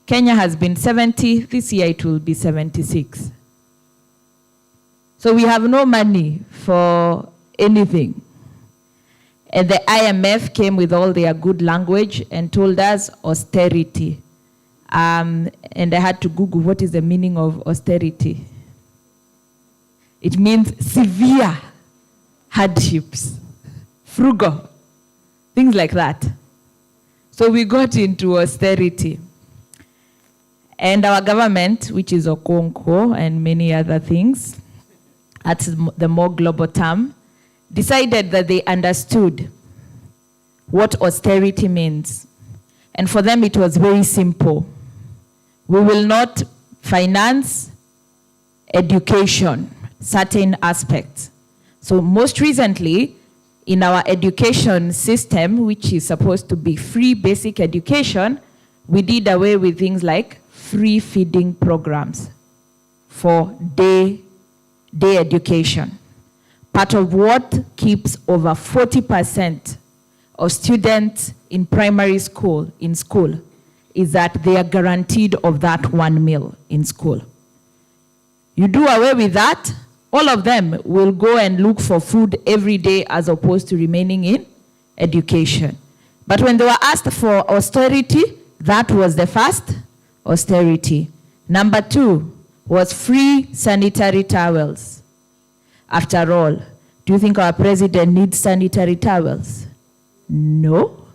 Kenya has been 70, this year it will be 76. So we have no money for anything. And the IMF came with all their good language and told us austerity. And I had to Google what is the meaning of austerity. It means severe hardships, frugal, things like that. So we got into austerity. And our government, which is Okonko and many other things, at the more global term, decided that they understood what austerity means. And for them, it was very simple. We will not finance education, certain aspects. So most recently, in our education system, which is supposed to be free basic education, we did away with things like free feeding programs for day education. Part of what keeps over 40% of students in primary school, is that they are guaranteed of that one meal in school. You do away with that, all of them will go and look for food every day as opposed to remaining in education. But when they were asked for austerity, that was the first austerity. Number 2 was free sanitary towels. After all, do you think our president needs sanitary towels? No.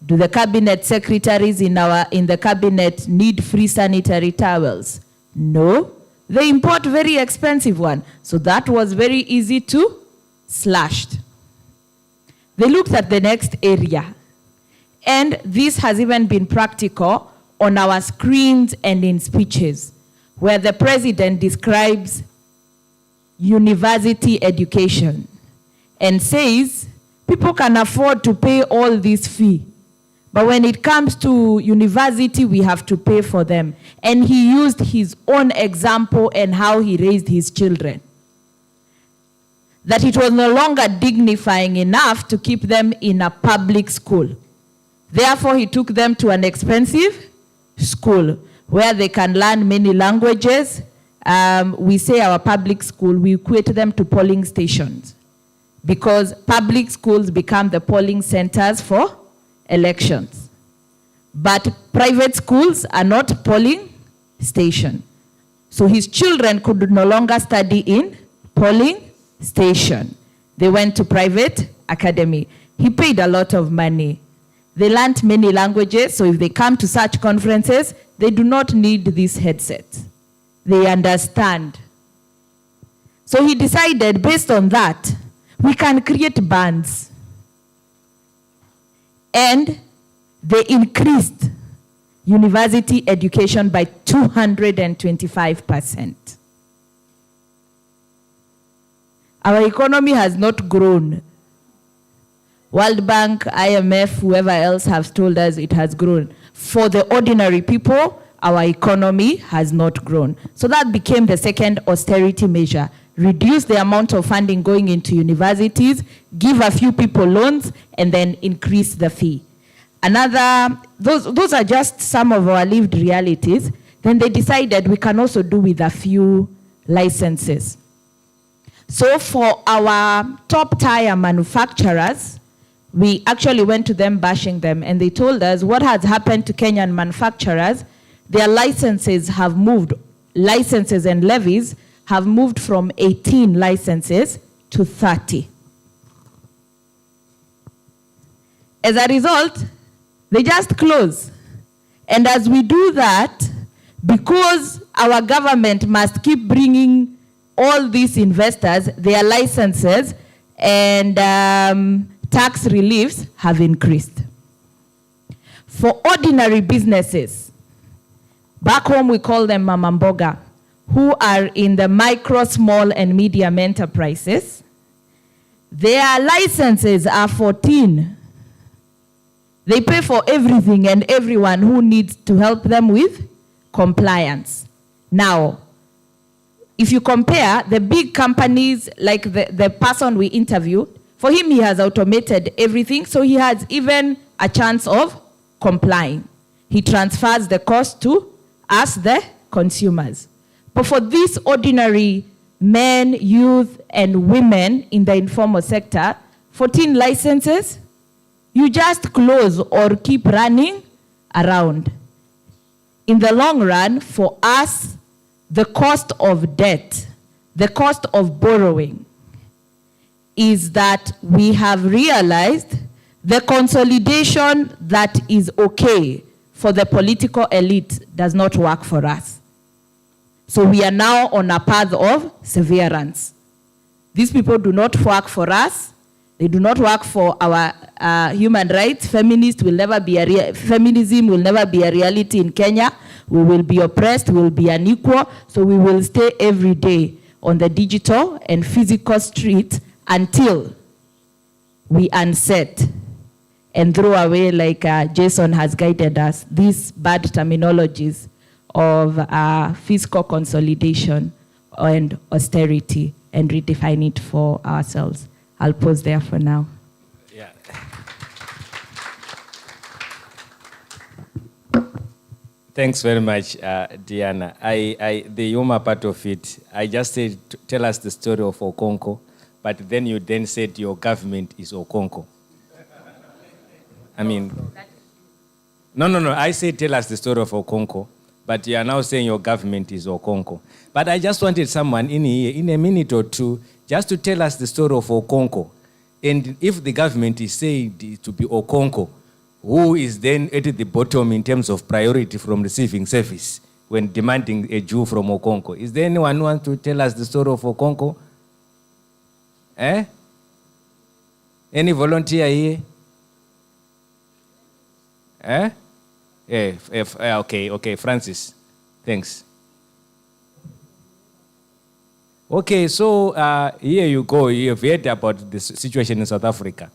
Do the cabinet secretaries in the cabinet need free sanitary towels? No. They import very expensive one. So that was very easy to slash. They looked at the next area. And this has even been practical on our screens and in speeches, where the president describes university education and says people can afford to pay all this fee. But when it comes to university, we have to pay for them. And he used his own example and how he raised his children. That it was no longer dignifying enough to keep them in a public school. Therefore, he took them to an expensive school where they can learn many languages. We say our public school, we equate them to polling stations because public schools become the polling centers for elections. But private schools are not polling station. So his children could no longer study in polling station. They went to private academy. He paid a lot of money. They learned many languages, so if they come to such conferences, they do not need these headsets. They understand. So he decided, based on that, we can create bands. And they increased university education by 225%. Our economy has not grown. World Bank, IMF, whoever else have told us it has grown. For the ordinary people, our economy has not grown. So that became the second austerity measure. Reduce the amount of funding going into universities, give a few people loans, and then increase the fee. Those are just some of our lived realities. Then they decided we can also do with a few licenses. So for our top tier manufacturers, we actually went to them bashing them, and they told us what has happened to Kenyan manufacturers. Their licenses have moved, licenses and levies have moved from 18 licenses to 30. As a result, they just close. And as we do that, because our government must keep bringing all these investors, their licenses and tax reliefs have increased. For ordinary businesses, back home we call them mama mboga, who are in the micro, small, and medium enterprises, their licenses are 14. They pay for everything and everyone who needs to help them with compliance. Now, if you compare the big companies, like the person we interviewed, for him, he has automated everything, so he has even a chance of complying. He transfers the cost to us, the consumers. But for these ordinary men, youth, and women in the informal sector, 14 licenses, you just close or keep running around. In the long run, for us, the cost of debt, the cost of borrowing, is that we have realized the consolidation that is okay for the political elite does not work for us. So we are now on a path of severance. These people do not work for us. They do not work for our human rights. Feminism will never be a reality in Kenya. We will be oppressed, we will be unequal, so we will stay every day on the digital and physical street until we unset and throw away, like Jason has guided us, these bad terminologies of fiscal consolidation and austerity and redefine it for ourselves. I'll pause there for now. Yeah. Thanks very much, Diana. The humor part of it, I just said, tell us the story of Okonko, but then you then said your government is Okonko. I mean, no, I said tell us the story of Okonko, but you are now saying your government is Okonko. But I just wanted someone in here, in a minute or two, just to tell us the story of Okonko. And if the government is said to be Okonko, who is then at the bottom in terms of priority from receiving service when demanding a Jew from Okonko? Is there anyone who wants to tell us the story of Okonko? Any volunteer here? Okay, Francis. Thanks. Okay, so here you go. You've heard about the situation in South Africa.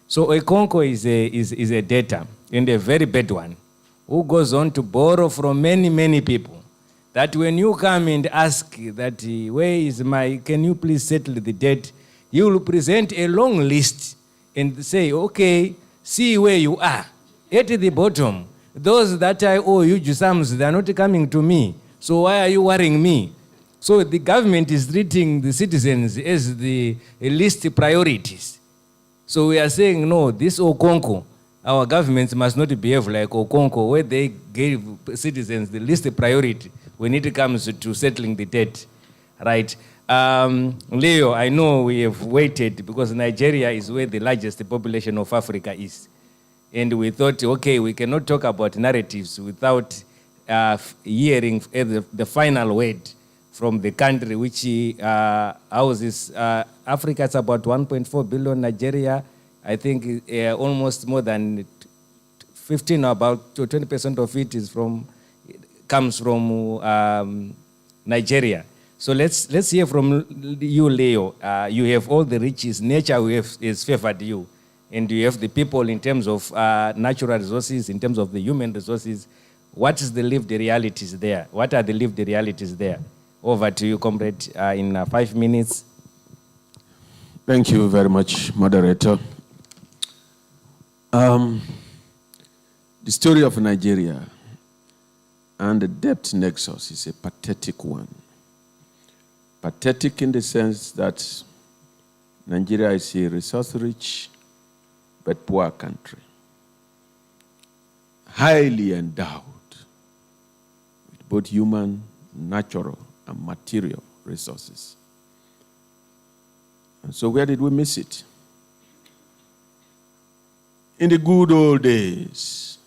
So Okonko is a debtor, and a very bad one, who goes on to borrow from many, many people. That when you come and ask that, where is can you please settle the debt? You will present a long list and say, okay, see where you are. At the bottom, those that I owe huge sums, they are not coming to me. So why are you worrying me? So the government is treating the citizens as the least priorities. So we are saying, no, this Okonko, our governments must not behave like Okonko, where they gave citizens the least priority when it comes to settling the debt, right? Leo, I know we have waited because Nigeria is where the largest population of Africa is. And we thought, okay, we cannot talk about narratives without hearing the final word from the country which houses Africa. It's about 1.4 billion. Nigeria, I think, almost more than 15 or about 20% of it comes from Nigeria. So let's hear from you, Leo. You have all the riches. Nature has favored you. And you have the people in terms of natural resources, in terms of the human resources. What is the lived realities there? What are the lived realities there? Over to you, comrade, in 5 minutes. Thank you very much, moderator. The story of Nigeria and the debt nexus is a pathetic one. Pathetic in the sense that Nigeria is a resource-rich but poor country, highly endowed with both human, natural, and material resources. And so where did we miss it? In the good old days,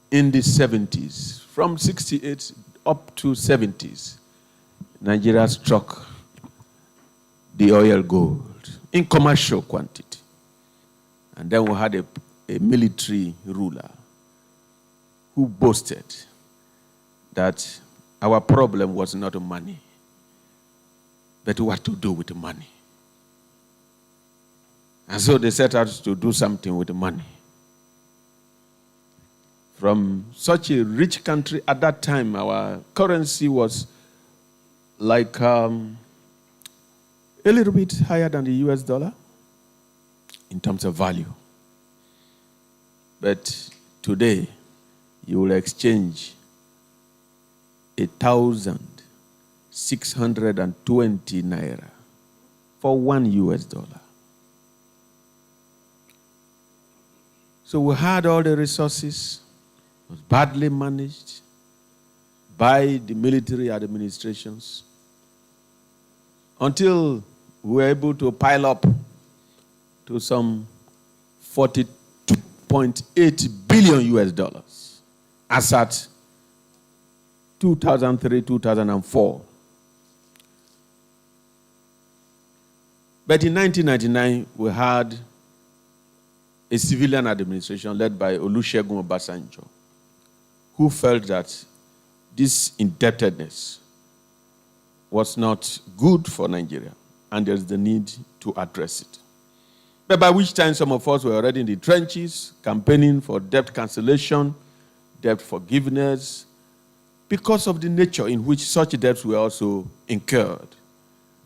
in the 70s, from 68 up to 70s, Nigeria struck the oil gold in commercial quantity. And then we had a military ruler who boasted that our problem was not money, but what to do with the money. And so they set out to do something with the money. From such a rich country, at that time, our currency was like a little bit higher than the US dollar in terms of value. But today, you will exchange 1,620 naira for $1 US. So we had all the resources, it was badly managed by the military administrations until we were able to pile up to some 42.8 billion US dollars as at 2003, 2004. But in 1999, we had a civilian administration led by Olusegun Obasanjo, who felt that this indebtedness was not good for Nigeria, and there's the need to address it. But by which time some of us were already in the trenches, campaigning for debt cancellation, debt forgiveness, because of the nature in which such debts were also incurred,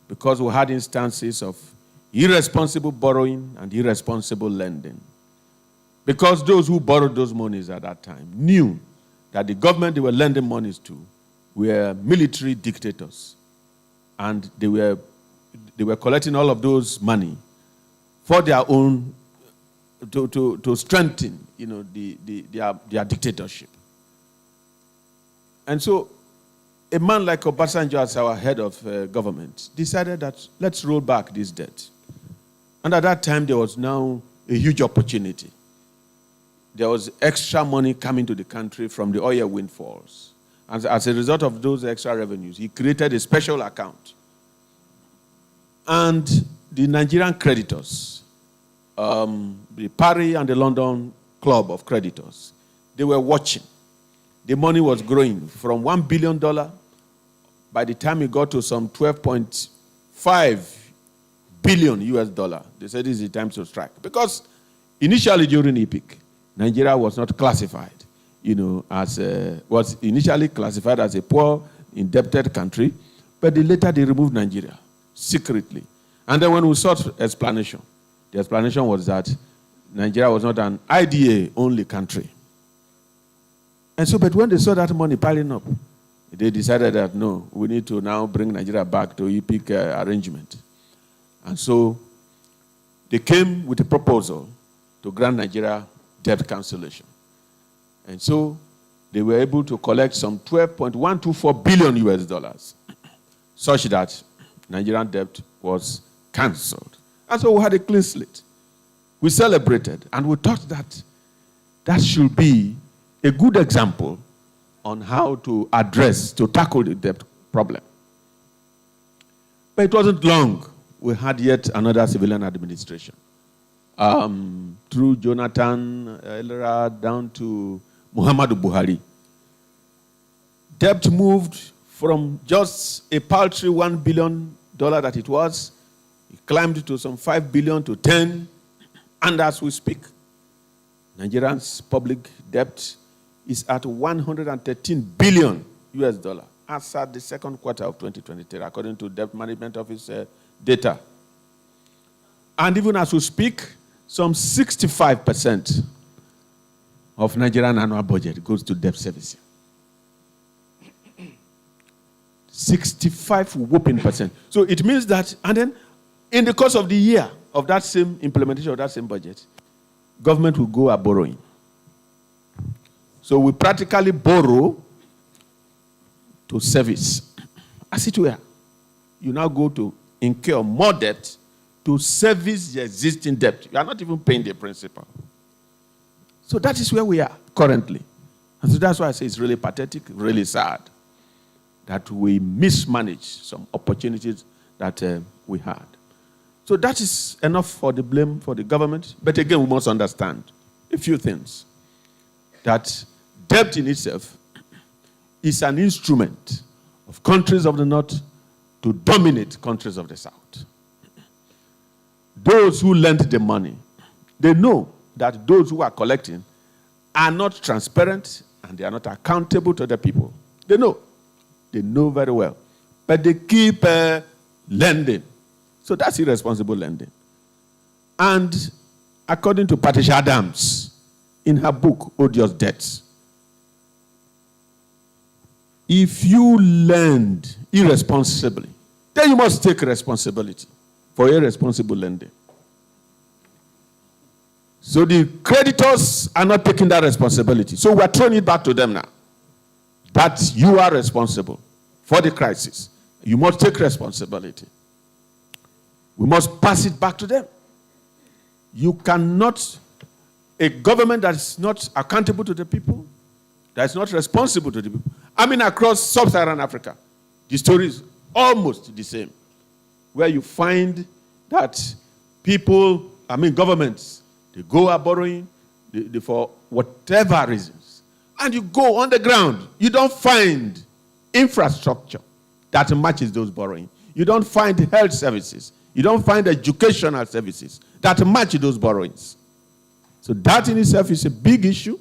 because we had instances of irresponsible borrowing and irresponsible lending. Because those who borrowed those monies at that time knew that the government they were lending monies to were military dictators, and they were collecting all of those money for their own, to strengthen, their dictatorship. And so a man like Obasanjo, as our head of government, decided that let's roll back this debt. And at that time, there was now a huge opportunity. There was extra money coming to the country from the oil windfalls. And as a result of those extra revenues, he created a special account. And the Nigerian creditors, the Paris and the London Club of Creditors, they were watching. The money was growing from $1 billion. By the time it got to some 12.5 billion US dollar, they said this is the time to strike. Because initially during EPIC, Nigeria was not classified, was initially classified as a poor, indebted country, but later they removed Nigeria secretly. And then when we sought explanation, the explanation was that Nigeria was not an IDA-only country. And so, but when they saw that money piling up, they decided that, no, we need to now bring Nigeria back to EPIC arrangement. And so they came with a proposal to grant Nigeria debt cancellation. And so they were able to collect some $12.124 billion US dollars, such that Nigerian debt was cancelled. And so we had a clean slate. We celebrated, and we thought that that should be a good example on how to tackle the debt problem. But it wasn't long. We had yet another civilian administration. Through Jonathan Elra down to Muhammadu Buhari. Debt moved from just a paltry $1 billion that it was. It climbed to some $5 billion to 10. And as we speak, Nigeria's public debt is at 113 billion US dollar as at the second quarter of 2023, according to Debt Management Office data. And even as we speak, some 65% of Nigerian annual budget goes to debt servicing. 65 whooping percent. So it means that, and then in the course of the year of that same implementation of that same budget, government will go borrowing. So we practically borrow to service. As it were, you now go to incur more debt to service the existing debt. You are not even paying the principal. So that is where we are currently. And so that's why I say it's really pathetic, really sad that we mismanage some opportunities that we had. So that is enough for the blame for the government. But again, we must understand a few things. That debt in itself is an instrument of countries of the North to dominate countries of the South. Those who lend the money, they know that those who are collecting are not transparent and they are not accountable to the people. They know. They know very well. But they keep lending. So that's irresponsible lending. And according to Patricia Adams, in her book, Odious Debts, if you lend irresponsibly, then you must take responsibility for irresponsible lending. So the creditors are not taking that responsibility. So we're throwing it back to them now. That you are responsible for the crisis. You must take responsibility. We must pass it back to them. You cannot, a government that is not accountable to the people, that is not responsible to the people. I mean, across sub-Saharan Africa, the story is almost the same, where you find that people, governments, they go are borrowing for whatever reasons. And you go on the ground, you don't find infrastructure that matches those borrowing. You don't find health services. You don't find educational services that match those borrowings. So that in itself is a big issue.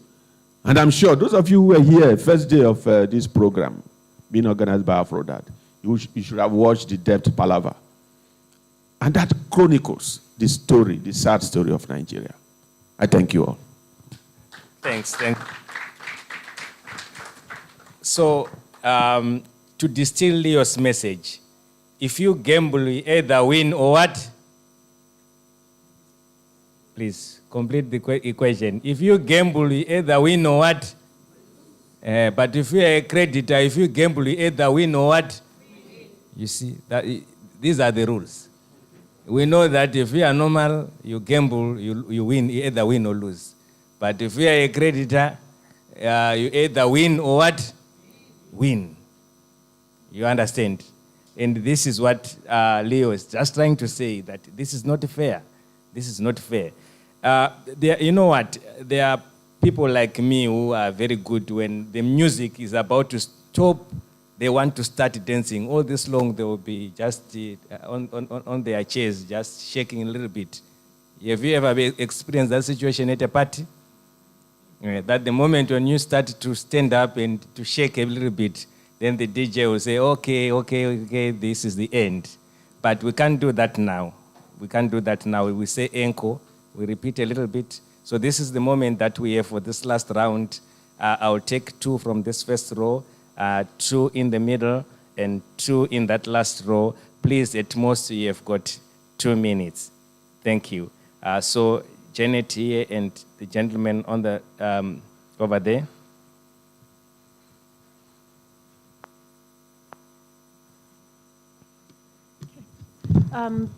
And I'm sure those of you who were here first day of this program being organized by AfRoDad, you should have watched the debt palaver. And that chronicles the story, the sad story of Nigeria. I thank you all. Thanks. So, to distill Leo's message, if you gamble, you either win or what? Please, complete the equation. If you gamble, you either win or what? But if you're a creditor, if you gamble, you either win or what? You see, these are the rules. We know that if you are normal, you gamble, you win, you either win or lose. But if you are a creditor, you either win or what? Win. You understand? And this is what Leo is just trying to say, that this is not fair. This is not fair. You know what? There are people like me who are very good when the music is about to stop, they want to start dancing. All this long, they will be just on their chairs, just shaking a little bit. Have you ever experienced that situation at a party? That the moment when you start to stand up and to shake a little bit, then the DJ will say, okay, this is the end. But we can't do that now. We can't do that now. We say encore, we repeat a little bit. So this is the moment that we have for this last round. I'll take 2 from this first row, 2 in the middle, and 2 in that last row. Please, at most, you have got 2 minutes. Thank you. So Janet here and the gentleman on the over there.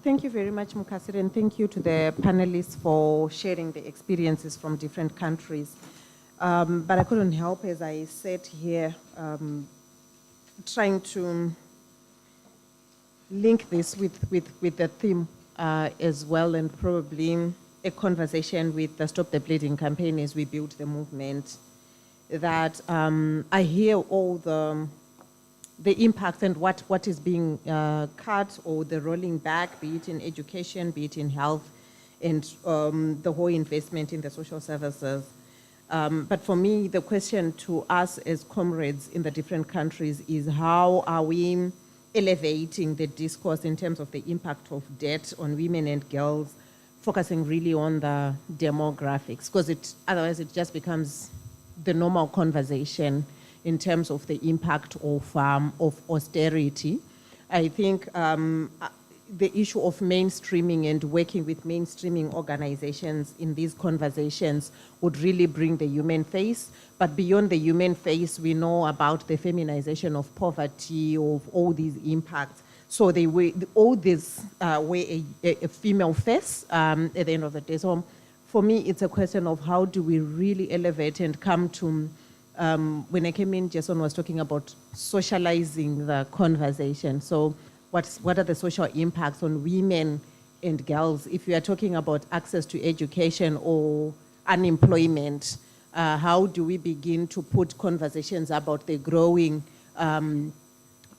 Thank you very much, Mukasiri, and thank you to the panelists for sharing the experiences from different countries. But I couldn't help as I sat here trying to link this with the theme as well, and probably a conversation with the Stop the Bleeding campaign as we build the movement, that I hear all the impact and what is being cut, or the rolling back, be it in education, be it in health, and the whole investment in the social services. But for me, the question to us as comrades in the different countries is, how are we elevating the discourse in terms of the impact of debt on women and girls, focusing really on the demographics, because otherwise it just becomes the normal conversation in terms of the impact of austerity. I think the issue of mainstreaming and working with mainstreaming organizations in these conversations would really bring the human face. But beyond the human face, we know about the feminization of poverty, of all these impacts. So all this weigh a female face at the end of the day. So for me, it's a question of how do we really elevate and come to, when I came in, Jason was talking about socializing the conversation. So what are the social impacts on women and girls? If we are talking about access to education or unemployment, how do we begin to put conversations about the growing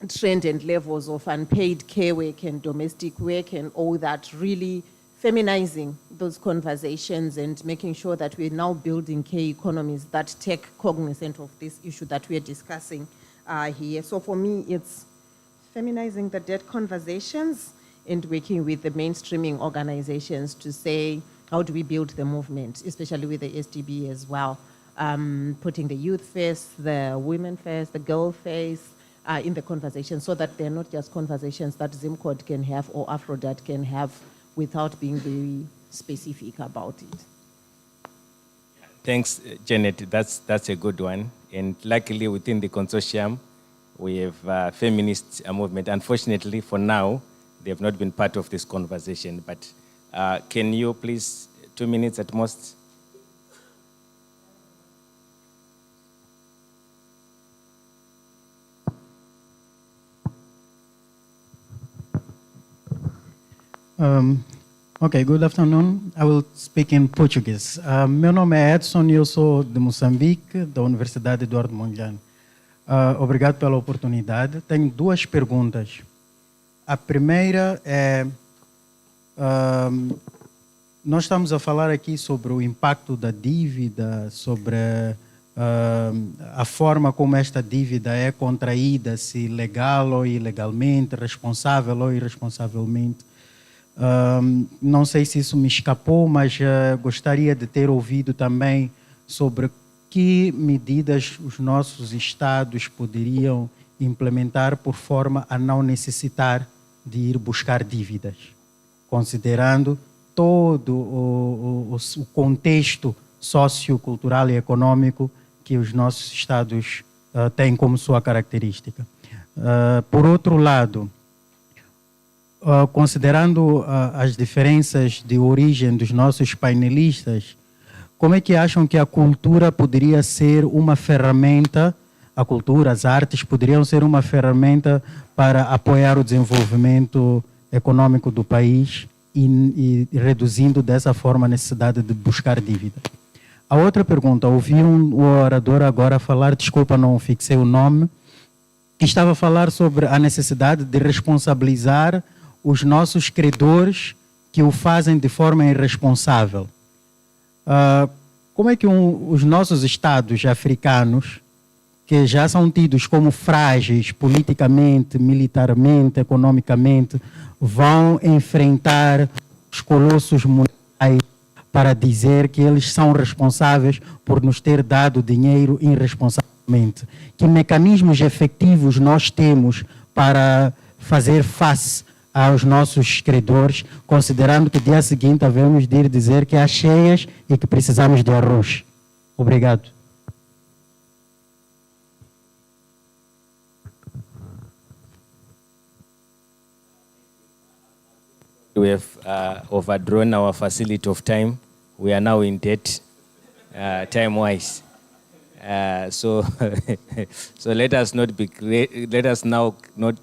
trend and levels of unpaid care work and domestic work and all that, really feminizing those conversations and making sure that we're now building care economies that take cognizance of this issue that we're discussing here. So for me, it's feminizing the debt conversations and working with the mainstreaming organizations to say, how do we build the movement, especially with the SDB as well, putting the youth first, the women first, the girl first in the conversation, so that they're not just conversations that ZimCode can have or AfRoDAD can have without being very specific about it. Thanks, Janet. That's a good one. And luckily, within the consortium, we have feminist movement. Unfortunately, for now, they have not been part of this conversation. But can you please, 2 minutes at most? Ok, good afternoon. I will speak in Portuguese. Meu nome é Edson e eu sou de Moçambique, da Universidade Eduardo Mondlane. Obrigado pela oportunidade. Tenho 2 perguntas. A primeira é, nós estamos a falar aqui sobre o impacto da dívida, sobre a forma como esta dívida é contraída, se legal ou ilegalmente, responsável ou irresponsavelmente. Não sei se isso me escapou, mas gostaria de ter ouvido também sobre que medidas os nossos estados poderiam implementar por forma a não necessitar de ir buscar dívidas, considerando todo o contexto sociocultural e econômico que os nossos estados têm como sua característica. Por outro lado, considerando as diferenças de origem dos nossos painelistas, como é que acham que a cultura poderia ser uma ferramenta, a cultura, as artes poderiam ser uma ferramenta para apoiar o desenvolvimento econômico do país e reduzindo dessa forma a necessidade de buscar dívida? A outra pergunta, ouvi o orador agora falar, desculpa, não fixei o nome, que estava a falar sobre a necessidade de responsabilizar os nossos credores que o fazem de forma irresponsável. Como é que os nossos estados africanos, que já são tidos como frágeis politicamente, militarmente, economicamente, vão enfrentar os colossos mundiais para dizer que eles são responsáveis por nos ter dado dinheiro irresponsavelmente. Que mecanismos efetivos nós temos para fazer face aos nossos credores, considerando que dia seguinte havemos de ir dizer que há cheias e que precisamos de arroz. Obrigado. We have overdrawn our facility of time. We are now in debt, time-wise. So, so let us not be. Let us now not.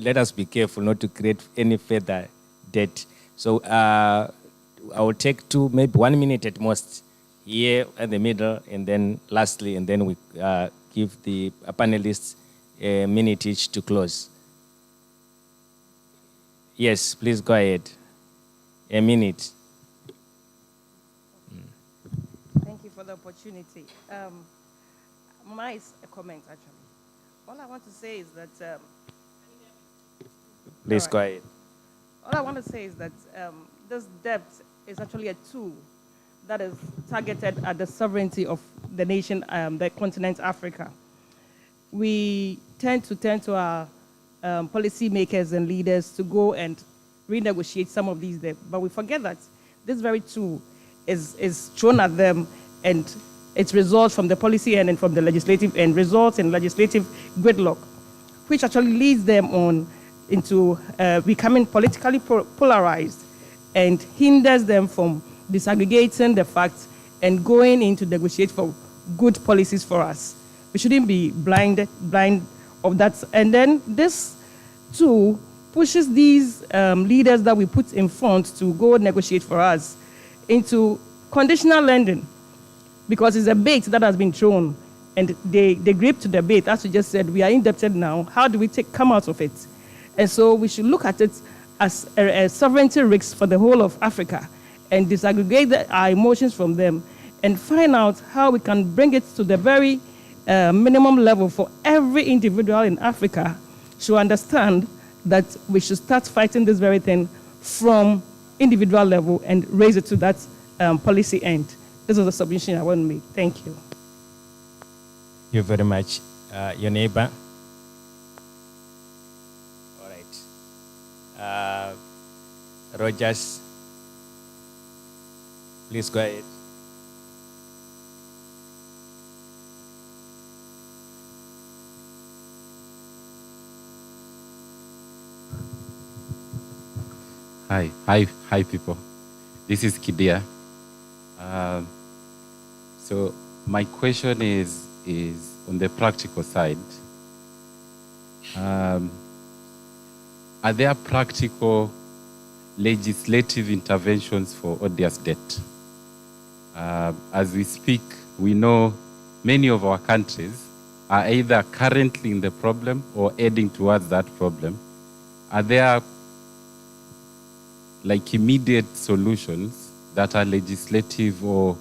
Let us be careful not to create any further debt. So I will take maybe 1 minute at most here at the middle, and then lastly, and then we give the panelists a minute each to close. Yes, please go ahead. A minute. Thank you for the opportunity. Mine is a comment, actually. All I want to say is that... Please go ahead. All I want to say is that this debt is actually a tool that is targeted at the sovereignty of the nation, the continent Africa. We tend to turn to our policymakers and leaders to go and renegotiate some of these debts, but we forget that this very tool is thrown at them, and it results from the policy and from the legislative, and results in legislative gridlock, which actually leads them on into becoming politically polarized and hinders them from disaggregating the facts and going into negotiate for good policies for us. We shouldn't be blind of that. And then this tool pushes these leaders that we put in front to go negotiate for us into conditional lending, because it's a bait that has been thrown, and they grip to the bait. As you just said, we are indebted now. How do we come out of it? And so we should look at it as a sovereignty risk for the whole of Africa and disaggregate our emotions from them and find out how we can bring it to the very minimum level for every individual in Africa to understand that we should start fighting this very thing from individual level and raise it to that policy end. This is the submission I want to make. Thank you. Thank you very much. Your neighbor. All right. Rogers, please go ahead. Hi, people. This is Kidia. So my question is on the practical side. Are there practical legislative interventions for odious debt? As we speak, we know many of our countries are either currently in the problem or heading towards that problem. Are there like immediate solutions that are legislative or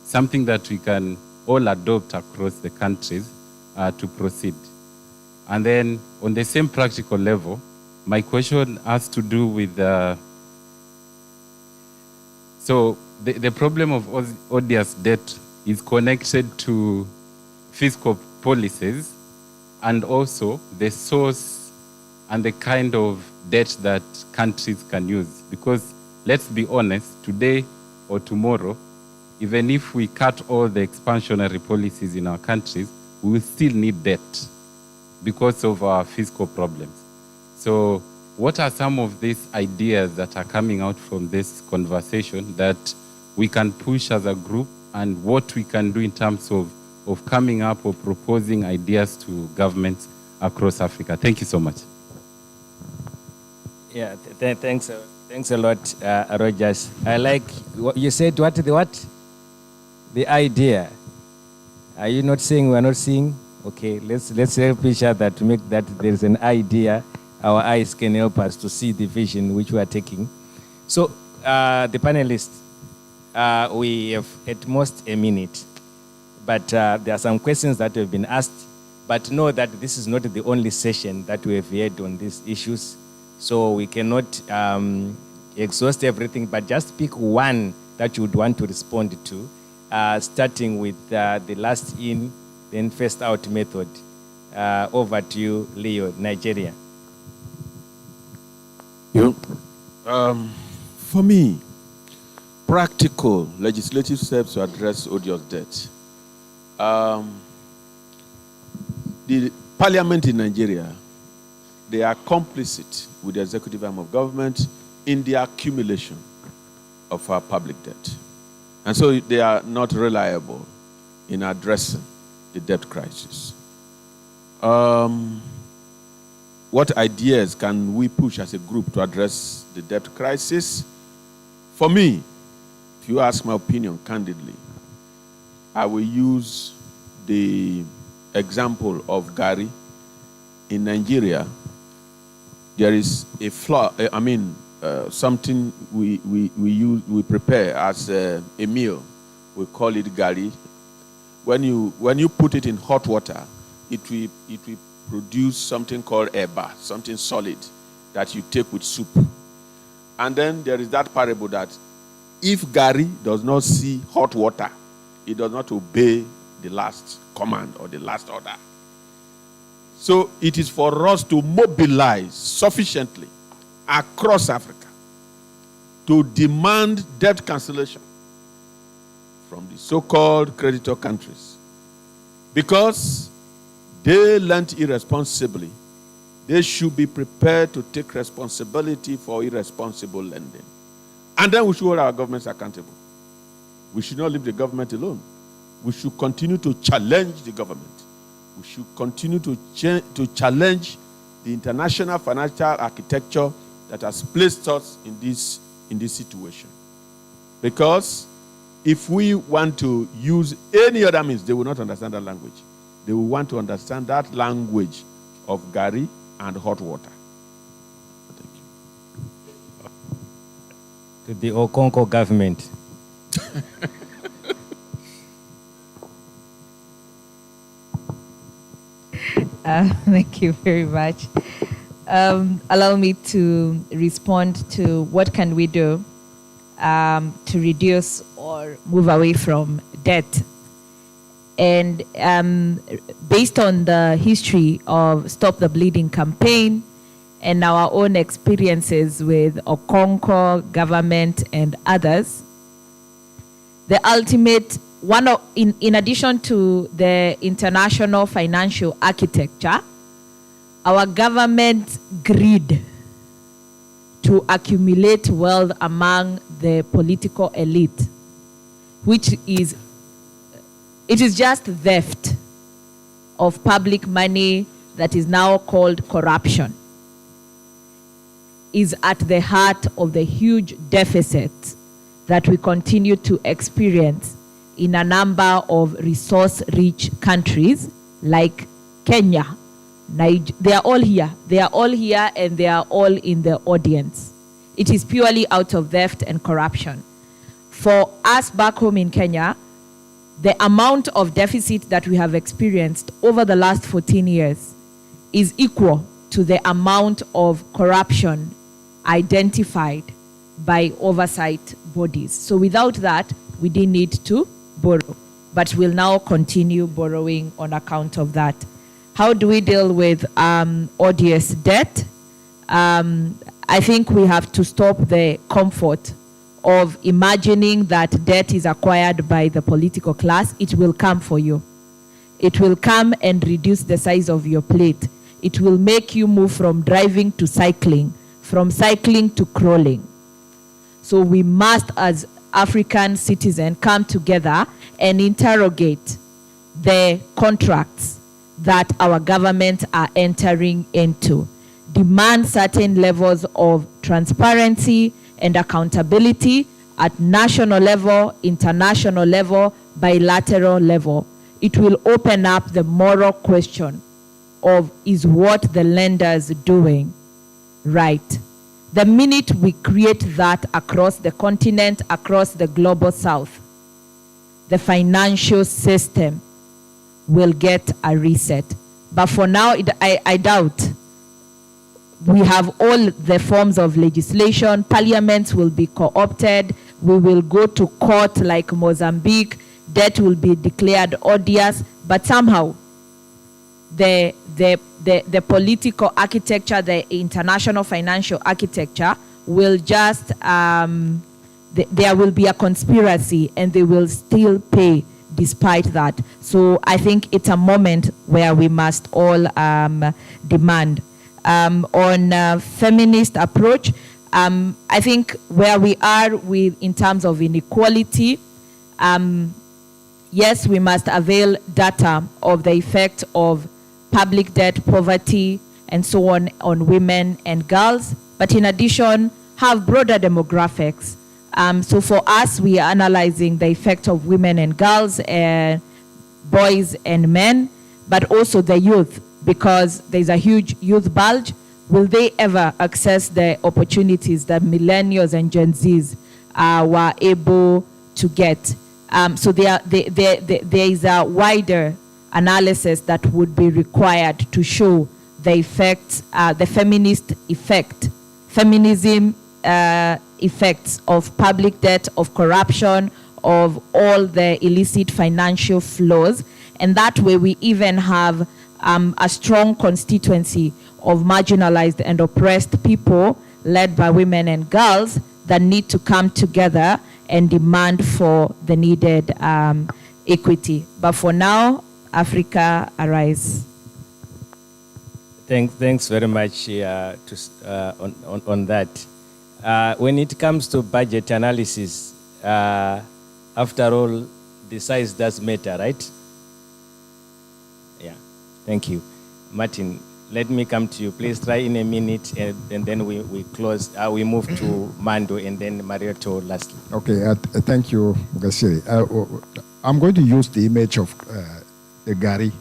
something that we can all adopt across the countries to proceed? And then on the same practical level, my question has to do with, so the problem of odious debt is connected to fiscal policies and also the source and the kind of debt that countries can use. Because let's be honest, today or tomorrow, even if we cut all the expansionary policies in our countries, we will still need debt because of our fiscal problems. So what are some of these ideas that are coming out from this conversation that we can push as a group, and what we can do in terms of coming up or proposing ideas to governments across Africa? Thank you so much. Yeah, thanks a lot, Rogers. I like what you said. What? The idea. Are you not saying we're not seeing? Okay, let's help each other to make that there's an idea. Our eyes can help us to see the vision which we are taking. So, the panelists, we have at most a minute, but there are some questions that have been asked. But know that this is not the only session that we have had on these issues. So we cannot exhaust everything, but just pick one that you would want to respond to, starting with the last in, then first out method. Over to you, Leo, Nigeria. For me, practical legislative steps to address odious debt. The parliament in Nigeria, they are complicit with the executive arm of government in the accumulation of our public debt. And so they are not reliable in addressing the debt crisis. What ideas can we push as a group to address the debt crisis? For me, if you ask my opinion candidly, I will use the example of Gary. In Nigeria, there is a flaw, something we prepare as a meal. We call it Gary. When you put it in hot water, it will produce something called eba, something solid that you take with soup. And then there is that parable that if Gary does not see hot water, he does not obey the last command or the last order. So it is for us to mobilize sufficiently across Africa to demand debt cancellation from the so-called creditor countries. Because they lent irresponsibly, they should be prepared to take responsibility for irresponsible lending. And then we should hold our governments accountable. We should not leave the government alone. We should continue to challenge the government. We should continue to challenge the international financial architecture that has placed us in this situation. Because if we want to use any other means, they will not understand that language. They will want to understand that language of Gary and hot water. Thank you. To the Okonko government. Thank you very much. Allow me to respond to what can we do to reduce or move away from debt. And based on the history of Stop the Bleeding campaign and our own experiences with Okonko government and others, the ultimate in addition to the international financial architecture, our government's greed to accumulate wealth among the political elite, which is just theft of public money that is now called corruption, is at the heart of the huge deficit that we continue to experience in a number of resource-rich countries like Kenya. They are all here. They are all here and they are all in the audience. It is purely out of theft and corruption. For us back home in Kenya, the amount of deficit that we have experienced over the last 14 years is equal to the amount of corruption identified by oversight bodies. So without that, we didn't need to borrow, but we'll now continue borrowing on account of that. How do we deal with odious debt? I think we have to stop the comfort of imagining that debt is acquired by the political class. It will come for you. It will come and reduce the size of your plate. It will make you move from driving to cycling, from cycling to crawling. So we must, as African citizens, come together and interrogate the contracts that our governments are entering into. Demand certain levels of transparency and accountability at national level, international level, bilateral level. It will open up the moral question of, is what the lenders doing right? The minute we create that across the continent, across the global south, the financial system will get a reset. But for now, I doubt. We have all the forms of legislation. Parliaments will be co-opted. we will go to court like Mozambique, debt will be declared odious, but somehow the political architecture, the international financial architecture will just, there will be a conspiracy and they will still pay despite that. So I think it's a moment where we must all demand. On feminist approach, I think where we are in terms of inequality, yes, we must avail data of the effect of public debt, poverty, and so on women and girls, but in addition, have broader demographics. So for us, we are analyzing the effect of women and girls, boys and men, but also the youth, because there's a huge youth bulge. Will they ever access the opportunities that millennials and Gen Zs were able to get? So there is a wider analysis that would be required to show the effects, the feminism effects of public debt, of corruption, of all the illicit financial flows. And that way we even have a strong constituency of marginalized and oppressed people led by women and girls that need to come together and demand for the needed equity. But for now, Africa, arise. Thanks very much on that. When it comes to budget analysis, after all, the size does matter, right? Yeah, thank you. Martin, let me come to you. Please try in a minute, and then we close. We move to Mando and then Marioto lastly. Okay, thank you, Gasiri. I'm going to use the image of the Gari,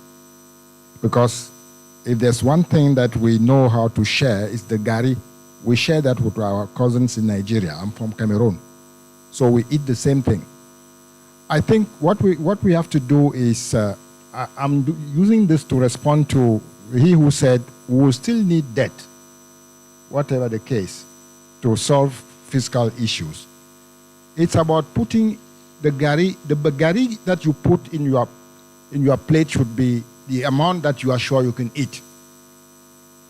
because if there's one thing that we know how to share, is the Gari. We share that with our cousins in Nigeria. I'm from Cameroon. So we eat the same thing. I think what we have to do is, I'm using this to respond to he who said we will still need debt, whatever the case, to solve fiscal issues. It's about putting the gari that you put in your plate should be the amount that you are sure you can eat.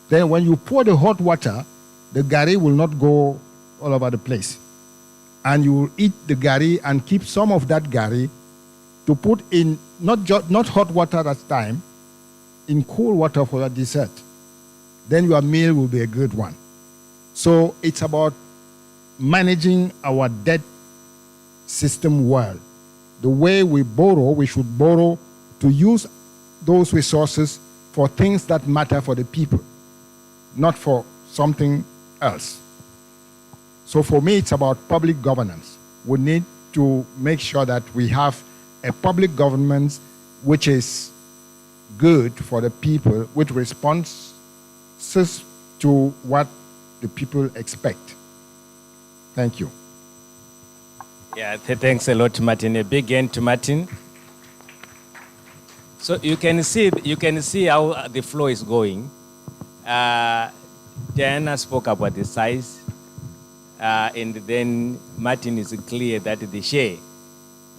Then when you pour the hot water, the gari will not go all over the place. And you will eat the gari and keep some of that gari to put in not hot water at that time, in cool water for your dessert. Then your meal will be a good one. So it's about managing our debt system well. The way we borrow, we should borrow to use those resources for things that matter for the people, not for something else. So for me, it's about public governance. We need to make sure that we have a public government which is good for the people, which responds to what the people expect. Thank you. Yeah, thanks a lot, Martin. A big end to Martin. So you can see how the flow is going. Diana spoke about the size, and then Martin is clear that the share.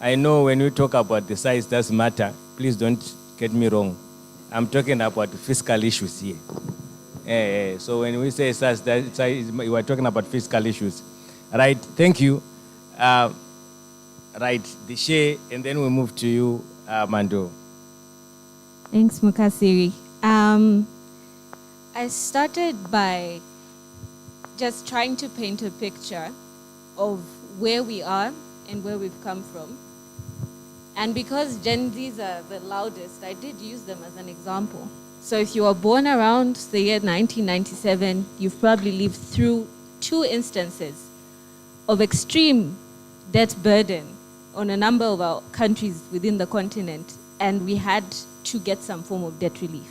I know when we talk about the size does matter. Please don't get me wrong. I'm talking about fiscal issues here. So when we say size, we are talking about fiscal issues. Right, thank you. Right, the share, and then we move to you, Mando. Thanks, Mukasiri. I started by just trying to paint a picture of where we are and where we've come from. And because Gen Zs are the loudest, I did use them as an example. So if you were born around the year 1997, you've probably lived through 2 instances of extreme debt burden on a number of our countries within the continent, and we had to get some form of debt relief.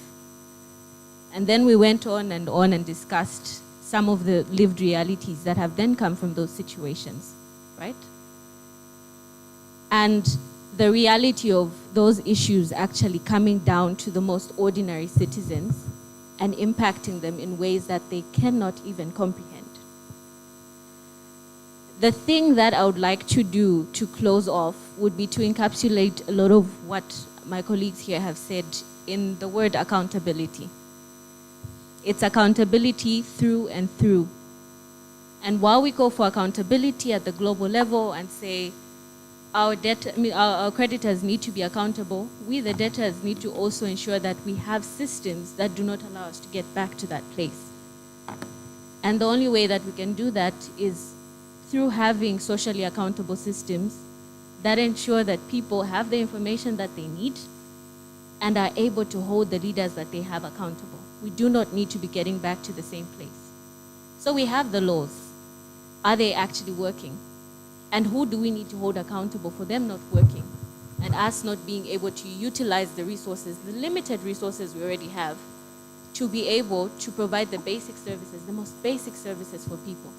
And then we went on and discussed some of the lived realities that have then come from those situations, right? And the reality of those issues actually coming down to the most ordinary citizens and impacting them in ways that they cannot even comprehend. The thing that I would like to do to close off would be to encapsulate a lot of what my colleagues here have said in the word accountability. It's accountability through and through. And while we go for accountability at the global level and say our creditors need to be accountable, we the debtors need to also ensure that we have systems that do not allow us to get back to that place. And the only way that we can do that is through having socially accountable systems that ensure that people have the information that they need and are able to hold the leaders that they have accountable. We do not need to be getting back to the same place. So we have the laws. Are they actually working? And who do we need to hold accountable for them not working and us not being able to utilize the resources, the limited resources we already have, to be able to provide the basic services, the most basic services for people?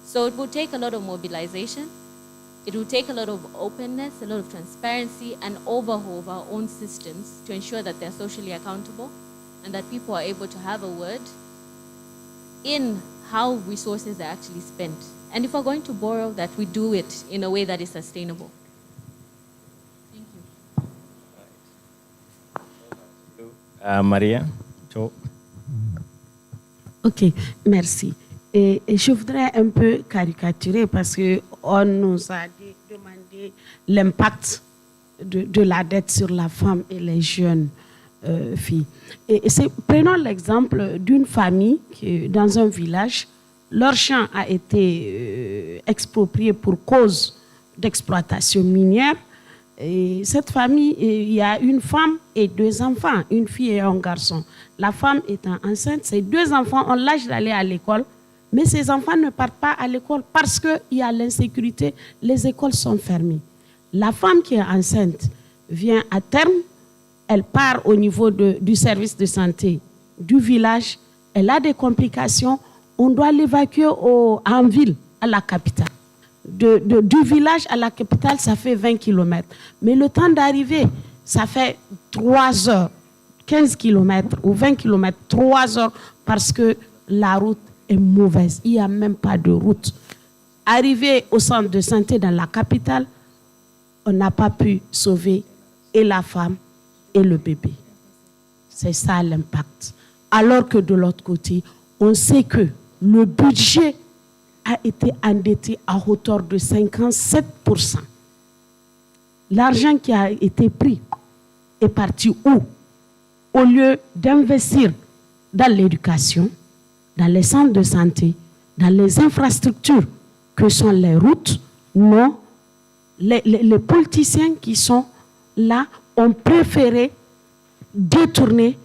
So it will take a lot of mobilization. It will take a lot of openness, a lot of transparency, and overhaul of our own systems to ensure that they're socially accountable and that people are able to have a word in how resources are actually spent. And if we're going to borrow, that we do it in a way that is sustainable. Thank you. Maria. Ok, merci. Et je voudrais un peu caricaturer parce qu'on nous a demandé l'impact de la dette sur la femme et les jeunes filles. Prenons l'exemple d'une famille qui, dans un village, leur champ a été exproprié pour cause d'exploitation minière. Et cette famille, il y a une femme et 2 enfants, une fille et un garçon. La femme étant enceinte, ces 2 enfants ont l'âge d'aller à l'école, mais ces enfants ne partent pas à l'école parce qu'il y a l'insécurité, les écoles sont fermées. La femme qui est enceinte vient à terme, elle part au niveau du service de santé du village, elle a des complications, on doit l'évacuer en ville, à la capitale. Du village à la capitale, ça fait 20 km. Mais le temps d'arriver, ça fait 3 heures, 15 km ou 20 km, 3 heures, parce que la route est mauvaise. Il n'y a même pas de route. Arrivé au centre de santé dans la capitale, on n'a pas pu sauver et la femme et le bébé. C'est ça l'impact. Alors que de l'autre côté, on sait que le budget a été endetté à hauteur de 57%. L'argent qui a été pris est parti où? Au lieu d'investir dans l'éducation, dans les centres de santé, dans les infrastructures que sont les routes, non, les politiciens qui sont là ont préféré détourner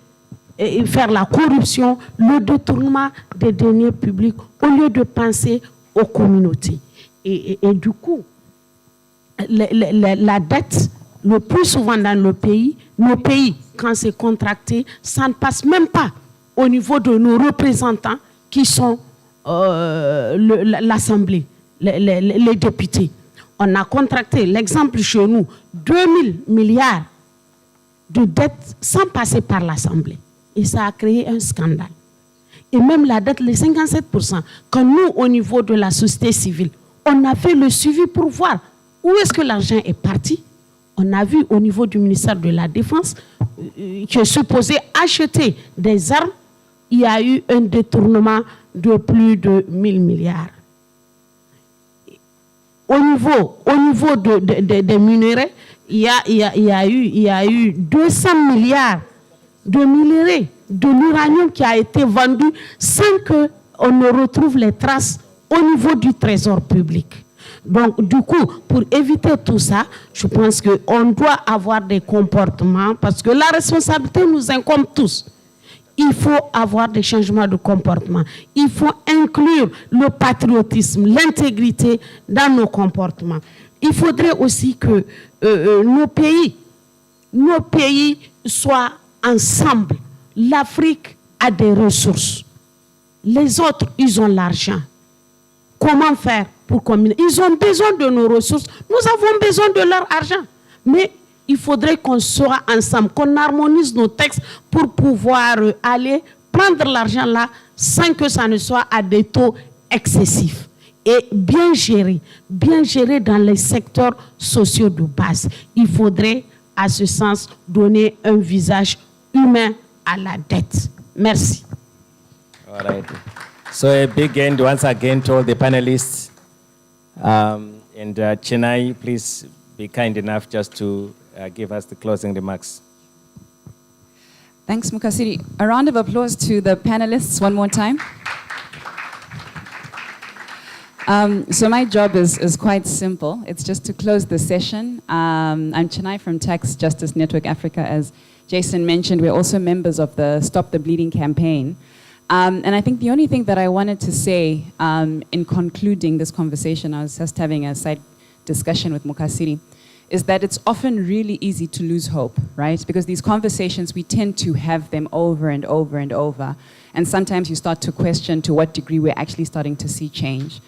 et faire la corruption, le détournement des deniers publics au lieu de penser aux communautés. Et du coup, la dette, le plus souvent dans nos pays, quand c'est contracté, ça ne passe même pas au niveau de nos représentants qui sont l'Assemblée, les députés. On a contracté, l'exemple chez nous, 2000 milliards de dettes sans passer par l'Assemblée. Et ça a créé un scandale. Et même la dette, les 57%, quand nous, au niveau de la société civile, on a fait le suivi pour voir où est-ce que l'argent est parti. On a vu au niveau du ministère de la Défense, qui est supposé acheter des armes, il y a eu un détournement de plus de 1000 milliards. Au niveau des minerais, il y a eu 200 milliards de minerais, de l'uranium qui a été vendu sans qu'on ne retrouve les traces au niveau du trésor public. Donc, du coup, pour éviter tout ça, je pense qu'on doit avoir des comportements parce que la responsabilité nous incombe tous. Il faut avoir des changements de comportement. Il faut inclure le patriotisme, l'intégrité dans nos comportements. Il faudrait aussi que nos pays soient ensemble. L'Afrique a des ressources. Les autres, ils ont l'argent. Comment faire pour combiner? Ils ont besoin de nos ressources. Nous avons besoin de leur argent. Mais il faudrait qu'on soit ensemble, qu'on harmonise nos textes pour pouvoir aller prendre l'argent là sans que ça ne soit à des taux excessifs. et bien gérer dans les secteurs sociaux de base. Il faudrait, à ce sens, donner un visage humain à la dette. Merci. All right. So a big end once again to all the panelists. And Chinai, please be kind enough just to give us the closing remarks. Thanks, Mukasiri. A round of applause to the panelists one more time. So my job is quite simple. It's just to close the session. I'm Chinai from Tax Justice Network Africa. As Jason mentioned, we're also members of the Stop the Bleeding campaign. And I think the only thing that I wanted to say in concluding this conversation, I was just having a side discussion with Mukasiri, is that it's often really easy to lose hope, right? Because these conversations, we tend to have them over and over and over. And sometimes you start to question to what degree we're actually starting to see change.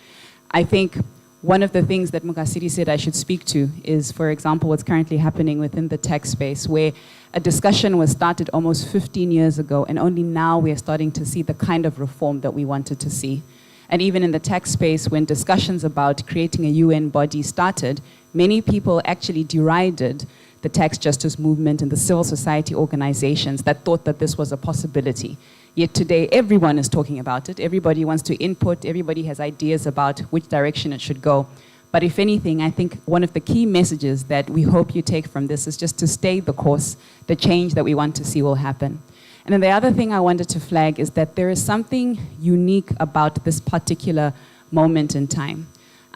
I think one of the things that Mukasiri said I should speak to is, for example, what's currently happening within the tech space, where a discussion was started almost 15 years ago, and only now we are starting to see the kind of reform that we wanted to see. And even in the tech space, when discussions about creating a UN body started, many people actually derided the tax justice movement and the civil society organizations that thought that this was a possibility. Yet today, everyone is talking about it. Everybody wants to input. Everybody has ideas about which direction it should go. But if anything, I think one of the key messages that we hope you take from this is just to stay the course. The change that we want to see will happen. And then the other thing I wanted to flag is that there is something unique about this particular moment in time.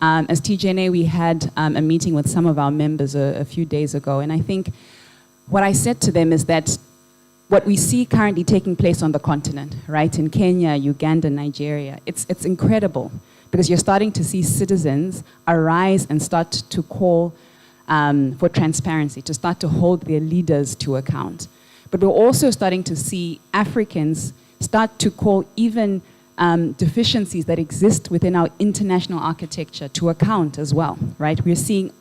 As TJNA, we had a meeting with some of our members a few days ago, and I think what I said to them is that what we see currently taking place on the continent, right, in Kenya, Uganda, Nigeria, it's incredible, because you're starting to see citizens arise and start to call for transparency, to start to hold their leaders to account. But we're also starting to see Africans start to call even deficiencies that exist within our international architecture to account as well, right? We're seeing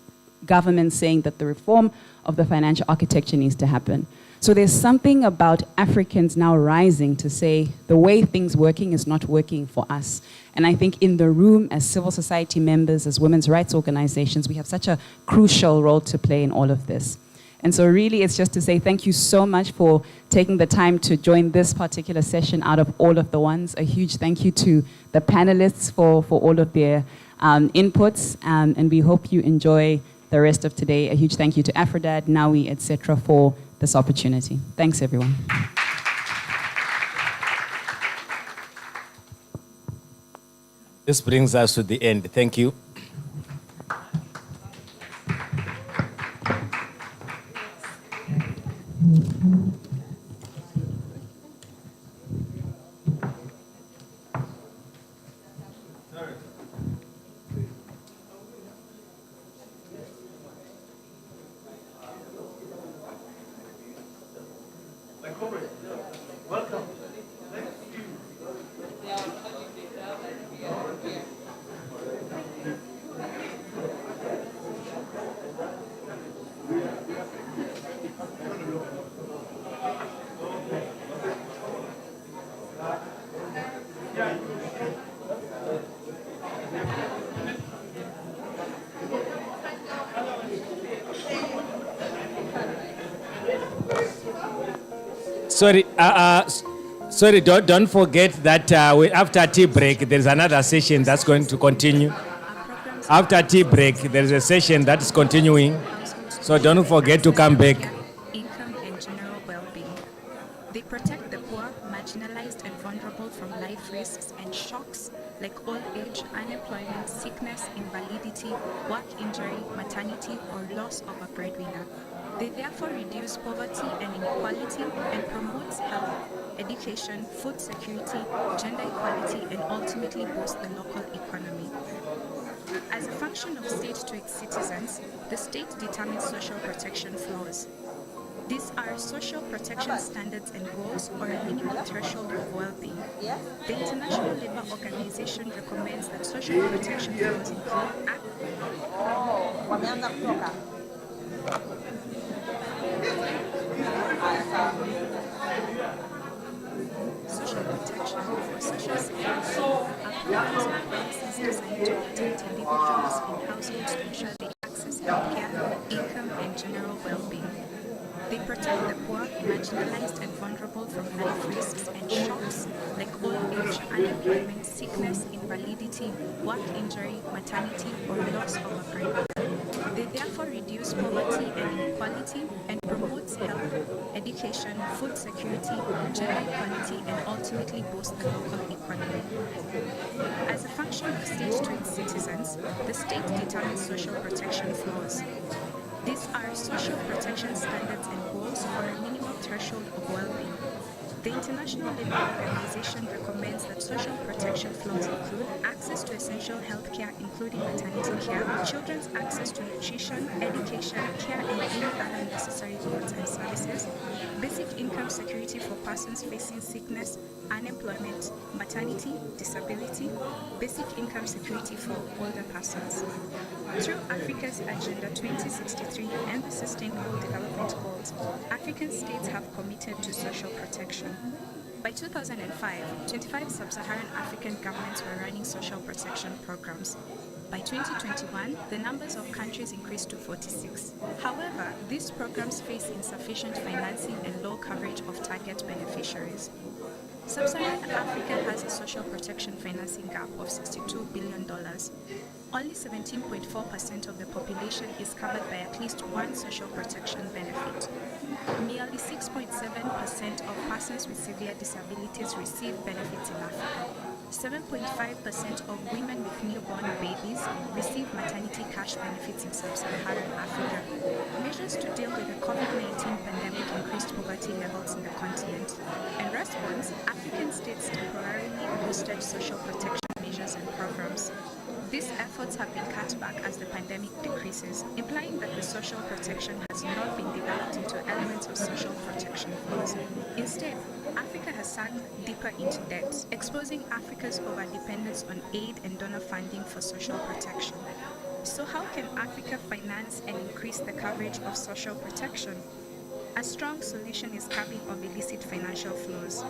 governments saying that the reform of the financial architecture needs to happen. So there's something about Africans now rising to say the way things working is not working for us. And I think in the room, as civil society members, as women's rights organizations, we have such a crucial role to play in all of this. And so really it's just to say thank you so much for taking the time to join this particular session out of all of the ones. A huge thank you to the panelists for all of their inputs, and we hope you enjoy the rest of today. A huge thank you to AfRODAD, NAWI, etc. for this opportunity. Thanks, everyone. This brings us to the end. Thank you. Sorry, don't forget that after tea break, there's another session that's going to continue. After tea break, there's a session that's continuing. So don't forget to come back. Income and general well-being. They protect the poor, marginalized and vulnerable from life risks and shocks like old age, unemployment, sickness, invalidity, work injury, maternity, or loss of a breadwinner. They therefore reduce poverty and inequality and promote health, education, food security, gender equality, and ultimately boost the local economy. As a function of state to its citizens, the state determines social protection floors. These are social protection standards and goals, or a minimum threshold of well-being. The International Labour Organization recommends that social protection floors include social protection for social security are programs and policies designed to households to ensure they access healthcare, income, and general well-being. They protect the poor, marginalized, and vulnerable from life risks and shocks like old age, unemployment, sickness, invalidity, work injury, maternity, or loss of a parent. They therefore reduce poverty and inequality and promotes health, education, food security, gender equality, and ultimately boost the local economy. As a function of state to its citizens, the state determines social protection floors. These are social protection standards and goals for a minimum threshold of well-being. The International Labour Organization recommends that social protection floors include access to essential health care, including maternity care, children's access to nutrition, education, care, and any other necessary goods and services, basic income security for persons facing sickness, unemployment, maternity, disability, basic income security for older persons. Through Africa's Agenda 2063 and the Sustainable Development Goals, African states have committed to social protection. By 2005, 25 sub-Saharan African governments were running social protection programs. By 2021, the numbers of countries increased to 46. However, these programs face insufficient financing and low coverage of target beneficiaries. Sub-Saharan Africa has a social protection financing gap of $62 billion. Only 17.4% of the population is covered by at least one social protection benefit. Nearly 6.7% of persons with severe disabilities receive benefits in Africa. 7.5% of women with newborn babies receive maternity cash benefits in sub-Saharan Africa. Measures to deal with the COVID-19 pandemic increased poverty levels in the continent. In response, African states temporarily boosted social protection measures and programs. These efforts have been cut back as the pandemic decreases, implying that the social protection has not been developed into elements of social protection flows. Instead, Africa has sunk deeper into debt, exposing Africa's overdependence on aid and donor funding for social protection. So how can Africa finance and increase the coverage of social protection? A strong solution is curbing of illicit financial flows.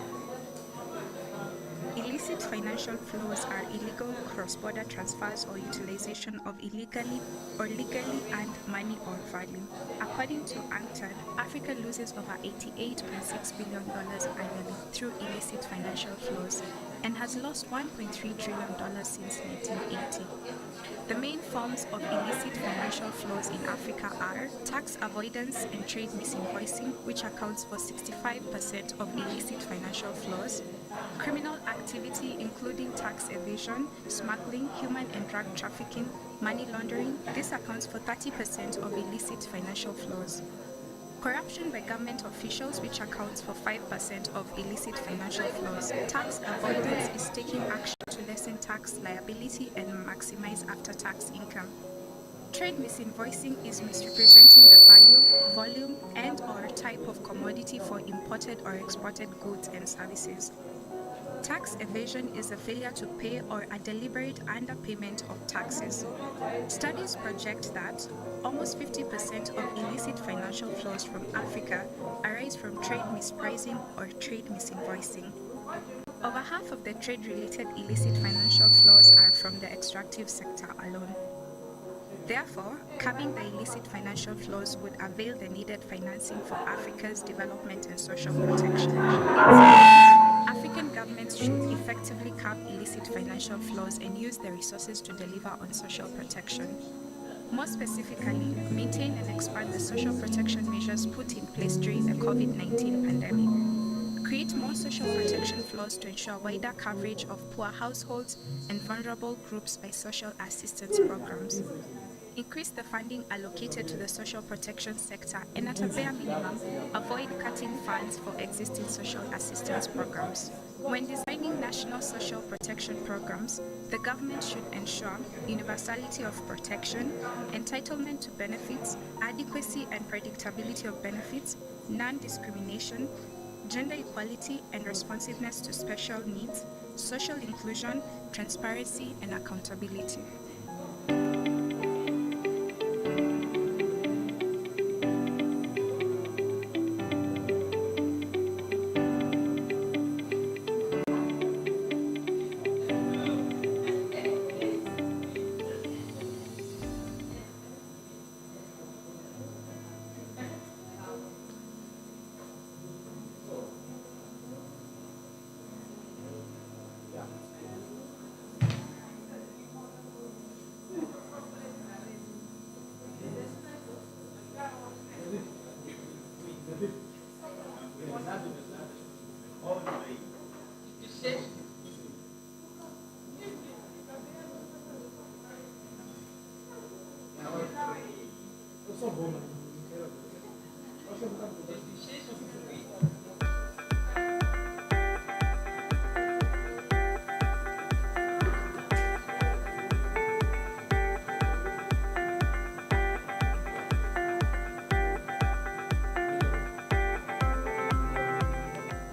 Illicit financial flows are illegal cross-border transfers or utilization of illegally or legally earned money or value. According to UNCTAD, Africa loses over $88.6 billion annually through illicit financial flows and has lost $1.3 trillion since 1980. The main forms of illicit financial flows in Africa are tax avoidance and trade misinvoicing, which accounts for 65% of illicit financial flows, criminal activity including tax evasion, smuggling, human and drug trafficking, money laundering. This accounts for 30% of illicit financial flows. Corruption by government officials, which accounts for 5% of illicit financial flows. Tax avoidance is taking action to lessen tax liability and maximize after-tax income. Trade misinvoicing is misrepresenting the value, volume, and/or type of commodity for imported or exported goods and services. Tax evasion is a failure to pay or a deliberate underpayment of taxes. Studies project that almost 50% of illicit financial flows from Africa arise from trade mispricing or trade misinvoicing. Over half of the trade-related illicit financial flows are from the extractive sector alone. Therefore, curbing the illicit financial flows would avail the needed financing for Africa's development and social protection. African governments should effectively curb illicit financial flows and use the resources to deliver on social protection. More specifically, maintain and expand the social protection measures put in place during the COVID-19 pandemic. Create more social protection flows to ensure wider coverage of poor households and vulnerable groups by social assistance programs. Increase the funding allocated to the social protection sector and at a bare minimum, avoid cutting funds for existing social assistance programs. When designing national social protection programs, the government should ensure universality of protection, entitlement to benefits, adequacy and predictability of benefits, non-discrimination, gender equality and responsiveness to special needs, social inclusion, transparency and accountability.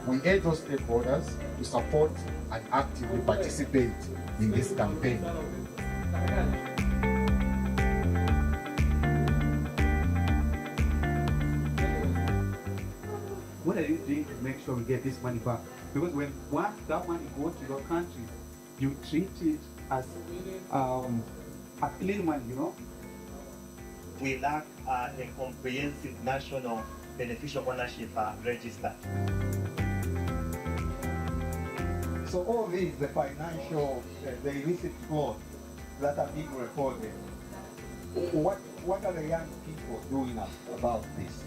We urge those stakeholders to support and actively participate in this campaign. What are you doing to make sure we get this money back? Because once that money goes to your country, you treat it as a clean money, you know? We lack a comprehensive national beneficial ownership register. So all these, the financial, the illicit flows that are being recorded, what are the young people doing about this?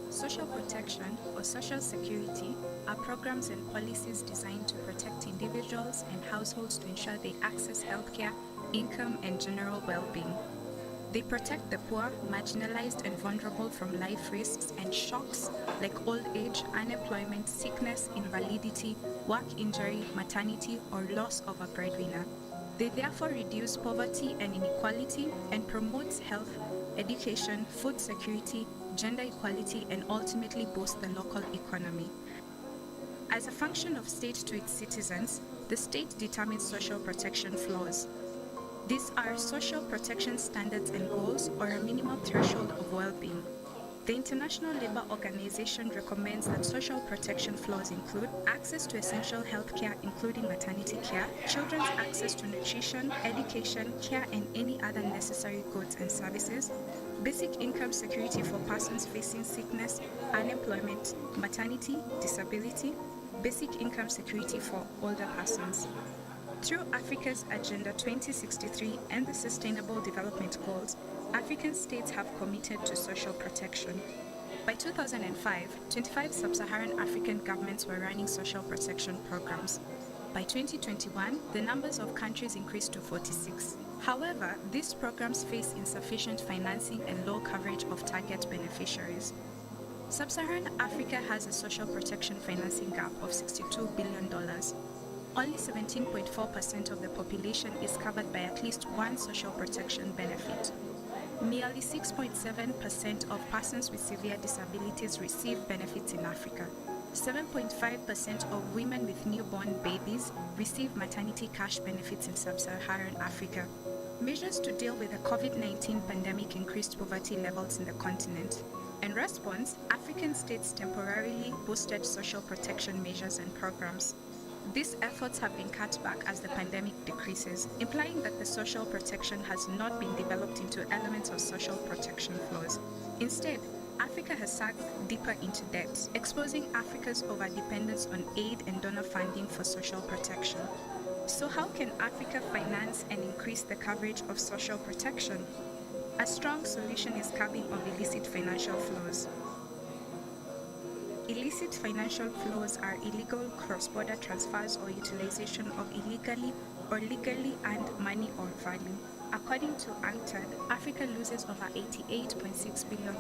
Social protection or social security are programs and policies designed to protect individuals and households to ensure they access healthcare, income, and general well-being. They protect the poor, marginalized, and vulnerable from life risks and shocks like old age, unemployment, sickness, invalidity, work injury, maternity, or loss of a breadwinner. They therefore reduce poverty and inequality and promotes health, education, food security, gender equality, and ultimately boost the local economy. As a function of state to its citizens, the state determines social protection floors. These are social protection standards and goals, or a minimum threshold of well-being. The International Labour Organization recommends that social protection flows include access to essential health care, including maternity care, children's access to nutrition, education, care, and any other necessary goods and services, basic income security for persons facing sickness, unemployment, maternity, disability, basic income security for older persons. Through Africa's Agenda 2063 and the Sustainable Development Goals, African states have committed to social protection. By 2005, 25 sub-Saharan African governments were running social protection programs. By 2021, the numbers of countries increased to 46. However, these programs face insufficient financing and low coverage of target beneficiaries. Sub-Saharan Africa has a social protection financing gap of $62 billion. Only 17.4% of the population is covered by at least one social protection benefit. Merely 6.7% of persons with severe disabilities receive benefits in Africa. 7.5% of women with newborn babies receive maternity cash benefits in sub-Saharan Africa. Measures to deal with the COVID-19 pandemic increased poverty levels in the continent. In response, African states temporarily boosted social protection measures and programs. These efforts have been cut back as the pandemic decreases, implying that the social protection has not been developed into elements of social protection flows. Instead, Africa has sunk deeper into debt, exposing Africa's overdependence on aid and donor funding for social protection. So how can Africa finance and increase the coverage of social protection? A strong solution is curbing of illicit financial flows. Illicit financial flows are illegal cross-border transfers or utilization of illegally or legally earned money or value. According to UNCTAD, Africa loses over $88.6 billion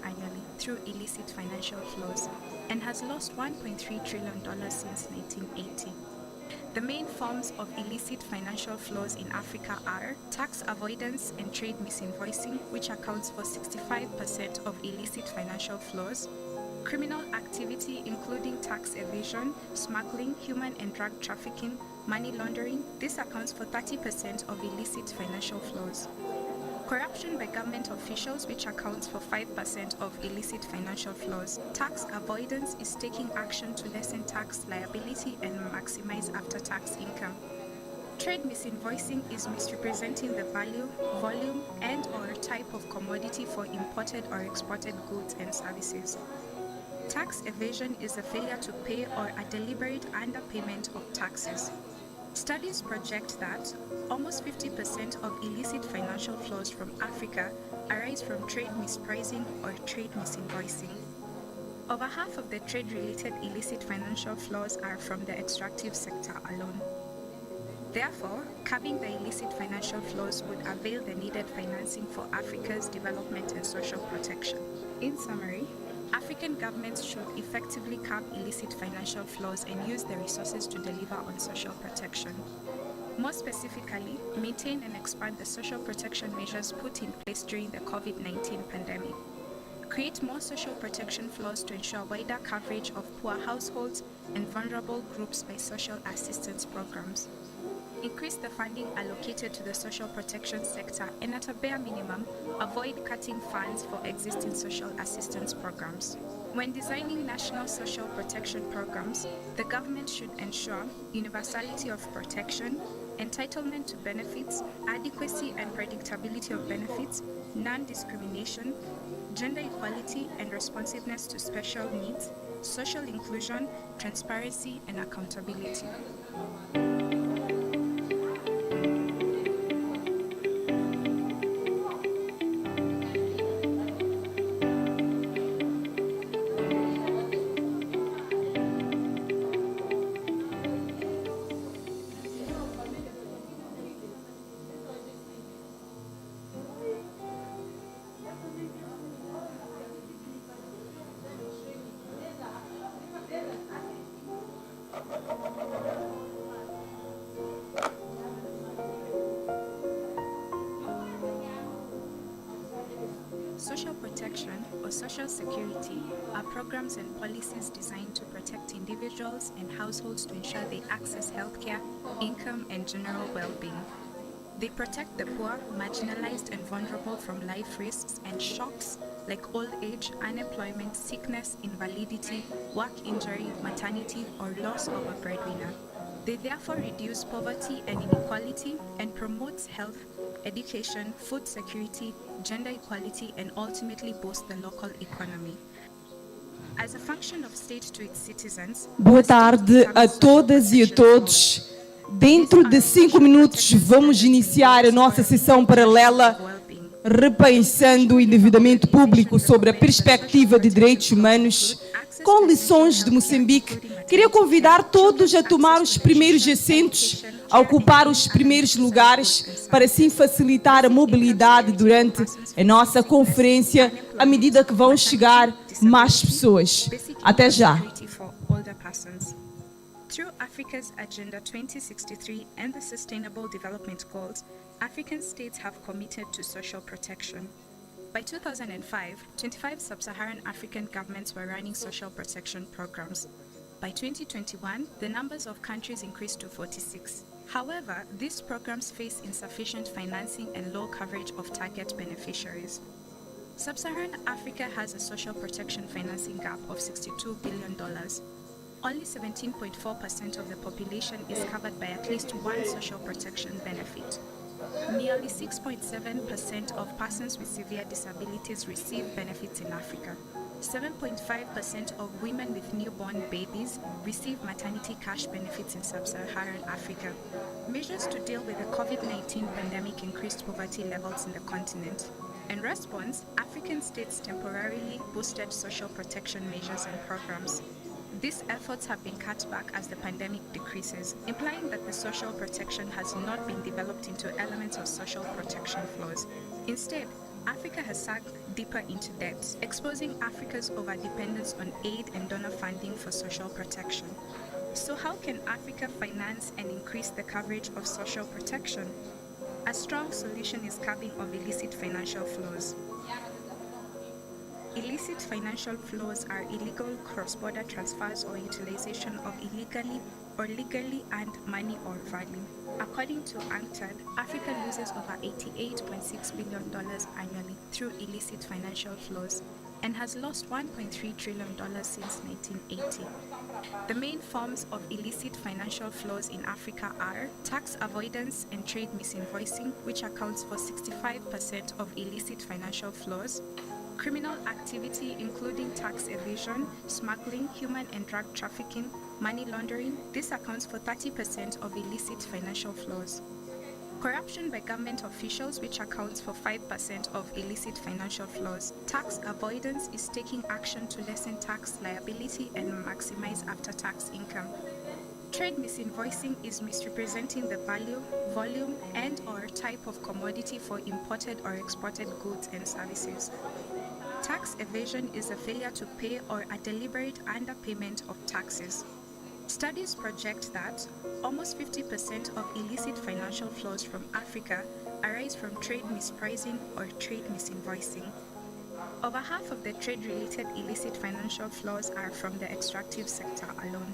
annually through illicit financial flows and has lost $1.3 trillion since 1980. The main forms of illicit financial flows in Africa are tax avoidance and trade misinvoicing, which accounts for 65% of illicit financial flows, criminal activity including tax evasion, smuggling, human and drug trafficking, money laundering. This accounts for 30% of illicit financial flows. Corruption by government officials, which accounts for 5% of illicit financial flows. Tax avoidance is taking action to lessen tax liability and maximize after-tax income. Trade misinvoicing is misrepresenting the value, volume, and/or type of commodity for imported or exported goods and services. Tax evasion is a failure to pay or a deliberate underpayment of taxes. Studies project that almost 50% of illicit financial flows from Africa arise from trade mispricing or trade misinvoicing. Over half of the trade-related illicit financial flows are from the extractive sector alone. Therefore, curbing the illicit financial flows would avail the needed financing for Africa's development and social protection. In summary, African governments should effectively curb illicit financial flows and use the resources to deliver on social protection. More specifically, maintain and expand the social protection measures put in place during the COVID-19 pandemic. Create more social protection flows to ensure wider coverage of poor households and vulnerable groups by social assistance programs. Increase the funding allocated to the social protection sector and at a bare minimum, avoid cutting funds for existing social assistance programs. When designing national social protection programs, the government should ensure universality of protection, entitlement to benefits, adequacy and predictability of benefits, non-discrimination, gender equality and responsiveness to special needs, social inclusion, transparency and accountability. Social protection or social security are programs and policies designed to protect individuals and households to ensure they access healthcare, income, and general well-being. They protect the poor, marginalized, and vulnerable from life risks and shocks like old age, unemployment, sickness, invalidity, work injury, maternity, or loss of a breadwinner. They therefore reduce poverty and inequality and promote health, education, food security, gender equality, and ultimately boost the local economy. As a function of state to its citizens, Boa tarde a todas e a todos. Dentro de 5 minutos vamos iniciar a nossa sessão paralela repensando o endividamento público sobre a perspectiva de direitos humanos com lições de Moçambique. Queria convidar todos a tomar os primeiros assentos, a ocupar os primeiros lugares para assim facilitar a mobilidade durante a nossa conferência à medida que vão chegar mais pessoas. Até já. Through Africa's Agenda 2063 and the Sustainable Development Goals, African states have committed to social protection. By 2005, 25 sub-Saharan African governments were running social protection programs. By 2021, the numbers of countries increased to 46. However, these programs face insufficient financing and low coverage of target beneficiaries. Sub-Saharan Africa has a social protection financing gap of $62 billion. Only 17.4% of the population is covered by at least one social protection benefit. Nearly 6.7% of persons with severe disabilities receive benefits in Africa. 7.5% of women with newborn babies receive maternity cash benefits in sub-Saharan Africa. Measures to deal with the COVID-19 pandemic increased poverty levels in the continent. In response, African states temporarily boosted social protection measures and programs. These efforts have been cut back as the pandemic decreases, implying that the social protection has not been developed into elements of social protection flows. Instead, Africa has sunk deeper into debt, exposing Africa's overdependence on aid and donor funding for social protection. So how can Africa finance and increase the coverage of social protection? A strong solution is curbing of illicit financial flows. Illicit financial flows are illegal cross-border transfers or utilization of illegally or legally earned money or value. According to UNCTAD, Africa loses over $88.6 billion annually through illicit financial flows and has lost $1.3 trillion since 1980. The main forms of illicit financial flows in Africa are tax avoidance and trade misinvoicing, which accounts for 65% of illicit financial flows, criminal activity including tax evasion, smuggling, human and drug trafficking, money laundering. This accounts for 30% of illicit financial flows. Corruption by government officials, which accounts for 5% of illicit financial flows. Tax avoidance is taking action to lessen tax liability and maximize after-tax income. Trade misinvoicing is misrepresenting the value, volume, and/or type of commodity for imported or exported goods and services. Tax evasion is a failure to pay or a deliberate underpayment of taxes. Studies project that almost 50% of illicit financial flows from Africa arise from trade mispricing or trade misinvoicing. Over half of the trade-related illicit financial flows are from the extractive sector alone.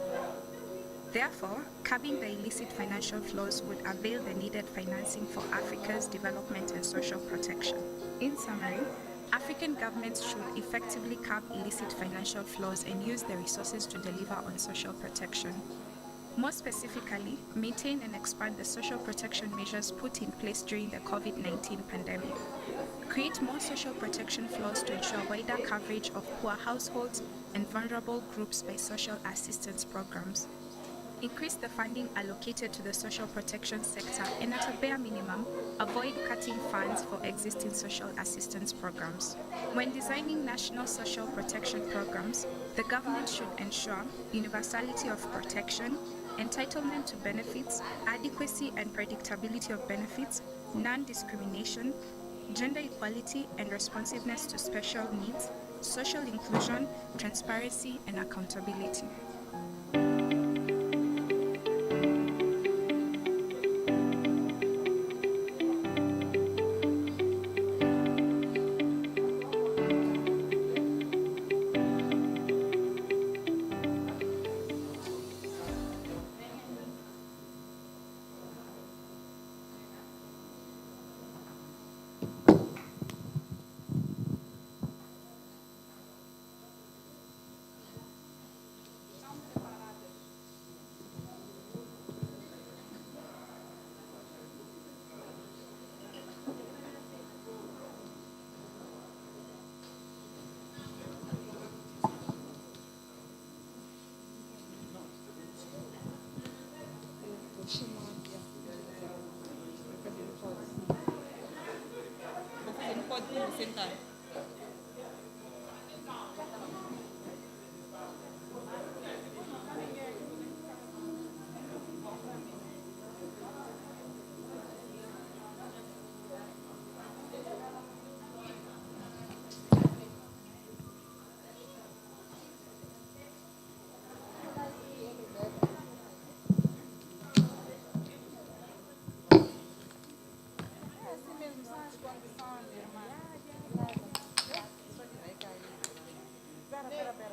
Therefore, curbing the illicit financial flows would avail the needed financing for Africa's development and social protection. In summary, African governments should effectively curb illicit financial flows and use the resources to deliver on social protection. More specifically, maintain and expand the social protection measures put in place during the COVID-19 pandemic. Create more social protection flows to ensure wider coverage of poor households and vulnerable groups by social assistance programs. Increase the funding allocated to the social protection sector and at a bare minimum, avoid cutting funds for existing social assistance programs. When designing national social protection programs, the government should ensure universality of protection, entitlement to benefits, adequacy and predictability of benefits, non-discrimination, gender equality and responsiveness to special needs, social inclusion, transparency and accountability.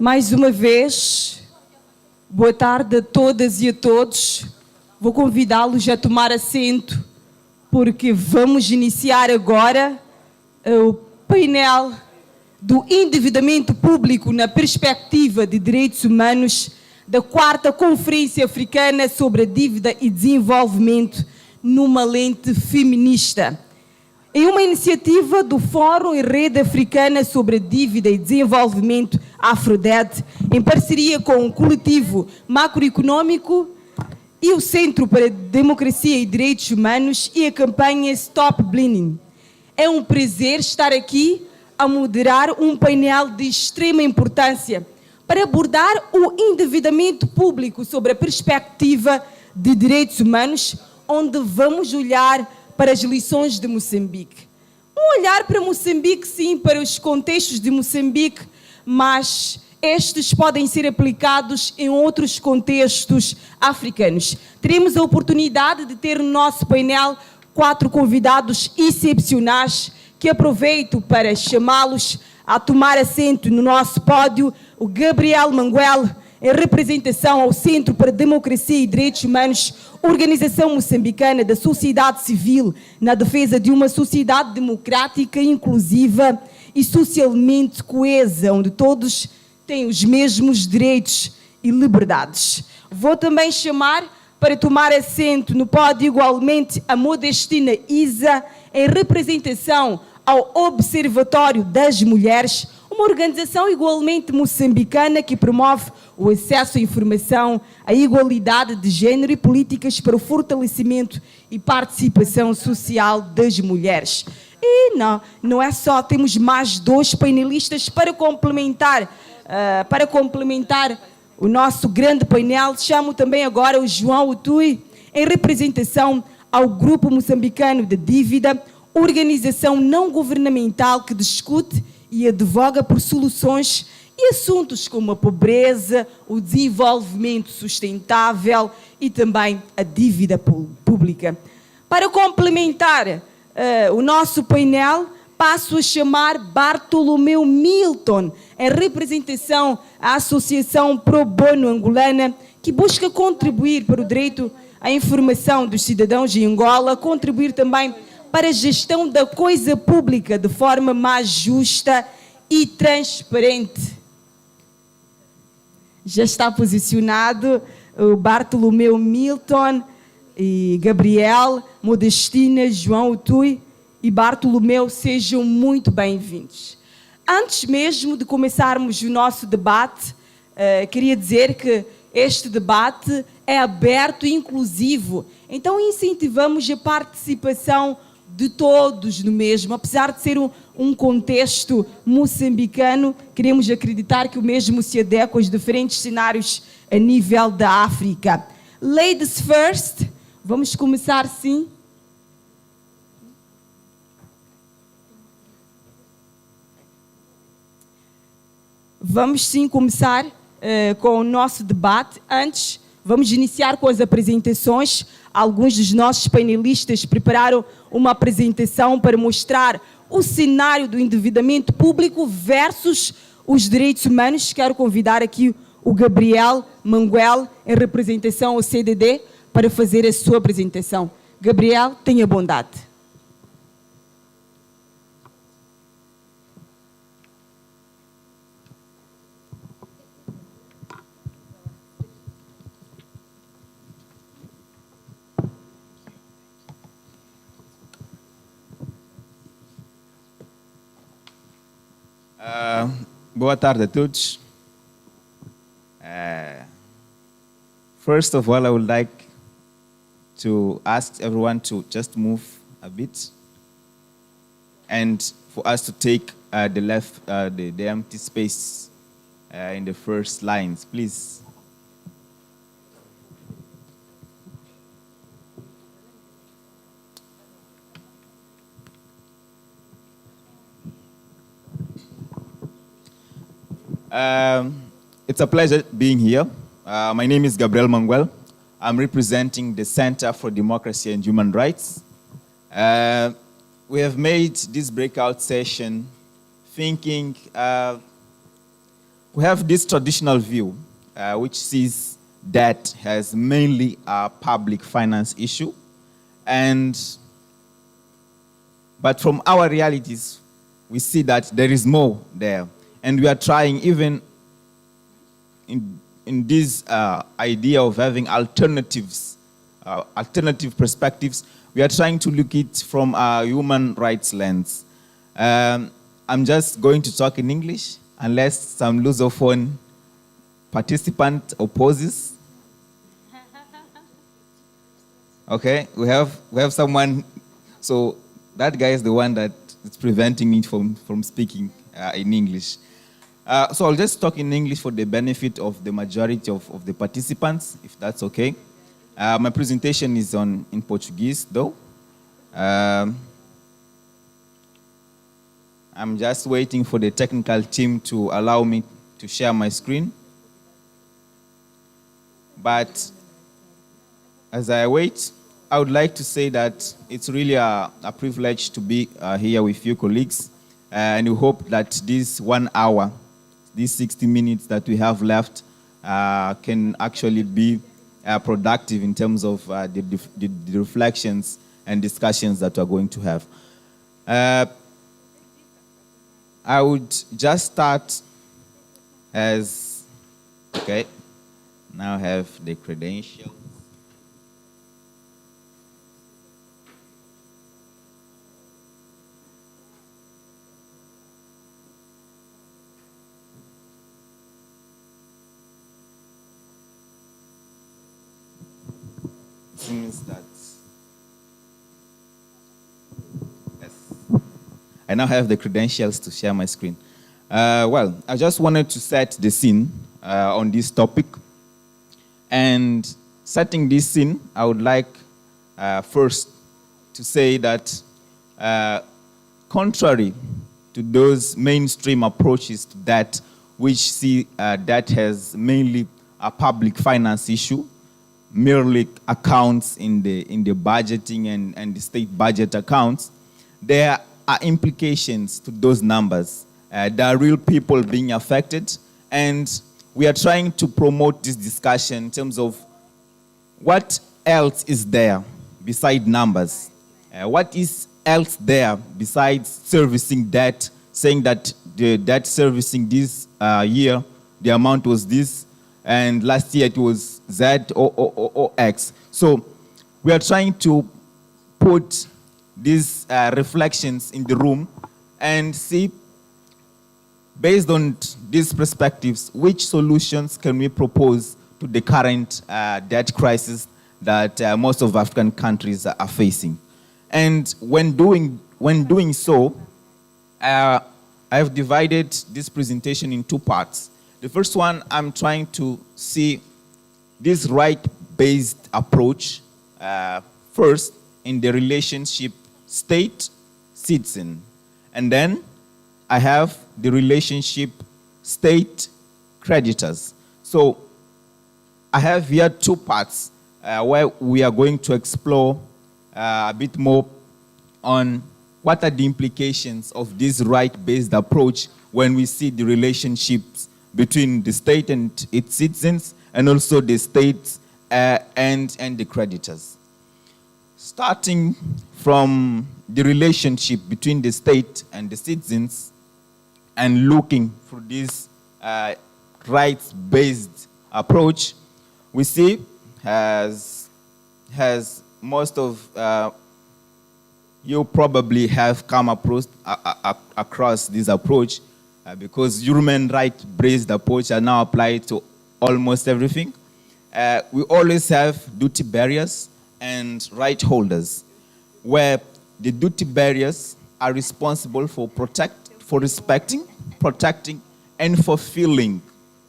Mais uma vez, boa tarde a todas e a todos. Vou convidá-los a tomar assento, porque vamos iniciar agora o painel do endividamento público na perspectiva de direitos humanos da 4ª Conferência Africana sobre a Dívida e Desenvolvimento numa lente feminista. Em uma iniciativa do Fórum e Rede Africana sobre a Dívida e Desenvolvimento, AfRODAD, em parceria com o coletivo macroeconômico e o Centro para a Democracia e Direitos Humanos e a campanha Stop Bleeding. É um prazer estar aqui a moderar um painel de extrema importância para abordar o endividamento público sobre a perspectiva de direitos humanos, onde vamos olhar para as lições de Moçambique. Um olhar para Moçambique, sim, para os contextos de Moçambique, mas estes podem ser aplicados em outros contextos africanos. Teremos a oportunidade de ter no nosso painel 4 convidados excepcionais, que aproveito para chamá-los a tomar assento no nosso pódio: o Gabriel Manguel, em representação ao Centro para a Democracia e Direitos Humanos, organização moçambicana da sociedade civil na defesa de uma sociedade democrática, inclusiva e socialmente coesa, onde todos têm os mesmos direitos e liberdades. Vou também chamar para tomar assento no pódio igualmente a Modestina Isa, em representação ao Observatório das Mulheres, uma organização igualmente moçambicana que promove o acesso à informação, a igualdade de género e políticas para o fortalecimento e participação social das mulheres. E não é só, temos mais 2 painelistas para complementar o nosso grande painel. Chamo também agora o João Utui, em representação ao Grupo Moçambicano de Dívida, organização não governamental que discute e advoga por soluções e assuntos como a pobreza, o desenvolvimento sustentável e também a dívida pública. Para complementar o nosso painel, passo a chamar Bartolomeu Milton, em representação à Associação Pro Bono Angolana, que busca contribuir para o direito à informação dos cidadãos de Angola, contribuir também para a gestão da coisa pública de forma mais justa e transparente. Já está posicionado o Bartolomeu Milton e Gabriel, Modestina, João Utui e Bartolomeu, sejam muito bem-vindos. Antes mesmo de começarmos o nosso debate, queria dizer que este debate é aberto e inclusivo, então incentivamos a participação de todos no mesmo. Apesar de ser um contexto moçambicano, queremos acreditar que o mesmo se adequa aos diferentes cenários a nível da África. Ladies first, vamos começar sim. Vamos sim começar com o nosso debate. Antes, vamos iniciar com as apresentações. Alguns dos nossos painelistas prepararam uma apresentação para mostrar o cenário do endividamento público versus os direitos humanos. Quero convidar aqui o Gabriel Manguel, em representação ao CDD, para fazer a sua apresentação. Gabriel, tenha bondade. Boa tarde a todos. First of all, I would like to ask everyone to just move a bit. and for us to take the empty space in the first lines, please. It's a pleasure being here. My name is Gabriel Manguel. I'm representing the Center for Democracy and Human Rights. We have made this breakout session thinking we have this traditional view which sees debt as mainly a public finance issue, but from our realities, we see that there is more there. And we are trying, even in this idea of having alternatives, alternative perspectives, we are trying to look at it from a human rights lens. I'm just going to talk in English, unless some Lusophone participant opposes. Okay, we have someone, so that guy is the one that is preventing me from speaking in English. So I'll just talk in English for the benefit of the majority of the participants, if that's okay. My presentation is in Portuguese, though. I'm just waiting for the technical team to allow me to share my screen. But as I wait, I would like to say that it's really a privilege to be here with you colleagues. And we hope that this 1 hour, these 60 minutes that we have left can actually be productive in terms of the reflections and discussions that we're going to have. I would just start as, okay, now I have the credentials. Seems that, yes, I now have the credentials to share my screen. Well, I just wanted to set the scene on this topic. And setting this scene, I would like first to say that contrary to those mainstream approaches to debt, which see debt as mainly a public finance issue, merely accounts in the budgeting and the state budget accounts, there are implications to those numbers. There are real people being affected, and we are trying to promote this discussion in terms of what else is there beside numbers. What is else there besides servicing debt, saying that the debt servicing this year, the amount was this, and last year it was Z or X. So we are trying to put these reflections in the room and see, based on these perspectives, which solutions can we propose to the current debt crisis that most of African countries are facing. And when doing so, I have divided this presentation in two parts. The first one, I'm trying to see this right-based approach first in the relationship state-citizen. And then I have the relationship state-creditors. So I have here two parts where we are going to explore a bit more on what are the implications of this right-based approach when we see the relationships between the state and its citizens, and also the states and the creditors. Starting from the relationship between the state and the citizens, and looking for this rights-based approach, we see has most of you probably have come across this approach because human rights-based approach are now applied to almost everything. We always have duty barriers and right holders, where the duty barriers are responsible for respecting, protecting, and fulfilling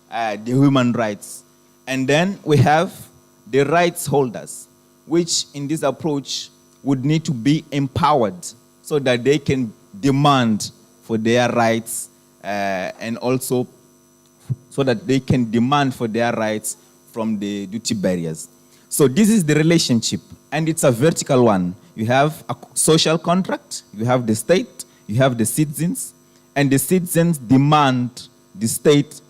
the human rights. And then we have the rights holders, which in this approach would need to be empowered so that they can demand for their rights and also so that they can demand for their rights from the duty barriers. So this is the relationship, and it's a vertical one. You have a social contract, you have the state, you have the citizens, and the citizens demand the state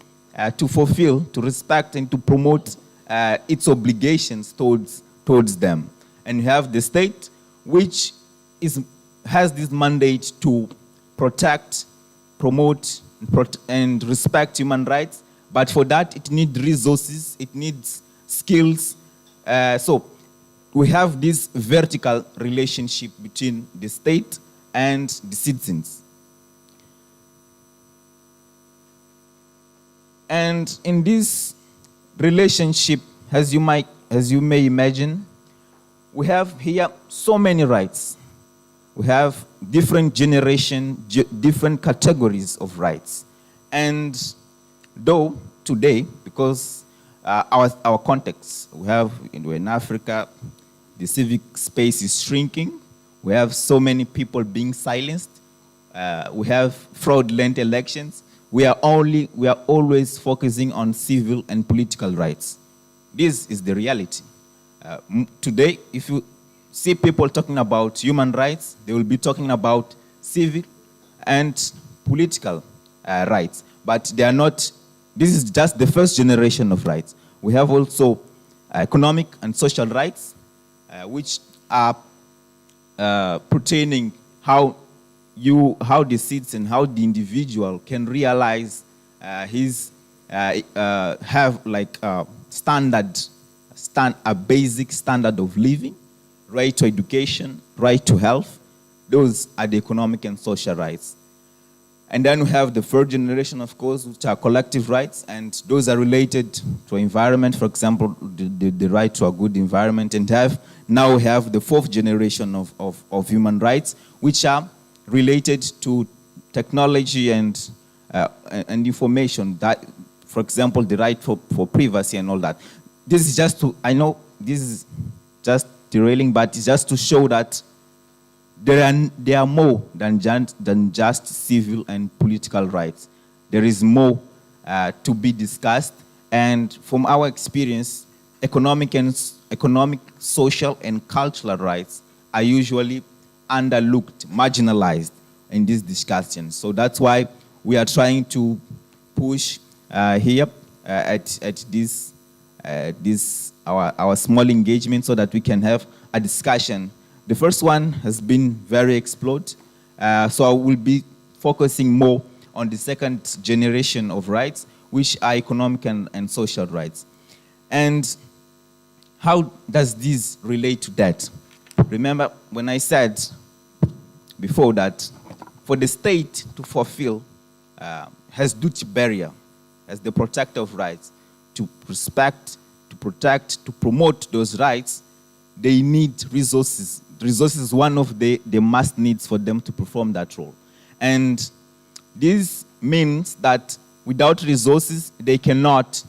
to fulfill, to respect, and to promote its obligations towards them. And you have the state, which has this mandate to protect, promote, and respect human rights. But for that, it needs resources, it needs skills. So we have this vertical relationship between the state and the citizens. And in this relationship, as you may imagine, we have here so many rights. We have different different categories of rights. And though today, because our context, we're in Africa, the civic space is shrinking. We have so many people being silenced. We have fraudulent elections. We are always focusing on civil and political rights. This is the reality. Today, if you see people talking about human rights, they will be talking about civil and political rights. But they are not, this is just the first generation of rights. We have also economic and social rights, which are pertaining how the citizen, how the individual can realize have like a basic standard of living, right to education, right to health. Those are the economic and social rights. And then we have the third generation, of course, which are collective rights, and those are related to environment, for example, the right to a good environment. And now we have the fourth generation of human rights, which are related to technology and information. That, for example, the right for privacy and all that. This is just to, I know this is just derailing, but it's just to show that there are more than just civil and political rights. There is more to be discussed, and from our experience, economic, social, and cultural rights are usually underlooked, marginalized in this discussion. So that's why we are trying to push here at this our small engagement so that we can have a discussion. The first one has been very explored, so I will be focusing more on the second generation of rights, which are economic and social rights. And how does this relate to that? Remember when I said before that for the state to fulfill, has duty barrier, as the protector of rights, to respect, to protect, to promote those rights, they need resources. Resources is one of the must needs for them to perform that role. And this means that without resources, they cannot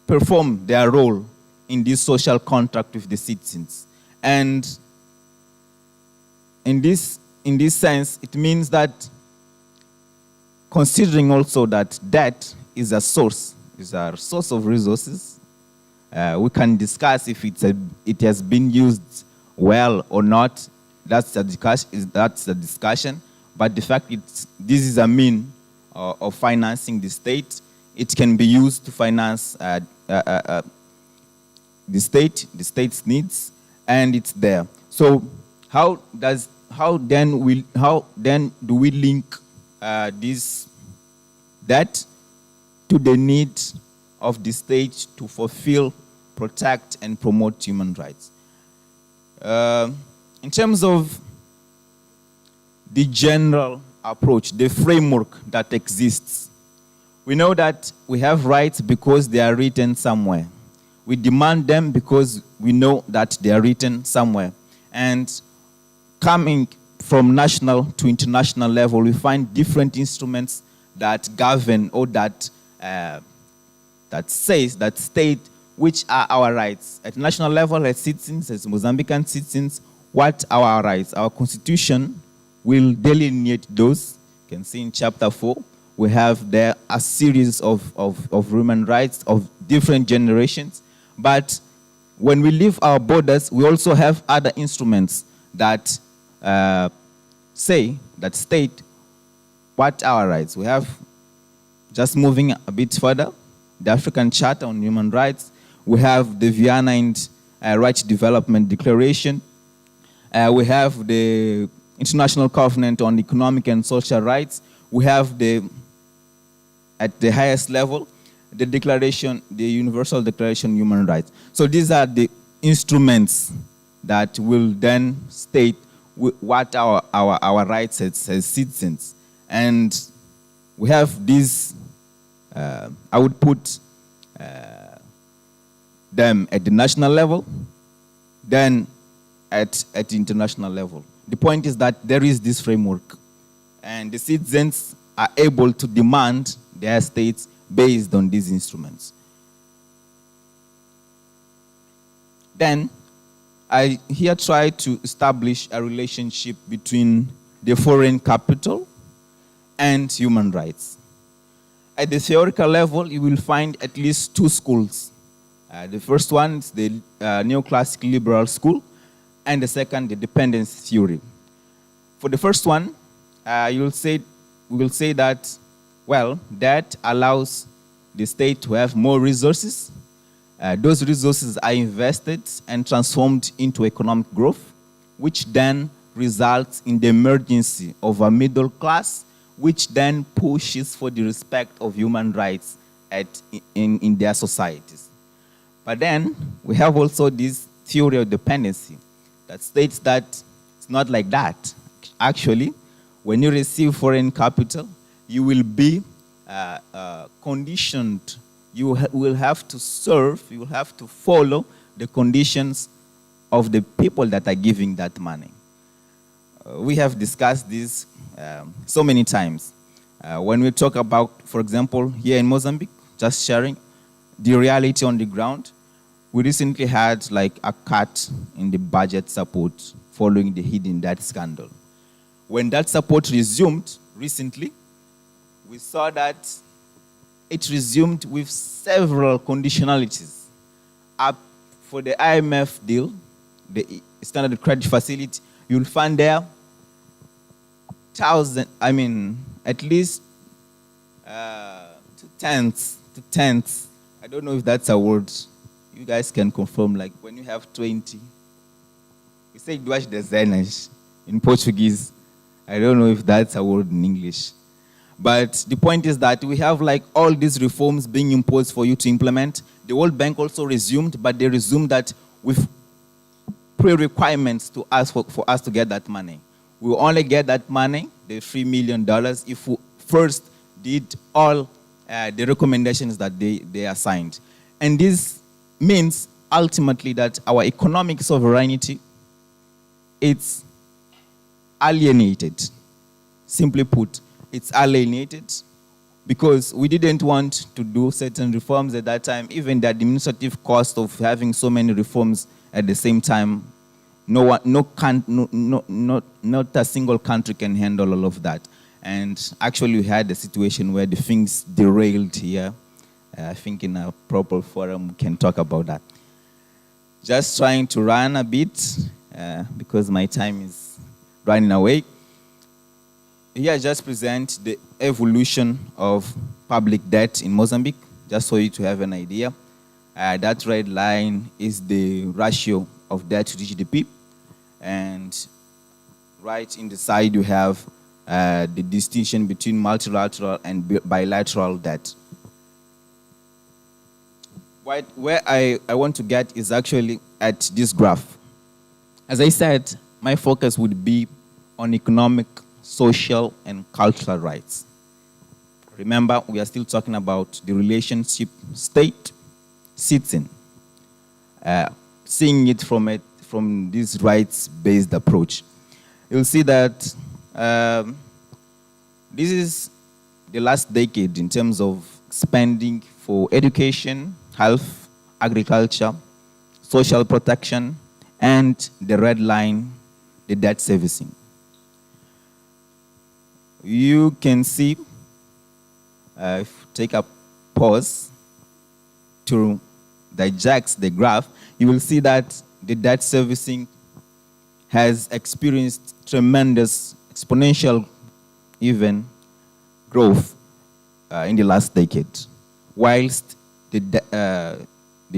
perform their role in this social contract with the citizens. And in this sense, it means that considering also that debt is a source of resources, we can discuss if it has been used well or not. That's the discussion. But the fact this is a mean of financing the state. It can be used to finance the state's needs, and it's there. So how then do we link this debt to the need of the state to fulfill, protect, and promote human rights? In terms of the general approach, the framework that exists, we know that we have rights because they are written somewhere. We demand them because we know that they are written somewhere. And coming from national to international level, we find different instruments that govern or that state which are our rights. At national level, as citizens, as Mozambican citizens, what are our rights? Our constitution will delineate those. You can see in chapter 4, we have there a series of human rights of different generations. But when we leave our borders, we also have other instruments that state what are our rights. We have, just moving a bit further, the African Charter on Human Rights. We have the Vienna and Rights Development Declaration. We have the International Covenant on Economic and Social Rights. We have at the highest level, the Declaration, the Universal Declaration on Human Rights. So these are the instruments that will then state what our rights as citizens. And we have these, I would put them at the national level, then at the international level. The point is that there is this framework, and the citizens are able to demand their states based on these instruments. Then, I here try to establish a relationship between the foreign capital and human rights. At the theoretical level, you will find at least two schools. The first one is the neoclassic liberal school, and the second, the dependence theory. For the first one, we will say that, well, that allows the state to have more resources. Those resources are invested and transformed into economic growth, which then results in the emergence of a middle class, which then pushes for the respect of human rights in their societies. But then we have also this theory of dependency that states that it's not like that. Actually, when you receive foreign capital, you will be conditioned. You will have to serve, you will have to follow the conditions of the people that are giving that money. We have discussed this so many times. When we talk about, for example, here in Mozambique, just sharing the reality on the ground, we recently had like a cut in the budget support following the hidden debt scandal. When that support resumed recently, we saw that it resumed with several conditionalities. For the IMF deal, the Standard Credit Facility, you'll find there at least two tenths. I don't know if that's a word. You guys can confirm, like when you have 20. We say duas dezenas in Portuguese. I don't know if that's a word in English. But the point is that we have like all these reforms being imposed for you to implement. The World Bank also resumed, but they resumed that with pre-requirements to ask for us to get that money. We will only get that money, the $3 million, if we first did all the recommendations that they assigned. And this means ultimately that our economic sovereignty, it's alienated. Simply put, it's alienated because we didn't want to do certain reforms at that time. Even the administrative cost of having so many reforms at the same time, not a single country can handle all of that. And actually we had a situation where the things derailed here. I think in a proper forum we can talk about that. Just trying to run a bit because my time is running away. Here I just present the evolution of public debt in Mozambique, just for you to have an idea. That red line is the ratio of debt to GDP. And right in the side you have the distinction between multilateral and bilateral debt. Where I want to get is actually at this graph. As I said, my focus would be on economic, social, and cultural rights. Remember, we are still talking about the relationship state-citizen, seeing it from this rights-based approach. you'll see that this is the last decade in terms of spending for education, health, agriculture, social protection, and the red line, the debt servicing. You can see, if you take a pause to digest the graph, you will see that the debt servicing has experienced tremendous exponential even growth in the last decade, whilst the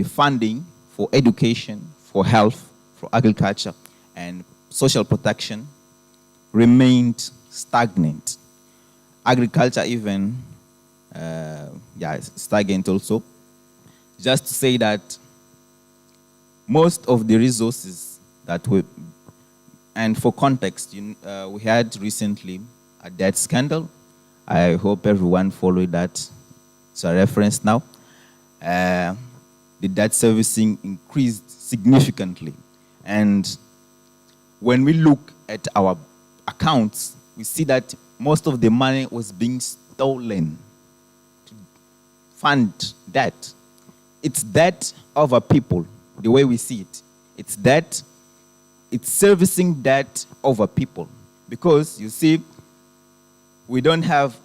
funding for education, for health, for agriculture, and social protection remained stagnant. Agriculture even, stagnant also. Just to say that most of the resources that we, and for context, we had recently a debt scandal. I hope everyone followed that. It's a reference now. The debt servicing increased significantly. And when we look at our accounts, we see that most of the money was being stolen to fund debt. It's debt of a people, the way we see it. It's debt, it's servicing debt over people. Because, you see, we don't have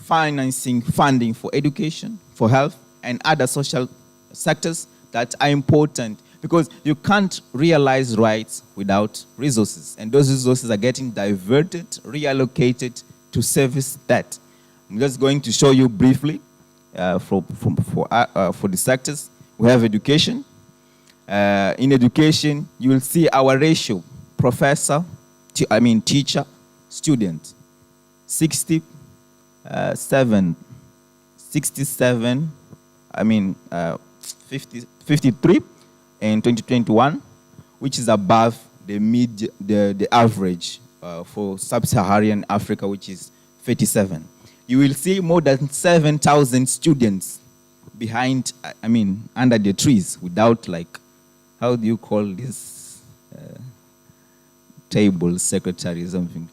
funding for education, for health, and other social sectors that are important. Because you can't realize rights without resources. And those resources are getting diverted, reallocated to service debt. I'm just going to show you briefly for the sectors. We have education. In education, you will see our ratio, teacher, student, 67, 53 in 2021, which is above the average for sub-Saharan Africa, which is 37. You will see more than 7,000 students behind, under the trees without, like, how do you call this? Table, secretary, or something.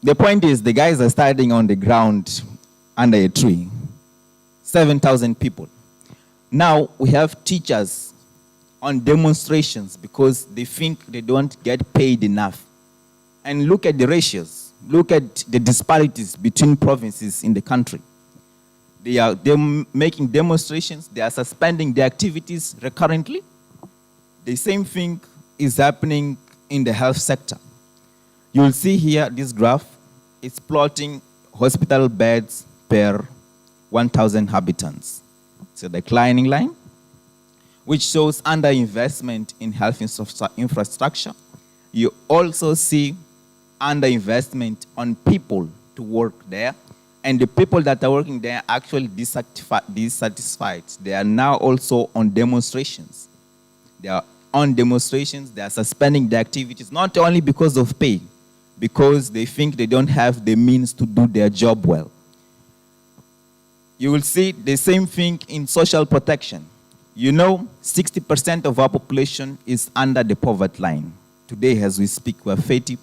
The point is, the guys are studying on the ground under a tree. 7,000 people. Now, we have teachers on demonstrations because they think they don't get paid enough. And look at the ratios. Look at the disparities between provinces in the country. They're making demonstrations. They are suspending their activities recurrently. The same thing is happening in the health sector. You will see here this graph. It's plotting hospital beds per 1,000 inhabitants. It's a declining line, which shows underinvestment in health infrastructure. You also see underinvestment on people to work there, and the people that are working there are actually dissatisfied. They are now also on demonstrations. They are on demonstrations. They are suspending their activities, not only because of pay, because they think they don't have the means to do their job well. You will see the same thing in social protection. 60% of our population is under the poverty line. Today, as we speak, we are 30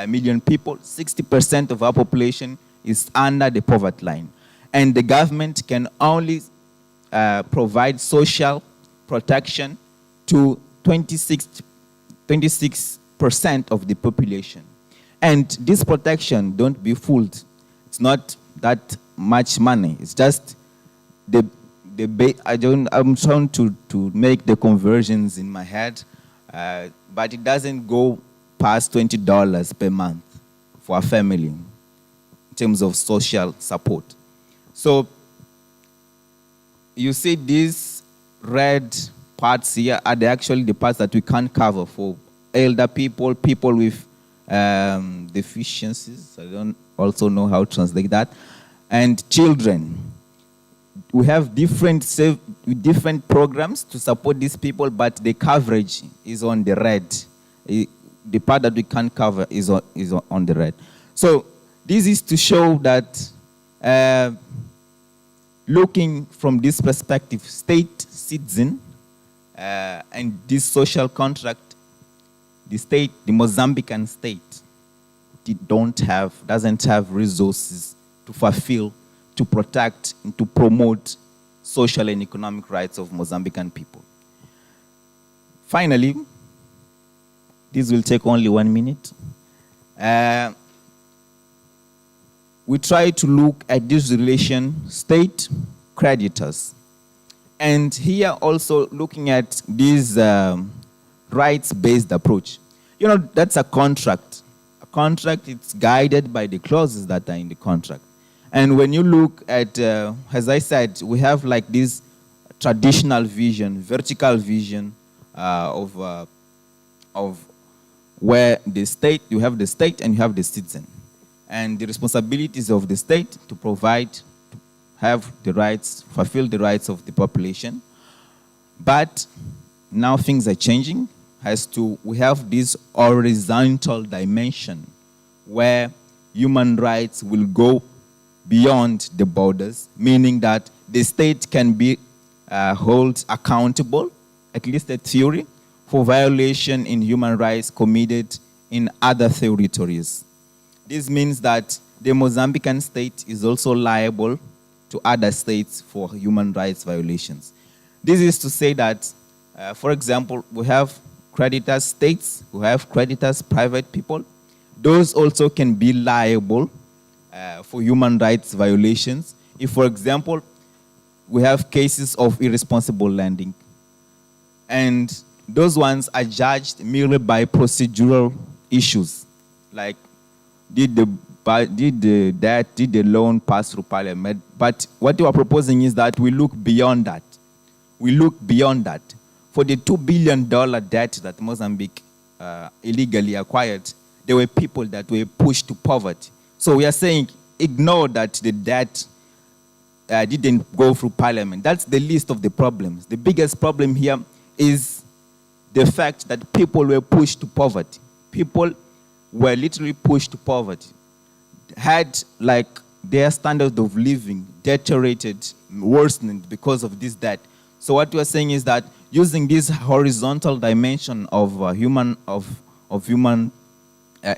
million people. 60% of our population is under the poverty line. And the government can only provide social protection to 26% of the population. And this protection, don't be fooled, it's not that much money. It's just I'm trying to make the conversions in my head, but it doesn't go past $20 per month for a family in terms of social support. So you see these red parts here are actually the parts that we can't cover for elder people, people with deficiencies. I don't also know how to translate that. And children. We have different programs to support these people, but the coverage is on the red. The part that we can't cover is on the red. So this is to show that looking from this perspective, state, citizen, and this social contract, the Mozambican state, doesn't have resources to fulfill, to protect, and to promote social and economic rights of Mozambican people. Finally, this will take only 1 minute. We try to look at this relation state creditors. And here also looking at this rights-based approach. You know, that's a contract. A contract, it's guided by the clauses that are in the contract. And when you look at, as I said, we have like this traditional vision, vertical vision of where the state, you have the state and you have the citizen. And the responsibilities of the state to provide, to have the rights, fulfill the rights of the population. But now things are changing we have this horizontal dimension where human rights will go beyond the borders, meaning that the state can be held accountable, at least a theory, for violation in human rights committed in other territories. This means that the Mozambican state is also liable to other states for human rights violations. This is to say that, for example, we have creditors states, we have creditors private people. Those also can be liable for human rights violations. If, for example, we have cases of irresponsible lending, and those ones are judged merely by procedural issues, like did the loan pass through parliament? But what you are proposing is that we look beyond that. We look beyond that. For the $2 billion debt that Mozambique illegally acquired, there were people that were pushed to poverty. So we are saying, ignore that the debt didn't go through parliament. That's the least of the problems. The biggest problem here is the fact that people were pushed to poverty. People were literally pushed to poverty, had like their standard of living deteriorated, worsened because of this debt. So what we are saying is that using this horizontal dimension of human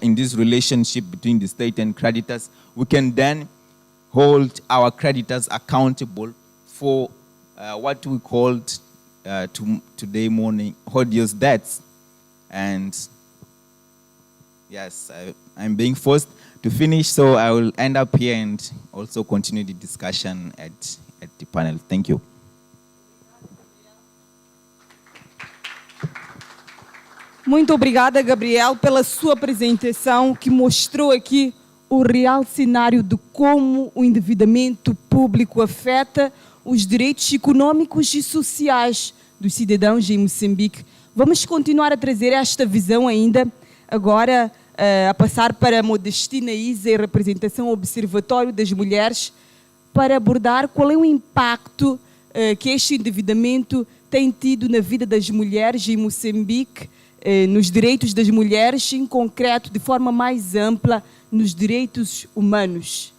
in this relationship between the state and creditors, we can then hold our creditors accountable for what we called today morning odious debts. And yes, I'm being forced to finish, so I will end up here and also continue the discussion at the panel. Thank you. Muito obrigada, Gabriel, pela sua apresentação que mostrou aqui o real cenário de como o endividamento público afeta os direitos econômicos e sociais dos cidadãos em Moçambique. Vamos continuar a trazer esta visão ainda, agora a passar para Modestina Isa, em representação ao Observatório das Mulheres, para abordar qual é o impacto que este endividamento tem tido na vida das mulheres em Moçambique, nos direitos das mulheres, em concreto, de forma mais ampla, nos direitos humanos.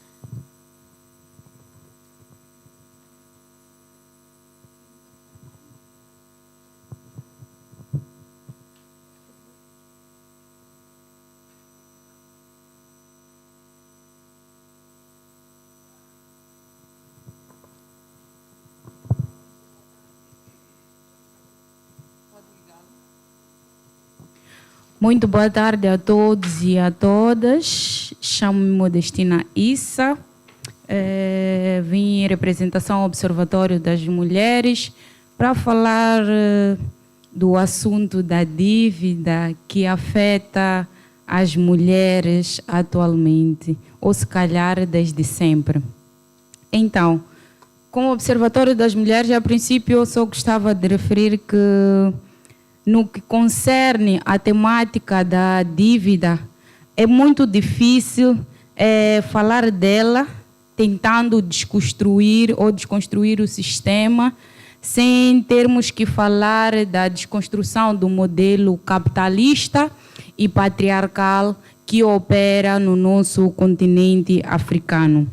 Muito boa tarde a todos e a todas. Chamo-me Modestina Issa. Vim em representação ao Observatório das Mulheres para falar do assunto da dívida que afeta as mulheres atualmente, ou se calhar desde sempre. Então, como Observatório das Mulheres, a princípio eu só gostava de referir que no que concerne a temática da dívida, é muito difícil falar dela, tentando desconstruir ou desconstruir o sistema, sem termos que falar da desconstrução do modelo capitalista e patriarcal que opera no nosso continente africano.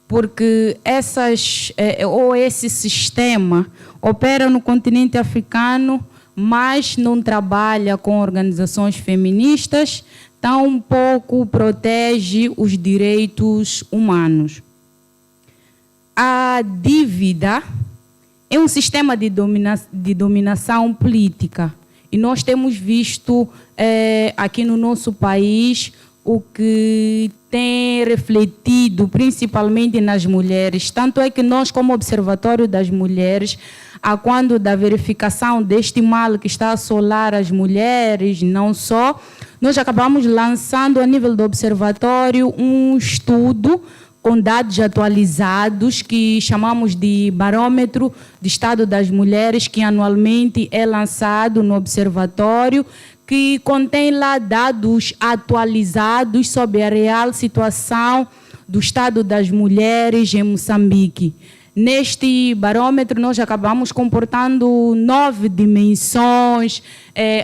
Porque esse sistema opera no continente africano, mas não trabalha com organizações feministas, tampouco protege os direitos humanos. A dívida é um sistema de dominação política e nós temos visto aqui no nosso país o que tem refletido principalmente nas mulheres. Tanto é que nós, como Observatório das Mulheres, a quando da verificação deste mal que está a assolar as mulheres, não só, nós acabamos lançando a nível do Observatório um estudo com dados atualizados que chamamos de Barômetro de Estado das Mulheres, que anualmente é lançado no Observatório, que contém lá dados atualizados sobre a real situação do estado das mulheres em Moçambique. Neste barômetro, nós acabamos comportando 9 dimensões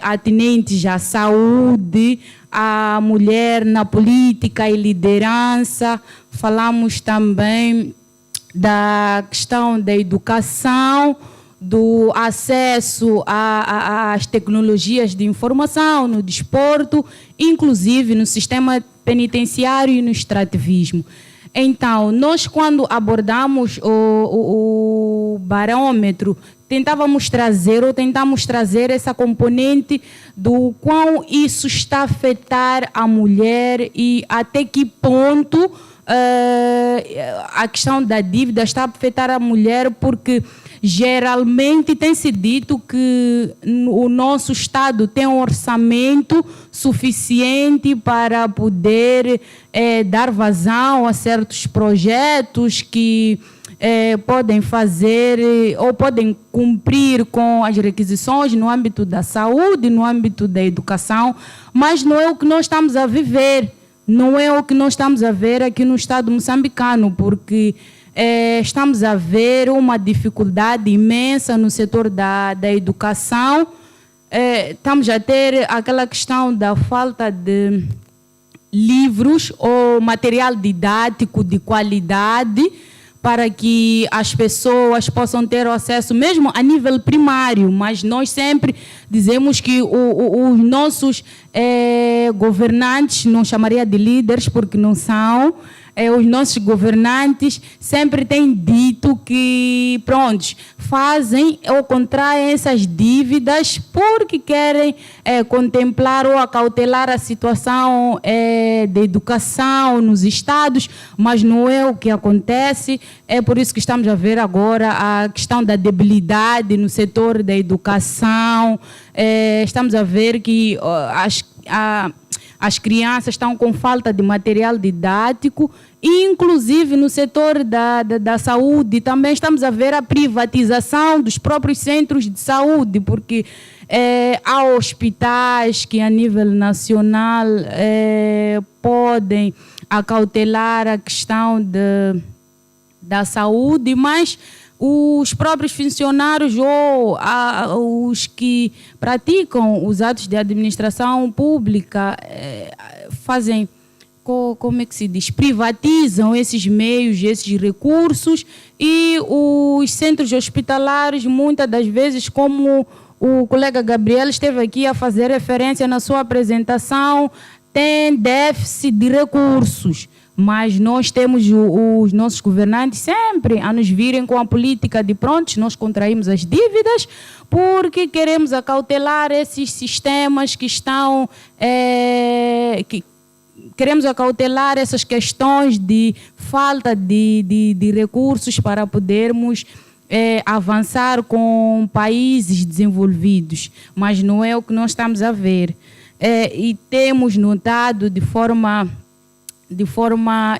atinentes à saúde, à mulher na política e liderança. Falamos também da questão da educação, do acesso às tecnologias de informação, no desporto, inclusive no sistema penitenciário e no extrativismo. Então, nós quando abordamos o barômetro, tentamos trazer essa componente do quão isso está a afetar a mulher e até que ponto a questão da dívida está a afetar a mulher, porque geralmente tem-se dito que o nosso Estado tem um orçamento suficiente para poder dar vazão a certos projetos que podem fazer ou podem cumprir com as requisições no âmbito da saúde, no âmbito da educação, mas não é o que nós estamos a viver, não é o que nós estamos a ver aqui no Estado moçambicano, porque estamos a ver uma dificuldade imensa no setor da educação. Estamos a ter aquela questão da falta de livros ou material didático de qualidade para que as pessoas possam ter acesso, mesmo a nível primário, mas nós sempre dizemos que os nossos governantes, não chamaria de líderes porque não são, os nossos governantes sempre têm dito que, fazem ou contraem essas dívidas porque querem contemplar ou acautelar a situação de educação nos estados, mas não é o que acontece. É por isso que estamos a ver agora a questão da debilidade no setor da educação. Estamos a ver que as crianças estão com falta de material didático, inclusive no setor da saúde também estamos a ver a privatização dos próprios centros de saúde, porque há hospitais que a nível nacional podem acautelar a questão da saúde, mas os próprios funcionários ou os que praticam os atos de administração pública fazem, como é que se diz, privatizam esses meios, esses recursos, e os centros hospitalares, muitas das vezes, como o colega Gabriel esteve aqui a fazer referência na sua apresentação, tem déficit de recursos. Mas nós temos os nossos governantes sempre a nos virem com a política de nós contraímos as dívidas porque queremos acautelar esses sistemas que estão... queremos acautelar essas questões de falta de recursos para podermos avançar com países desenvolvidos. Mas não é o que nós estamos a ver. E temos notado de forma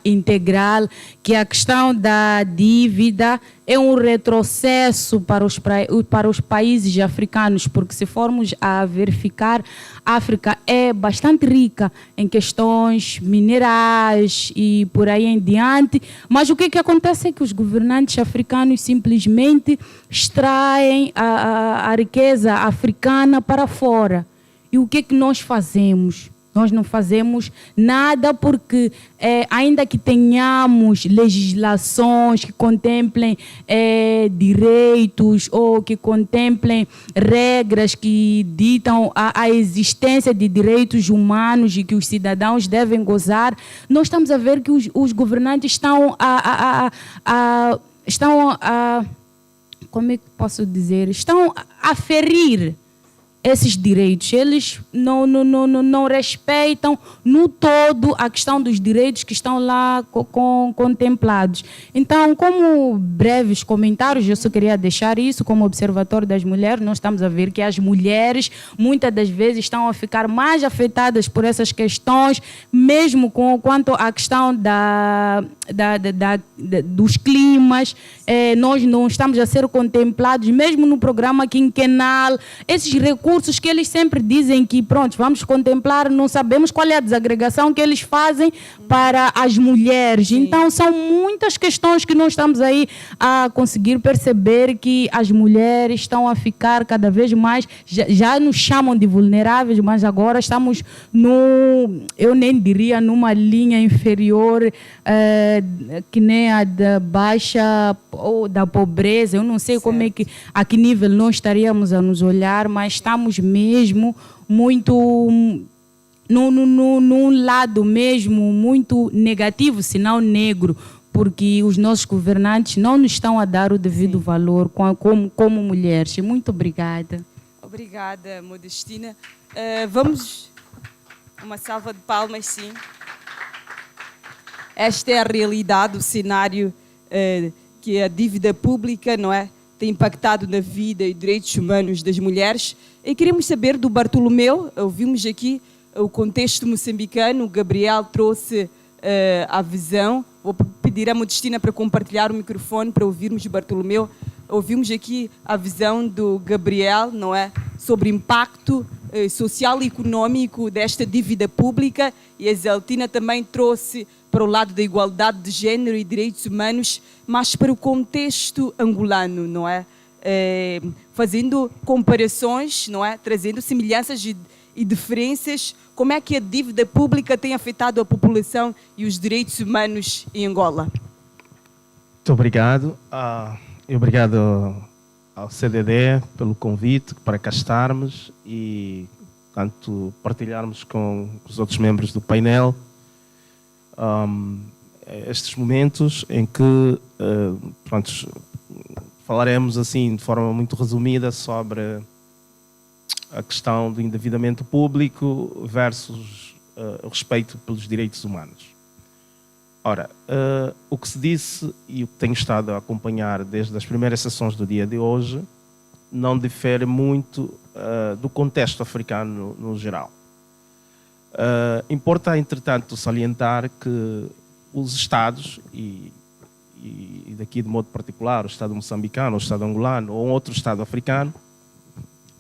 integral que a questão da dívida é um retrocesso para os países africanos, porque se formos a verificar, a África é bastante rica em questões minerais e por aí em diante, mas o que acontece é que os governantes africanos simplesmente extraem a riqueza africana para fora. E o que nós fazemos? Nós não fazemos nada porque, ainda que tenhamos legislações que contemplem direitos ou que contemplem regras que ditam a existência de direitos humanos e que os cidadãos devem gozar, nós estamos a ver que os governantes estão como é que posso dizer? Estão a ferir esses direitos. Eles não respeitam no todo a questão dos direitos que estão lá contemplados. Então, como breves comentários, eu só queria deixar isso como observatório das mulheres. Nós estamos a ver que as mulheres, muitas das vezes, estão a ficar mais afetadas por essas questões, mesmo quanto à questão dos climas. Nós não estamos a ser contemplados, mesmo no programa quinquenal. Esses recursos que eles sempre dizem que, pronto, vamos contemplar, não sabemos qual é a desagregação que eles fazem para as mulheres. Sim. Então, são muitas questões que nós estamos aí a conseguir perceber que as mulheres estão a ficar cada vez mais, já nos chamam de vulneráveis, mas agora estamos eu nem diria numa linha inferior, que nem a da baixa ou da pobreza. Eu não sei como é que, a que nível nós estaríamos a nos olhar, mas estamos mesmo muito num lado mesmo muito negativo, se não negro, porque os nossos governantes não nos estão a dar o devido valor como mulheres. Muito obrigada. Obrigada, Modestina. Vamos, uma salva de palmas, sim. Esta é a realidade, o cenário que a dívida pública, não é, tem impactado na vida e direitos humanos das mulheres. E queremos saber do Bartolomeu, ouvimos aqui o contexto moçambicano, o Gabriel trouxe a visão. Vou pedir à Modestina para compartilhar o microfone para ouvirmos o Bartolomeu. Ouvimos aqui a visão do Gabriel, não é, sobre o impacto social e econômico desta dívida pública, e a Zeltina também trouxe para o lado da igualdade de género e direitos humanos, mas para o contexto angolano, não é? Fazendo comparações, não é? Trazendo semelhanças e diferenças. Como é que a dívida pública tem afetado a população e os direitos humanos em Angola? Muito obrigado. E obrigado ao CDD pelo convite para cá estarmos e, portanto, partilharmos com os outros membros do painel estes momentos em que pronto, falaremos assim de forma muito resumida sobre a questão do endividamento público versus o respeito pelos direitos humanos. Ora, o que se disse e o que tenho estado a acompanhar desde as primeiras sessões do dia de hoje não difere muito do contexto africano no geral. Importa, entretanto, salientar que os Estados, e daqui de modo particular o Estado moçambicano, o Estado angolano ou outro Estado africano,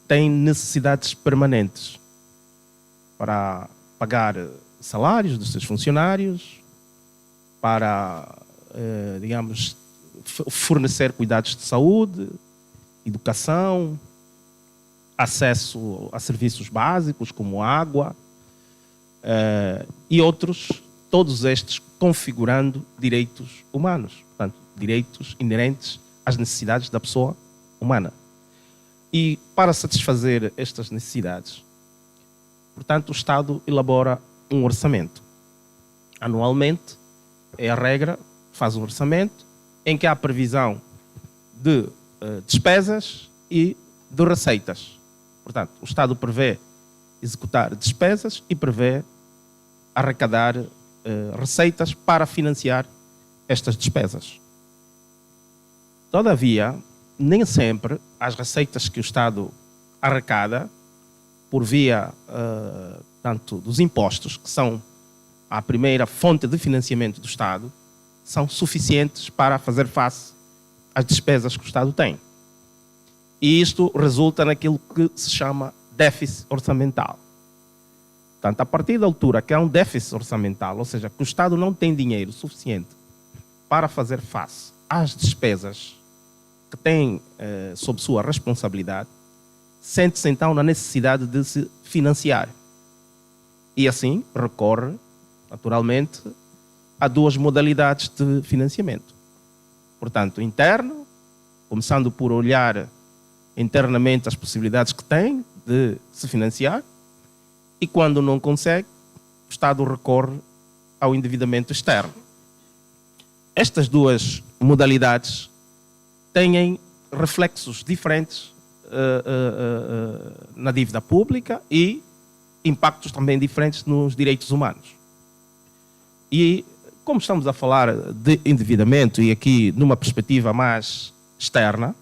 têm necessidades permanentes para pagar salários dos seus funcionários, para, digamos, fornecer cuidados de saúde, educação, acesso a serviços básicos como água e outros, todos estes configurando direitos humanos, portanto, direitos inerentes às necessidades da pessoa humana. E para satisfazer estas necessidades, portanto, o Estado elabora um orçamento. Anualmente, é a regra, faz um orçamento em que há previsão de despesas e de receitas. Portanto, o Estado prevê executar despesas e prevê arrecadar receitas para financiar estas despesas. Todavia, nem sempre as receitas que o Estado arrecada por via tanto dos impostos, que são a primeira fonte de financiamento do Estado, são suficientes para fazer face às despesas que o Estado tem. E isto resulta naquilo que se chama déficit orçamental. Portanto, a partir da altura que há um déficit orçamental, ou seja, que o Estado não tem dinheiro suficiente para fazer face às despesas que tem sob sua responsabilidade, sente-se então na necessidade de se financiar. E assim recorre, naturalmente, a duas modalidades de financiamento. Portanto, interno, começando por olhar internamente as possibilidades que tem de se financiar, e quando não consegue, o Estado recorre ao endividamento externo. Estas duas modalidades têm reflexos diferentes na dívida pública e impactos também diferentes nos direitos humanos. E como estamos a falar de endividamento, e aqui numa perspectiva mais externa,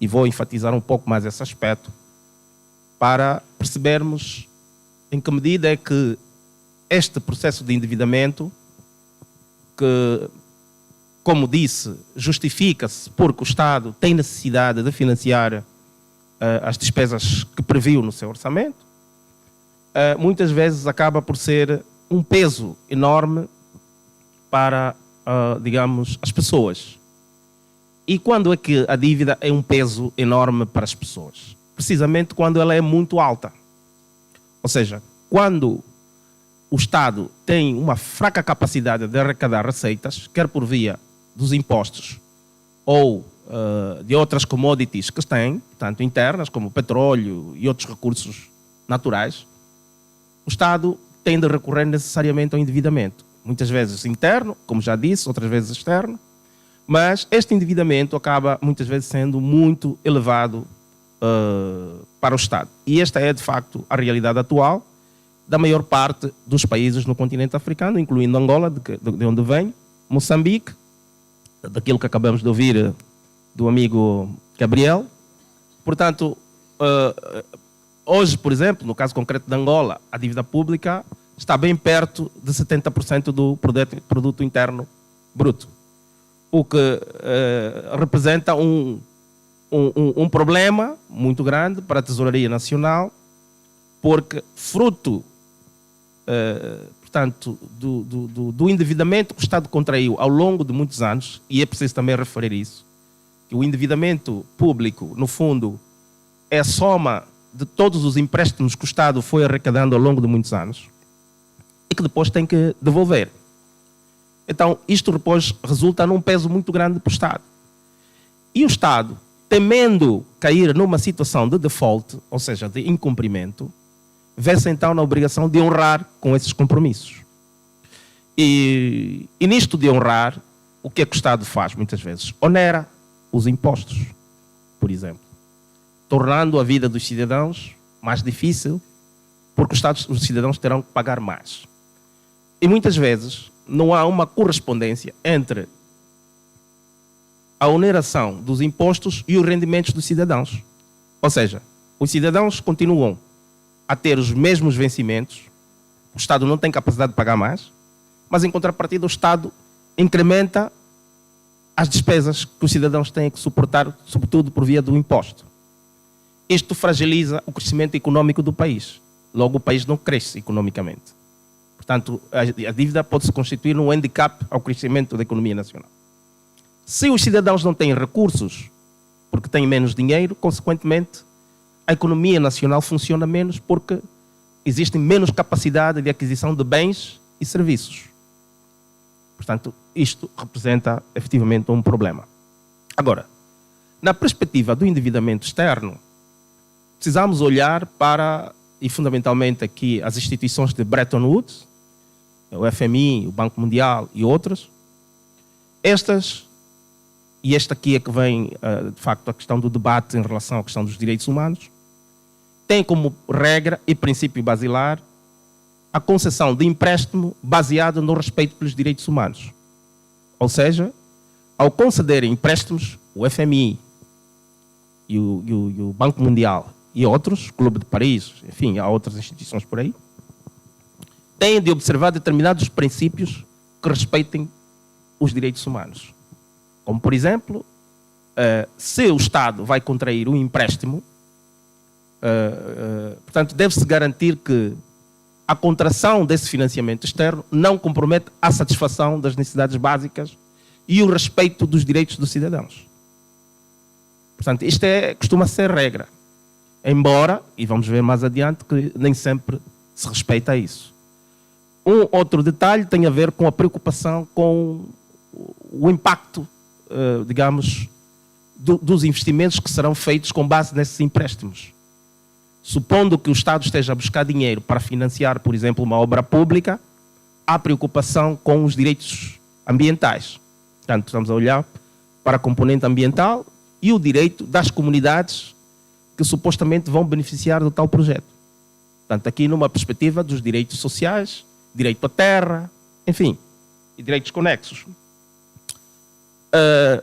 e vou enfatizar um pouco mais esse aspecto, para percebermos em que medida é que este processo de endividamento, que, como disse, justifica-se porque o Estado tem necessidade de financiar as despesas que previu no seu orçamento, muitas vezes acaba por ser um peso enorme para, digamos, as pessoas. E quando é que a dívida é um peso enorme para as pessoas? Precisamente quando ela é muito alta. Ou seja, quando o Estado tem uma fraca capacidade de arrecadar receitas, quer por via dos impostos ou de outras commodities que têm, tanto internas como petróleo e outros recursos naturais, o Estado tem de recorrer necessariamente ao endividamento. Muitas vezes interno, como já disse, outras vezes externo, mas este endividamento acaba muitas vezes sendo muito elevado para o Estado. E esta é, de facto, a realidade atual da maior parte dos países no continente africano, incluindo Angola, de onde venho, Moçambique, daquilo que acabamos de ouvir do amigo Gabriel. Portanto, hoje, por exemplo, no caso concreto de Angola, a dívida pública está bem perto de 70% do produto interno bruto, o que representa um problema muito grande para a tesouraria nacional, porque fruto, portanto, do endividamento que o Estado contraiu ao longo de muitos anos, e é preciso também referir isso, que o endividamento público, no fundo, é a soma de todos os empréstimos que o Estado foi arrecadando ao longo de muitos anos e que depois tem que devolver. Então, isto depois resulta num peso muito grande para o Estado. E o Estado, temendo cair numa situação de default, ou seja, de incumprimento, vê-se então na obrigação de honrar com esses compromissos. E nisto de honrar, o que é que o Estado faz muitas vezes? Onera os impostos, por exemplo, tornando a vida dos cidadãos mais difícil, porque os cidadãos terão que pagar mais. E muitas vezes não há uma correspondência entre a oneração dos impostos e os rendimentos dos cidadãos. Ou seja, os cidadãos continuam a ter os mesmos vencimentos, o Estado não tem capacidade de pagar mais, mas em contrapartida o Estado incrementa as despesas que os cidadãos têm que suportar, sobretudo por via do imposto. Isto fragiliza o crescimento econômico do país. Logo, o país não cresce economicamente. Portanto, a dívida pode se constituir num handicap ao crescimento da economia nacional. Se os cidadãos não têm recursos, porque têm menos dinheiro, consequentemente, a economia nacional funciona menos porque existe menos capacidade de aquisição de bens e serviços. Portanto, isto representa efetivamente um problema. Agora, na perspectiva do endividamento externo, precisamos olhar para, e fundamentalmente aqui, as instituições de Bretton Woods, o FMI, o Banco Mundial e outras. E esta aqui é que vem, de facto, a questão do debate em relação à questão dos direitos humanos, tem como regra e princípio basilar a concessão de empréstimo baseado no respeito pelos direitos humanos. Ou seja, ao concederem empréstimos, o FMI e o Banco Mundial e outros, Clube de Paris, enfim, há outras instituições por aí, têm de observar determinados princípios que respeitem os direitos humanos. Como, por exemplo, se o Estado vai contrair um empréstimo, portanto, deve-se garantir que a contração desse financiamento externo não compromete a satisfação das necessidades básicas e o respeito dos direitos dos cidadãos. Portanto, isto costuma ser regra. Embora, e vamos ver mais adiante, que nem sempre se respeita isso. Um outro detalhe tem a ver com a preocupação com o impacto, digamos, dos investimentos que serão feitos com base nesses empréstimos. Supondo que o Estado esteja a buscar dinheiro para financiar, por exemplo, uma obra pública, há preocupação com os direitos ambientais. Portanto, estamos a olhar para a componente ambiental e o direito das comunidades que supostamente vão beneficiar do tal projeto. Portanto, aqui numa perspectiva dos direitos sociais, direito à terra, enfim, e direitos conexos.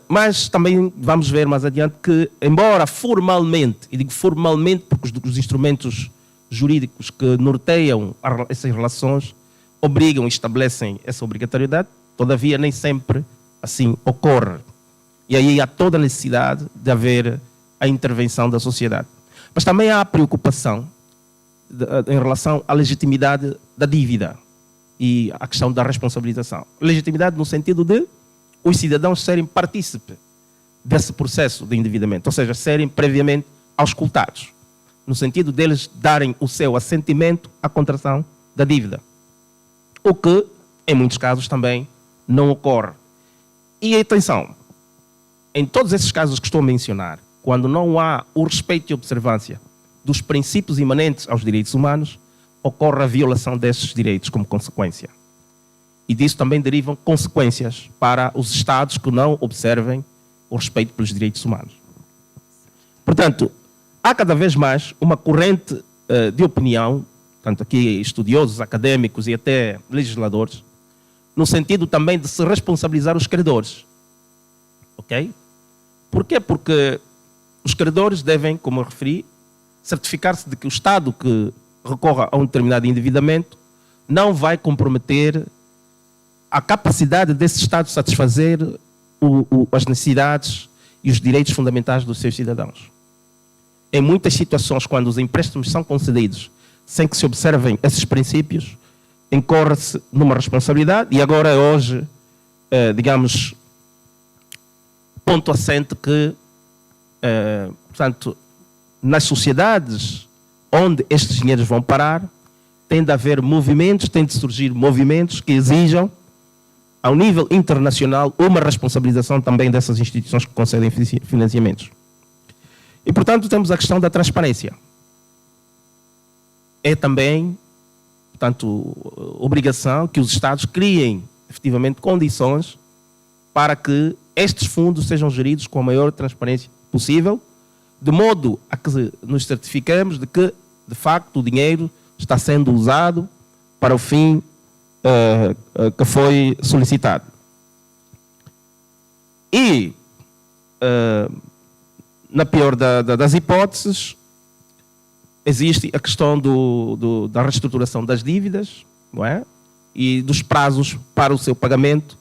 Mas também vamos ver mais adiante que, embora formalmente, e digo formalmente porque os instrumentos jurídicos que norteiam essas relações obrigam e estabelecem essa obrigatoriedade, todavia nem sempre assim ocorre. E aí há toda a necessidade de haver a intervenção da sociedade. Mas também há a preocupação em relação à legitimidade da dívida e à questão da responsabilização. Legitimidade no sentido de os cidadãos serem partícipes desse processo de endividamento, ou seja, serem previamente auscultados, no sentido deles darem o seu assentimento à contração da dívida. O que, em muitos casos, também não ocorre. E atenção, em todos esses casos que estou a mencionar, quando não há o respeito e observância dos princípios imanentes aos direitos humanos, ocorre a violação desses direitos como consequência. E disso também derivam consequências para os Estados que não observem o respeito pelos direitos humanos. Portanto, há cada vez mais uma corrente de opinião, tanto aqui estudiosos, académicos e até legisladores, no sentido também de se responsabilizar os credores. Ok? Por quê? Porque os credores devem, como eu referi, certificar-se de que o Estado que recorra a um determinado endividamento não vai comprometer a capacidade desse Estado de satisfazer as necessidades e os direitos fundamentais dos seus cidadãos. Em muitas situações, quando os empréstimos são concedidos sem que se observem esses princípios, incorre-se numa responsabilidade, e agora hoje, digamos, ponto assente que, portanto, nas sociedades onde estes dinheiros vão parar, tem de haver movimentos, tem de surgir movimentos que exijam, ao nível internacional, uma responsabilização também dessas instituições que concedem financiamentos. E, portanto, temos a questão da transparência. É também, portanto, obrigação que os Estados criem, efetivamente, condições para que estes fundos sejam geridos com a maior transparência possível, de modo a que nos certifiquemos de que, de facto, o dinheiro está sendo usado para o fim que foi solicitado. E, na pior das hipóteses, existe a questão da reestruturação das dívidas, não é? E dos prazos para o seu pagamento,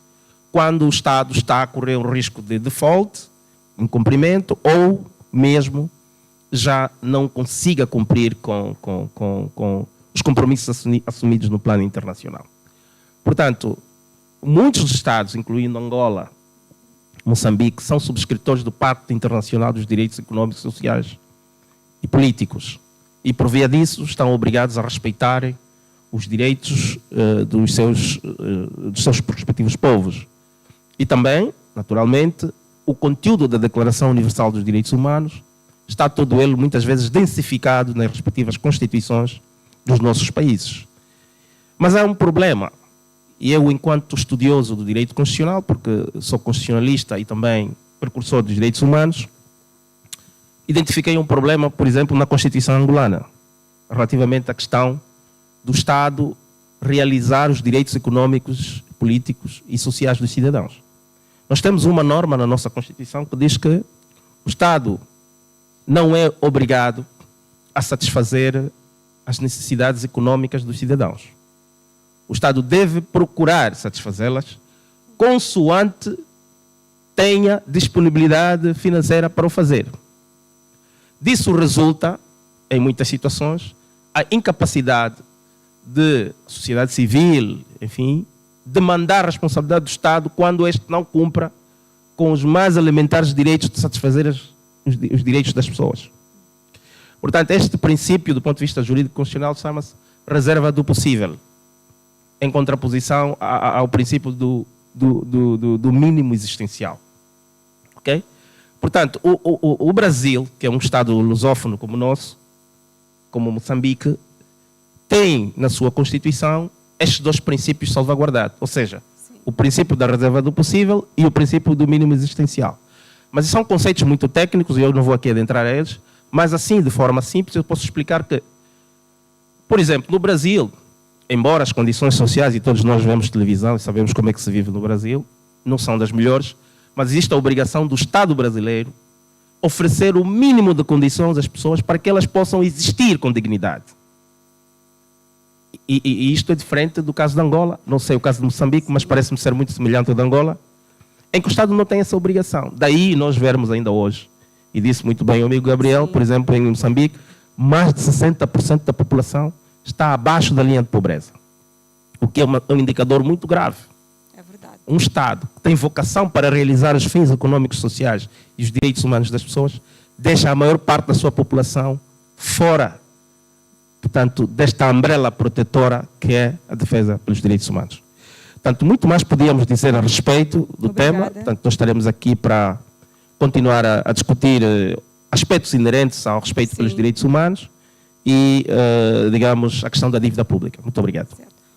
quando o Estado está a correr um risco de default, incumprimento, ou mesmo já não consiga cumprir com os compromissos assumidos no plano internacional. Portanto, muitos Estados, incluindo Angola, Mozambique, são subscritores do Pacto Internacional dos Direitos Econômicos, Sociais e Políticos. E, por via disso, estão obrigados a respeitarem os direitos dos seus respectivos povos. E também, naturalmente, o conteúdo da Declaração Universal dos Direitos Humanos está todo ele, muitas vezes, densificado nas respectivas constituições dos nossos países. Mas há um problema. E eu, enquanto estudioso do direito constitucional, porque sou constitucionalista e também precursor dos direitos humanos, identifiquei um problema, por exemplo, na Constituição angolana, relativamente à questão do Estado realizar os direitos econômicos, políticos e sociais dos cidadãos. Nós temos uma norma na nossa Constituição que diz que o Estado não é obrigado a satisfazer as necessidades econômicas dos cidadãos. O Estado deve procurar satisfazê-las consoante tenha disponibilidade financeira para o fazer. Disso resulta, em muitas situações, a incapacidade de sociedade civil, enfim, demandar a responsabilidade do Estado quando este não cumpra com os mais elementares direitos de satisfazer os direitos das pessoas. Portanto, este princípio, do ponto de vista jurídico constitucional, chama-se reserva do possível. em contraposição ao princípio do mínimo existencial. Ok? Portanto, o Brasil, que é um Estado lusófono como o nosso, como Moçambique, tem na sua Constituição estes dois princípios salvaguardados, ou seja, o princípio da reserva do possível e o princípio do mínimo existencial. Mas são conceitos muito técnicos e eu não vou aqui adentrar a eles, mas assim, de forma simples, eu posso explicar que, por exemplo, no Brasil, embora as condições sociais, e todos nós vemos televisão e sabemos como é que se vive no Brasil, não são das melhores, mas existe a obrigação do Estado brasileiro oferecer o mínimo de condições às pessoas para que elas possam existir com dignidade. E isto é diferente do caso de Angola, não sei o caso de Moçambique, mas parece-me ser muito semelhante ao de Angola, em que o Estado não tem essa obrigação. Daí nós vermos ainda hoje, e disse muito bem o amigo Gabriel, por exemplo, em Moçambique, mais de 60% da população está abaixo da linha de pobreza, o que é um indicador muito grave. Um Estado que tem vocação para realizar os fins econômicos, sociais e os direitos humanos das pessoas, deixa a maior parte da sua população fora, portanto, desta umbrella protetora que é a defesa pelos direitos humanos. Portanto, muito mais podíamos dizer a respeito do tema, portanto, nós estaremos aqui para continuar a discutir aspectos inerentes ao respeito pelos direitos humanos e, digamos, a questão da dívida pública. Muito obrigado.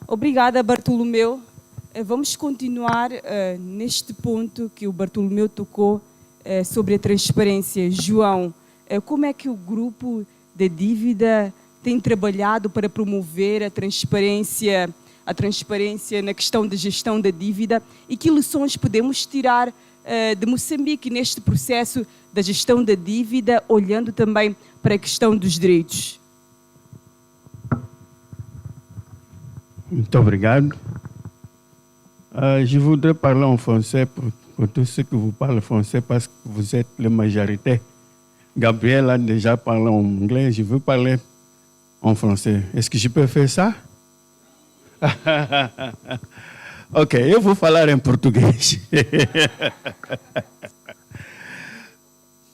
Obrigada, Bartolomeu. Vamos continuar neste ponto que o Bartolomeu tocou sobre a transparência. João, como é que o grupo de dívida tem trabalhado para promover a transparência na questão de gestão da dívida e que lições podemos tirar de Moçambique neste processo da gestão da dívida, olhando também para a questão dos direitos? Muito obrigado. Je voudrais parler en français pour tous ceux que vous parlez français parce que vous êtes la majorité. Gabriel a déjà parlé en anglais, je veux parler en français. Est-ce que je peux faire ça? Ok, eu vou falar em português.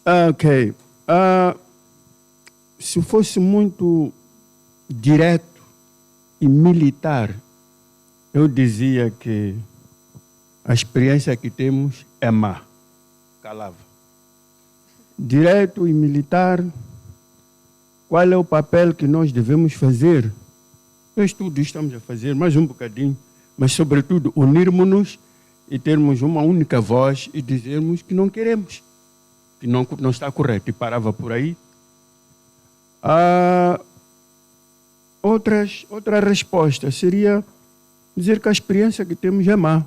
Ok. Se fosse muito direto e militar, eu dizia que a experiência que temos é má. Calava. Direto e militar, qual é o papel que nós devemos fazer? Nós tudo estamos a fazer, mais um bocadinho, mas sobretudo unirmos-nos e termos uma única voz e dizermos que não queremos, que não está correto. E parava por aí. Outra resposta seria dizer que a experiência que temos é má.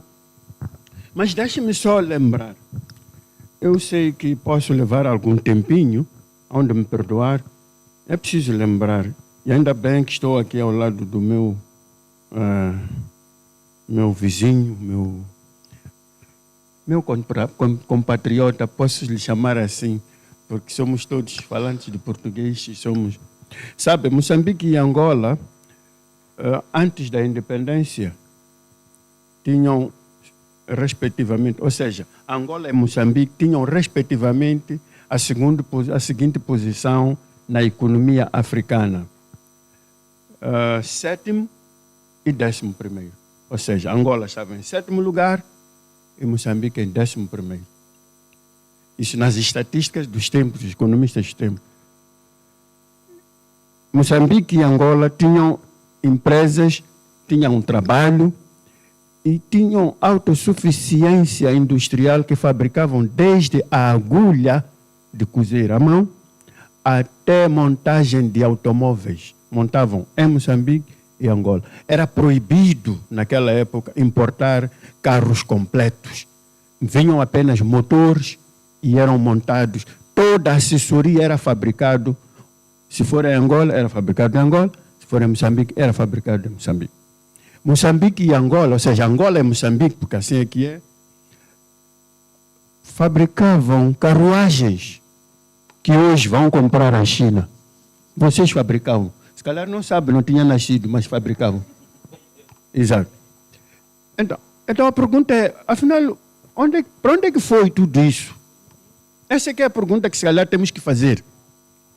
Mas deixe-me só lembrar. Eu sei que posso levar algum tempinho, onde me perdoar. É preciso lembrar. E ainda bem que estou aqui ao lado do meu vizinho, meu compatriota, posso lhe chamar assim, porque somos todos falantes de português e somos... Sabe, Moçambique e Angola, antes da independência, tinham respectivamente, ou seja, Angola e Moçambique tinham respectivamente a seguinte posição na economia africana. 7º e 11º. Ou seja, Angola estava em 7º lugar e Moçambique em 11º. Isso nas estatísticas dos tempos, dos economistas dos tempos. Moçambique e Angola tinham empresas, tinham trabalho e tinham autossuficiência industrial que fabricavam desde a agulha de cozer à mão até montagem de automóveis. Montavam em Moçambique e Angola. Era proibido, naquela época, importar carros completos. Vinham apenas motores e eram montados. Toda a assessoria era fabricado. Se for em Angola, era fabricado em Angola. Se for em Moçambique, era fabricado em Moçambique. Moçambique e Angola, ou seja, Angola e Moçambique, porque assim é que é, fabricavam carruagens que hoje vão comprar à China. Vocês fabricavam. Se calhar não sabem, não tinha nascido, mas fabricavam. Exato. Então a pergunta é, afinal, para onde é que foi tudo isso? Essa é que é a pergunta que se calhar temos que fazer.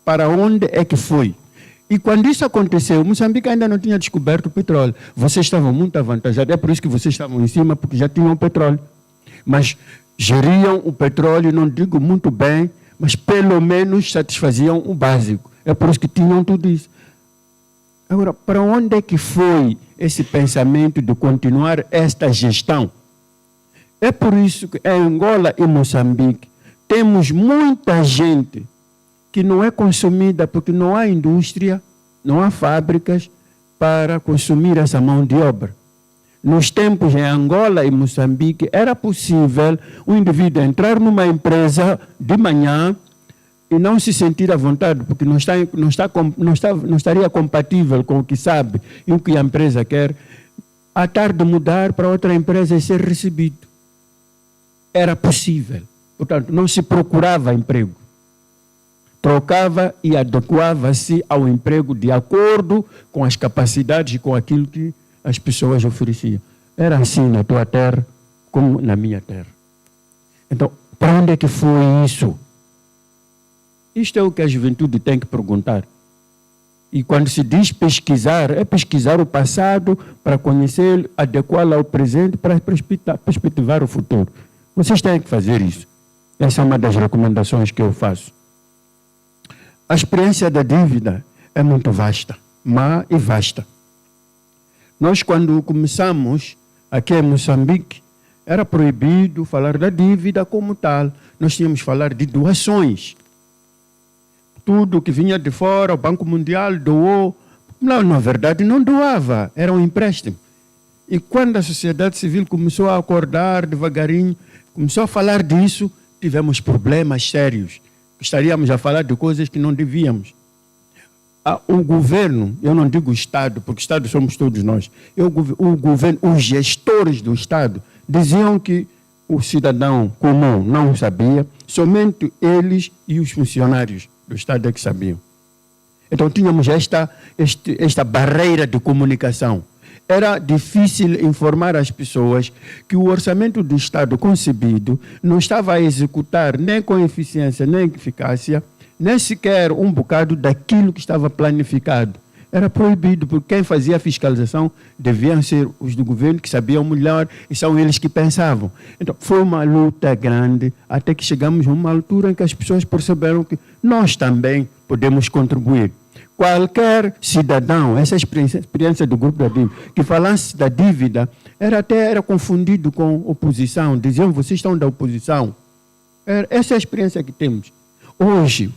Para onde é que foi? E quando isso aconteceu, Moçambique ainda não tinha descoberto o petróleo. Vocês estavam muito avantajados, é por isso que vocês estavam em cima, porque já tinham petróleo. Mas geriam o petróleo, não digo muito bem, mas pelo menos satisfaziam o básico. É por isso que tinham tudo isso. Agora, para onde é que foi esse pensamento de continuar esta gestão? É por isso que em Angola e Moçambique temos muita gente que não é consumida porque não há indústria, não há fábricas para consumir essa mão de obra. Nos tempos em Angola e Moçambique era possível o indivíduo entrar numa empresa de manhã e não se sentir à vontade, porque não estaria compatível com o que sabe e o que a empresa quer, à tarde mudar para outra empresa e ser recebido. Era possível. Portanto, não se procurava emprego. Trocava e adequava-se ao emprego de acordo com as capacidades e com aquilo que as pessoas ofereciam. Era assim na tua terra como na minha terra. Então, para onde é que foi isso? Isto é o que a juventude tem que perguntar. E quando se diz pesquisar, é pesquisar o passado para conhecer, adequá-lo ao presente, para perspectivar o futuro. Vocês têm que fazer isso. Essa é uma das recomendações que eu faço. A experiência da dívida é muito vasta, má e vasta. Nós, quando começamos aqui em Moçambique, era proibido falar da dívida como tal. Nós tínhamos que falar de doações. Tudo que vinha de fora, o Banco Mundial doou. Não, na verdade, não doava, era um empréstimo. E quando a sociedade civil começou a acordar devagarinho, começou a falar disso, tivemos problemas sérios. Estaríamos a falar de coisas que não devíamos. O governo, eu não digo o Estado, porque o Estado somos todos nós. O governo, os gestores do Estado diziam que o cidadão comum não sabia, somente eles e os funcionários do Estado é que sabiam. Então tínhamos esta barreira de comunicação. Era difícil informar as pessoas que o orçamento do Estado concebido não estava a executar nem com eficiência, nem eficácia, nem sequer um bocado daquilo que estava planificado. Era proibido, porque quem fazia a fiscalização deviam ser os do governo que sabiam melhor e são eles que pensavam. Então, foi uma luta grande até que chegamos a uma altura em que as pessoas perceberam que nós também podemos contribuir. Qualquer cidadão, essa experiência do grupo da dívida, que falasse da dívida, era confundido com oposição. Diziam, vocês estão da oposição. Essa é a experiência que temos. Hoje,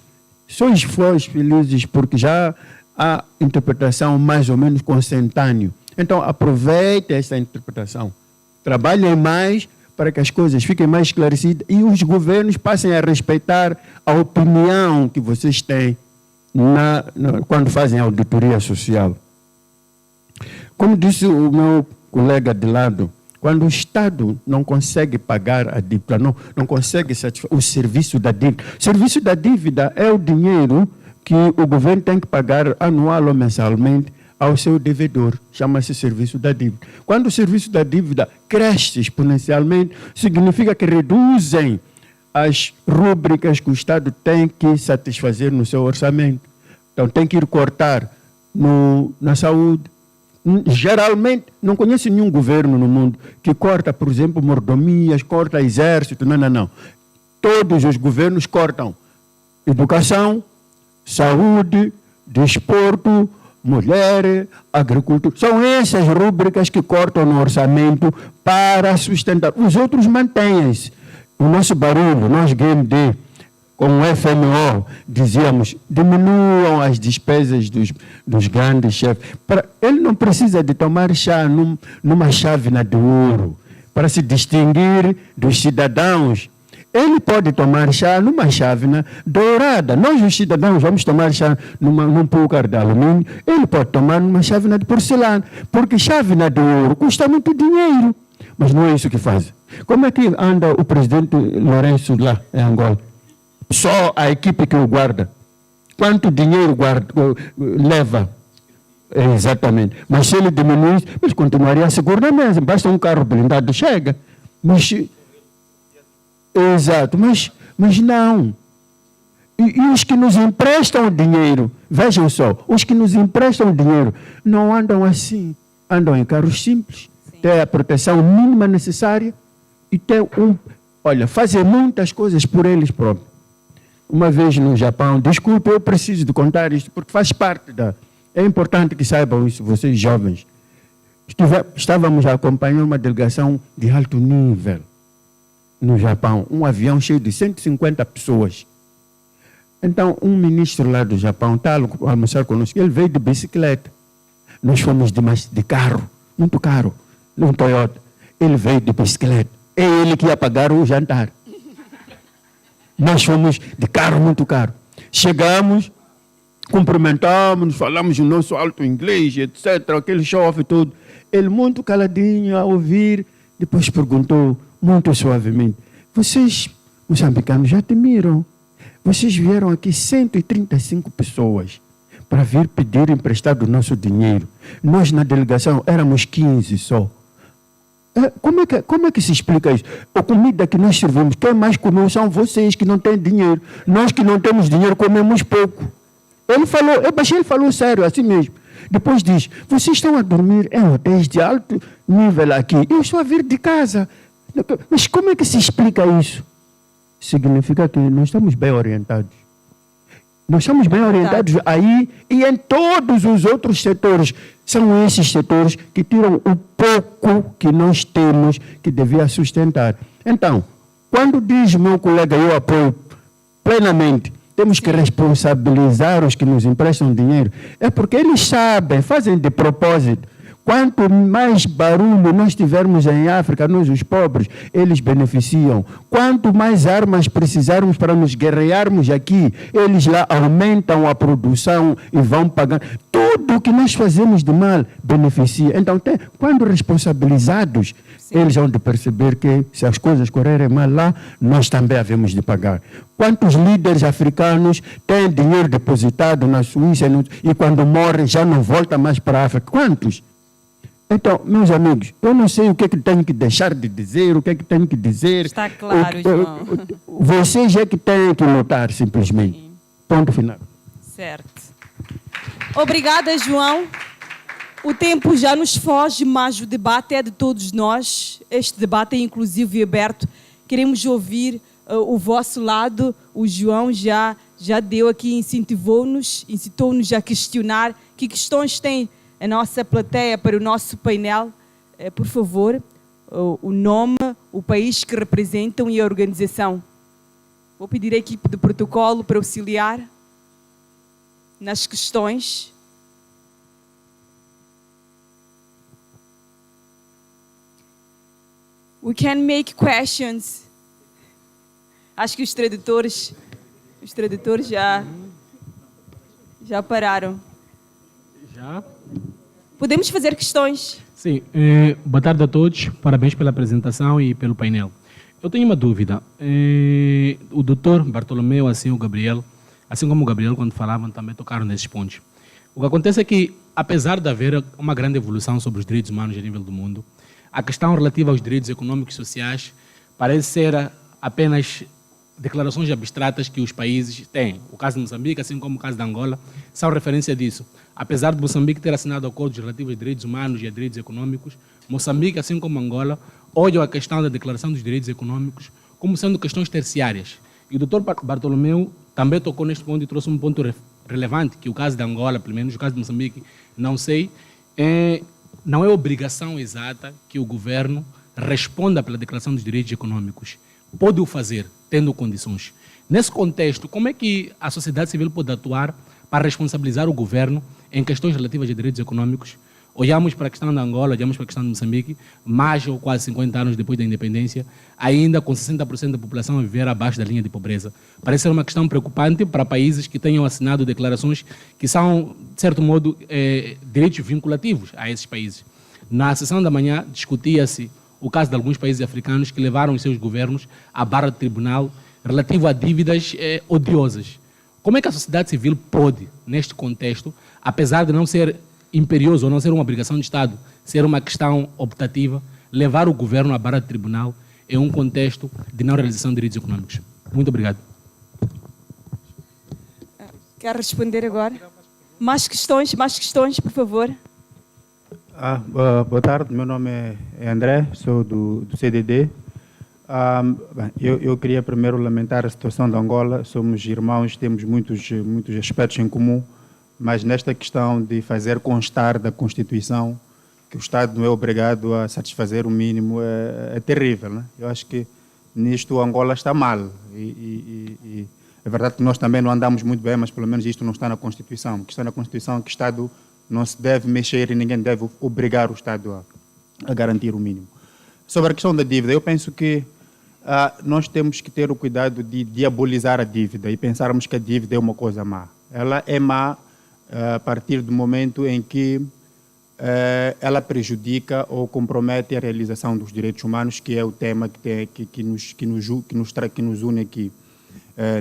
sois felizes porque já há interpretação mais ou menos consentânea. Então, aproveite essa interpretação. Trabalhem mais para que as coisas fiquem mais esclarecidas e os governos passem a respeitar a opinião que vocês têm quando fazem auditoria social. Como disse o meu colega de lado, quando o Estado não consegue pagar a dívida, não consegue satisfazer o serviço da dívida. O serviço da dívida é o dinheiro que o governo tem que pagar anual ou mensalmente ao seu devedor. Chama-se serviço da dívida. Quando o serviço da dívida cresce exponencialmente, significa que reduzem as rúbricas que o Estado tem que satisfazer no seu orçamento. Então, tem que ir cortar na saúde. Geralmente, não conheço nenhum governo no mundo que corta, por exemplo, mordomias, corta exército. Não. Todos os governos cortam educação, saúde, desporto, mulher, agricultura. São essas rúbricas que cortam no orçamento para sustentar. Os outros mantêm-se. O nosso barulho, nós GMD, com o FMO, dizíamos, diminuam as despesas dos grandes chefes. Ele não precisa de tomar chá numa chávena de ouro para se distinguir dos cidadãos. Ele pode tomar chá numa chávena dourada. Nós, os cidadãos, vamos tomar chá num púcar de alumínio. Ele pode tomar numa chávena de porcelana, porque chávena de ouro custa muito dinheiro. Mas não é isso que faz. Como é que anda o presidente Lourenço lá em Angola? Só a equipe que o guarda. Quanto dinheiro leva? Exatamente. Mas se ele diminuir, ele continuaria seguro na mesa. Basta um carro blindado, chega. Exato, mas não. E os que nos emprestam dinheiro, vejam só, os que nos emprestam dinheiro não andam assim, andam em carros simples, têm a proteção mínima necessária e têm fazem muitas coisas por eles próprios. Uma vez no Japão, desculpe, eu preciso de contar isto, porque faz parte da... É importante que saibam isso, vocês jovens. Estávamos a acompanhar uma delegação de alto nível no Japão, um avião cheio de 150 pessoas. Então, um ministro lá do Japão está a almoçar conosco, ele veio de bicicleta. Nós fomos de carro, muito caro, num Toyota. Ele veio de bicicleta. É ele que ia pagar o jantar. Nós fomos de carro muito caro. Chegamos, cumprimentamos, falamos o nosso alto inglês, etc., aquele show-off e tudo. Ele muito caladinho a ouvir, depois perguntou muito suavemente: vocês, moçambicanos, já temiram? Vocês vieram aqui 135 pessoas para vir pedir emprestado o nosso dinheiro. Nós na delegação éramos 15 só. Como é que se explica isso? A comida que nós servimos, quem mais comeu são vocês que não têm dinheiro. Nós que não temos dinheiro comemos pouco. Ele falou sério, assim mesmo. Depois diz: vocês estão a dormir em hotéis de alto nível aqui. Eu estou a vir de casa. Mas como é que se explica isso? Significa que nós estamos bem orientados. Nós estamos bem orientados aí e em todos os outros setores. São esses setores que tiram o pouco que nós temos que devia sustentar. Então, quando diz meu colega, eu apoio plenamente, temos que responsabilizar os que nos emprestam dinheiro, é porque eles sabem, fazem de propósito. Quanto mais barulho nós tivermos em África, nós os pobres, eles beneficiam. Quanto mais armas precisarmos para nos guerrearmos aqui, eles lá aumentam a produção e vão pagar. Tudo o que nós fazemos de mal beneficia. Então, quando responsabilizados, eles vão de perceber que se as coisas correrem mal lá, nós também havemos de pagar. Quantos líderes africanos têm dinheiro depositado na Suíça e quando morrem já não volta mais para a África? Quantos? Então, meus amigos, eu não sei o que é que tenho que deixar de dizer, o que é que tenho que dizer. Está claro, João. Vocês é que têm que lutar, simplesmente. Sim. Ponto final. Certo. Obrigada, João. O tempo já nos foge, mas o debate é de todos nós. Este debate é inclusivo e aberto. Queremos ouvir o vosso lado. O João já deu aqui, incitou-nos a questionar que questões tem a nossa plateia para o nosso painel. Por favor, o nome, o país que representam e a organização. Vou pedir à equipe de protocolo para auxiliar nas questões. We can make questions. Acho que os tradutores já pararam. Já? Podemos fazer questões? Sim. Boa tarde a todos. Parabéns pela apresentação e pelo painel. Eu tenho uma dúvida. O doutor Bartolomeu, assim como o Gabriel, quando falavam, também tocaram nesses pontos. O que acontece é que, apesar de haver uma grande evolução sobre os direitos humanos a nível do mundo, a questão relativa aos direitos econômicos e sociais parece ser apenas declarações abstratas que os países têm. O caso de Moçambique, assim como o caso de Angola, são referência disso. Apesar de Moçambique ter assinado acordos relativos a direitos humanos e a direitos econômicos, Moçambique, assim como Angola, olham a questão da declaração dos direitos econômicos como sendo questões terciárias. E o Dr. Bartolomeu também tocou neste ponto e trouxe um ponto relevante, que o caso de Angola, pelo menos o caso de Moçambique, não sei, não é obrigação exata que o governo responda pela declaração dos direitos econômicos. Pode o fazer, tendo condições. Nesse contexto, como é que a sociedade civil pode atuar para responsabilizar o governo em questões relativas a direitos econômicos? Olhamos para a questão da Angola, olhamos para a questão de Moçambique, mais ou quase 50 anos depois da independência, ainda com 60% da população a viver abaixo da linha de pobreza. Parece ser uma questão preocupante para países que tenham assinado declarações que são, de certo modo, direitos vinculativos a esses países. Na sessão da manhã discutia-se o caso de alguns países africanos que levaram os seus governos à barra de tribunal relativo a dívidas odiosas. Como é que a sociedade civil pode, neste contexto, apesar de não ser imperioso ou não ser uma obrigação de Estado, ser uma questão optativa, levar o governo à barra de tribunal em um contexto de não realização de direitos econômicos? Muito obrigado. Quer responder agora? Mais questões, por favor. Boa tarde, meu nome é André, sou do CDD. Eu queria primeiro lamentar a situação de Angola. Somos irmãos, temos muitos aspectos em comum, mas nesta questão de fazer constar da Constituição que o Estado não é obrigado a satisfazer o mínimo é terrível, né? Eu acho que nisto Angola está mal. E é verdade que nós também não andamos muito bem, mas pelo menos isto não está na Constituição. O que está na Constituição é que o Estado não se deve mexer e ninguém deve obrigar o Estado a garantir o mínimo. Sobre a questão da dívida, eu penso que nós temos que ter o cuidado de diabolizar a dívida e pensarmos que a dívida é uma coisa má. Ela é má a partir do momento em que ela prejudica ou compromete a realização dos direitos humanos, que é o tema que nos une aqui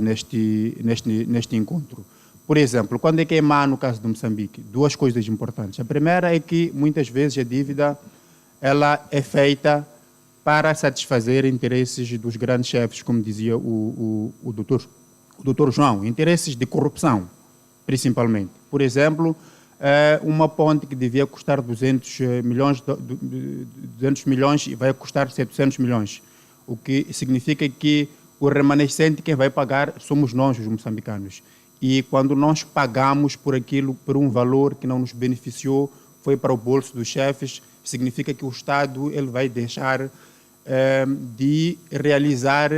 neste encontro. Por exemplo, quando é que é má no caso de Moçambique? Duas coisas importantes. A primeira é que muitas vezes a dívida ela é feita para satisfazer interesses dos grandes chefes, como dizia o doutor João, interesses de corrupção, principalmente. Por exemplo, uma ponte que devia custar 200 milhões e vai custar 700 milhões, o que significa que o remanescente quem vai pagar somos nós, os moçambicanos. E quando nós pagamos por aquilo, por um valor que não nos beneficiou, foi para o bolso dos chefes, significa que o Estado ele vai deixar de realizar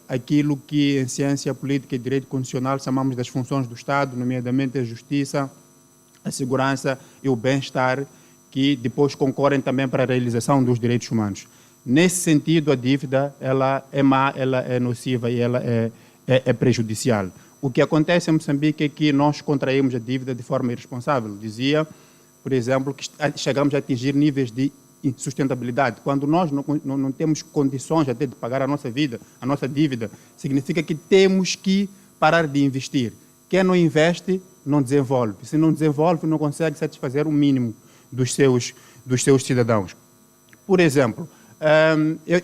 aquilo que em ciência política e direito constitucional chamamos das funções do Estado, nomeadamente a justiça, a segurança e o bem-estar, que depois concorrem também para a realização dos direitos humanos. Nesse sentido, a dívida ela é má, ela é nociva e ela é prejudicial. O que acontece em Moçambique é que nós contraímos a dívida de forma irresponsável. Dizia, por exemplo, que chegamos a atingir níveis de insustentabilidade. Quando nós não temos condições até de pagar a nossa dívida, significa que temos que parar de investir. Quem não investe, não desenvolve. Se não desenvolve, não consegue satisfazer o mínimo dos seus cidadãos. Por exemplo,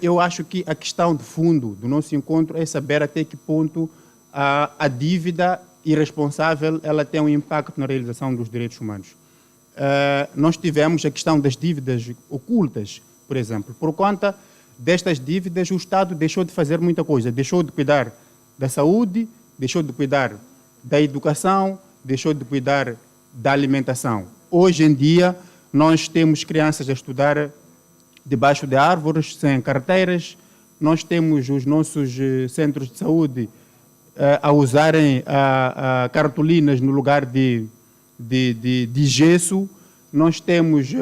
eu acho que a questão de fundo do nosso encontro é saber até que ponto a dívida irresponsável ela tem um impacto na realização dos direitos humanos. Nós tivemos a questão das dívidas ocultas, por exemplo. Por conta destas dívidas, o Estado deixou de fazer muita coisa. Deixou de cuidar da saúde, deixou de cuidar da educação, deixou de cuidar da alimentação. Hoje em dia, nós temos crianças a estudar debaixo de árvores, sem carteiras. Nós temos os nossos centros de saúde a usarem cartolinas no lugar de gesso. Nós temos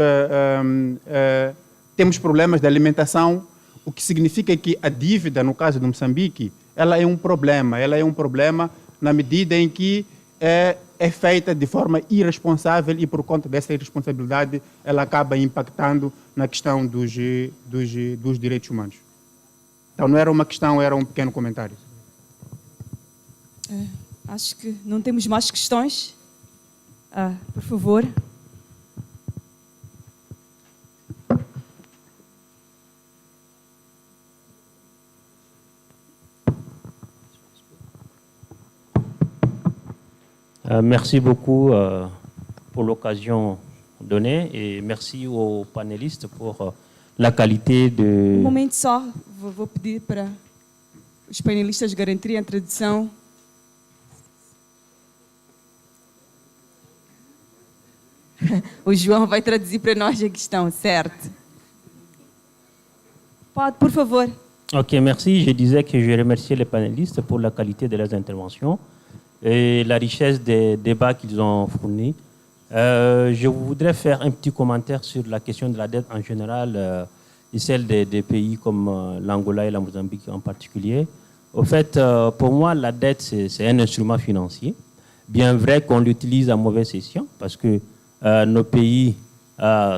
problemas de alimentação, o que significa que a dívida, no caso de Moçambique, ela é um problema na medida em que é feita de forma irresponsável e por conta dessa irresponsabilidade ela acaba impactando na questão dos direitos humanos. Então não era uma questão, era um pequeno comentário. Acho que não temos mais questões. Por favor. Merci beaucoup pour l'occasion donnée et merci aux panélistes pour la qualité de... Momento só, vou pedir para os panelistas garantirem a tradução. O João vai traduzir para nós a questão, certo? Pode, por favor. Ok, merci. Je disais que je remerciais les panélistes pour la qualité de leurs interventions et la richesse des débats qu'ils ont fournis. Je voudrais faire un petit commentaire sur la question de la dette en général et celle des pays comme l'Angola et la Mozambique en particulier. Au fait, pour moi, la dette, c'est un instrument financier. Bien vrai qu'on l'utilise à mauvaise escient parce que nos pays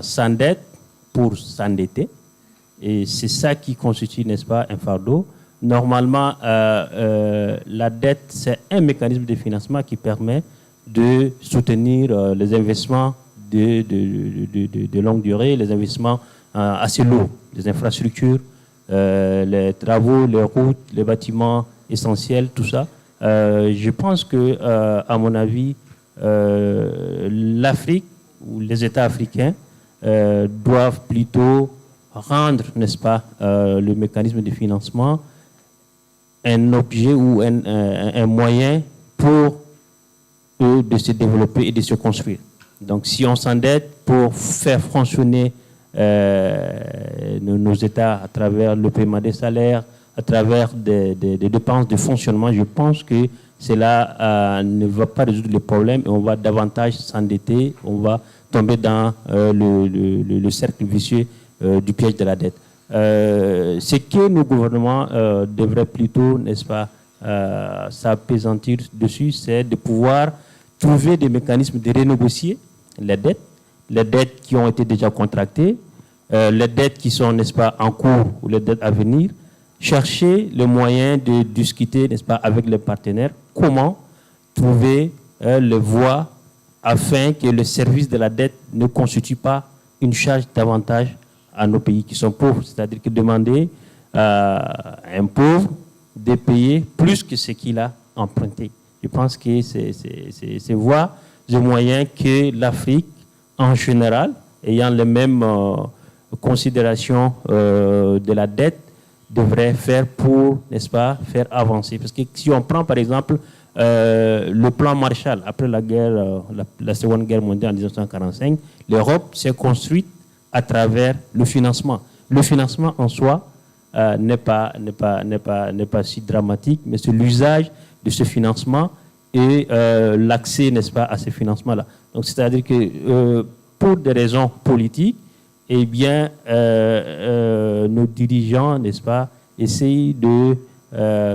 s'endettent pour s'endetter. Et c'est ça qui constitue, n'est-ce pas, un fardeau. Normalement, la dette, c'est un mécanisme de financement qui permet de soutenir les investissements de longue durée, les investissements assez lourds, les infrastructures, les travaux, les routes, les bâtiments essentiels, tout ça. Je pense que, à mon avis, l'Afrique ou les États africains doivent plutôt rendre, n'est-ce pas, le mécanisme de financement un objet ou un moyen pour eux de se développer et de se construire. Donc, si on s'endette pour faire fonctionner nos États à travers le paiement des salaires, à travers des dépenses de fonctionnement, je pense que cela ne va pas résoudre les problèmes et on va davantage s'endetter, on va tomber dans le cercle vicieux du piège de la dette. Ce que nos gouvernements devraient plutôt, n'est-ce pas, s'apaisantir dessus, c'est de pouvoir trouver des mécanismes de renégocier les dettes qui ont été déjà contractées, les dettes qui sont, n'est-ce pas, en cours ou les dettes à venir, chercher le moyen de discuter, n'est-ce pas, avec les partenaires, comment trouver les voies afin que le service de la dette ne constitue pas une charge davantage à nos pays qui sont pauvres. C'est-à-dire que demander à un pauvre de payer plus que ce qu'il a emprunté. Je pense que c'est voir le moyen que l'Afrique, en général, ayant les mêmes considérations de la dette, devrait faire pour, n'est-ce pas, faire avancer. Parce que si on prend, par exemple, le plan Marshall, après la Seconde Guerre mondiale en 1945, l'Europe s'est construite à travers le financement. Le financement en soi n'est pas si dramatique, mais c'est l'usage de ce financement et l'accès, n'est-ce pas, à ce financement-là. Donc, c'est-à-dire que pour des raisons politiques, eh bien, nos dirigeants, n'est-ce pas, essayent de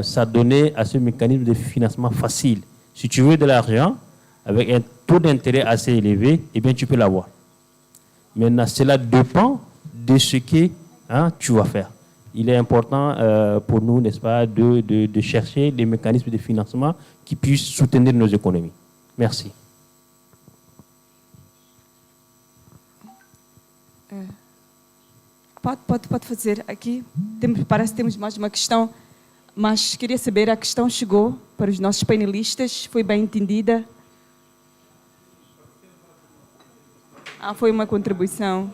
s'adonner à ce mécanisme de financement facile. Si tu veux de l'argent, avec un taux d'intérêt assez élevé, eh bien, tu peux l'avoir. Maintenant, cela dépend de ce que tu vas faire. Il est important pour nous, n'est-ce pas, de chercher des mécanismes de financement qui puissent soutenir nos économies. Merci. Pode fazer aqui. Parece que temos mais uma questão, mas queria saber, a questão chegou para os nossos painelistas, foi bem entendida? Foi uma contribuição,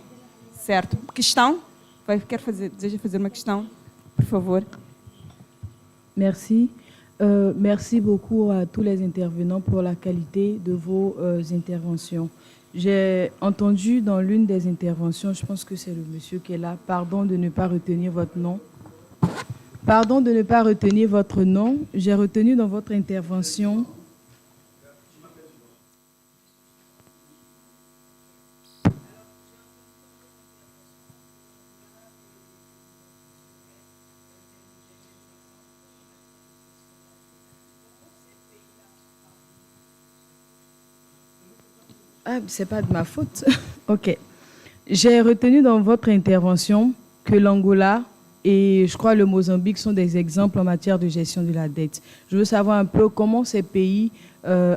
certo. Questão? Deseja fazer uma questão, por favor. Merci. Merci beaucoup à tous les intervenants pour la qualité de vos interventions. J'ai entendu dans l'une des interventions, je pense que c'est le monsieur qui est là, pardon de ne pas retenir votre nom. Pardon de ne pas retenir votre nom. J'ai retenu dans votre intervention... c'est pas de ma faute. Ok. J'ai retenu dans votre intervention que l'Angola et je crois le Mozambique sont des exemples en matière de gestion de la dette. Je veux savoir un peu comment ces pays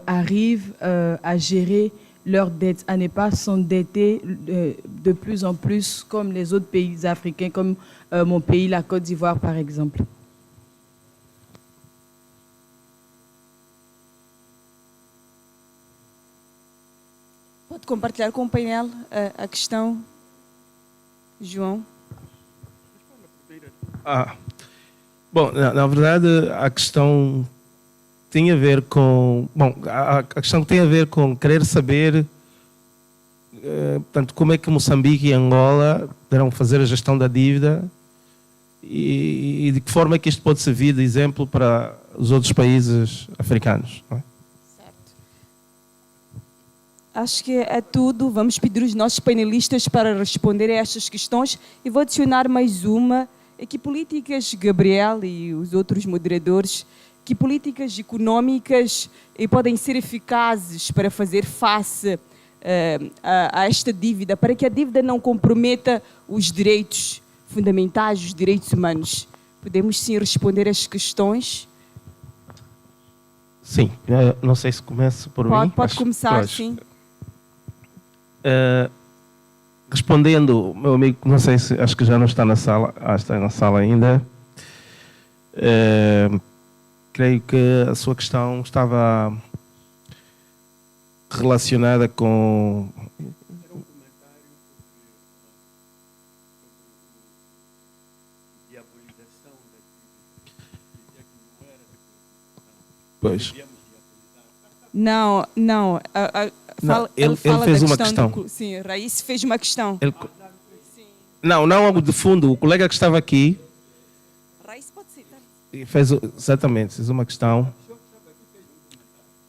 arrivent à gérer leurs dettes, à ne pas s'endetter de plus en plus comme les autres pays africains, comme mon pays, la Côte d'Ivoire par exemple. Pode compartilhar com o painel a questão, João? Bom, na verdade, a questão tem a ver com... Bom, a questão tem a ver com querer saber portanto, como é que Moçambique e Angola deverão fazer a gestão da dívida e de que forma é que isto pode servir de exemplo para os outros países africanos. Não é? Acho que é tudo. Vamos pedir os nossos panelistas para responderem a estas questões e vou adicionar mais uma. Que políticas, Gabriel e os outros moderadores, que políticas económicas podem ser eficazes para fazer face a esta dívida, para que a dívida não comprometa os direitos fundamentais, os direitos humanos? Podemos sim responder as questões? Sim, não sei se começo por mim. Pode começar, sim. Respondendo, meu amigo, não sei se, acho que já não está na sala, está na sala ainda. creio que a sua questão estava relacionada com... Pois. Não. Ele fez uma questão. Sim, Raíssa fez uma questão. Não algo de fundo. O colega que estava aqui Raíssa pode citar. fez uma questão.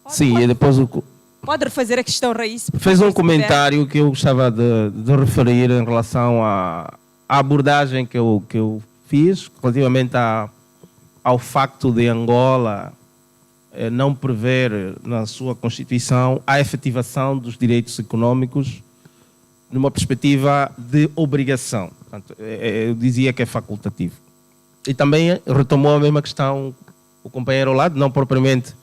Sim, e depois Pode refazer a questão, Raíssa. fez um comentário que eu gostava de referir em relação à abordagem que eu fiz relativamente ao facto de Angola não prever na sua Constituição a efetivação dos direitos econômicos numa perspectiva de obrigação. Portanto, eu dizia que é facultativo. E também retomou a mesma questão o companheiro ao lado, não propriamente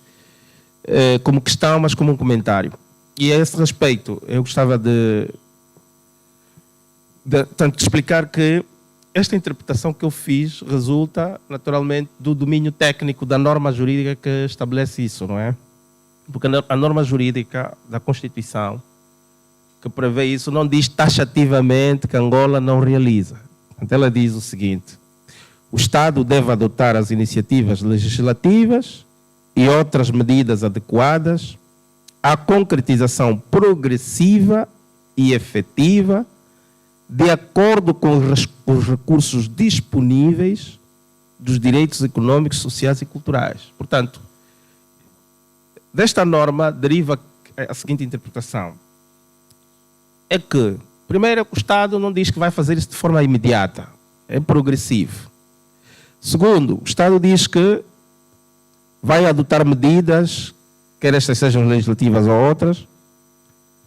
como questão, mas como um comentário. E a esse respeito, eu gostava de explicar que esta interpretação que eu fiz resulta, naturalmente, do domínio técnico da norma jurídica que estabelece isso, não é? Porque a norma jurídica da Constituição que prevê isso não diz taxativamente que Angola não realiza. Então ela diz o seguinte: o Estado deve adotar as iniciativas legislativas e outras medidas adequadas à concretização progressiva e efetiva de acordo com os recursos disponíveis dos direitos econômicos, sociais e culturais. Portanto, desta norma deriva a seguinte interpretação. É que, primeiro, o Estado não diz que vai fazer isso de forma imediata. É progressivo. Segundo, o Estado diz que vai adotar medidas, quer estas sejam legislativas ou outras,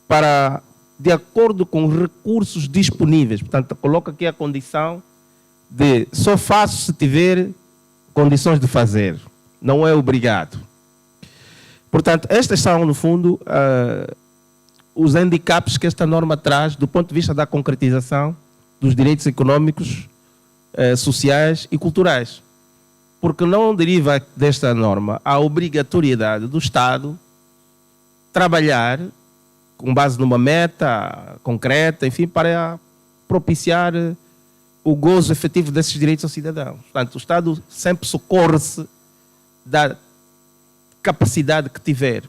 para, de acordo com os recursos disponíveis. Portanto, coloca aqui a condição de só faço se tiver condições de fazer. Não é obrigado. Portanto, estas são, no fundo, os handicaps que esta norma traz do ponto de vista da concretização dos direitos econômicos, sociais e culturais. Porque não deriva desta norma a obrigatoriedade do Estado trabalhar com base numa meta concreta, enfim, para propiciar o gozo efetivo desses direitos aos cidadãos. Portanto, o Estado sempre socorre-se da capacidade que tiver.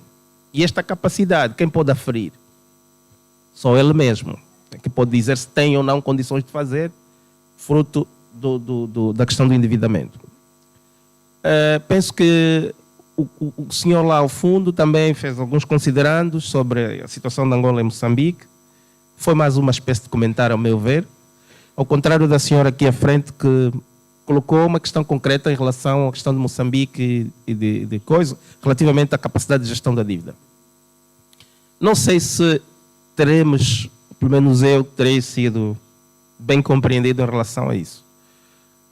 E esta capacidade, quem pode aferir? Só ele mesmo. Que pode dizer se tem ou não condições de fazer, fruto da questão do endividamento. Penso que o senhor lá ao fundo também fez alguns considerandos sobre a situação de Angola e Moçambique. Foi mais uma espécie de comentário, ao meu ver. Ao contrário da senhora aqui à frente, que colocou uma questão concreta em relação à questão de Moçambique e de coisa, relativamente à capacidade de gestão da dívida. Não sei se teremos, pelo menos eu terei sido bem compreendido em relação a isso.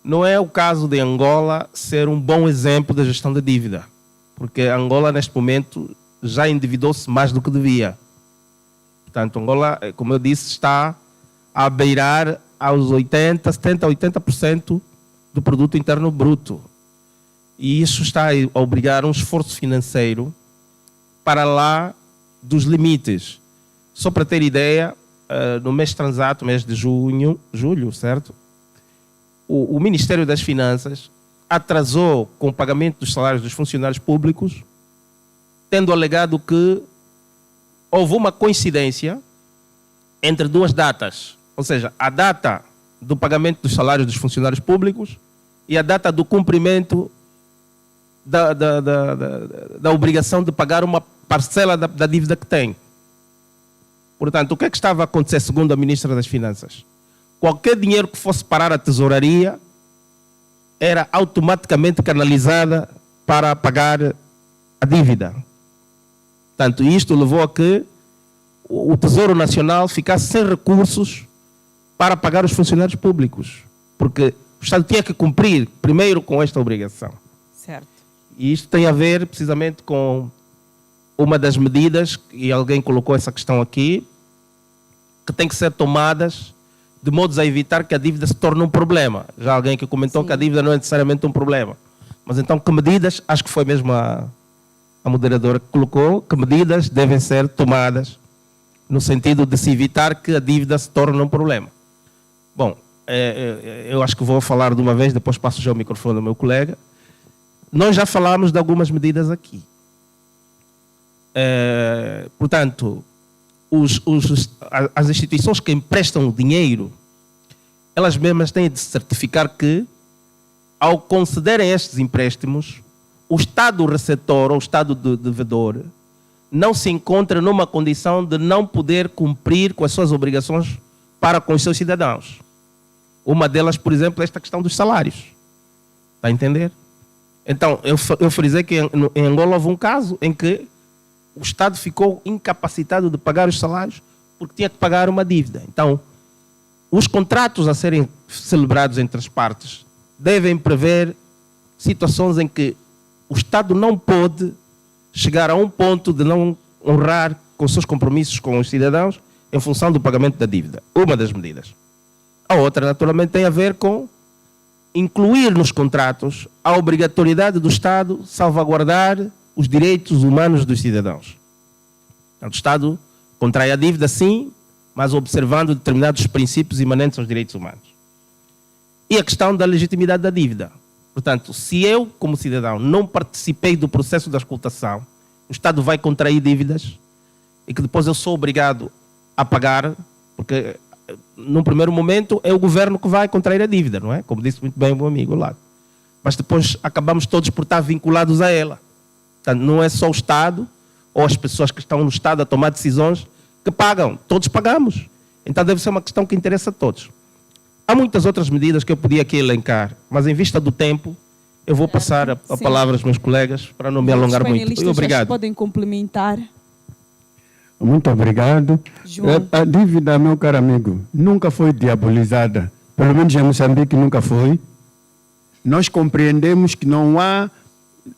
Não é o caso de Angola ser um bom exemplo da gestão da dívida, porque Angola, neste momento, já endividou-se mais do que devia. Portanto, Angola, como eu disse, está a beirar aos 70% do produto interno bruto. E isso está a obrigar um esforço financeiro para lá dos limites. Só para ter ideia, no mês transato, mês de julho, certo? O Ministério das Finanças atrasou com o pagamento dos salários dos funcionários públicos, tendo alegado que houve uma coincidência entre duas datas. Ou seja, a data do pagamento dos salários dos funcionários públicos e a data do cumprimento da obrigação de pagar uma parcela da dívida que tem. Portanto, o que é que estava a acontecer segundo a Ministra das Finanças? Qualquer dinheiro que fosse parar a tesouraria era automaticamente canalizada para pagar a dívida. Portanto, isto levou a que o Tesouro Nacional ficasse sem recursos para pagar os funcionários públicos, porque o Estado tinha que cumprir primeiro com esta obrigação. Certo. E isto tem a ver precisamente com uma das medidas, e alguém colocou essa questão aqui, que tem que ser tomadas de modo a evitar que a dívida se torne um problema. Já alguém que comentou que a dívida não é necessariamente um problema. Mas então, que medidas, acho que foi mesmo a moderadora que colocou, que medidas devem ser tomadas no sentido de se evitar que a dívida se torne um problema. Bom, eu acho que vou falar de uma vez, depois passo já o microfone ao meu colega. Nós já falámos de algumas medidas aqui. Portanto, as instituições que emprestam o dinheiro, elas mesmas têm de certificar que, ao concederem estes empréstimos, o Estado receptor ou o Estado devedor não se encontra numa condição de não poder cumprir com as suas obrigações para com os seus cidadãos. Uma delas, por exemplo, é esta questão dos salários. Está a entender? Então, eu frisei que em Angola houve um caso em que o Estado ficou incapacitado de pagar os salários porque tinha que pagar uma dívida. Então, os contratos a serem celebrados entre as partes devem prever situações em que o Estado não pode chegar a um ponto de não honrar com os seus compromissos com os cidadãos em função do pagamento da dívida. Uma das medidas. A outra, naturalmente, tem a ver com incluir nos contratos a obrigatoriedade do Estado salvaguardar os direitos humanos dos cidadãos. O Estado contrai a dívida, sim, mas observando determinados princípios imanentes aos direitos humanos. E a questão da legitimidade da dívida. Portanto, se eu, como cidadão, não participei do processo da auscultação, o Estado vai contrair dívidas e que depois eu sou obrigado a pagar, porque num primeiro momento é o governo que vai contrair a dívida, não é? Como disse muito bem o meu amigo lá. Mas depois acabamos todos por estar vinculados a ela. Portanto, não é só o Estado ou as pessoas que estão no Estado a tomar decisões que pagam. Todos pagamos. Então deve ser uma questão que interessa a todos. Há muitas outras medidas que eu podia aqui elencar, mas em vista do tempo, eu vou passar a palavra aos meus colegas para não me alongar muito. Obrigado. Podem complementar. Muito obrigado. João. A dívida, meu caro amigo, nunca foi diabolizada. Pelo menos em Moçambique nunca foi. Nós compreendemos que não há...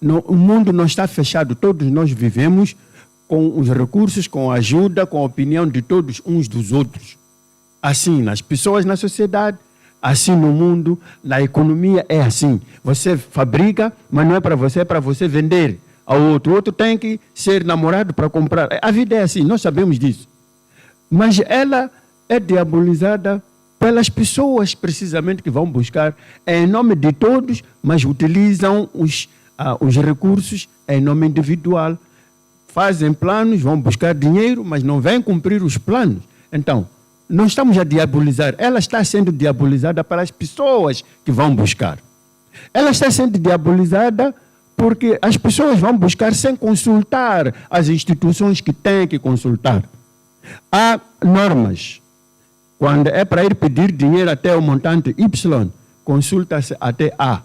o mundo não está fechado. Todos nós vivemos com os recursos, com a ajuda, com a opinião de todos uns dos outros. Assim, nas pessoas na sociedade, assim no mundo, na economia é assim. Você fabrica, mas não é para você, é para você vender ao outro. O outro tem que ser namorado para comprar. A vida é assim, nós sabemos disso. Mas ela é diabolizada pelas pessoas, precisamente, que vão buscar em nome de todos, mas utilizam os recursos em nome individual. Fazem planos, vão buscar dinheiro, mas não vêm cumprir os planos. Então, não estamos a diabolizar. Ela está sendo diabolizada para as pessoas que vão buscar. Ela está sendo diabolizada porque as pessoas vão buscar sem consultar as instituições que têm que consultar. Há normas. Quando é para ir pedir dinheiro até o montante Y, consulta-se até A.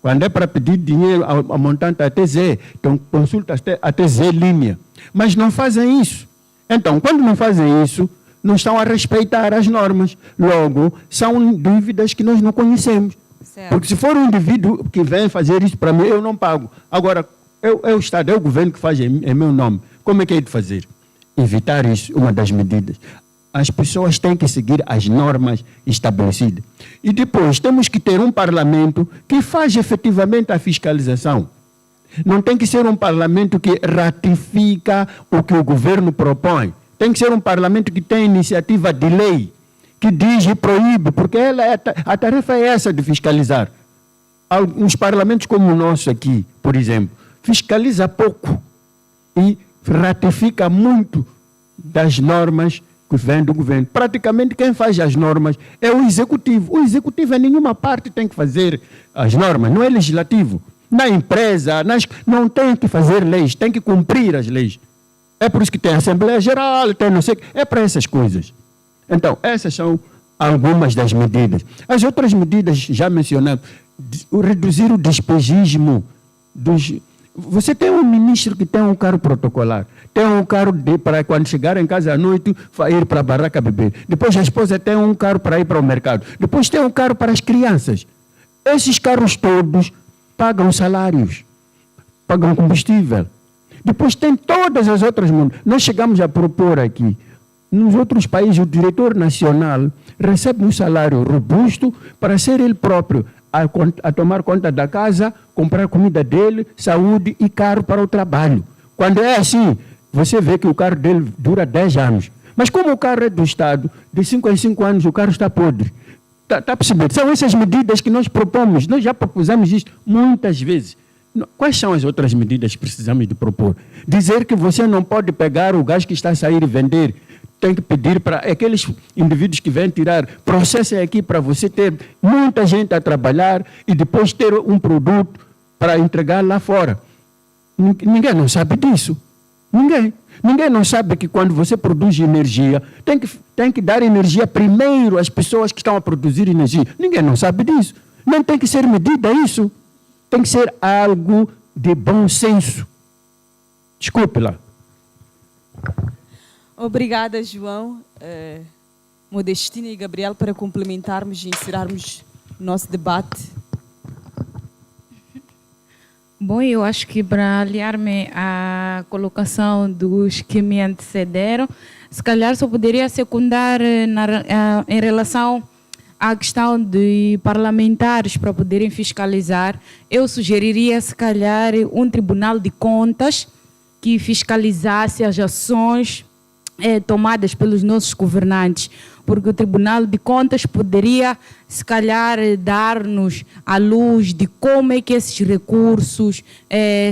Quando é para pedir dinheiro ao montante até Z, então consulta-se até Z linha. Mas não fazem isso. Então, quando não fazem isso, não estão a respeitar as normas. Logo, são dívidas que nós não conhecemos. Certo. Porque se for um indivíduo que vem fazer isso para mim, eu não pago. Agora, é o Estado, é o governo que faz em meu nome. Como é que é de fazer? Evitar isso, uma das medidas. As pessoas têm que seguir as normas estabelecidas. E depois, temos que ter um parlamento que faz efetivamente a fiscalização. Não tem que ser um parlamento que ratifica o que o governo propõe. Tem que ser um parlamento que tem iniciativa de lei, que diz e proíbe, porque a tarefa é essa de fiscalizar. Alguns parlamentos como o nosso aqui, por exemplo, fiscaliza pouco e ratifica muito das normas que vêm do governo. Praticamente quem faz as normas é o executivo. O executivo em nenhuma parte tem que fazer as normas, não é legislativo. Na empresa, não tem que fazer leis, tem que cumprir as leis. É por isso que tem Assembleia Geral, tem não sei o que, é para essas coisas. Então, essas são algumas das medidas. As outras medidas, já mencionamos, reduzir o despegismo dos... Você tem um ministro que tem um carro protocolar, tem um carro para quando chegar em casa à noite, ir para a barraca beber. Depois a esposa tem um carro para ir para o mercado. Depois tem um carro para as crianças. Esses carros todos pagam salários, pagam combustível. Depois tem todas as outras... Nós chegamos a propor aqui, nos outros países, o diretor nacional recebe um salário robusto para ser ele próprio a tomar conta da casa, comprar comida dele, saúde e carro para o trabalho. Quando é assim, você vê que o carro dele dura 10 anos. Mas como o carro é do Estado, de 5 em 5 anos o carro está podre. Está percebendo? São essas medidas que nós propomos. Nós já propusemos isto muitas vezes. Quais são as outras medidas que precisamos de propor? Dizer que você não pode pegar o gás que está a sair e vender. Tem que pedir para aqueles indivíduos que vêm tirar, processem aqui para você ter muita gente a trabalhar e depois ter um produto para entregar lá fora. Ninguém não sabe disso. Ninguém não sabe que quando você produz energia, tem que dar energia primeiro às pessoas que estão a produzir energia. Ninguém não sabe disso. Não tem que ser medida isso. Tem que ser algo de bom senso. Desculpe lá. Obrigada, João, Modestina e Gabriel, para complementarmos e encerrarmos o nosso debate. Bom, eu acho que para aliar-me à colocação dos que me antecederam, se calhar só poderia secundar em relação à questão de parlamentares para poderem fiscalizar. Eu sugeriria, se calhar, um tribunal de contas que fiscalizasse as ações tomadas pelos nossos governantes, porque o Tribunal de Contas poderia, se calhar, dar-nos a luz de como é que esses recursos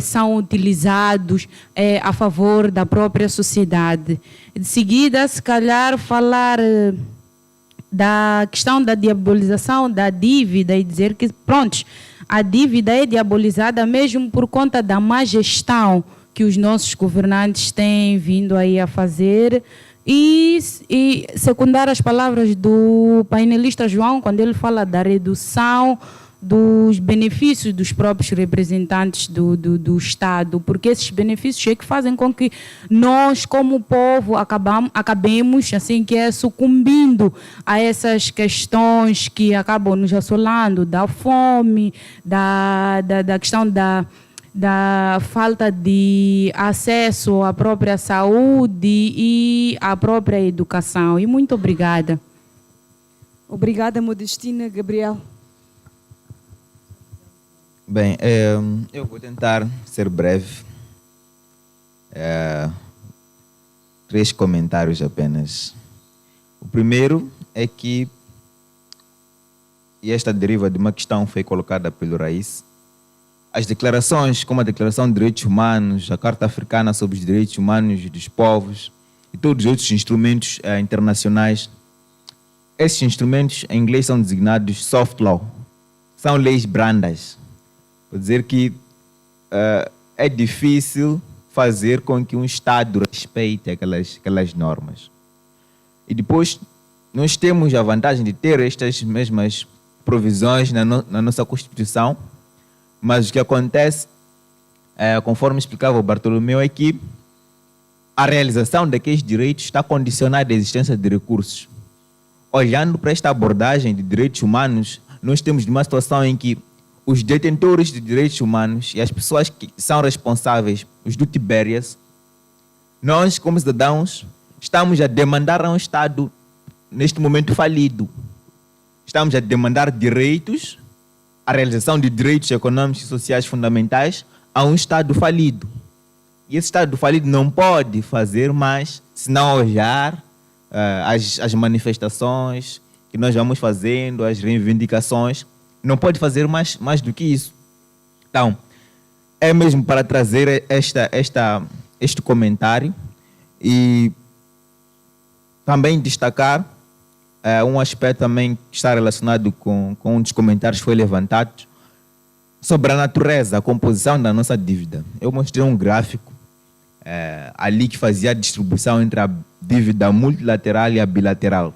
são utilizados a favor da própria sociedade. De seguida, se calhar, falar da questão da diabolização da dívida e dizer que, pronto, a dívida é diabolizada mesmo por conta da má gestão que os nossos governantes têm vindo aí a fazer e secundar as palavras do painelista João, quando ele fala da redução dos benefícios dos próprios representantes do Estado, porque esses benefícios é que fazem com que nós, como povo, acabemos assim, que sucumbindo a essas questões que acabam nos assolando, da fome, da questão da falta de acesso à própria saúde e à própria educação. E muito obrigada. Obrigada, Modestina. Gabriel. Bem, eu vou tentar ser breve. 3 comentários apenas. O primeiro é que, e esta deriva de uma questão foi colocada pelo Raiz, as declarações, como a Declaração de Direitos Humanos, a Carta Africana sobre os Direitos Humanos dos Povos e todos os outros instrumentos internacionais, esses instrumentos em inglês são designados soft law, são leis brandas. Vou dizer que é difícil fazer com que um Estado respeite aquelas normas. E depois, nós temos a vantagem de ter estas mesmas provisões na nossa Constituição, mas o que acontece, conforme explicava o Bartolomeu, é que a realização daqueles direitos está condicionada à existência de recursos. Olhando para esta abordagem de direitos humanos, nós temos uma situação em que os detentores de direitos humanos e as pessoas que são responsáveis, os tutibérias, nós, como cidadãos, estamos a demandar a um Estado, neste momento, falido. Estamos a demandar direitos, a realização de direitos econômicos e sociais fundamentais a um Estado falido. E esse Estado falido não pode fazer mais senão olhar as manifestações que nós vamos fazendo, as reivindicações. Não pode fazer mais do que isso. Então, é mesmo para trazer este comentário e também destacar um aspecto também que está relacionado com um dos comentários que foi levantado sobre a natureza, a composição da nossa dívida. Eu mostrei um gráfico ali que fazia a distribuição entre a dívida multilateral e a bilateral.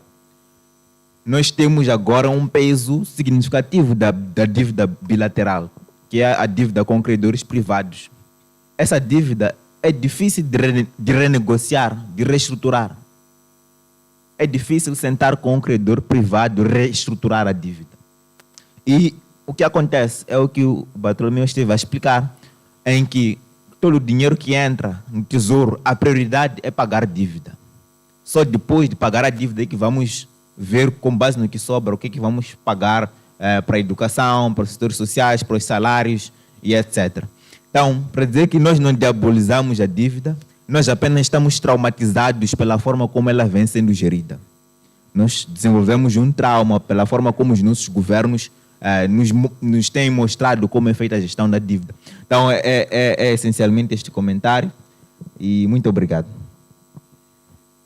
Nós temos agora um peso significativo da dívida bilateral, que é a dívida com credores privados. Essa dívida é difícil de renegociar, de reestruturar. É difícil sentar com um credor privado e reestruturar a dívida. E o que acontece é o que o Bartolomeu esteve a explicar, em que todo o dinheiro que entra no tesouro, a prioridade é pagar dívida. Só depois de pagar a dívida é que vamos ver, com base no que sobra, o que é que vamos pagar para a educação, para os setores sociais, para os salários e etc. Então, para dizer que nós não diabolizamos a dívida, nós apenas estamos traumatizados pela forma como ela vem sendo gerida. Nós desenvolvemos um trauma pela forma como os nossos governos nos têm mostrado como é feita a gestão da dívida. Então, é essencialmente este comentário e muito obrigado.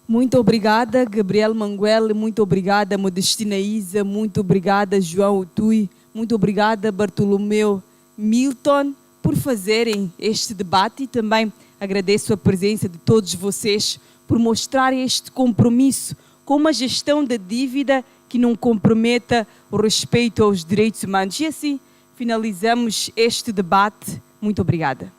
Muito obrigada, Gabriel Manguel. Muito obrigada, Modestina Isa. Muito obrigada, João Utui. Muito obrigada, Bartolomeu Milton, por fazerem este debate, e também agradeço a presença de todos vocês por mostrarem este compromisso com uma gestão da dívida que não comprometa o respeito aos direitos humanos. E assim finalizamos este debate. Muito obrigada.